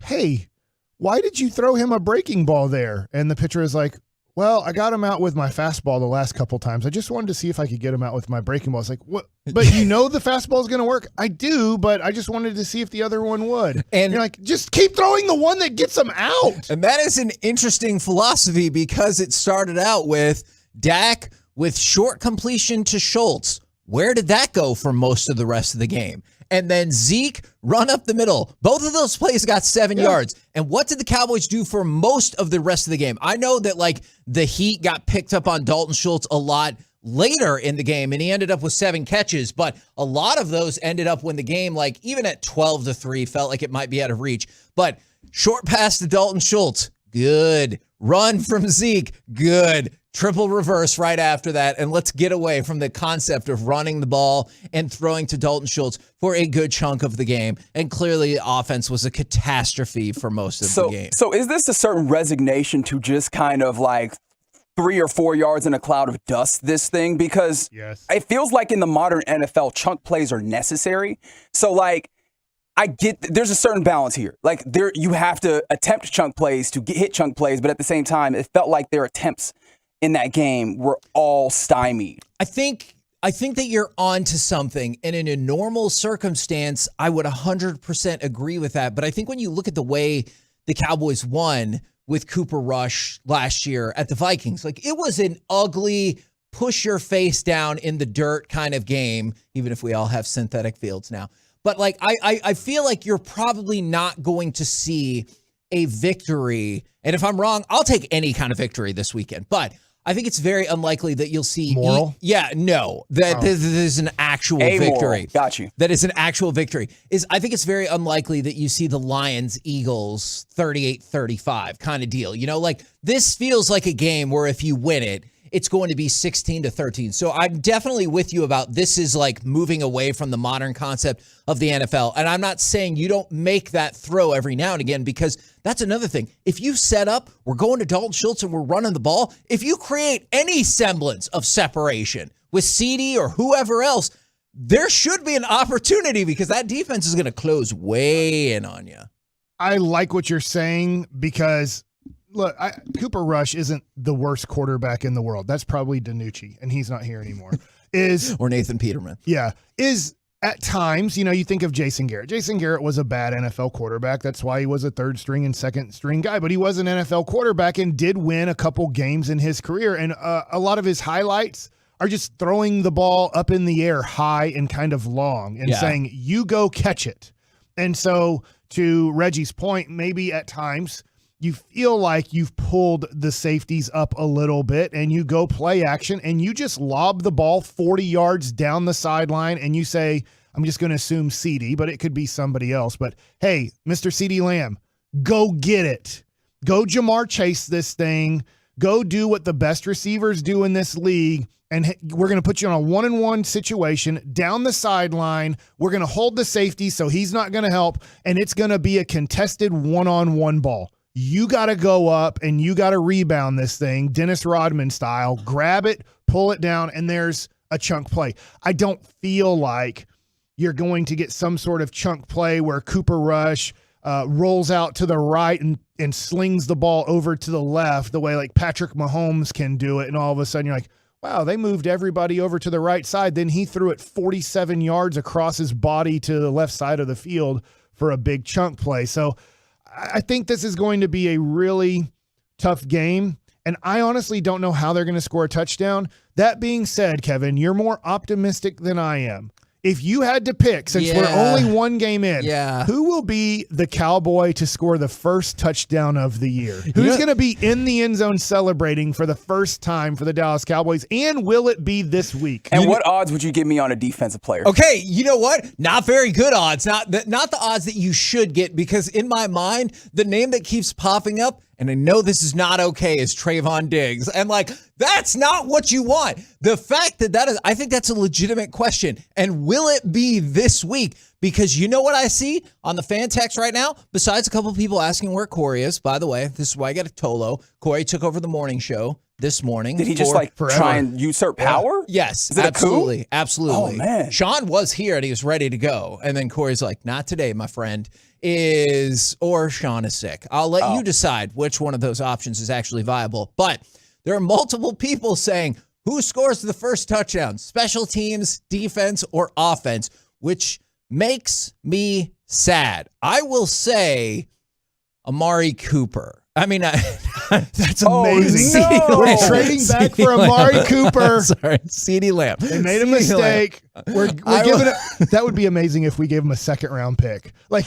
hey, why did you throw him a breaking ball there? And the pitcher is like, well, I got him out with my fastball the last couple times. I just wanted to see if I could get him out with my breaking ball. It's like, what? But the fastball is going to work? I do, but I just wanted to see if the other one would. And you're like, just keep throwing the one that gets them out. And that is an interesting philosophy because it started out with Dak with short completion to Schultz. Where did that go for most of the rest of the game? And then Zeke, run up the middle. Both of those plays got 7 yards. And what did the Cowboys do for most of the rest of the game? I know that the heat got picked up on Dalton Schultz a lot later in the game, and he ended up with 7 catches. But a lot of those ended up when the game, even at 12-3, felt like it might be out of reach. But short pass to Dalton Schultz, good. Run from Zeke, good. Triple reverse right after that, and let's get away from the concept of running the ball and throwing to Dalton Schultz for a good chunk of the game. And clearly, the offense was a catastrophe for most of the game. So is this a certain resignation to just kind of 3 or 4 yards in a cloud of dust this thing? Because it feels like in the modern NFL, chunk plays are necessary. So, I get there's a certain balance here. You have to attempt chunk plays to hit chunk plays, but at the same time, it felt like their attempts in that game were all stymied. I think I think that you're onto something. And in a normal circumstance, I would 100% agree with that. But I think when you look at the way the Cowboys won with Cooper Rush last year at the Vikings, like it was an ugly, push your face down in the dirt kind of game, even if we all have synthetic fields now. But like, I feel like you're probably not going to see a victory. And if I'm wrong, I'll take any kind of victory this weekend. But I think it's very unlikely that you'll see moral. That this is an actual victory. Got you. That is an actual victory. I think it's very unlikely that you see the Lions Eagles 38-35 kind of deal. You know, like this feels like a game where if you win it, it's going to be 16-13. So I'm definitely with you about this is like moving away from the modern concept of the NFL. And I'm not saying you don't make that throw every now and again, because that's another thing. If you set up, we're going to Dalton Schultz and we're running the ball. If you create any semblance of separation with CD or whoever else, there should be an opportunity because that defense is going to close way in on you. I like what you're saying because look, Cooper Rush isn't the worst quarterback in the world. That's probably DiNucci, and he's not here anymore. Or Nathan Peterman. Yeah. At times, you think of Jason Garrett. Jason Garrett was a bad NFL quarterback. That's why he was a third string and second string guy, but he was an NFL quarterback and did win a couple games in his career. And a lot of his highlights are just throwing the ball up in the air high and kind of long and saying, you go catch it. And so to Reggie's point, maybe at times you feel like you've pulled the safeties up a little bit and you go play action and you just lob the ball 40 yards down the sideline and you say, I'm just going to assume CD, but it could be somebody else. But hey, Mr. CD Lamb, go get it. Go Jamar Chase this thing. Go do what the best receivers do in this league. And we're going to put you on a 1-on-1 situation down the sideline. We're going to hold the safety so he's not going to help. And it's going to be a contested 1-on-1 ball. You got to go up and you got to rebound this thing, Dennis Rodman style, grab it, pull it down, and there's a chunk play. I don't feel like you're going to get some sort of chunk play where Cooper Rush rolls out to the right and slings the ball over to the left the way like Patrick Mahomes can do it. And all of a sudden you're like, wow, they moved everybody over to the right side. Then he threw it 47 yards across his body to the left side of the field for a big chunk play. So I think this is going to be a really tough game, and I honestly don't know how they're going to score a touchdown. That being said, Kevin, you're more optimistic than I am. If you had to pick, since we're only one game in, who will be the Cowboy to score the first touchdown of the year? Who's going to be in the end zone celebrating for the first time for the Dallas Cowboys, and will it be this week? And what odds would you give me on a defensive player? Okay, you know what? Not very good odds. Not the odds that you should get, because in my mind, the name that keeps popping up, and I know this is not okay, is Trayvon Diggs. And like, that's not what you want. The fact that is, I think that's a legitimate question. And will it be this week? Because you know what I see on the fan text right now? Besides a couple of people asking where Corey is, by the way, this is why I got a Tolo. Corey took over the morning show this morning. Did he just try and usurp power? Yes, is it absolutely. A coup? Absolutely. Oh, man. Sean was here and he was ready to go. And then Corey's like, not today, my friend. Or Sean is sick. I'll let you decide which one of those options is actually viable. But there are multiple people saying who scores the first touchdown, special teams, defense, or offense, which makes me sad. I will say Amari Cooper. I mean, that's amazing. No. We're trading back for Amari Cooper. Sorry, CeeDee Lamb. They made a mistake. We're giving it. That would be amazing if we gave him a second-round pick. Like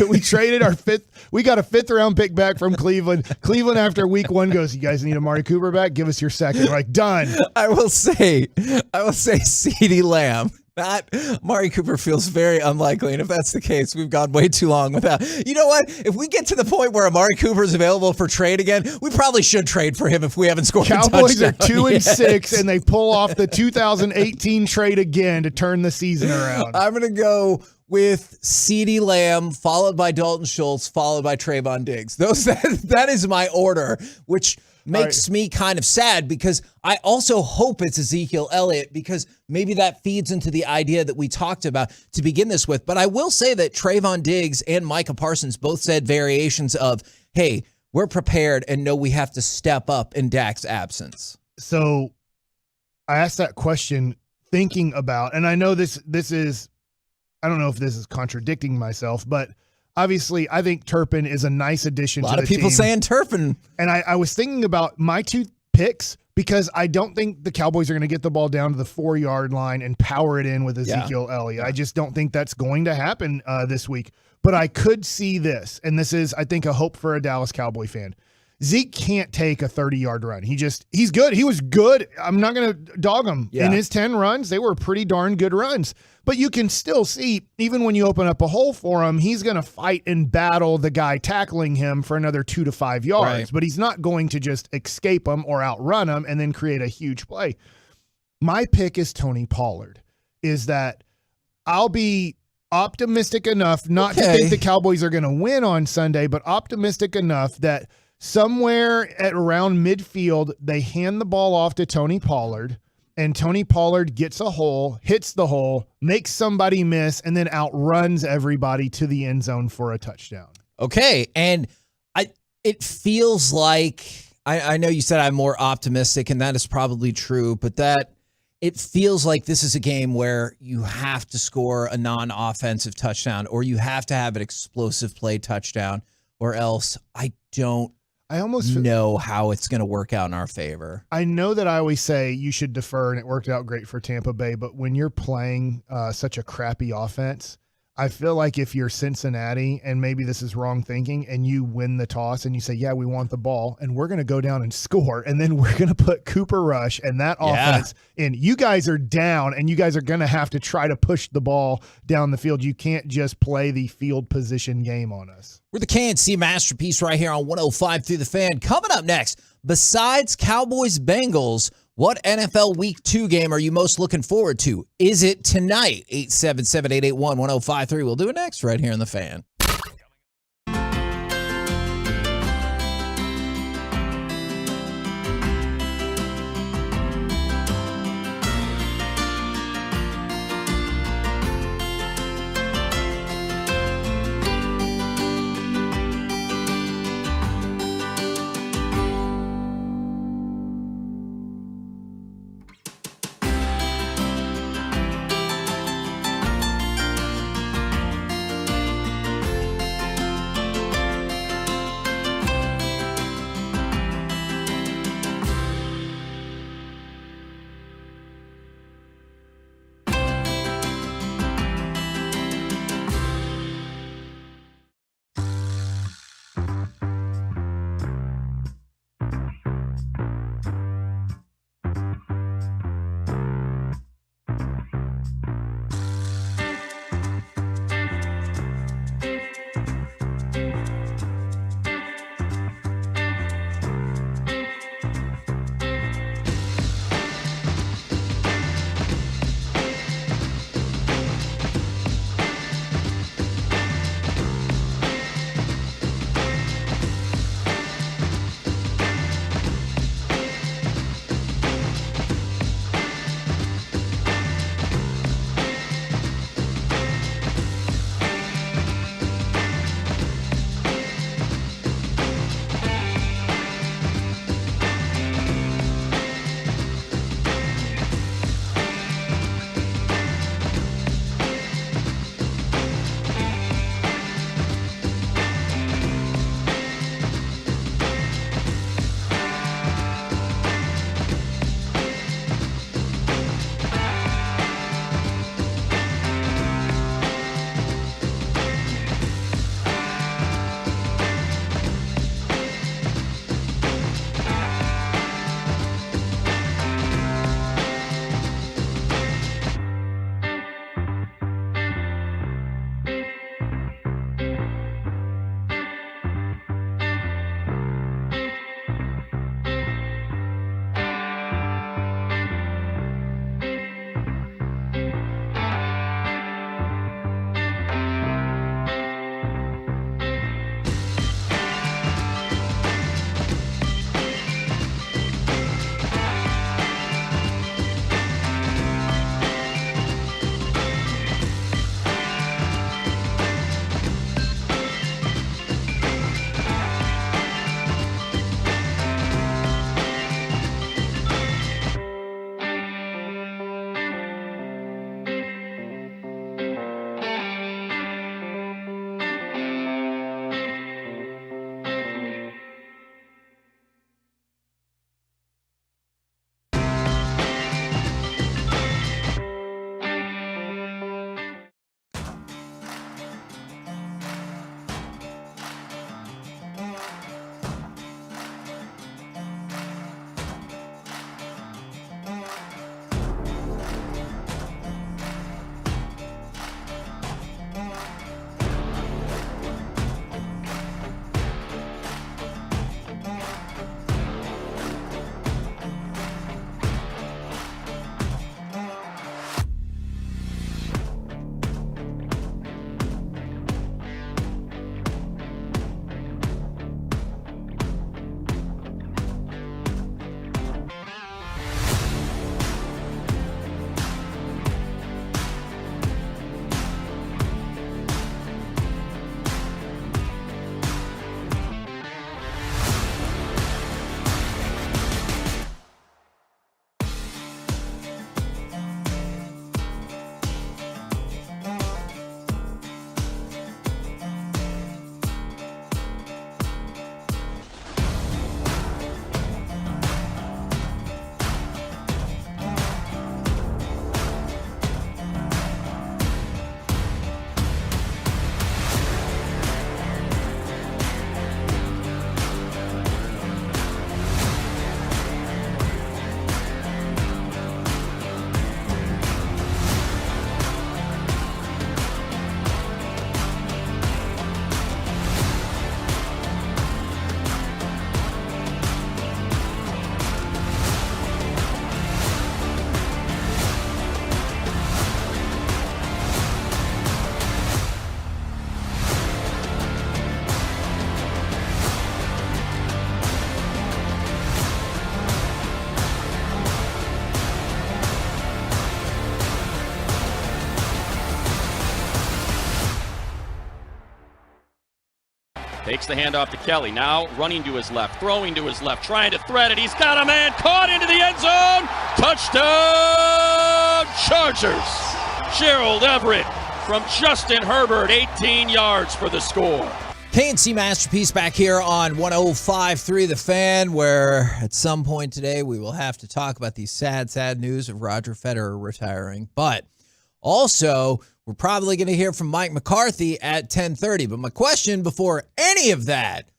we traded our fifth. We got a fifth-round pick back from Cleveland. Cleveland after week 1 goes, you guys need Amari Cooper back? Give us your second. We're like, done. I will say CeeDee Lamb. That Amari Cooper feels very unlikely, and if that's the case, we've gone way too long without. You know what? If we get to the point where Amari Cooper is available for trade again, we probably should trade for him if we haven't scored a touchdown. Cowboys are 2-6, and they pull off the 2018 trade again to turn the season around. I'm going to go with CeeDee Lamb, followed by Dalton Schultz, followed by Trayvon Diggs. That is my order, which makes me kind of sad because I also hope it's Ezekiel Elliott, because maybe that feeds into the idea that we talked about to begin this with. But I will say that Trayvon Diggs and Micah Parsons both said variations of, hey, we're prepared and know we have to step up in Dak's absence. So I asked that question thinking about, and I know this is, I don't know if this is contradicting myself, but obviously I think Turpin is a nice addition to the team. A lot of people saying Turpin. And I was thinking about my two picks because I don't think the Cowboys are going to get the ball down to the 4-yard line and power it in with Ezekiel Elliott. I just don't think that's going to happen this week. But I could see this, and this is, I think, a hope for a Dallas Cowboy fan. Zeke can't take a 30-yard run. He's good. He was good. I'm not going to dog him. In his 10 runs, they were pretty darn good runs. But you can still see, even when you open up a hole for him, he's going to fight and battle the guy tackling him for another 2 to 5 yards. Right. But he's not going to just escape him or outrun him and then create a huge play. My pick is Tony Pollard, is that I'll be optimistic enough not to think the Cowboys are going to win on Sunday, but optimistic enough that somewhere at around midfield, they hand the ball off to Tony Pollard, and Tony Pollard gets a hole, hits the hole, makes somebody miss, and then outruns everybody to the end zone for a touchdown. Okay, and it feels like, I know you said I'm more optimistic, and that is probably true, but it feels like this is a game where you have to score a non-offensive touchdown, or you have to have an explosive play touchdown, or else I almost know how it's going to work out in our favor. I know that I always say you should defer, and it worked out great for Tampa Bay, but when you're playing such a crappy offense, I feel like if you're Cincinnati, and maybe this is wrong thinking, and you win the toss and you say, yeah, we want the ball, and we're going to go down and score, and then we're going to put Cooper Rush and that offense in. You guys are down, and you guys are going to have to try to push the ball down the field. You can't just play the field position game on us. We're the KNC Masterpiece right here on 105 through the Fan. Coming up next, besides Cowboys-Bengals, what NFL Week 2 game are you most looking forward to? Is it tonight? 877-881-1053. We'll do it next right here in the Fan. Takes the handoff to Kelly. Now running to his left, throwing to his left, trying to thread it. He's got a man caught into the end zone. Touchdown, Chargers. Gerald Everett from Justin Herbert, 18 yards for the score. KNC Masterpiece back here on 105.3 The Fan, where at some point today we will have to talk about the sad, sad news of Roger Federer retiring. But also, we're probably going to hear from Mike McCarthy at 10:30. But my question before any of that,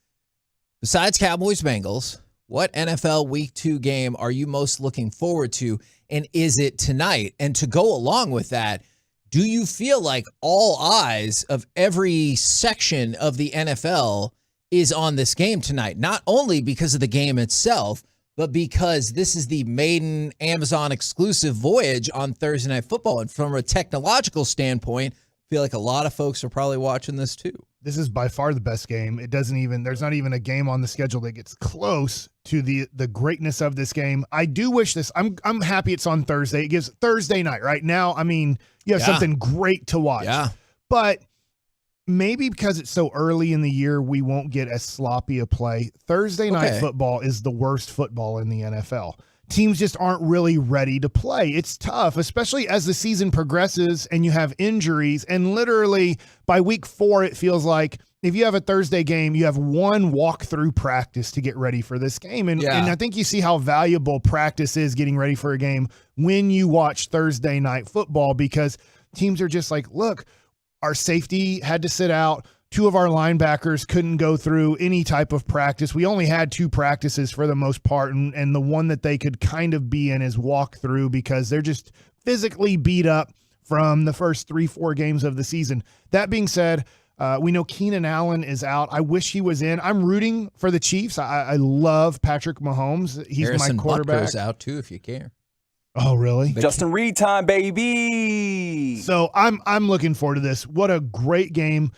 besides Cowboys-Bengals, what NFL Week 2 game are you most looking forward to, and is it tonight? And to go along with that, do you feel like all eyes of every section of the NFL is on this game tonight? Not only because of the game itself, but because this is the maiden Amazon exclusive voyage on Thursday Night Football. And from a technological standpoint, I feel like a lot of folks are probably watching this too. This is by far the best game. There's not even a game on the schedule that gets close to the greatness of this game. I do wish this, I'm happy it's on Thursday. It gives Thursday night right now. I mean, you have something great to watch. Yeah. But maybe because it's so early in the year, we won't get as sloppy a play. Thursday night football is the worst football in the NFL. Teams just aren't really ready to play. It's tough, especially as the season progresses and you have injuries. And literally by week 4, it feels like if you have a Thursday game, you have one walkthrough practice to get ready for this game. And I think you see how valuable practice is getting ready for a game when you watch Thursday night football, because teams are just like, look, our safety had to sit out. 2 of our linebackers couldn't go through any type of practice. We only had 2 practices for the most part, and the one that they could kind of be in is walkthrough because they're just physically beat up from the first 3-4 games of the season. That being said, we know Keenan Allen is out. I wish he was in. I'm rooting for the Chiefs. I love Patrick Mahomes. He's Harrison my quarterback. Butker's out too, if you care. Oh, really? Justin Reed time, baby. So I'm looking forward to this. What a great game.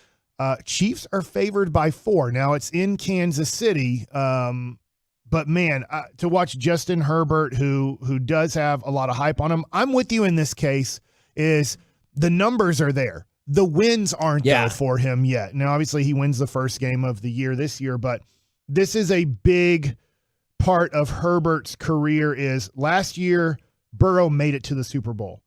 Chiefs are favored by 4. Now it's in Kansas City. But man, to watch Justin Herbert, who does have a lot of hype on him, I'm with you in this case, is the numbers are there. The wins aren't there for him yet. Now, obviously he wins the first game of the year this year, but this is a big part of Herbert's career. Is last year Burrow made it to the Super Bowl.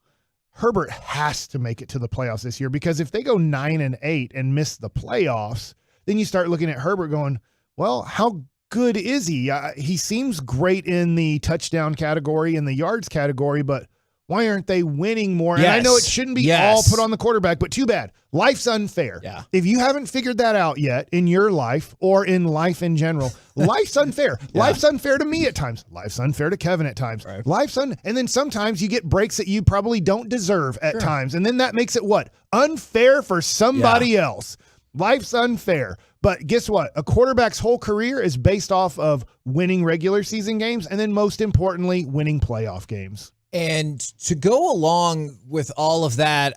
Herbert has to make it to the playoffs this year, because if they go 9-8 and miss the playoffs, then you start looking at Herbert going, well, how good is he? He seems great in the touchdown category and the yards category, but why aren't they winning more? And I know it shouldn't be all put on the quarterback, but too bad. Life's unfair. Yeah. If you haven't figured that out yet in your life or in life in general, life's unfair. Life's unfair to me at times. Life's unfair to Kevin at times. Right. And then sometimes you get breaks that you probably don't deserve at times. And then that makes it what? Unfair for somebody else. Life's unfair. But guess what? A quarterback's whole career is based off of winning regular season games and then most importantly, winning playoff games. And to go along with all of that,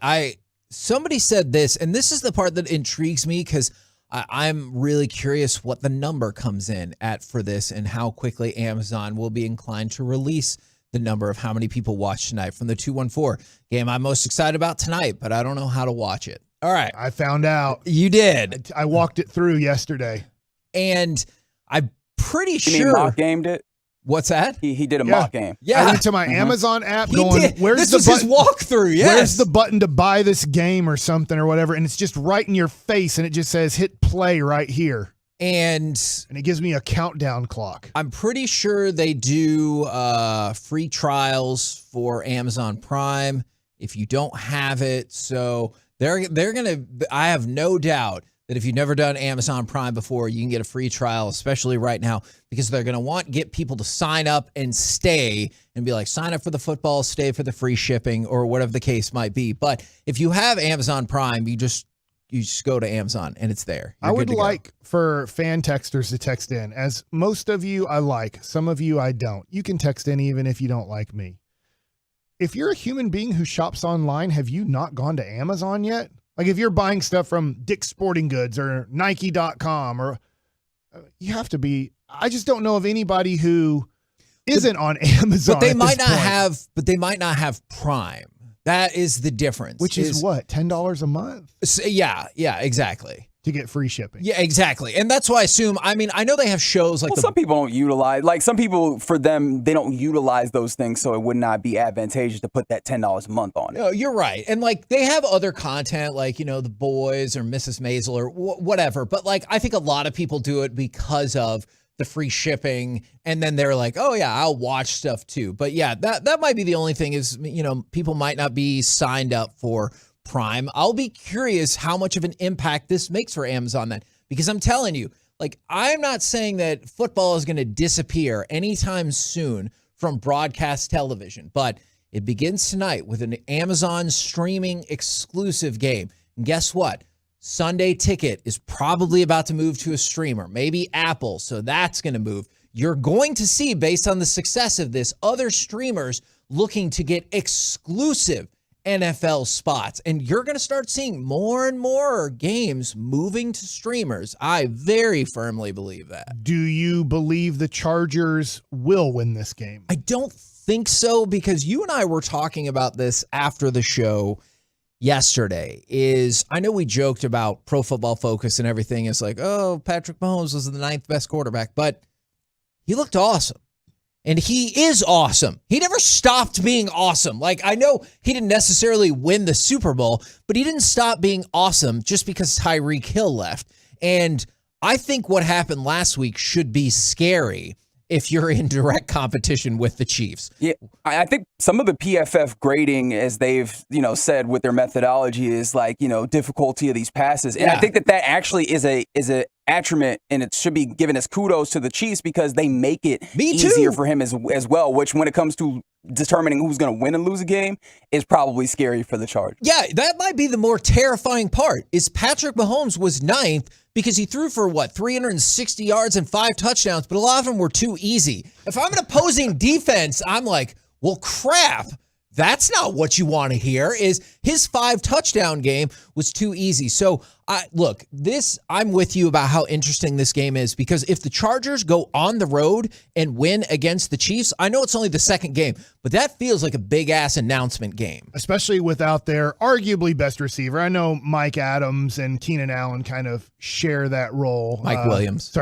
somebody said this, and this is the part that intrigues me because I'm really curious what the number comes in at for this and how quickly Amazon will be inclined to release the number of how many people watch tonight from the 214 game I'm most excited about tonight, but I don't know how to watch it. All right. I found out. You did. I walked it through yesterday. And I'm pretty sure. You mean mock gamed it? What's that? He did a mock game. Yeah. I went to my Amazon app going, where's the button? His walkthrough, yes. Where's the button to buy this game or something or whatever? And it's just right in your face and it just says hit play right here. And it gives me a countdown clock. I'm pretty sure they do free trials for Amazon Prime if you don't have it. So they're gonna. I have no doubt that if you've never done Amazon Prime before, you can get a free trial, especially right now, because they're gonna get people to sign up and stay and be like, sign up for the football, stay for the free shipping, or whatever the case might be. But if you have Amazon Prime, you just go to Amazon and it's there. I would like for fan texters to text in. As most of you I like, some of you I don't. You can text in even if you don't like me. If you're a human being who shops online, have you not gone to Amazon yet? Like if you're buying stuff from Dick's Sporting Goods or Nike.com, or you have to be. I just don't know of anybody who isn't on Amazon. But they might not have. But they might not have Prime. That is the difference. Which is what, $10 a month? Yeah, exactly. To get free shipping. Yeah, exactly. And that's why I assume, I know they have shows like some people don't utilize, like some people, for them, they don't utilize those things, so it would not be advantageous to put that $10 a month on it. No, you're right. And like they have other content like, The Boys or Mrs. Maisel or whatever. But like I think a lot of people do it because of the free shipping. And then they're like, oh yeah, I'll watch stuff too. But yeah, that might be the only thing is, people might not be signed up for Prime. I'll be curious how much of an impact this makes for Amazon then, because I'm telling you, like, I'm not saying that football is going to disappear anytime soon from broadcast television, but it begins tonight with an Amazon streaming exclusive game. And guess what? Sunday Ticket is probably about to move to a streamer, maybe Apple, so that's going to move. You're going to see, based on the success of this, other streamers looking to get exclusive NFL spots, and you're going to start seeing more and more games moving to streamers. I very firmly believe that. Do you believe the Chargers will win this game? I don't think so, because you and I were talking about this after the show yesterday. I know we joked about Pro Football Focus and everything. It's like, oh, Patrick Mahomes was the 9th best quarterback, but he looked awesome. And he is awesome. He never stopped being awesome. Like, I know he didn't necessarily win the Super Bowl, but he didn't stop being awesome just because Tyreek Hill left. And I think what happened last week should be scary if you're in direct competition with the Chiefs. Yeah, I think some of the PFF grading, as they've, said with their methodology, is like, difficulty of these passes. And I think that actually is a attribute, and it should be given as kudos to the Chiefs because they make it easier for him as well, which when it comes to determining who's going to win and lose a game is probably scary for the Chargers. Yeah, that might be the more terrifying part is Patrick Mahomes was 9th because he threw for 360 yards and 5 touchdowns, but a lot of them were too easy. If I'm an opposing defense, I'm like, well, crap. That's not what you want to hear. Is his 5 touchdown game was too easy. So I'm with you about how interesting this game is, because if the Chargers go on the road and win against the Chiefs, I know it's only the second game, but that feels like a big ass announcement game, especially without their arguably best receiver. I know Mike Adams and Keenan Allen kind of share that role. Mike Williams.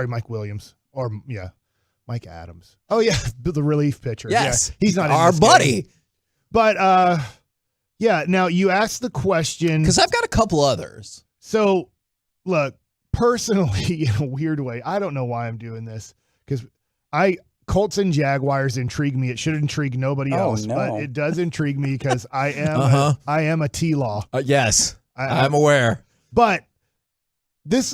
Mike Adams. Oh yeah, the relief pitcher. Yes, yeah, he's not our in this buddy. Game. But, now you asked the question. Because I've got a couple others. So, look, personally, in a weird way, I don't know why I'm doing this. Because Colts and Jaguars intrigue me. It should intrigue nobody else. No. But it does intrigue me because I am a T-Law. Yes, I'm aware. But this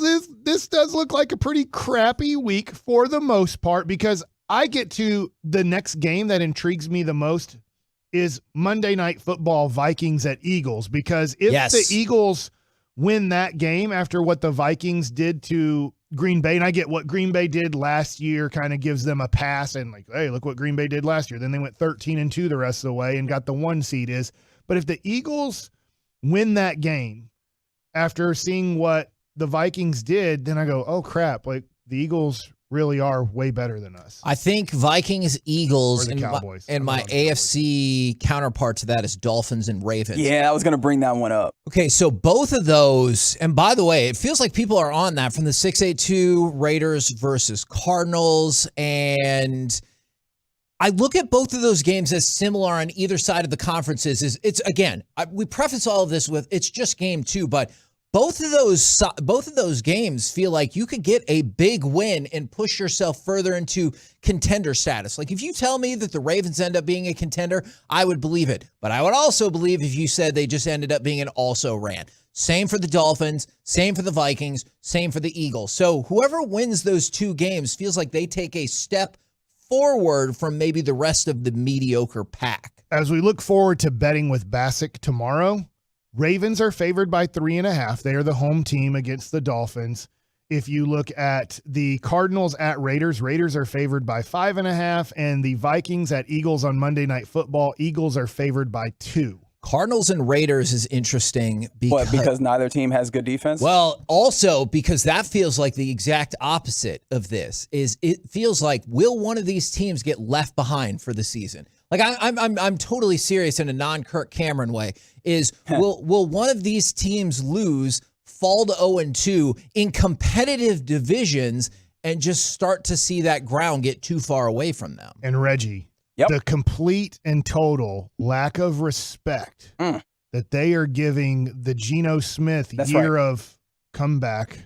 does look like a pretty crappy week for the most part, because I get to the next game that intrigues me the most is Monday Night Football, Vikings at Eagles, because if the Eagles win that game after what the Vikings did to Green Bay, and I get what Green Bay did last year kind of gives them a pass, and like, hey, look what Green Bay did last year. Then they went 13-2 the rest of the way and got the 1 seed is. But if the Eagles win that game after seeing what the Vikings did, then I go, oh crap, like the Eagles really are way better than us. I think Vikings, Eagles, and Cowboys. My AFC counterpart to that is Dolphins and Ravens. Yeah, I was going to bring that one up. Okay, so both of those, and by the way, it feels like people are on that from the 6-8-2 Raiders versus Cardinals, and I look at both of those games as similar on either side of the conferences. We preface all of this with it's just game 2, but both of those games feel like you could get a big win and push yourself further into contender status. Like if you tell me that the Ravens end up being a contender, I would believe it. But I would also believe if you said they just ended up being an also-ran. Same for the Dolphins, same for the Vikings, same for the Eagles. So whoever wins those 2 games feels like they take a step forward from maybe the rest of the mediocre pack. As we look forward to betting with Bassick tomorrow, Ravens are favored by 3.5. They are the home team against the Dolphins. If you look at the Cardinals at Raiders, Raiders are favored by 5.5, and the Vikings at Eagles on Monday Night Football, Eagles are favored by 2. Cardinals and Raiders is interesting because neither team has good defense? Well, also because that feels like the exact opposite of this. It feels like, will one of these teams get left behind for the season? Like I'm totally serious in a non-Kirk Cameron way. Is will one of these teams lose, fall to 0-2 in competitive divisions, and just start to see that ground get too far away from them? And Reggie, the complete and total lack of respect that they are giving the Geno Smith year of comeback.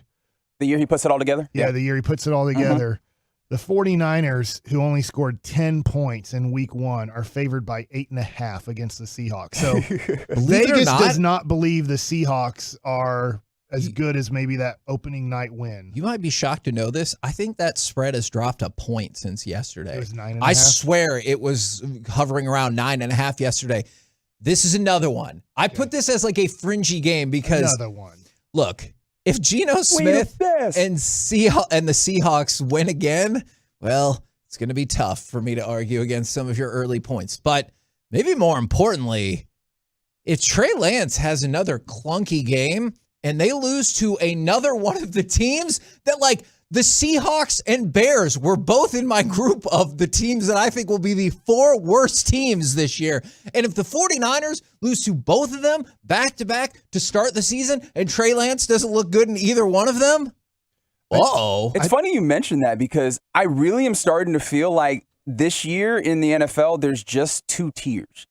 The year he puts it all together? Yeah, the year he puts it all together. The 49ers, who only scored 10 points in week 1, are favored by 8.5 against the Seahawks. So Vegas does not believe the Seahawks are as good as maybe that opening night win. You might be shocked to know this. I think that spread has dropped a point since yesterday. It was 9.5. I swear it was hovering around 9.5 yesterday. This is another one. I put this as like a fringy game because another one. Look, if Geno Smith and the Seahawks win again, well, it's going to be tough for me to argue against some of your early points. But maybe more importantly, if Trey Lance has another clunky game and they lose to another one of the teams that, like, the Seahawks and Bears were both in my group of the teams that I think will be the 4 worst teams this year. And if the 49ers lose to both of them back-to-back to start the season and Trey Lance doesn't look good in either one of them, It's funny you mentioned that because I really am starting to feel like this year in the NFL, there's just 2 tiers.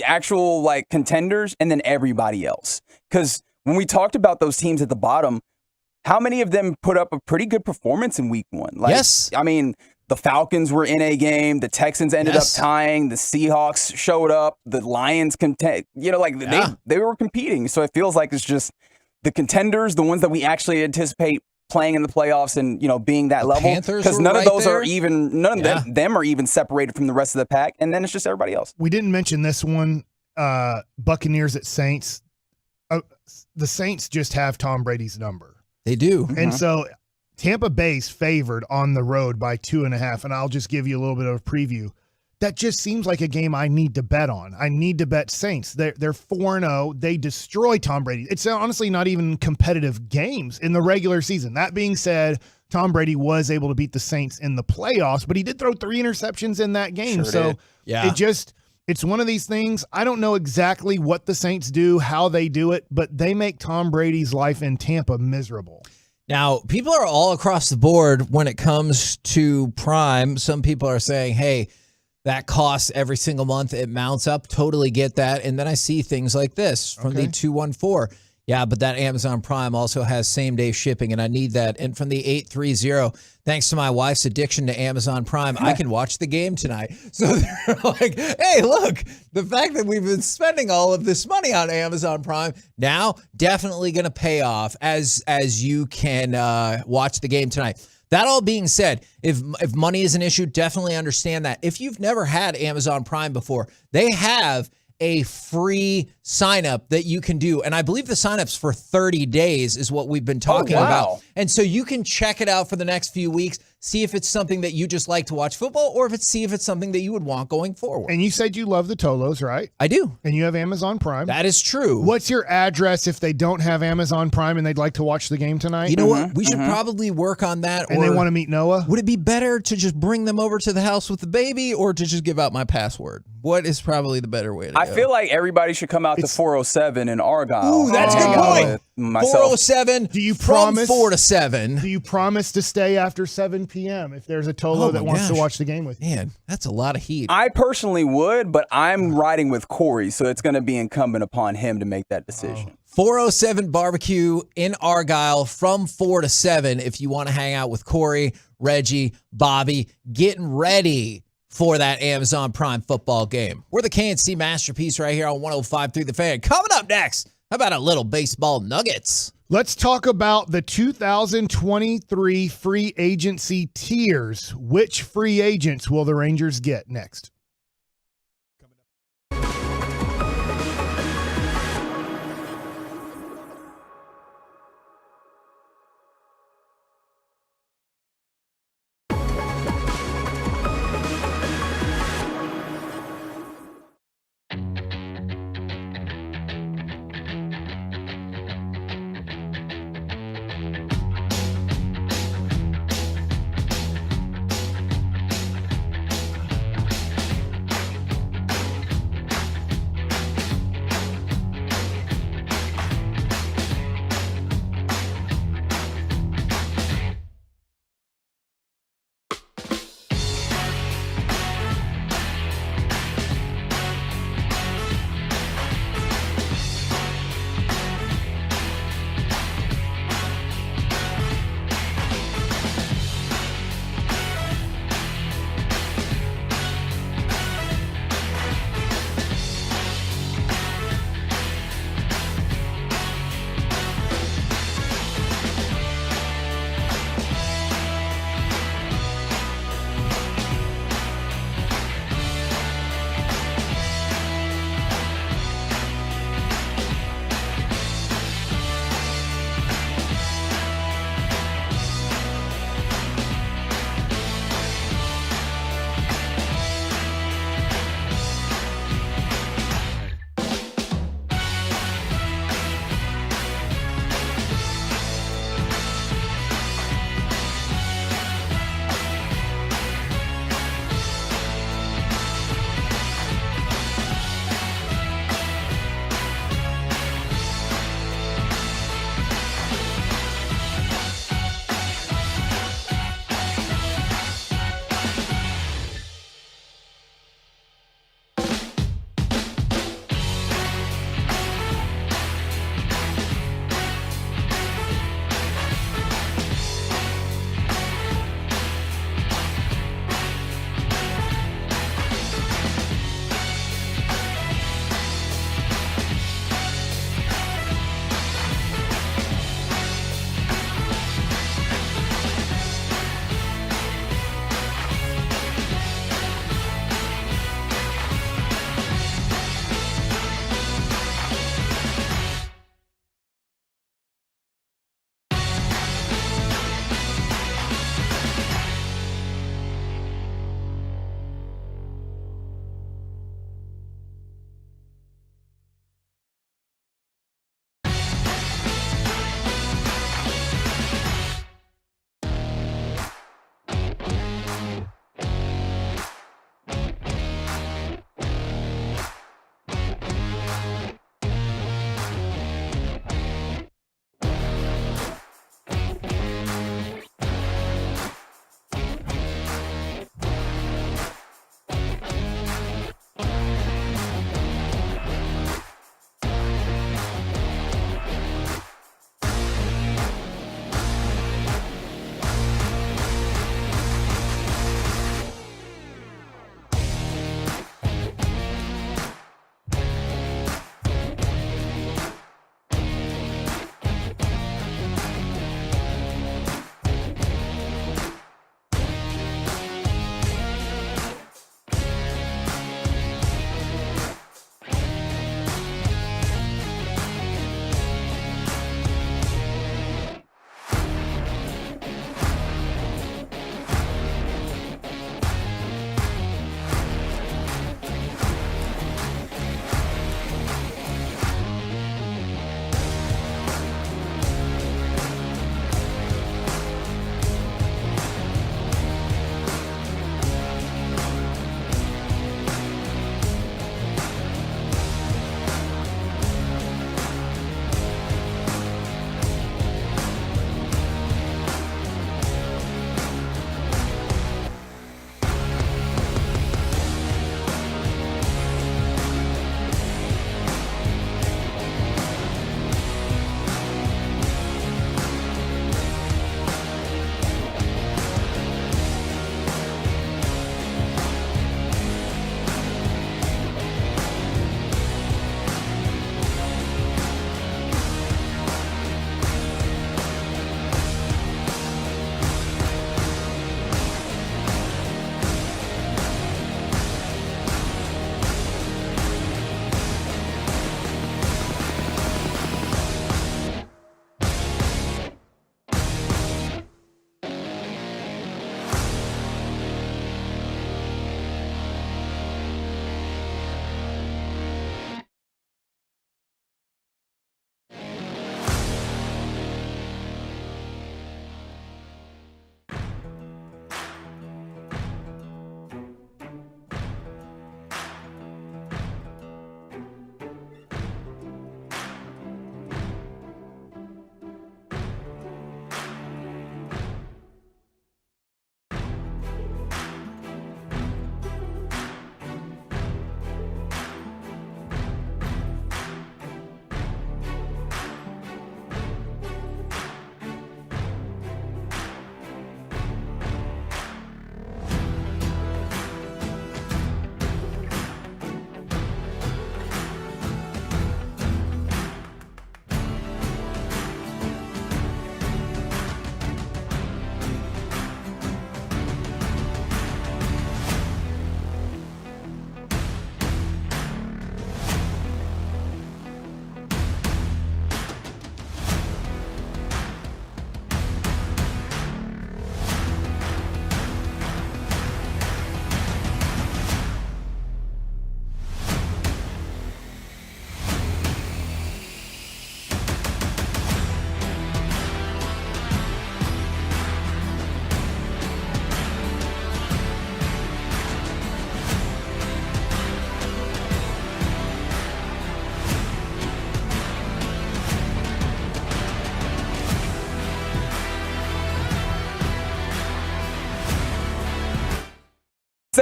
Actual contenders and then everybody else. Because when we talked about those teams at the bottom, how many of them put up a pretty good performance in week 1? Yes. I mean, the Falcons were in a game. The Texans ended up tying. The Seahawks showed up. The Lions they were competing. So it feels like it's just the contenders, the ones that we actually anticipate playing in the playoffs and, being that level. Because none of those are even, none of them are even separated from the rest of the pack. And then it's just everybody else. We didn't mention this one, Buccaneers at Saints. The Saints just have Tom Brady's number. They do. And so Tampa Bay's favored on the road by 2.5. And I'll just give you a little bit of a preview. That just seems like a game I need to bet on. I need to bet Saints. They're 4-0. They destroy Tom Brady. It's honestly not even competitive games in the regular season. That being said, Tom Brady was able to beat the Saints in the playoffs, but he did throw 3 interceptions in that game. It's one of these things. I don't know exactly what the Saints do, how they do it, but they make Tom Brady's life in Tampa miserable. Now, people are all across the board when it comes to Prime. Some people are saying, hey, that costs every single month. It mounts up. Totally get that. And then I see things like this from the 214. Yeah, but that Amazon Prime also has same-day shipping, and I need that. And from the 830, thanks to my wife's addiction to Amazon Prime, I can watch the game tonight. So they're like, hey, look, the fact that we've been spending all of this money on Amazon Prime, now definitely going to pay off as you can watch the game tonight. That all being said, if money is an issue, definitely understand that. If you've never had Amazon Prime before, they have a free sign-up that you can do. And I believe the sign-up's for 30 days is what we've been talking about. And so you can check it out for the next few weeks, see if it's something that you just like to watch football or see if it's something that you would want going forward. And you said you love the Tolos, right? I do. And you have Amazon Prime. That is true. What's your address if they don't have Amazon Prime and they'd like to watch the game tonight? You know what? We should probably work on that. And they want to meet Noah? Would it be better to just bring them over to the house with the baby or to just give out my password? What is probably the better way to go? I feel like everybody should come out to 407 in Argyle. Ooh, that's a good point. Myself. 407 from 4 to 7. Do you promise to stay after 7 p.m. if there's a Tolo that wants to watch the game with you? Man, that's a lot of heat. I personally would, but I'm riding with Corey, so it's going to be incumbent upon him to make that decision. 407 Barbecue in Argyle from 4 to 7 if you want to hang out with Corey, Reggie, Bobby, getting ready for that Amazon Prime football game. We're the KNC Masterpiece right here on 105.3 The Fan. Coming up next, how about a little baseball nuggets? Let's talk about the 2023 free agency tiers. Which free agents will the Rangers get next?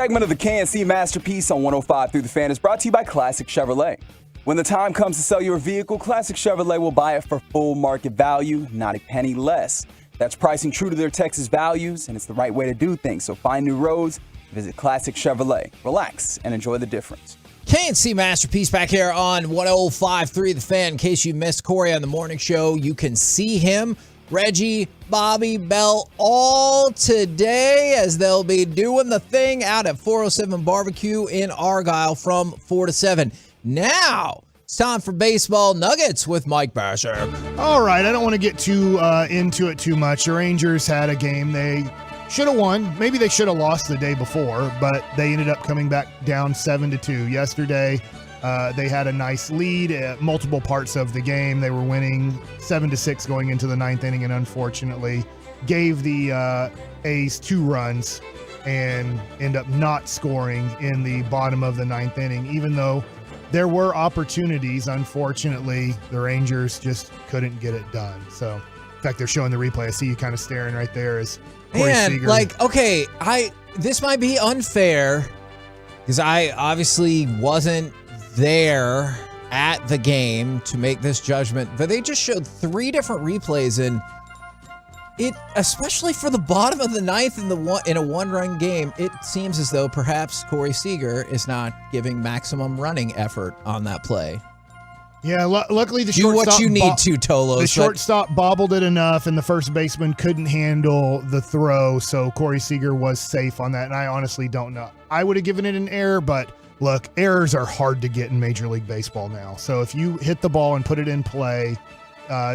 segment of the KNC Masterpiece on 105 Through the Fan is brought to you by Classic Chevrolet. When the time comes to sell your vehicle, Classic Chevrolet will buy it for full market value, not a penny less. That's pricing true to their Texas values, and it's the right way to do things. So find new roads, visit Classic Chevrolet. Relax and enjoy the difference. KNC Masterpiece back here on 105.3 The Fan. In case you missed Corey on the morning show, you can see him, Reggie, Bobby, Bell, all today as they'll be doing the thing out at 407 Barbecue in Argyle from 4 to 7. Now, it's time for Baseball Nuggets with Mike Basher. All right, I don't want to get too into it too much. The Rangers had a game they should have won. Maybe they should have lost the day before, but they ended up coming back down 7-2 yesterday. They had a nice lead at multiple parts of the game. They were winning 7-6 going into the ninth inning, and unfortunately gave the A's 2 runs and end up not scoring in the bottom of the ninth inning. Even though there were opportunities, unfortunately, the Rangers just couldn't get it done. So, in fact, they're showing the replay. I see you kind of staring right there as Corey Seager. Like, okay, this might be unfair because I obviously wasn't there at the game to make this judgment, but they just showed 3 different replays, and it, especially for the bottom of the ninth in a one-run game, it seems as though perhaps Corey Seager is not giving maximum running effort on that play. Yeah, luckily the do shortstop what you need to, Tolos. The shortstop bobbled it enough, and the first baseman couldn't handle the throw, so Corey Seager was safe on that, and I honestly don't know. I would have given it an error, but look, errors are hard to get in Major League Baseball now. So if you hit the ball and put it in play,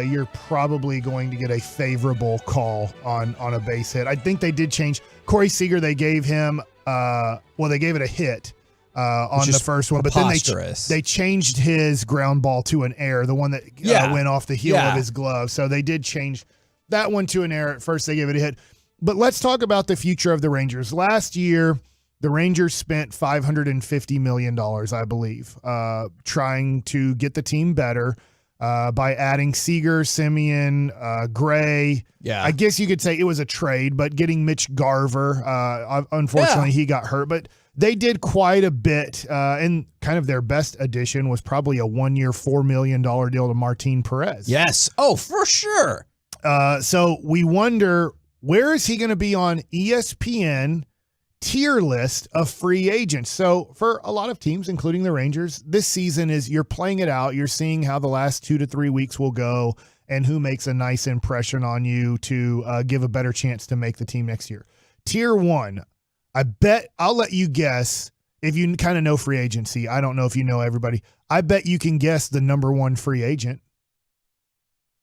you're probably going to get a favorable call on a base hit. I think they did change. Corey Seager, they gave him, they gave it a hit on the first one, but then they changed his ground ball to an error, the one that went off the heel of his glove. So they did change that one to an error. At first, they gave it a hit. But let's talk about the future of the Rangers. Last year, the Rangers spent $550 million, I believe, trying to get the team better by adding Seager, Simeon, Gray. Yeah. I guess you could say it was a trade, but getting Mitch Garver, unfortunately, he got hurt. But they did quite a bit, and kind of their best addition was probably a 1-year, $4 million deal to Martin Perez. Yes. Oh, for sure. So we wonder, where is he going to be on ESPN tier list of free agents? So for a lot of teams, including the Rangers, this season is you're playing it out. You're seeing how the last 2 to 3 weeks will go and who makes a nice impression on you to give a better chance to make the team next year. Tier 1, I bet I'll let you guess if you kind of know free agency. I don't know if you know everybody. I bet you can guess the number 1 free agent.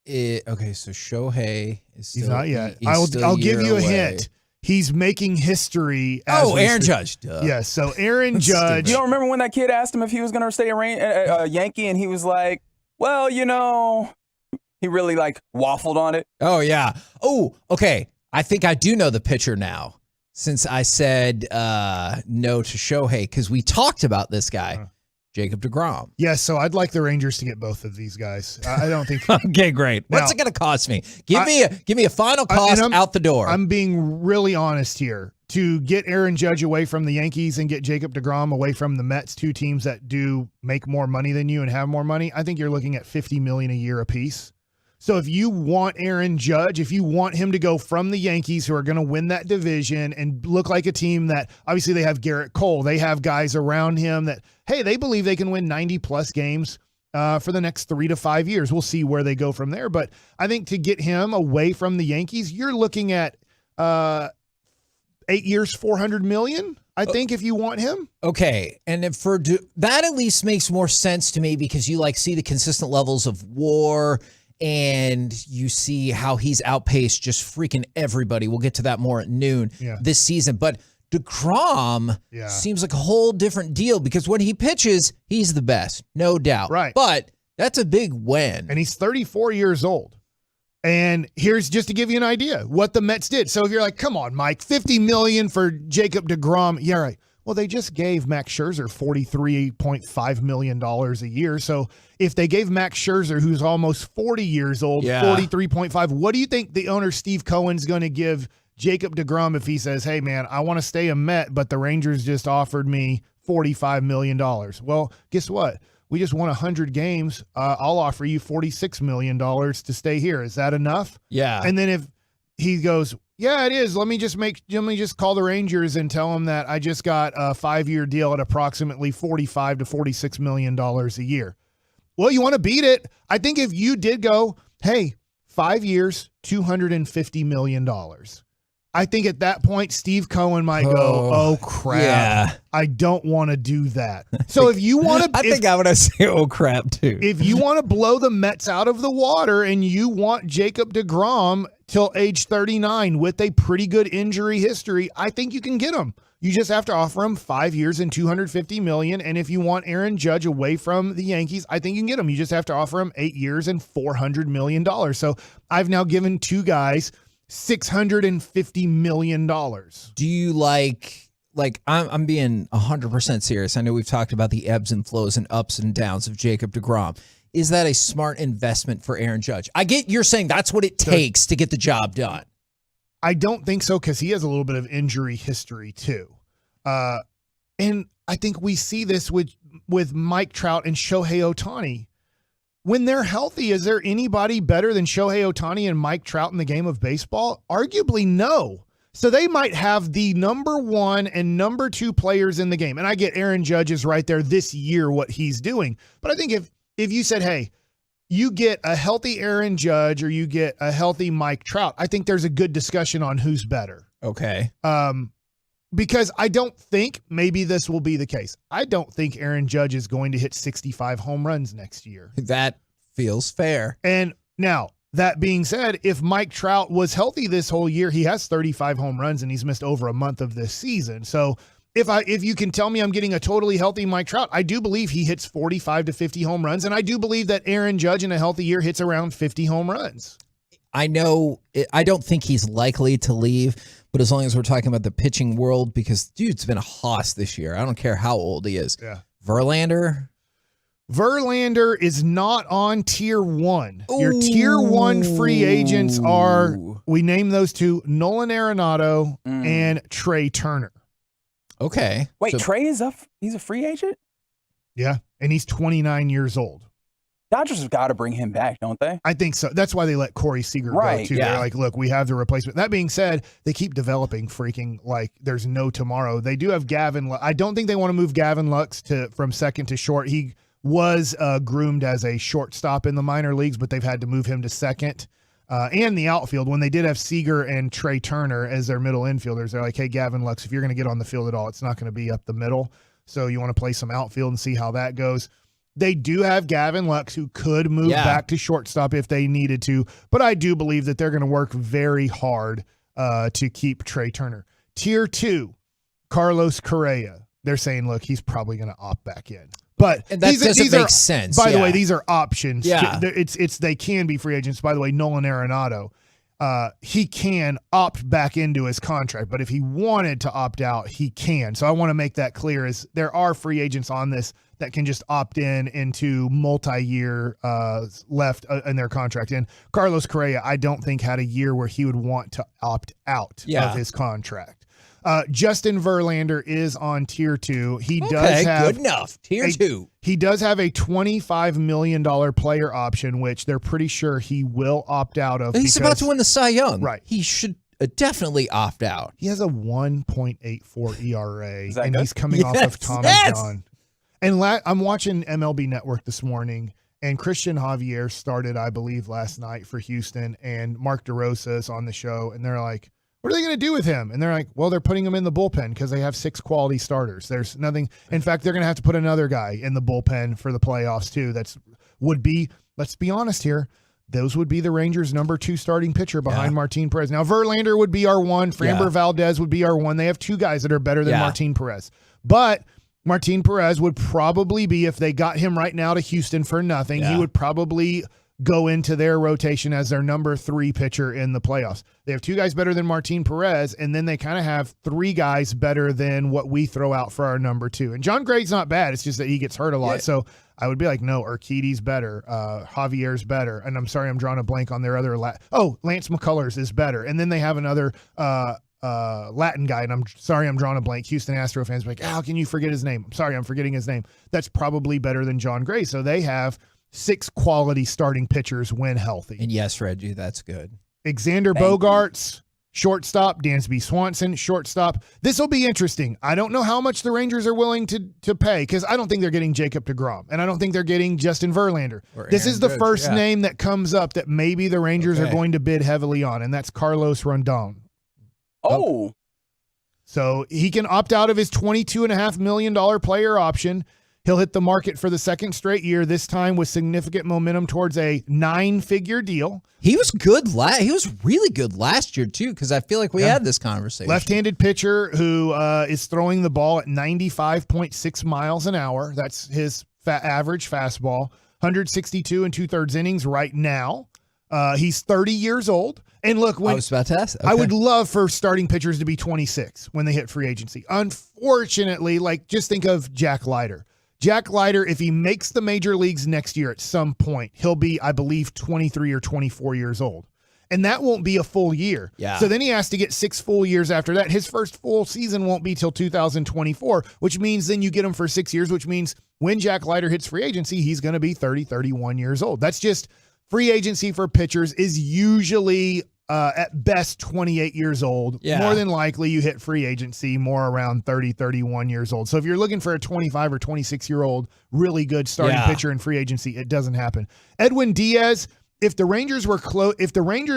Okay, so Shohei is still, he's not yet. He's I'll give you a away. hint. He's making history. Aaron Judge. Duh. Yes, so Aaron Judge. You don't remember when that kid asked him if he was going to stay a Yankee, and he was like, well, he really waffled on it. Oh, yeah. Oh, okay. I think I do know the pitcher now since I said no to Shohei because we talked about this guy, Jacob deGrom. Yes, so I'd like the Rangers to get both of these guys. I don't think. Okay, great. What's it going to cost me? Give me a final cost out the door. I'm being really honest here. To get Aaron Judge away from the Yankees and get Jacob deGrom away from the Mets, 2 teams that do make more money than you and have more money, I think you're looking at $50 million a year apiece. So if you want Aaron Judge, if you want him to go from the Yankees, who are going to win that division and look like a team that obviously they have Garrett Cole, they have guys around him that, hey, they believe they can win 90-plus games for the next 3 to 5 years. We'll see where they go from there. But I think to get him away from the Yankees, you're looking at 8 years, $400 million. I think if you want him. Okay, and if that at least makes more sense to me because you see the consistent levels of WAR. And you see how he's outpaced just freaking everybody. We'll get to that more at noon this season. But deGrom seems like a whole different deal because when he pitches, he's the best, no doubt. Right. But that's a big win. And he's 34 years old. And here's just to give you an idea what the Mets did. So if you're like, come on, Mike, $50 million for Jacob deGrom. Yeah, right. Well, they just gave Max Scherzer $43.5 million a year. So if they gave Max Scherzer, who's almost 40 years old, 43.5, what do you think the owner Steve Cohen's going to give Jacob deGrom, if he says, hey, man, I want to stay a Met, but the Rangers just offered me $45 million. Well, guess what? We just won 100 games. I'll offer you $46 million to stay here. Is that enough? Yeah. And then if he goes, yeah, it is. Let me just call the Rangers and tell them that I just got a 5-year deal at approximately $45 to $46 million a year. Well, you want to beat it. I think if you did go, hey, 5 years, $250 million. I think at that point, Steve Cohen might go, oh crap. Yeah. I don't want to do that. So if you want to, I think I would have say, oh crap, too. If you want to blow the Mets out of the water and you want Jacob deGrom till age 39 with a pretty good injury history, I think you can get him. You just have to offer him 5 years and $250 million. And if you want Aaron Judge away from the Yankees, I think you can get him. You just have to offer him 8 years and $400 million. So I've now given two guys $650 million. Do you like I'm being 100% serious. I know we've talked about the ebbs and flows and ups and downs of Jacob deGrom. Is that a smart investment for Aaron Judge? I get you're saying that's what it takes to get the job done. I don't think so, because he has a little bit of injury history too. And I think we see this with Mike Trout and Shohei Ohtani. When they're healthy, is there anybody better than Shohei Ohtani and Mike Trout in the game of baseball? Arguably, no. So they might have the number 1 and number 2 players in the game. And I get Aaron Judge is right there this year, what he's doing. But I think if you said, hey, you get a healthy Aaron Judge or you get a healthy Mike Trout, I think there's a good discussion on who's better. Okay. Because I don't think, maybe this will be the case, I don't think Aaron Judge is going to hit 65 home runs next year. That feels fair. And now, that being said, if Mike Trout was healthy this whole year, he has 35 home runs and he's missed over a month of this season. So if you can tell me I'm getting a totally healthy Mike Trout, I do believe he hits 45 to 50 home runs. And I do believe that Aaron Judge in a healthy year hits around 50 home runs. I know, I don't think he's likely to leave, but as long as we're talking about the pitching world, because dude's been a hoss this year. I don't care how old he is. Yeah. Verlander is not on tier 1. Ooh. Your tier 1 free agents are, we name those two, Nolan Arenado and Trey Turner. Okay. Wait, so, Trey he's a free agent? Yeah, and he's 29 years old. Dodgers have got to bring him back, don't they? I think so. That's why they let Corey Seager go, too. Yeah. They're like, look, we have the replacement. That being said, they keep developing freaking like there's no tomorrow. They do have Gavin. I don't think they want to move Gavin Lux from second to short. He was groomed as a shortstop in the minor leagues, but they've had to move him to second. And the outfield, when they did have Seager and Trey Turner as their middle infielders, they're like, hey, Gavin Lux, if you're going to get on the field at all, it's not going to be up the middle. So you want to play some outfield and see how that goes. They do have Gavin Lux, who could move back to shortstop if they needed to, but I do believe that they're going to work very hard to keep Trey Turner. Tier 2, Carlos Correa. They're saying, look, he's probably going to opt back in. But and that doesn't make sense. By the way, these are options. Yeah. It's they can be free agents. By the way, Nolan Arenado, he can opt back into his contract, but if he wanted to opt out, he can. So I want to make that clear, is there are free agents on this that can just opt into multi-year left in their contract. And Carlos Correa, I don't think had a year where he would want to opt out of his contract. Justin Verlander is on tier 2. He does have good enough. Tier 2. He does have a $25 million player option, which they're pretty sure he will opt out of. He's about to win the Cy Young. Right. He should definitely opt out. He has a 1.84 ERA, and good? He's coming off of Tommy John. And I'm watching MLB Network this morning, and Christian Javier started, I believe, last night for Houston, and Mark DeRosa is on the show, and they're like, what are they going to do with him? And they're like, well, they're putting him in the bullpen because they have 6 quality starters. There's nothing. In fact, they're going to have to put another guy in the bullpen for the playoffs too. Let's be honest here, those would be the Rangers' number 2 starting pitcher behind Martin Perez. Now, Verlander would be our 1. Framber Valdez would be our 1. They have 2 guys that are better than Martin Perez. But Martin Perez would probably be, if they got him right now to Houston for nothing, he would probably go into their rotation as their number 3 pitcher in the playoffs. They have 2 guys better than Martin Perez, and then they kind of have 3 guys better than what we throw out for our number 2. And John Gray's not bad. It's just that he gets hurt a lot. So I would be like, no, Urquidy's better. Javier's better. And I'm sorry, I'm drawing a blank on their other Lance McCullers is better. And then they have another Latin guy, and I'm sorry, I'm drawing a blank. Houston Astro fans be like, how can you forget his name? I'm sorry, I'm forgetting his name. That's probably better than John Gray. So they have 6 quality starting pitchers when healthy. And yes, Reggie, that's good. Xander Bogaerts, shortstop. Dansby Swanson, shortstop. This will be interesting. I don't know how much the Rangers are willing to pay, because I don't think they're getting Jacob deGrom, and I don't think they're getting Justin Verlander. This is the first name that comes up that maybe the Rangers are going to bid heavily on, and that's Carlos Rondon. Oh. So he can opt out of his $22.5 million player option. He'll hit the market for the second straight year, this time with significant momentum towards a 9-figure deal. He was good. He was really good last year, too, because I feel like we had this conversation. Left-handed pitcher who is throwing the ball at 95.6 miles an hour. That's his average fastball. 162 and 2/3 innings right now. He's 30 years old. And look, I was about to ask. Okay. I would love for starting pitchers to be 26 when they hit free agency. Unfortunately, just think of Jack Leiter. Jack Leiter, if he makes the major leagues next year at some point, he'll be, I believe, 23 or 24 years old. And that won't be a full year. Yeah. So then he has to get 6 full years after that. His first full season won't be till 2024, which means then you get him for 6 years, which means when Jack Leiter hits free agency, he's going to be 30, 31 years old. That's just free agency for pitchers is usually at best 28 years old. Yeah. More than likely you hit free agency more around 30, 31 years old. So if you're looking for a 25 or 26-year-old really good starting pitcher in free agency, it doesn't happen. Edwin Diaz, if the Rangers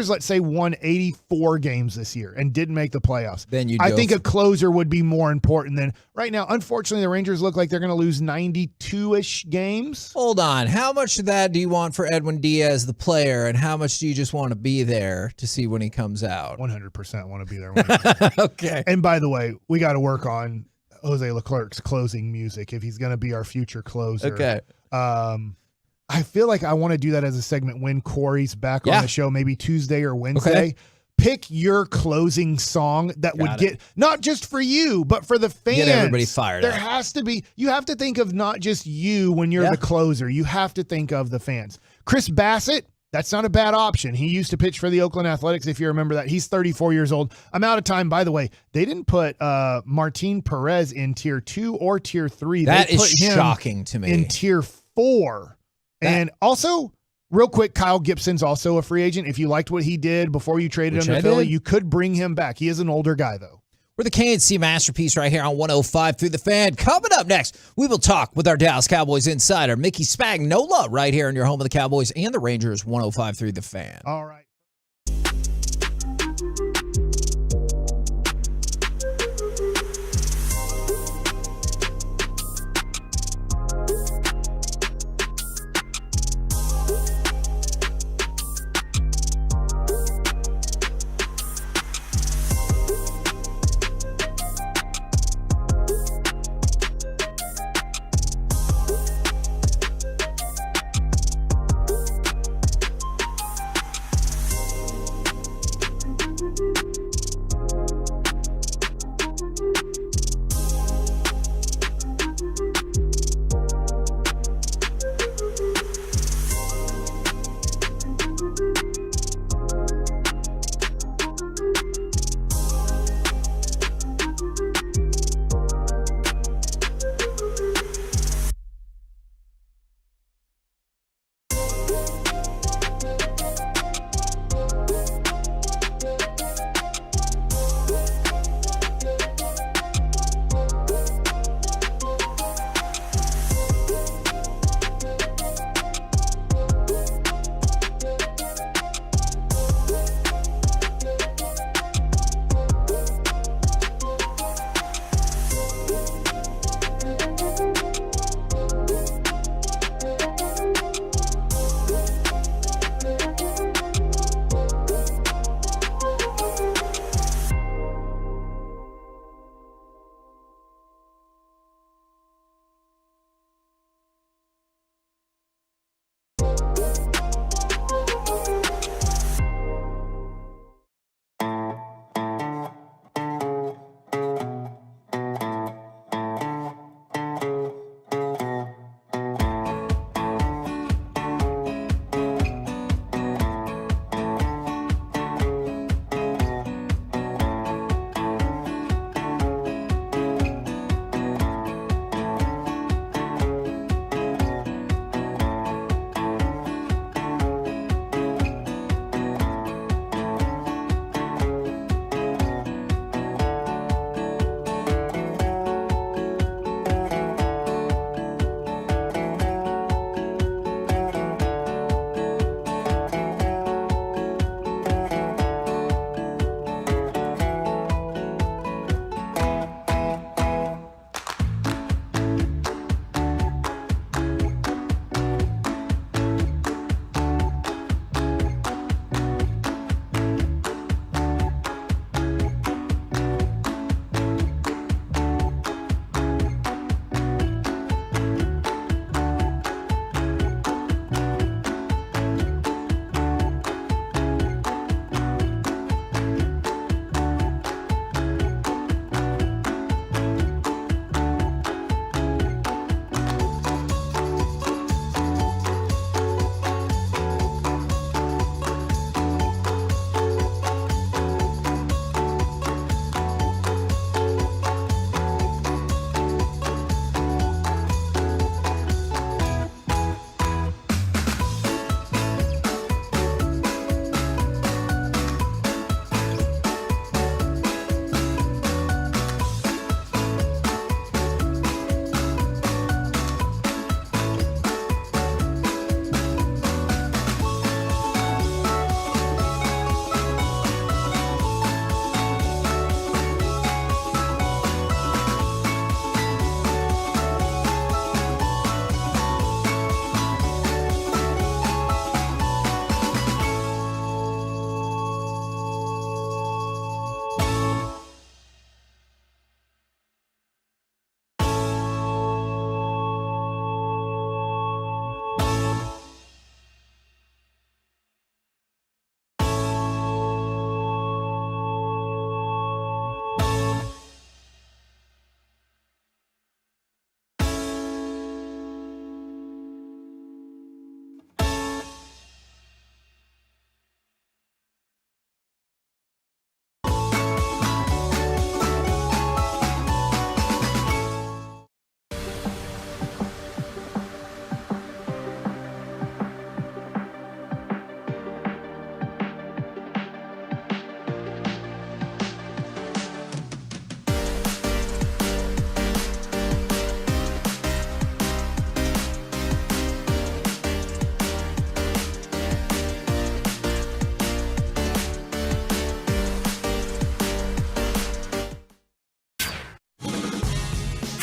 let's say won 84 games this year and didn't make the playoffs, then I think a closer would be more important than right now. Unfortunately, the Rangers look like they're going to lose 92-ish games. Hold on. How much of that do you want for Edwin Diaz, the player, and how much do you just want to be there to see when he comes out? 100% want to be there when he comes out. Okay. And by the way, we got to work on Jose Leclerc's closing music if he's going to be our future closer. Okay. I feel like I want to do that as a segment when Corey's back on the show, maybe Tuesday or Wednesday. Okay. Pick your closing song that would get, not just for you, but for the fans. Get everybody fired There up. has to be, you have to think of not just you when you're the closer. You have to think of the fans. Chris Bassett, that's not a bad option. He used to pitch for the Oakland Athletics, if you remember that. He's 34 years old. I'm out of time. By the way, they didn't put Martin Perez in Tier 2 or Tier 3. That they put is him shocking to me. in Tier 4. And also, real quick, Kyle Gibson's also a free agent. If you liked what he did before you traded him to Philly, you could bring him back. He is an older guy, though. We're the KNC Masterpiece right here on 105 through the Fan. Coming up next, we will talk with our Dallas Cowboys insider, Mickey Spagnola, right here in your home of the Cowboys and the Rangers, 105 through the Fan. All right.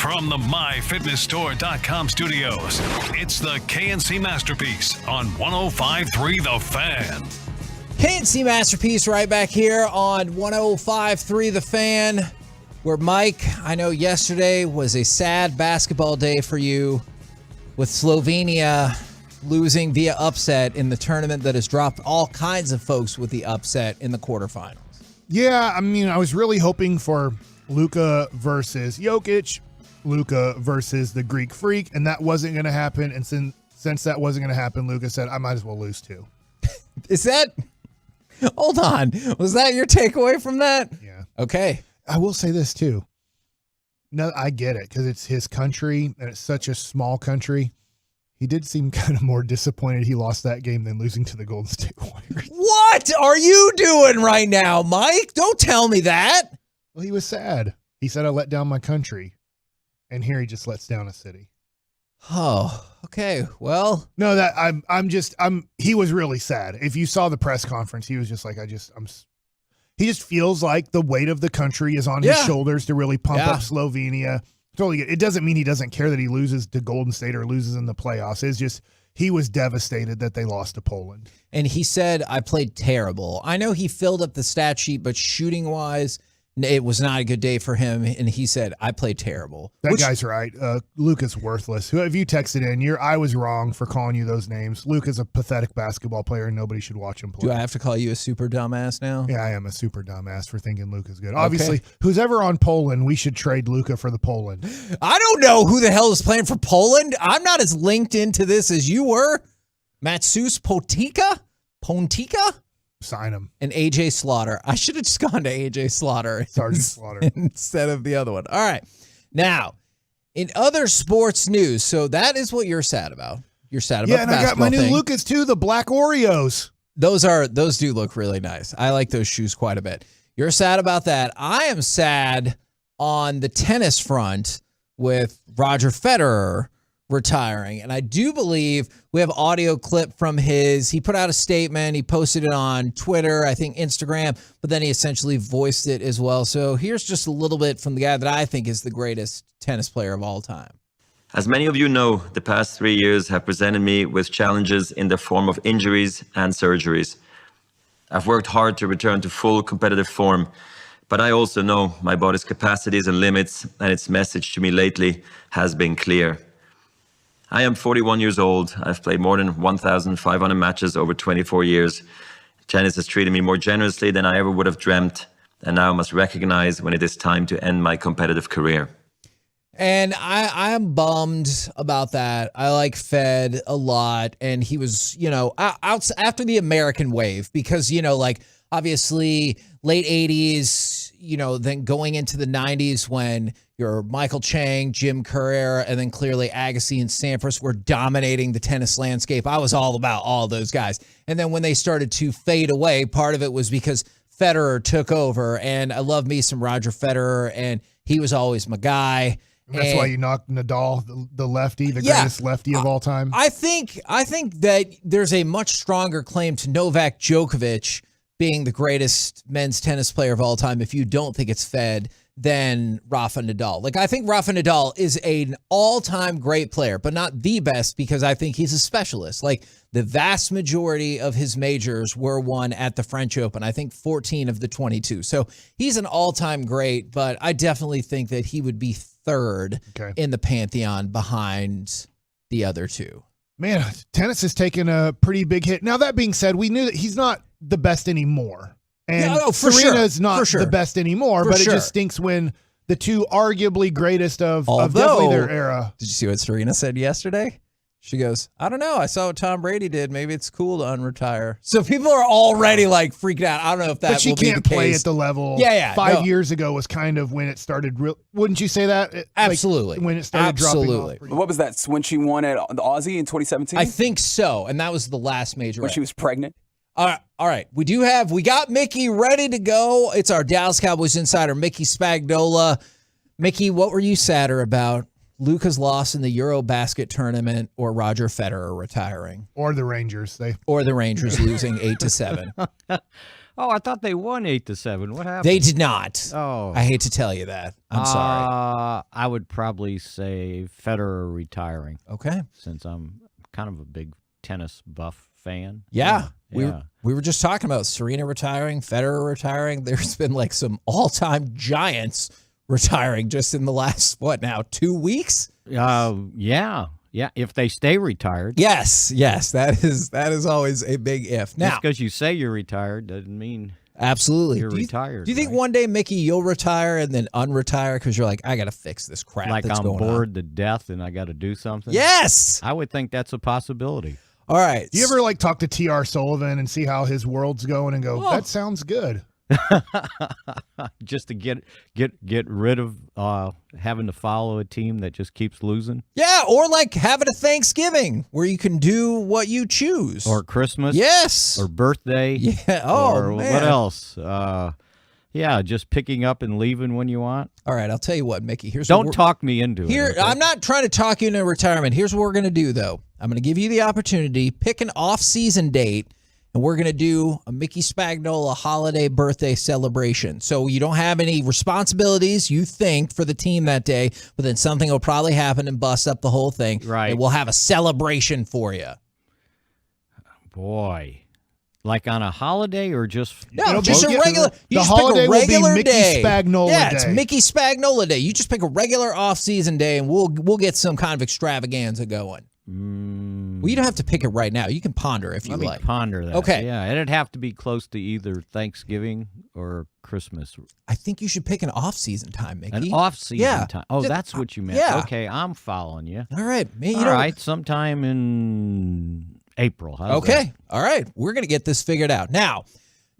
From the MyFitnessStore.com studios, it's the KNC Masterpiece on 105.3 The Fan. KNC Masterpiece right back here on 105.3 The Fan, where Mike, I know yesterday was a sad basketball day for you with Slovenia losing via upset in the tournament that has dropped all kinds of folks with the upset in the quarterfinals. Yeah, I mean, I was really hoping for Luka versus Jokic, Luka versus the Greek Freak, and that wasn't going to happen. And since that wasn't going to happen, Luka said, I might as well lose too. Is that... Hold on. Was that your takeaway from that? Yeah. Okay. I will say this too. No, I get it because it's his country and it's such a small country. He did seem kind of more disappointed he lost that game than losing to the Golden State Warriors. What are you doing right now, Mike? Don't tell me that. Well, he was sad. He said, I let down my country. And here he just lets down a city. Oh, okay. Well, no, that he was really sad. If you saw the press conference, he was just like, he just feels like the weight of the country is on his shoulders to really pump up Slovenia. Totally. It doesn't mean he doesn't care that he loses to Golden State or loses in the playoffs. It's just, he was devastated that they lost to Poland. And he said, I played terrible. I know he filled up the stat sheet, but shooting wise, it was not a good day for him, and he said, I played terrible. That guy's right. Luka's worthless. If you texted in, I was wrong for calling you those names. Luka's a pathetic basketball player, and nobody should watch him play. Do I have to call you a super dumbass now? Yeah, I am a super dumbass for thinking Luka's good. Obviously, who's ever on Poland, we should trade Luka for the Poland. I don't know who the hell is playing for Poland. I'm not as linked into this as you were. Matsus Pontika? Sign him. And AJ Slaughter. I should have just gone to AJ Slaughter. Sergeant Slaughter. Instead of the other one. All right. Now, in other sports news, so that is what you're sad about. You're sad about the basketball thing. Yeah, and I got my new Lucas too, the black Oreos. Those do look really nice. I like those shoes quite a bit. You're sad about that. I am sad on the tennis front with Roger Federer retiring. And I do believe we have audio clip from he put out a statement. He posted it on Twitter, I think Instagram, but then he essentially voiced it as well. So here's just a little bit from the guy that I think is the greatest tennis player of all time. As many of you know, the past 3 years have presented me with challenges in the form of injuries and surgeries. I've worked hard to return to full competitive form, but I also know my body's capacities and limits, and its message to me lately has been clear. I am 41 years old. I've played more than 1,500 matches over 24 years. Tennis has treated me more generously than I ever would have dreamt, and now I must recognize when it is time to end my competitive career. And I am bummed about that. I like Fed a lot, and he was, out after the American wave because, obviously late 80s, then going into the 90s when your Michael Chang, Jim Kerr, and then clearly Agassi and Sampras were dominating the tennis landscape. I was all about all those guys. And then when they started to fade away, part of it was because Federer took over, and I love me some Roger Federer, and he was always my guy. That's why you knocked Nadal, the lefty, the greatest lefty of all time. I think that there's a much stronger claim to Novak Djokovic being the greatest men's tennis player of all time if you don't think it's Fed than Rafa Nadal. I think Rafa Nadal is an all-time great player, but not the best because I think he's a specialist. The vast majority of his majors were won at the French Open. I think 14 of the 22. So he's an all-time great, but I definitely think that he would be third in the pantheon behind the other two. Man, tennis has taken a pretty big hit. Now, that being said, we knew that he's not the best anymore. And Serena's not the best anymore, but it just stinks when the two arguably greatest of definitely their era. Did you see what Serena said yesterday? She goes, I don't know. I saw what Tom Brady did. Maybe it's cool to unretire. So people are already freaking out. I don't know if that will be the case. But she can't play at the level. 5 years ago was kind of when it started. Wouldn't you say that? Absolutely. When it started dropping off. What was that? When she won at the Aussie in 2017? I think so. And that was the last major. When she was pregnant? All right. We got Mickey ready to go. It's our Dallas Cowboys insider, Mickey Spagnola. Mickey, what were you sadder about? Luka's loss in the Eurobasket tournament or Roger Federer retiring? Or the Rangers. Or the Rangers losing 8-7. Oh, I thought they won 8-7. What happened? They did not. Oh, I hate to tell you that. I'm sorry. I would probably say Federer retiring. Okay. Since I'm kind of a big tennis buff fan. Yeah. We were just talking about Serena retiring, Federer retiring. There's been like some all-time giants retiring just in the last, 2 weeks? Yeah. Yeah, if they stay retired. Yes, that is always a big if. Now, just because you say you're retired doesn't mean absolutely you're retired. Do you think one day, Mickey, you'll retire and then unretire because you're like, I got to fix this crap like that's I'm going bored on? to death and I got to do something? Yes! I would think that's a possibility. All right. Do you ever talk to T.R. Sullivan and see how his world's going and go, that sounds good? Just to get rid of having to follow a team that just keeps losing. Yeah, or like having a Thanksgiving where you can do what you choose. Or Christmas. Yes. Or birthday. Yeah. Oh, or man. What else? Yeah, just picking up and leaving when you want. All right, I'll tell you what, Mickey. Don't talk me into it. Here, Okay? I'm not trying to talk you into retirement. Here's what we're going to do, though. I'm going to give you the opportunity, pick an off-season date, and we're going to do a Mickey Spagnola holiday birthday celebration. So you don't have any responsibilities, you think, for the team that day, but then something will probably happen and bust up the whole thing. Right. And we'll have a celebration for you. Boy. Like on a holiday or just... No, just a regular... You just pick a regular day. Yeah, it's Mickey Spagnola Day. You just pick a regular off-season day, and we'll get some kind of extravaganza going. Well, you don't have to pick it right now. You can ponder if you Let me like. ponder that. Okay. Yeah, it'd have to be close to either Thanksgiving or Christmas. I think you should pick an off-season time, Mickey. An off-season time. Oh, Just- that's what you meant. Yeah. Okay, I'm following you. All right. Man, All right, sometime in April. How's Okay. that? All right. We're going to get this figured out. Now,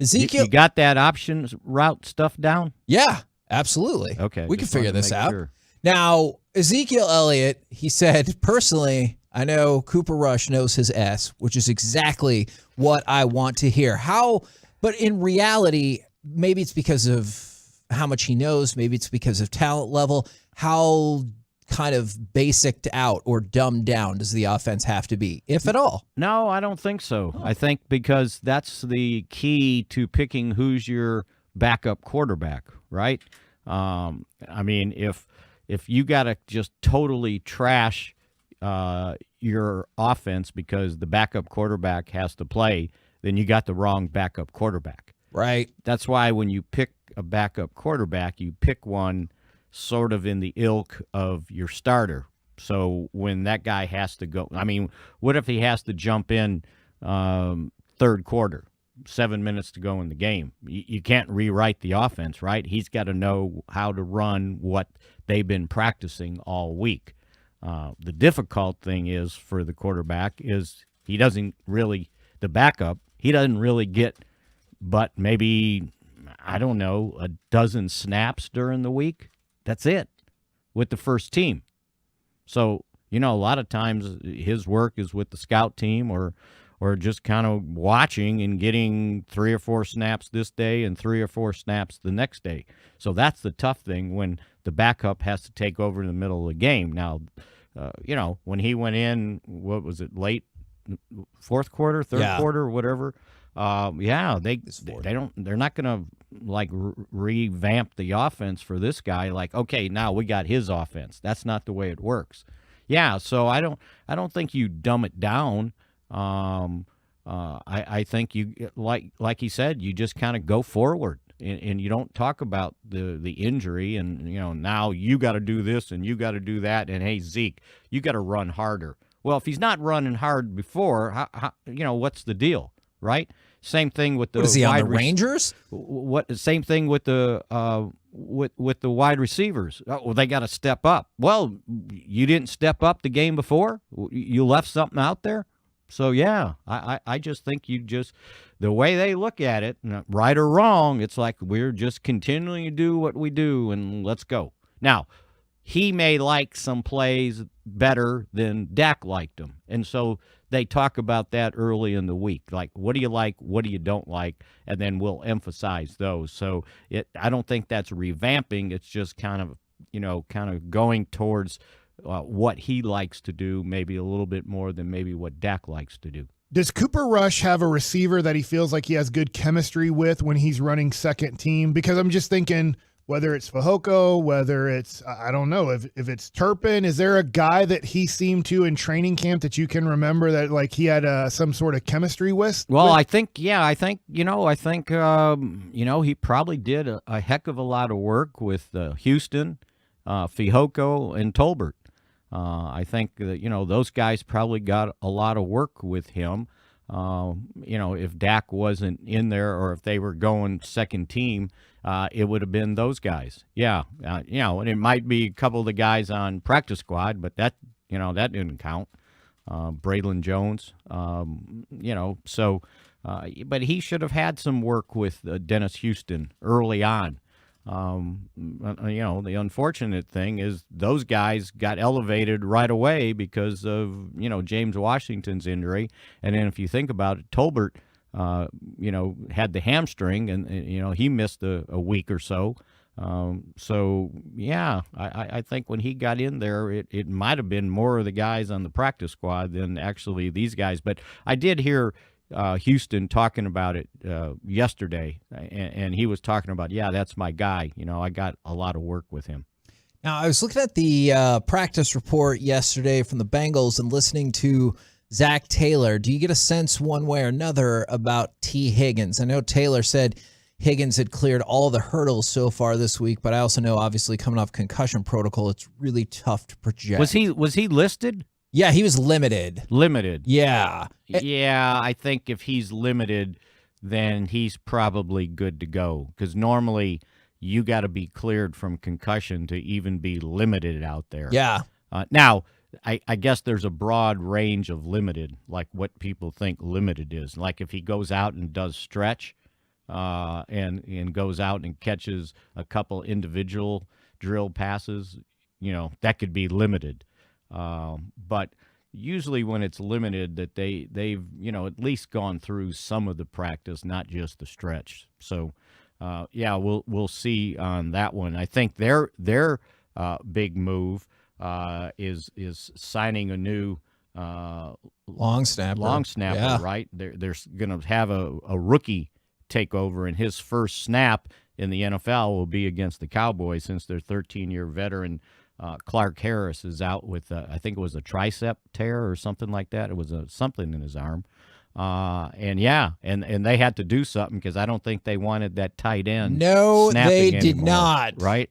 Ezekiel. You got that options route stuff down? Yeah, absolutely. Okay. We can just figure wanted to this make out. sure. Now, Ezekiel Elliott, he said, personally, I know Cooper Rush knows his S, which is exactly what I want to hear. But in reality, maybe it's because of how much he knows. Maybe it's because of talent level. How kind of basic out or dumbed down does the offense have to be, if at all? No, I don't think so. I think because that's the key to picking who's your backup quarterback, right? I mean, if you got to just totally trash your offense because the backup quarterback has to play, then you got the wrong backup quarterback. Right. That's why when you pick a backup quarterback, you pick one sort of in the ilk of your starter. So when that guy has to go, I mean, what if he has to jump in third quarter, 7 minutes to go in the game? You can't rewrite the offense, right? He's got to know how to run what they've been practicing all week. The difficult thing is for the quarterback is the backup, he doesn't really get but maybe, I don't know, a dozen snaps during the week. That's it with the first team. So, a lot of times his work is with the scout team or just kind of watching and getting 3 or 4 snaps this day and 3 or 4 snaps the next day. So that's the tough thing when the backup has to take over in the middle of the game. Now, when he went in, what was it, late fourth quarter, third quarter, whatever. They're not going to revamp the offense for this guy. Like, okay, now we got his offense. That's not the way it works. Yeah. So I don't think you dumb it down. I think you, like he said, you just kind of go forward and you don't talk about the injury and, now you got to do this and you got to do that. And hey, Zeke, you got to run harder. Well, if he's not running hard before, how what's the deal? Right. Same thing with the. What is he on the Rangers? Same thing with the with the wide receivers. Well, they got to step up. Well, you didn't step up the game before. You left something out there. So yeah, I just think the way they look at it, right or wrong, it's like we're just continuing to do what we do and let's go. Now, he may like some plays better than Dak liked them, and so they talk about that early in the week. Like, what do you like? What do you don't like? And then we'll emphasize those. So I don't think that's revamping. It's just kind of going towards what he likes to do, maybe a little bit more than maybe what Dak likes to do. Does Cooper Rush have a receiver that he feels like he has good chemistry with when he's running second team? Because I'm just thinking whether it's Fehoko, whether it's, I don't know, if it's Turpin, is there a guy that he seemed to in training camp that you can remember that like he had some sort of chemistry with? Well, I think he probably did a heck of a lot of work with Houston, Fehoko, and Tolbert. I think that, those guys probably got a lot of work with him. If Dak wasn't in there or if they were going second team, it would have been those guys. Yeah. And it might be a couple of the guys on practice squad, but that didn't count. Braylon Jones, but he should have had some work with Dennis Houston early on. The unfortunate thing is those guys got elevated right away because of, James Washington's injury. And then if you think about it, Tolbert, had the hamstring and he missed a week or so. I think when he got in there, it might have been more of the guys on the practice squad than actually these guys. But I did hear Houston talking about it yesterday, and he was talking about, that's my guy. I got a lot of work with him. Now, I was looking at the practice report yesterday from the Bengals and listening to Zach Taylor. Do you get a sense one way or another about T. Higgins? I know Taylor said Higgins had cleared all the hurdles so far this week, but I also know, obviously, coming off concussion protocol, it's really tough to project. Was he listed? Yeah, he was limited. Limited. Yeah. Yeah, I think if he's limited, then he's probably good to go. Because normally you got to be cleared from concussion to even be limited out there. Yeah. Now, I guess there's a broad range of limited, like what people think limited is. Like if he goes out and does stretch and goes out and catches a couple individual drill passes, that could be limited. But usually when it's limited, that they've at least gone through some of the practice, not just the stretch. So we'll see on that one. I think their big move is signing a new long snapper. Yeah. Right? They're going to have a rookie take over, and his first snap in the NFL will be against the Cowboys, since their 13-year veteran Clark Harris is out with, I think it was a tricep tear or something like that. It was something in his arm. And they had to do something because I don't think they wanted that tight end. No, they did anymore, not. Right?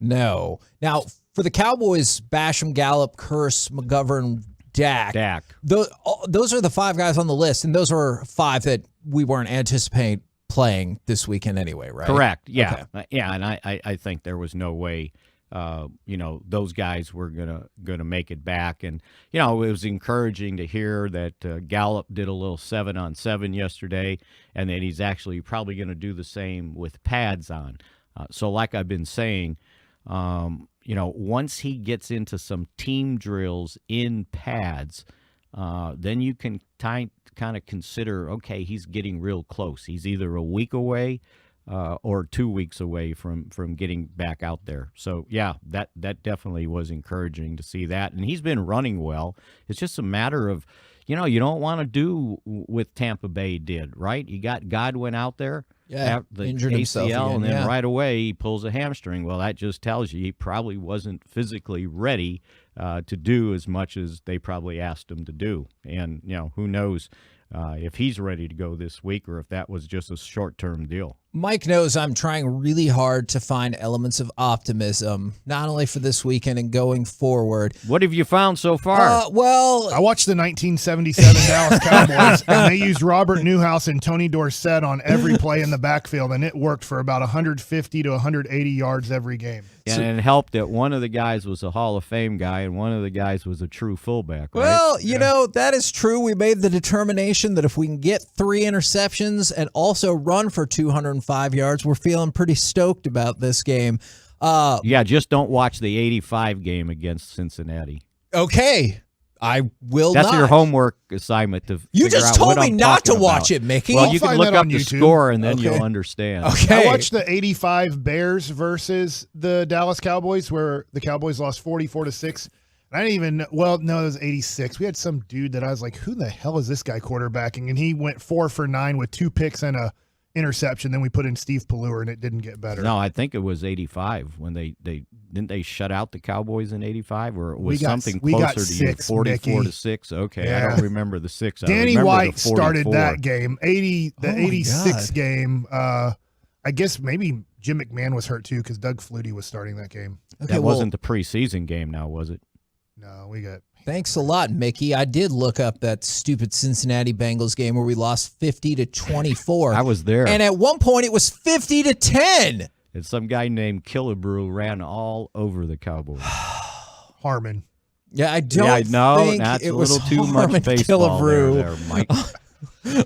No. Now, for the Cowboys, Basham, Gallup, Curse, McGovern, Dak. Those are the five guys on the list, and those are five that we weren't anticipating playing this weekend anyway, right? Correct. Yeah. Okay. Yeah, and I think there was no way those guys were gonna make it back. And it was encouraging to hear that Gallup did a little 7-on-7 yesterday, and that he's actually probably going to do the same with pads on. So like I've been saying, once he gets into some team drills in pads, then you can kind of consider, okay, he's getting real close. He's either a week away or 2 weeks away from getting back out there. So, yeah, that definitely was encouraging to see that. And he's been running well. It's just a matter of, you don't want to do what Tampa Bay did, right? You got Godwin out there. Yeah, the injured himself ACL, again, and then yeah. right away he pulls a hamstring. Well, that just tells you he probably wasn't physically ready to do as much as they probably asked him to do. And, who knows if he's ready to go this week or if that was just a short-term deal. Mike knows I'm trying really hard to find elements of optimism, not only for this weekend and going forward. What have you found so far? I watched the 1977 Dallas Cowboys, and they used Robert Newhouse and Tony Dorsett on every play in the backfield, and it worked for about 150 to 180 yards every game. And it helped that one of the guys was a Hall of Fame guy and one of the guys was a true fullback, right? Well, that is true. We made the determination that if we can get 3 interceptions and also run for 205 yards, we're feeling pretty stoked about this game. Just don't watch the 85 game against Cincinnati. Okay. I will That's not. your homework assignment to You figure just out told what me I'm not to talking watch about. it, Mickey. Well, I'll you can find look that up on the YouTube. score and then Okay. you'll understand. Okay. I watched the 85 Bears versus the Dallas Cowboys, where the Cowboys lost 44-6. I didn't even, well, no, it was 86. We had some dude that I was like, who the hell is this guy quarterbacking? And he went 4 for 9 with 2 picks and a interception. Then we put in Steve Pallure, and it didn't get better. No, I think it was 85 when they didn't they shut out the Cowboys in 85, or it was something closer to you, 44-6. Okay, yeah. I don't remember the 6. Danny White started that game. The 86 God. game. I guess maybe Jim McMahon was hurt too because Doug Flutie was starting that game. Okay, that wasn't the preseason game now, was it? No, we got. Thanks a lot, Mickey. I did look up that stupid Cincinnati Bengals game where we lost 50-24. I was there. And at one point it was 50-10. And some guy named Killebrew ran all over the Cowboys. Harmon. Yeah, I don't think that's it a was little too Harmon much baseball there, Mike.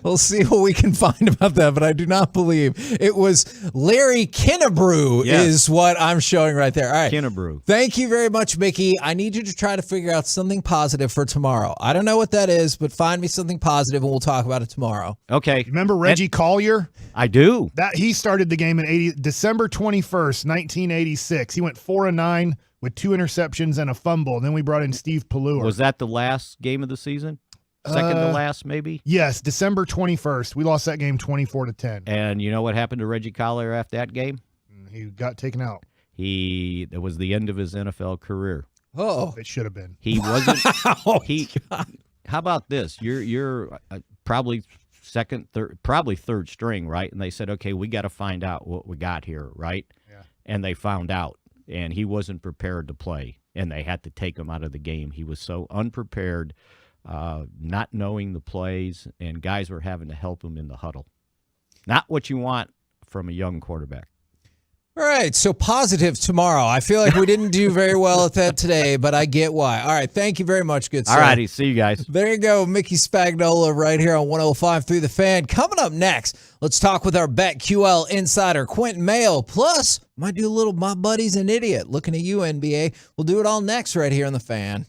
We'll see what we can find about that, but I do not believe it was Larry Kennebrew is what I'm showing right there. All right. Kennebrew. Thank you very much, Mickey. I need you to try to figure out something positive for tomorrow. I don't know what that is, but find me something positive and we'll talk about it tomorrow. Okay. Remember Reggie Collier? I do. He started the game in December 21st, 1986. He went 4-9 with 2 interceptions and a fumble. Then we brought in Steve Pallure. Was that the last game of the season? Second to last, maybe? Yes, December 21st. We lost that game 24-10. And you know what happened to Reggie Collier after that game? He got taken out. It was the end of his NFL career. Oh, it should have been. He wasn't. God. How about this? You're probably third string, right? And they said, okay, we got to find out what we got here, right? Yeah. And they found out, and he wasn't prepared to play, and they had to take him out of the game. He was so unprepared. Not knowing the plays, and guys were having to help him in the huddle. Not what you want from a young quarterback. All right, so positive tomorrow. I feel like we didn't do very well at that today, but I get why. All right, thank you very much, good sir. All righty, see you guys. There you go, Mickey Spagnola right here on 105.3 The Fan. Coming up next, let's talk with our BetQL insider, Quentin Mayo. Plus, might do a little My Buddy's an Idiot. Looking at you, NBA. We'll do it all next right here on The Fan.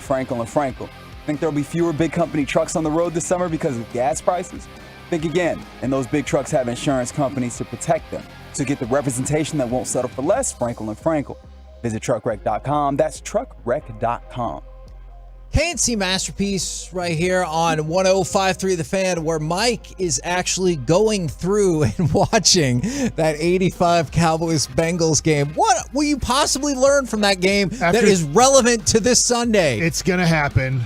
Frankel and Frankel. Think there'll be fewer big company trucks on the road this summer because of gas prices? Think again, and those big trucks have insurance companies to protect them. So get the representation that won't settle for less, Frankel and Frankel. Visit truckwreck.com. That's truckwreck.com. K&C Masterpiece right here on 105.3 The Fan, where Mike is actually going through and watching that 85 Cowboys-Bengals game. What will you possibly learn from that game that is relevant to this Sunday? It's going to happen.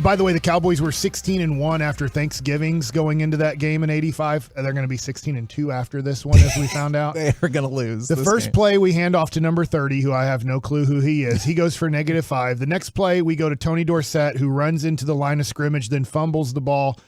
By the way, the Cowboys were 16-1 after Thanksgivings going into that game in 85. They're going to be 16-2 after this one, as we found out. They are going to lose. The first play, we hand off to number 30, who I have no clue who he is. He goes for -5. The next play, we go to Tony Dorsett, who runs into the line of scrimmage, then fumbles the ball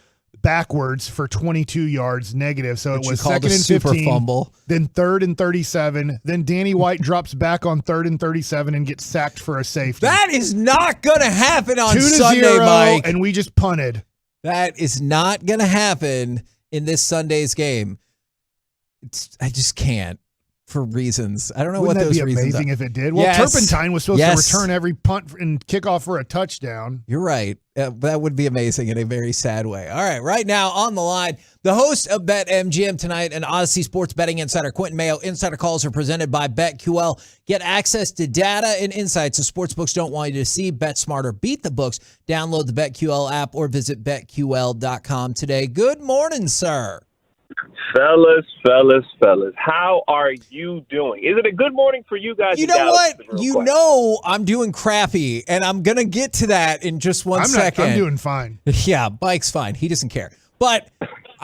backwards for 22 yards negative. So it was 2nd and 15, fumble. Then 3rd and 37. Then Danny White drops back on 3rd and 37 and gets sacked for a safety. That is not going to happen on 2-0, Sunday, Mike. And we just punted. That is not going to happen in this Sunday's game. I just can't. For reasons. I don't know Wouldn't what those that be reasons amazing are. if it did? Well, Turpentine was supposed to return every punt and kickoff for a touchdown. You're right. That would be amazing in a very sad way. All right, right now on the line, the host of BetMGM tonight and Odyssey Sports Betting Insider, Quentin Mayo. Insider calls are presented by BetQL. Get access to data and insights the sportsbooks don't want you to see. Bet smarter, beat the books. Download the BetQL app or visit BetQL.com today. Good morning, sir. Fellas, how are you doing? Is it a good morning for you guys? You know what? You know I'm doing crappy, and I'm going to get to that in just one second. I'm doing fine. Yeah, Mike's fine. He doesn't care. But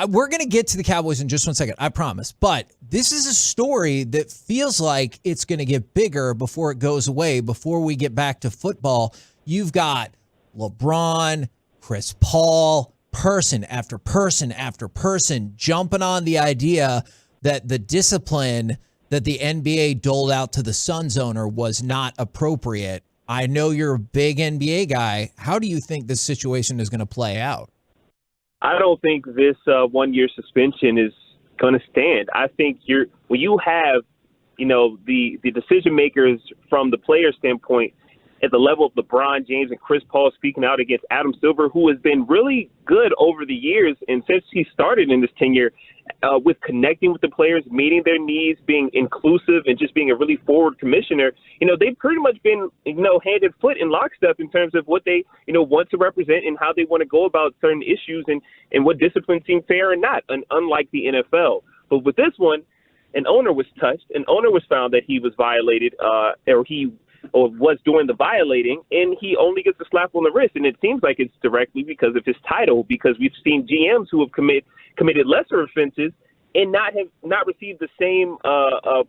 we're going to get to the Cowboys in just one second, I promise. But this is a story that feels like it's going to get bigger before it goes away, before we get back to football. You've got LeBron, Chris Paul, person after person after person jumping on the idea that the discipline that the NBA doled out to the Suns owner was not appropriate. I know you're a big NBA guy. How do you think this situation is going to play out? I don't think this 1-year suspension is going to stand. I think when you have, the decision makers from the player standpoint at the level of LeBron James and Chris Paul speaking out against Adam Silver, who has been really good over the years and since he started in this tenure with connecting with the players, meeting their needs, being inclusive, and just being a really forward commissioner. They've pretty much been, hand and foot in lockstep in terms of what they, want to represent and how they want to go about certain issues and what discipline seems fair and not, unlike the NFL. But with this one, an owner was touched. An owner was found that he was violated or was doing the violating, and he only gets a slap on the wrist. And it seems like it's directly because of his title, because we've seen GMs who have committed lesser offenses and not received the same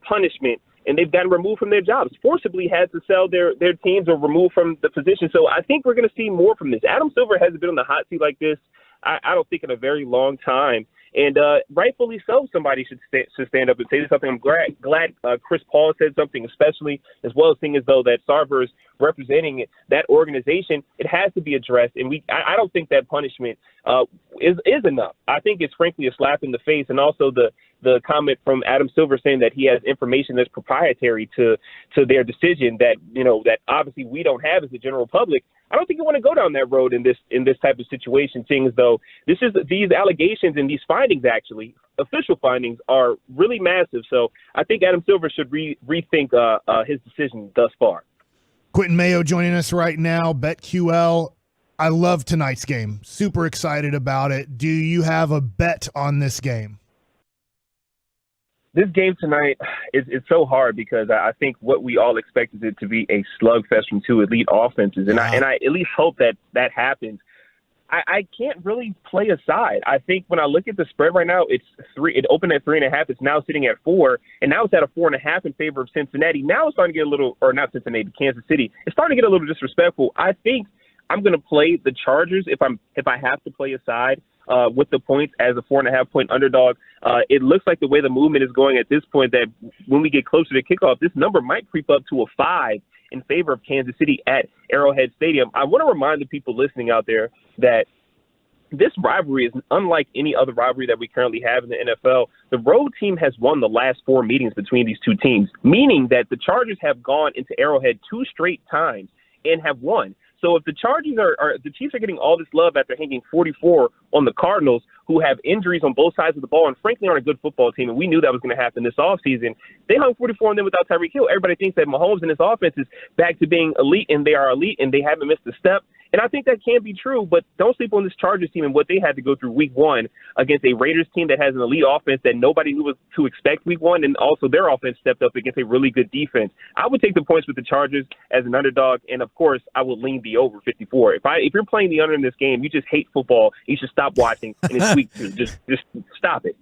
punishment, and they've gotten removed from their jobs, forcibly had to sell their teams or removed from the position. So I think we're going to see more from this. Adam Silver hasn't been on the hot seat like this, I don't think, in a very long time. And rightfully so, somebody should stand up and say something. I'm glad Chris Paul said something, especially, as well as seeing as though that Sarver is representing that organization. It has to be addressed, and I don't think that punishment is enough. I think it's frankly a slap in the face, and also the comment from Adam Silver saying that he has information that's proprietary to their decision that that obviously we don't have as the general public. I don't think you want to go down that road in this type of situation, seeing as though these allegations and these findings, actually official findings, are really massive. So I think Adam Silver should rethink his decision thus far. Quentin Mayo joining us right now, BetQL. I love tonight's game. Super excited about it. Do you have a bet on this game? This game tonight is so hard because I think what we all expected it to be a slugfest from two elite offenses, and I at least hope that happens. I can't really play a side. I think when I look at the spread right now, it's 3. It opened at 3.5. It's now sitting at 4, and now it's at a 4.5 in favor of Cincinnati. Now it's starting to get a little, or not Cincinnati, Kansas City. It's starting to get a little disrespectful. I think I'm going to play the Chargers if I have to play a side. With the points as a 4.5-point underdog. It looks like the way the movement is going at this point that when we get closer to kickoff, this number might creep up to a 5 in favor of Kansas City at Arrowhead Stadium. I want to remind the people listening out there that this rivalry is unlike any other rivalry that we currently have in the NFL. The road team has won the last 4 meetings between these two teams, meaning that the Chargers have gone into Arrowhead 2 straight times and have won. So if the Chargers the Chiefs are getting all this love after hanging 44 on the Cardinals, who have injuries on both sides of the ball and frankly aren't a good football team, and we knew that was going to happen this offseason, they hung 44 on them without Tyreek Hill. Everybody thinks that Mahomes and his offense is back to being elite, and they are elite, and they haven't missed a step. And I think that can be true, but don't sleep on this Chargers team and what they had to go through week one against a Raiders team that has an elite offense that nobody knew was to expect week one, and also their offense stepped up against a really good defense. I would take the points with the Chargers as an underdog, and of course, I would lean the over 54. If you're playing the under in this game, you just hate football. You should stop watching, and it's week two. Just stop it.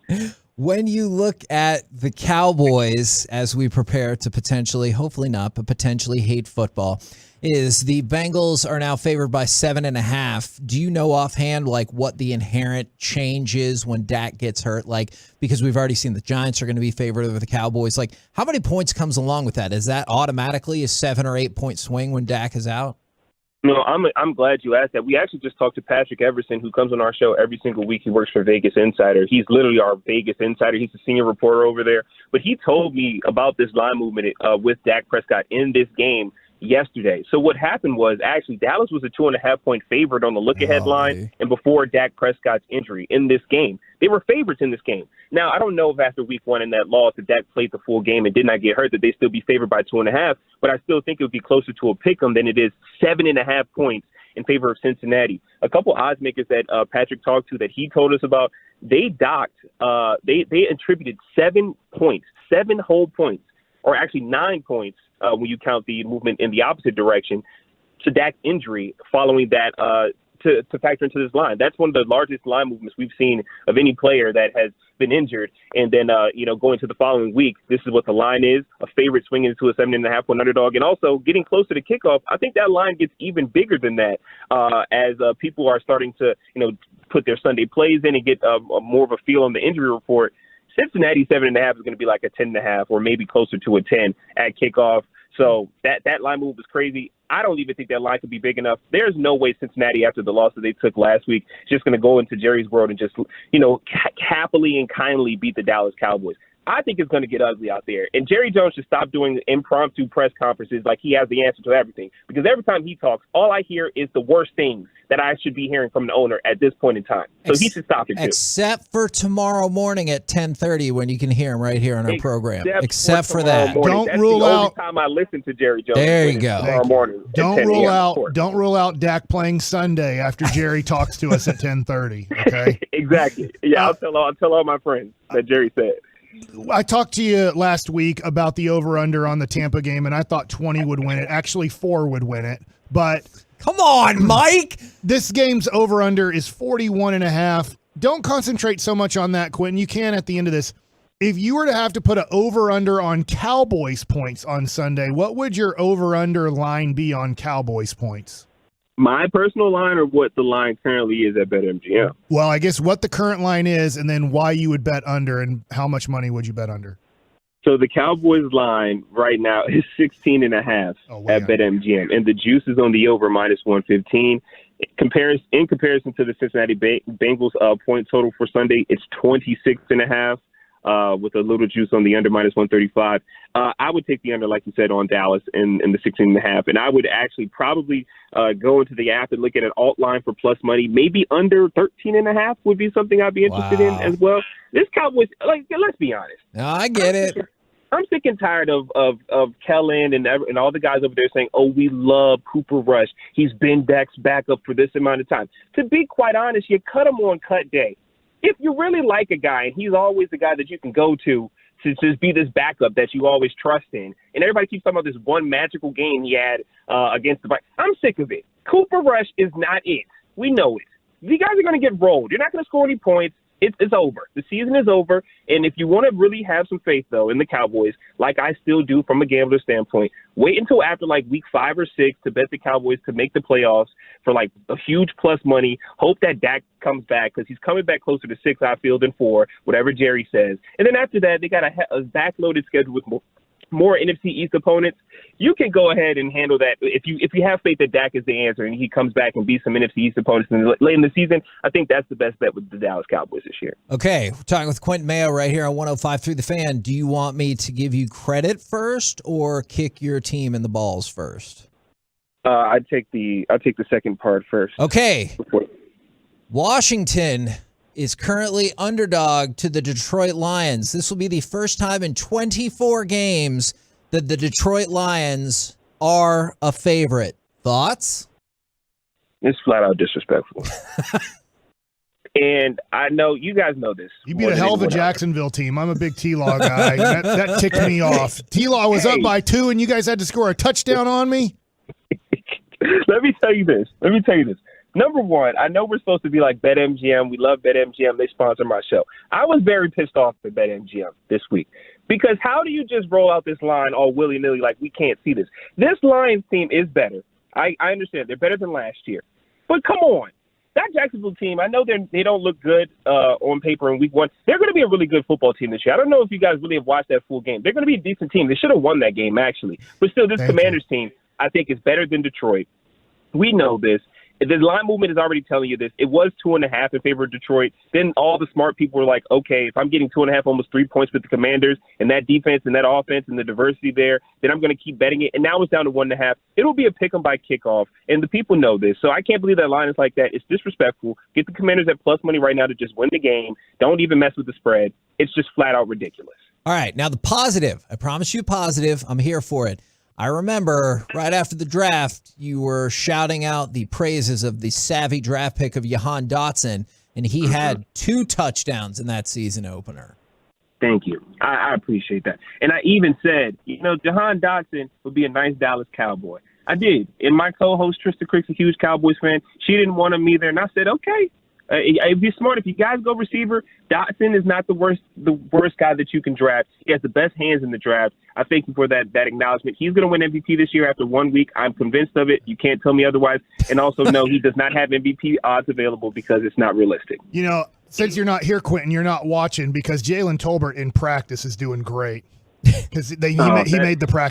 When you look at the Cowboys as we prepare to potentially, hopefully not, but potentially hate football, is the Bengals are now favored by 7.5. Do you know offhand like what the inherent change is when Dak gets hurt? Like, because we've already seen the Giants are going to be favored over the Cowboys. Like, how many points comes along with that? Is that automatically a 7 or 8 point swing when Dak is out? No, I'm glad you asked that. We actually just talked to Patrick Everson, who comes on our show every single week. He works for Vegas Insider. He's literally our Vegas Insider. He's the senior reporter over there. But he told me about this line movement with Dak Prescott in this game yesterday. So what happened was actually Dallas was a 2.5 point favorite on the look ahead line, and before Dak Prescott's injury in this game, they were favorites in this game. Now I don't know if after week one in that loss that Dak played the full game and did not get hurt that they still be favored by 2.5, but I still think it would be closer to a pick 'em than it is 7.5 points in favor of Cincinnati. A couple odds makers that Patrick talked to that he told us about, they they attributed 7 points, 7 whole points, or actually 9 points when you count the movement in the opposite direction to Dak's injury following that to factor into this line. That's one of the largest line movements we've seen of any player that has been injured. And then, going to the following week, this is what the line is, a favorite swinging into a 7.5 point underdog. And also getting closer to kickoff, I think that line gets even bigger than that as people are starting to, put their Sunday plays in and get more of a feel on the injury report. Cincinnati 7.5 is going to be like a 10.5 or maybe closer to a 10 at kickoff. So that line move is crazy. I don't even think that line could be big enough. There's no way Cincinnati, after the loss that they took last week, is just going to go into Jerry's world and just, happily and kindly beat the Dallas Cowboys. I think it's going to get ugly out there. And Jerry Jones should stop doing impromptu press conferences like he has the answer to everything. Because every time he talks, all I hear is the worst things that I should be hearing from the owner at this point in time. So he should stop it too. Except for tomorrow morning at 10:30 when you can hear him right here on our program. Except for that. Don't That's rule the only out. time I listen to Jerry Jones. There you go. Tomorrow morning. at Don't 10 rule a.m., out. of course. Don't rule out Dak playing Sunday after Jerry talks to us at 10:30. Okay. Exactly. Yeah, I'll tell all my friends that Jerry said. I talked to you last week about the over-under on the Tampa game, and I thought 20 would win it. Actually, 4 would win it. But come on, Mike. This game's over-under is 41.5. Don't concentrate so much on that, Quentin. You can at the end of this. If you were to have to put an over-under on Cowboys points on Sunday, what would your over-under line be on Cowboys points? My personal line, or what the line currently is at BetMGM? Well, I guess what the current line is, and then why you would bet under, and how much money would you bet under? So the Cowboys line right now is 16.5 at BetMGM, and the juice is on the over -115. In comparison to the Cincinnati Bengals point total for Sunday, it's 26.5. With a little juice on the under -135. I would take the under, like you said, on Dallas in the 16.5. And I would actually probably go into the app and look at an alt line for plus money. Maybe under 13.5 would be something I'd be interested in as well. This Cowboys, let's be honest. No, I get it. I'm sick and tired of Kellen and all the guys over there saying, oh, we love Cooper Rush. He's been Dak's backup for this amount of time. To be quite honest, you cut him on cut day. If you really like a guy, and he's always the guy that you can go to just be this backup that you always trust in, and everybody keeps talking about this one magical game he had against the Vikings. I'm sick of it. Cooper Rush is not it. We know it. You guys are going to get rolled. You're not going to score any points. It's over. The season is over. And if you want to really have some faith, though, in the Cowboys, like I still do from a gambler standpoint, wait until after week 5 or 6 to bet the Cowboys to make the playoffs for a huge plus money. Hope that Dak comes back, because he's coming back closer to 6, I feel, than 4, whatever Jerry says. And then after that, they got a backloaded schedule with more NFC East opponents. You can go ahead and handle that. If you have faith that Dak is the answer and he comes back and beats some NFC East opponents late in the season, I think that's the best bet with the Dallas Cowboys this year. Okay, we're talking with Quentin Mayo right here on 105.3 The Fan. Do you want me to give you credit first or kick your team in the balls first? I take the second part first. Okay. Washington is currently underdog to the Detroit Lions. This will be the first time in 24 games that the Detroit Lions are a favorite. Thoughts? It's flat out disrespectful. And I know you guys know this. You beat a hell of a Jacksonville team. I'm a big T-Law guy. that ticked me off. T-Law was up by 2, and you guys had to score a touchdown on me. Let me tell you this. Number one, I know we're supposed to be like BetMGM. We love BetMGM. They sponsor my show. I was very pissed off at BetMGM this week because how do you just roll out this line all willy-nilly like we can't see this? This Lions team is better. I understand. They're better than last year. But come on. That Jacksonville team, I know they don't look good on paper in week 1. They're going to be a really good football team this year. I don't know if you guys really have watched that full game. They're going to be a decent team. They should have won that game, actually. But still, this Commanders team, I think, is better than Detroit. We know this. The line movement is already telling you this. It was 2.5 in favor of Detroit. Then all the smart people were like, okay, if I'm getting 2.5, almost 3 points with the Commanders and that defense and that offense and the diversity there, then I'm going to keep betting it. And now it's down to 1.5. It'll be a pick 'em by kickoff. And the people know this. So I can't believe that line is like that. It's disrespectful. Get the Commanders at plus money right now to just win the game. Don't even mess with the spread. It's just flat out ridiculous. All right. Now the positive. I promise you positive. I'm here for it. I remember right after the draft, you were shouting out the praises of the savvy draft pick of Jahan Dotson, and he had 2 touchdowns in that season opener. Thank you. I appreciate that. And I even said, Jahan Dotson would be a nice Dallas Cowboy. I did. And my co-host, Trista Crick's a huge Cowboys fan. She didn't want him either. And I said, okay. It'd be smart if you guys go receiver. Dotson is not the worst guy that you can draft. He has the best hands in the draft. I thank you for that acknowledgement. He's going to win MVP this year after 1 week. I'm convinced of it. You can't tell me otherwise. And also, no, he does not have MVP odds available because it's not realistic. Since you're not here, Quentin, you're not watching because Jalen Tolbert in practice is doing great. Because he made the practice